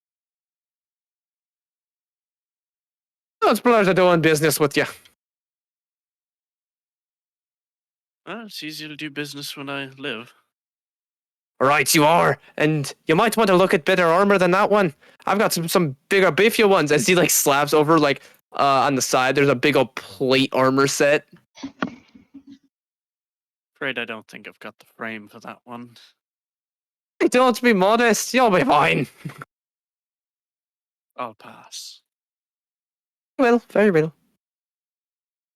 [SPEAKER 4] Oh, it's a pleasure doing business with you.
[SPEAKER 2] Well, it's easier to do business when I live.
[SPEAKER 4] Right, you are, and you might want to look at better armor than that one. I've got some bigger, beefier ones. As he like slaps over, like on the side, there's a big old plate armor set.
[SPEAKER 2] Afraid I don't think I've got the frame for that one.
[SPEAKER 4] Hey, don't be modest. You'll be fine.
[SPEAKER 2] I'll pass.
[SPEAKER 4] Well, very well.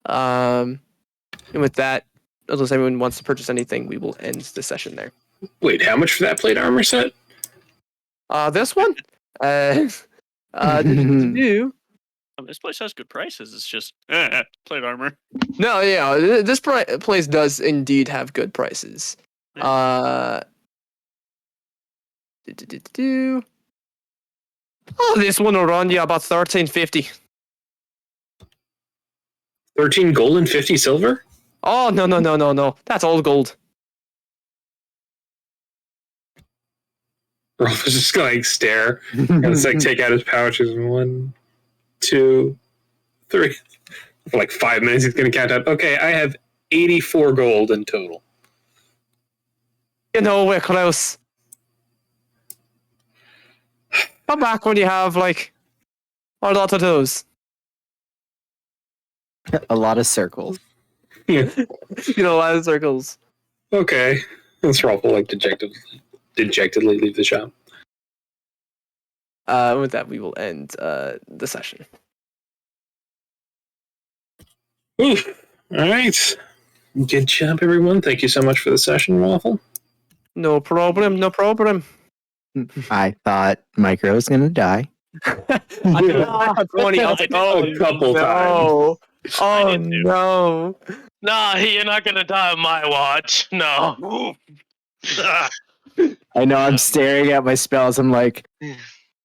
[SPEAKER 4] And with that, unless anyone wants to purchase anything, we will end the session there.
[SPEAKER 1] Wait, how much for that plate armor set?
[SPEAKER 4] This one, do
[SPEAKER 2] This place has good prices. It's just plate armor.
[SPEAKER 4] no, yeah, this place does indeed have good prices. Oh, this one will run you about 13.50.
[SPEAKER 1] 13 gold and 50 silver?
[SPEAKER 4] Oh no! That's all gold.
[SPEAKER 1] Rolf is just going to stare and it's like take out his pouches and 1, 2, 3. For like 5 minutes, he's going to count out. Okay, I have 84 gold in total.
[SPEAKER 4] We're close. Come back when you have like a lot of those.
[SPEAKER 6] A lot of circles.
[SPEAKER 1] Yeah.
[SPEAKER 4] A lot of circles.
[SPEAKER 1] Okay. That's Rolf will like dejectedly leave the shop.
[SPEAKER 4] With that, we will end the session.
[SPEAKER 1] Ooh. All right. Good job, everyone. Thank you so much for the session, Waffle.
[SPEAKER 4] No problem.
[SPEAKER 6] I thought Micro was gonna die.
[SPEAKER 4] I
[SPEAKER 1] A couple times.
[SPEAKER 4] Oh no!
[SPEAKER 3] Nah, you're not gonna die on my watch. No.
[SPEAKER 6] I know. I'm staring at my spells. I'm like,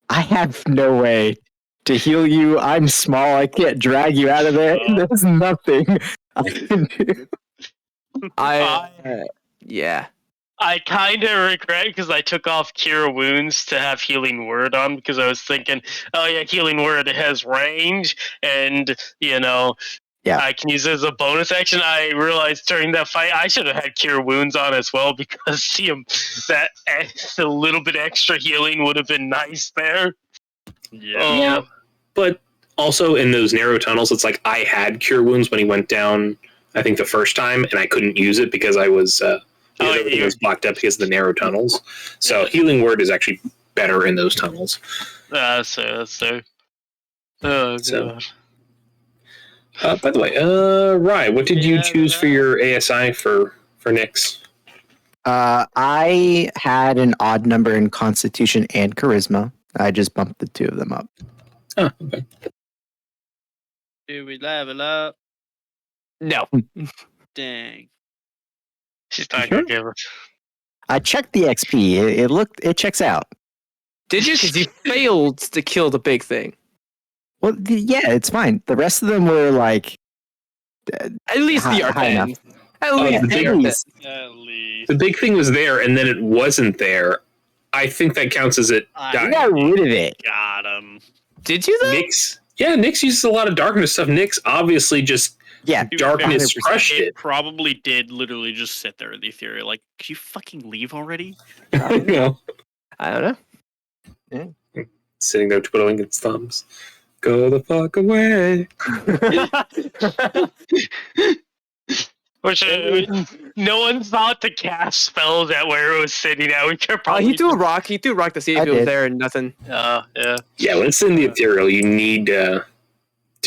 [SPEAKER 6] I have no way to heal you. I'm small. I can't drag you out of there. There's nothing I can do.
[SPEAKER 4] Yeah.
[SPEAKER 3] I kind of regret because I took off Cure Wounds to have Healing Word on because I was thinking, oh yeah, Healing Word has range, and I can use it as a bonus action. I realized during that fight I should have had Cure Wounds on as well because the little bit extra healing would have been nice there.
[SPEAKER 2] Yeah.
[SPEAKER 1] But also in those narrow tunnels, it's like I had Cure Wounds when he went down, I think the first time, and I couldn't use it because I was everything was blocked up because of the narrow tunnels. So Healing Word is actually better in those tunnels.
[SPEAKER 3] That's fair. Oh,
[SPEAKER 1] So-
[SPEAKER 3] God.
[SPEAKER 1] By the way, Rye, what did you choose for your ASI for Nyx?
[SPEAKER 6] I had an odd number in Constitution and Charisma. I just bumped the two of them up.
[SPEAKER 1] Oh, okay.
[SPEAKER 2] Do we level up?
[SPEAKER 4] No.
[SPEAKER 2] Dang.
[SPEAKER 3] She's not going to give her.
[SPEAKER 6] I checked the XP. It checks out.
[SPEAKER 4] Did you? Because you failed to kill the big thing.
[SPEAKER 6] Well, yeah, it's fine. The rest of them were like
[SPEAKER 4] At least the
[SPEAKER 6] high enough.
[SPEAKER 4] Arcane. At least
[SPEAKER 1] the
[SPEAKER 4] the
[SPEAKER 1] big-
[SPEAKER 4] Arcane.
[SPEAKER 2] At least.
[SPEAKER 1] The big thing was there, and then it wasn't there. I think that counts as it
[SPEAKER 2] I
[SPEAKER 6] I
[SPEAKER 1] died.
[SPEAKER 6] got rid of it.
[SPEAKER 2] got him.
[SPEAKER 4] Did you though?
[SPEAKER 1] Nyx uses a lot of darkness stuff. Nyx obviously just
[SPEAKER 6] Yeah,
[SPEAKER 1] darkness
[SPEAKER 6] 100%.
[SPEAKER 1] crushed
[SPEAKER 2] It
[SPEAKER 1] it.
[SPEAKER 2] probably did literally just sit there in the ethereal. Like, can you fucking leave already?
[SPEAKER 1] You know,
[SPEAKER 4] I don't know.
[SPEAKER 1] sitting there twiddling its thumbs. Go the fuck away.
[SPEAKER 3] Which no one thought to cast spells at where it was sitting at. We could probably.
[SPEAKER 4] He threw a rock. He threw a rock to see if
[SPEAKER 6] I
[SPEAKER 4] it was
[SPEAKER 6] did.
[SPEAKER 4] there, and nothing.
[SPEAKER 3] Yeah.
[SPEAKER 1] Yeah, when it's in the ethereal, you need to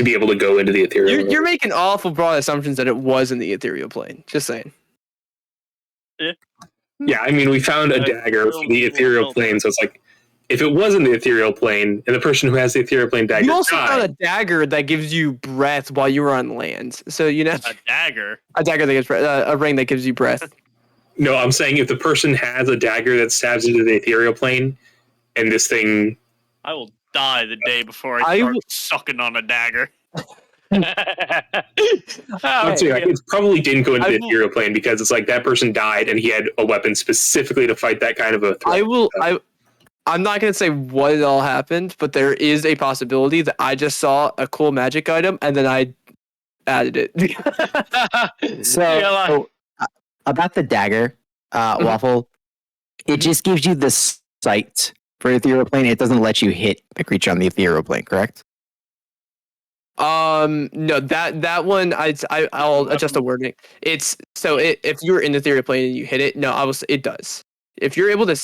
[SPEAKER 1] be able to go into the ethereal.
[SPEAKER 4] You're making awful broad assumptions that it was in the ethereal plane. Just saying.
[SPEAKER 1] Yeah, I mean, we found a dagger for the ethereal plane, so it's like, if it was in the ethereal plane, and the person who has the ethereal plane dagger
[SPEAKER 4] You also found a
[SPEAKER 1] died,
[SPEAKER 4] dagger that gives you breath while you were on land. So you know,
[SPEAKER 2] A dagger.
[SPEAKER 4] a dagger that gives breath, a ring that gives you breath.
[SPEAKER 1] no, I'm saying if the person has a dagger that stabs into the ethereal plane, and this thing,
[SPEAKER 2] I will die the day before
[SPEAKER 4] I
[SPEAKER 2] I start
[SPEAKER 4] will-
[SPEAKER 2] sucking on a dagger.
[SPEAKER 1] I'm saying, like, it probably didn't go into
[SPEAKER 4] I
[SPEAKER 1] the
[SPEAKER 4] will-
[SPEAKER 1] ethereal plane because it's like that person died and he had a weapon specifically to fight that kind of a threat.
[SPEAKER 4] I'm not gonna say what all happened, but there is a possibility that I just saw a cool magic item and then I added it.
[SPEAKER 6] So about the dagger, Waffle, it just gives you the sight for ethereal plane. It doesn't let you hit a creature on the ethereal plane, correct?
[SPEAKER 4] No, that one I'll adjust the wording. It's so if you're in the ethereal plane and you hit it, it does. If you're able to,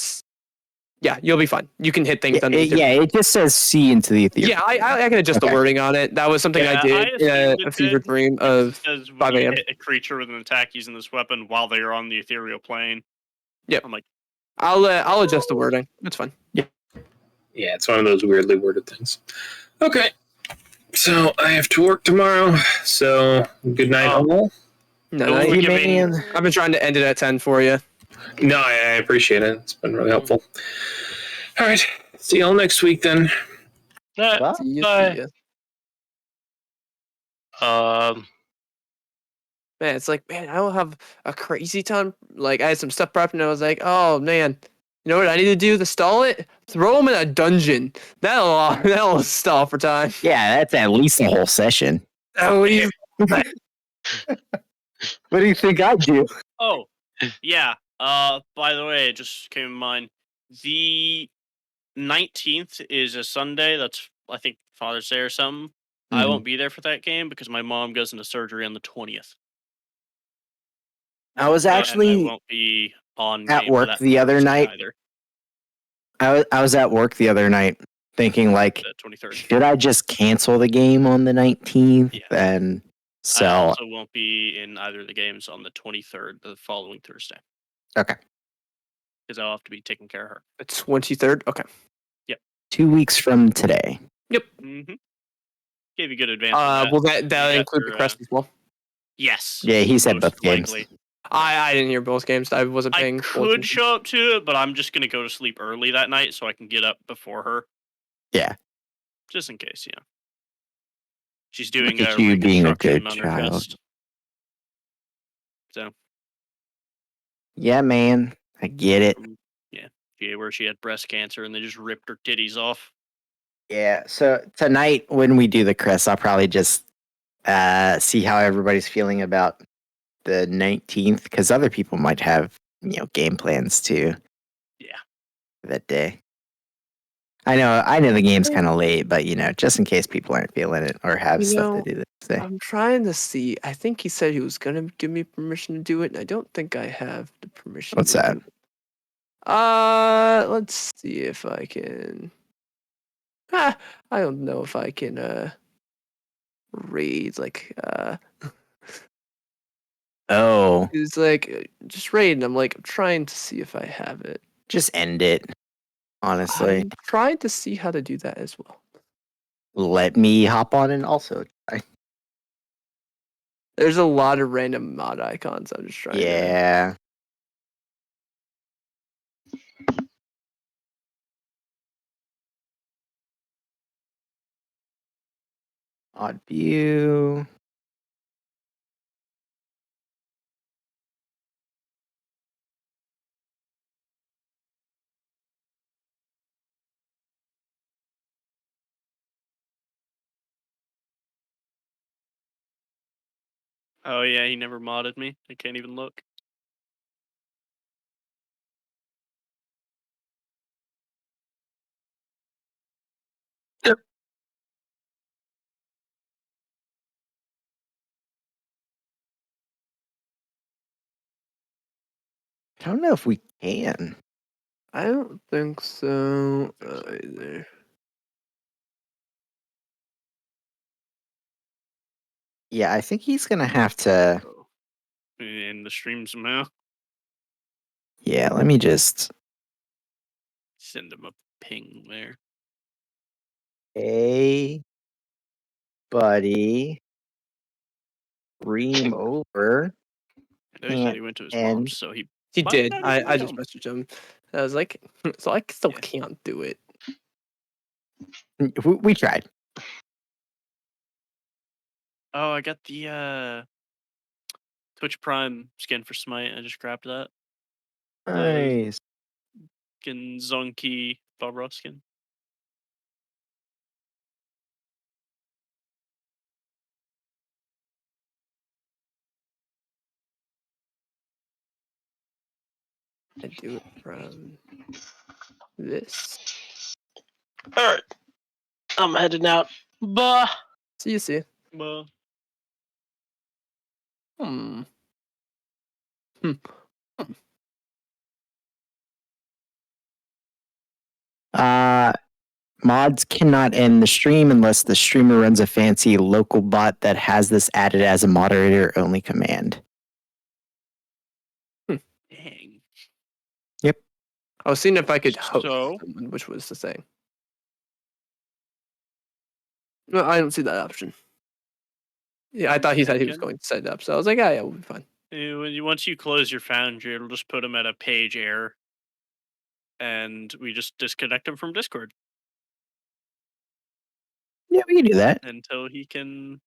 [SPEAKER 4] yeah, you'll be fine. You can hit things on the ethereal.
[SPEAKER 6] It just says see into the ethereal.
[SPEAKER 4] Yeah, I can adjust the
[SPEAKER 6] Okay.
[SPEAKER 4] wording on it. That was something I did in
[SPEAKER 2] assumed
[SPEAKER 4] a
[SPEAKER 2] it
[SPEAKER 4] fever
[SPEAKER 2] did.
[SPEAKER 4] dream of
[SPEAKER 2] Because
[SPEAKER 4] 5
[SPEAKER 2] when you
[SPEAKER 4] a.m.
[SPEAKER 2] hit a creature with an attack using this weapon while they are on the ethereal plane.
[SPEAKER 4] Yep.
[SPEAKER 2] I'm like,
[SPEAKER 4] I'll adjust the wording. It's fine.
[SPEAKER 1] Yeah, it's one of those weirdly worded things. Okay. So I have to work tomorrow. So good night, all.
[SPEAKER 4] No,
[SPEAKER 3] Oh,
[SPEAKER 6] Hey,
[SPEAKER 3] we're giving-
[SPEAKER 6] man.
[SPEAKER 4] I've been trying to end it at 10 for you.
[SPEAKER 1] No, I appreciate it. It's been really helpful. All right. See y'all next week then.
[SPEAKER 3] Nah,
[SPEAKER 4] See ya,
[SPEAKER 3] Bye.
[SPEAKER 4] see ya. Man, it's like, man, I will have a crazy time. Like, I had some stuff prepped, and I was like, oh man, you know what I need to do to stall it? Throw him in a dungeon. That'll stall for time.
[SPEAKER 6] Yeah, that's at least a whole session.
[SPEAKER 4] At least.
[SPEAKER 6] What do you think I do?
[SPEAKER 2] oh, yeah. By the way, it just came to mind. The 19th is a Sunday. That's, I think, Father's Day or something. I won't be there for that game because my mom goes into surgery on the 20th.
[SPEAKER 6] I was
[SPEAKER 2] And I
[SPEAKER 6] actually
[SPEAKER 2] won't be on
[SPEAKER 6] at
[SPEAKER 2] game for
[SPEAKER 6] work
[SPEAKER 2] that
[SPEAKER 6] the other
[SPEAKER 2] Father's Day
[SPEAKER 6] night.
[SPEAKER 2] either,
[SPEAKER 6] I was at work the other night thinking like,
[SPEAKER 2] the 23rd.
[SPEAKER 6] should I just cancel the game on the 19th?
[SPEAKER 2] Yeah.
[SPEAKER 6] And
[SPEAKER 2] I
[SPEAKER 6] so
[SPEAKER 2] also won't be in either of the games on the 23rd, the following Thursday,
[SPEAKER 6] okay,
[SPEAKER 2] because I'll have to be taking care of her.
[SPEAKER 4] The 23rd? Okay.
[SPEAKER 6] 2 weeks from today.
[SPEAKER 2] Mm-hmm. Gave you good advance.
[SPEAKER 4] Will that
[SPEAKER 2] got
[SPEAKER 4] include the
[SPEAKER 2] your,
[SPEAKER 4] crest as well?
[SPEAKER 2] Yes.
[SPEAKER 6] Yeah, he said
[SPEAKER 2] most
[SPEAKER 6] both games.
[SPEAKER 2] likely.
[SPEAKER 4] I didn't hear both games. I wasn't
[SPEAKER 2] I
[SPEAKER 4] paying. full
[SPEAKER 2] could
[SPEAKER 4] attention.
[SPEAKER 2] show up to it, but I'm just gonna go to sleep early that night so I can get up before her.
[SPEAKER 6] Yeah.
[SPEAKER 2] Just in case, yeah. She's doing
[SPEAKER 6] Look
[SPEAKER 2] a
[SPEAKER 6] at you being a
[SPEAKER 2] reconstruction
[SPEAKER 6] good
[SPEAKER 2] on her
[SPEAKER 6] child.
[SPEAKER 2] chest. So
[SPEAKER 6] Yeah, man, I get it.
[SPEAKER 2] where she had breast cancer and they just ripped her titties off.
[SPEAKER 6] Yeah. So tonight when we do the Chris, I'll probably just see how everybody's feeling about the 19th, because other people might have, game plans too.
[SPEAKER 2] Yeah.
[SPEAKER 6] That day. I know the game's kind of late, but just in case people aren't feeling it or have stuff to do the next day.
[SPEAKER 4] I'm trying to see. I think he said he was gonna give me permission to do it, and I don't think I have the permission.
[SPEAKER 6] What's
[SPEAKER 4] to
[SPEAKER 6] that?
[SPEAKER 4] Do it. Let's see if I can. I don't know if I can raid
[SPEAKER 6] Oh,
[SPEAKER 4] It's like just raid, and I'm trying to see if I have it.
[SPEAKER 6] just end it. Honestly,
[SPEAKER 4] I'm trying to see how to do that as well.
[SPEAKER 6] let me hop on and also try.
[SPEAKER 4] There's a lot of random mod icons. I'm just trying to.
[SPEAKER 6] Yeah. Odd view.
[SPEAKER 2] Oh yeah, he never modded me. I can't even look.
[SPEAKER 6] I don't know if we can.
[SPEAKER 4] I don't think so either.
[SPEAKER 6] Yeah, I think he's gonna have to.
[SPEAKER 2] Oh. In the stream somehow.
[SPEAKER 6] Yeah, let me just.
[SPEAKER 2] Send him a ping there.
[SPEAKER 6] Hey, buddy. Ream over.
[SPEAKER 2] I know he said he went to his
[SPEAKER 6] And
[SPEAKER 2] mom's, so he might
[SPEAKER 4] did.
[SPEAKER 2] not even
[SPEAKER 4] I
[SPEAKER 2] be
[SPEAKER 4] just
[SPEAKER 2] home.
[SPEAKER 4] messaged him. I was like, so I still
[SPEAKER 2] Yeah.
[SPEAKER 4] can't do it.
[SPEAKER 6] we tried.
[SPEAKER 2] Oh, I got the Twitch Prime skin for Smite. I just grabbed that.
[SPEAKER 6] Nice.
[SPEAKER 2] Skin Zonky Bob Ross skin.
[SPEAKER 4] I do it from this.
[SPEAKER 3] All right, I'm heading out. Bye.
[SPEAKER 4] See you. See.
[SPEAKER 2] Well,
[SPEAKER 4] Hmm.
[SPEAKER 6] Mods cannot end the stream unless the streamer runs a fancy local bot that has this added as a moderator only command.
[SPEAKER 2] dang.
[SPEAKER 4] I was seeing if I could host
[SPEAKER 2] So?
[SPEAKER 4] someone, which was the thing. No, I don't see that option. Yeah, I thought he said he was
[SPEAKER 2] can.
[SPEAKER 4] going to set it up, so I was like, yeah, we'll be fine.
[SPEAKER 2] Once you close your Foundry, it'll just put him at a page error, and we just disconnect him from Discord
[SPEAKER 6] Yeah, we can do that.
[SPEAKER 2] until he can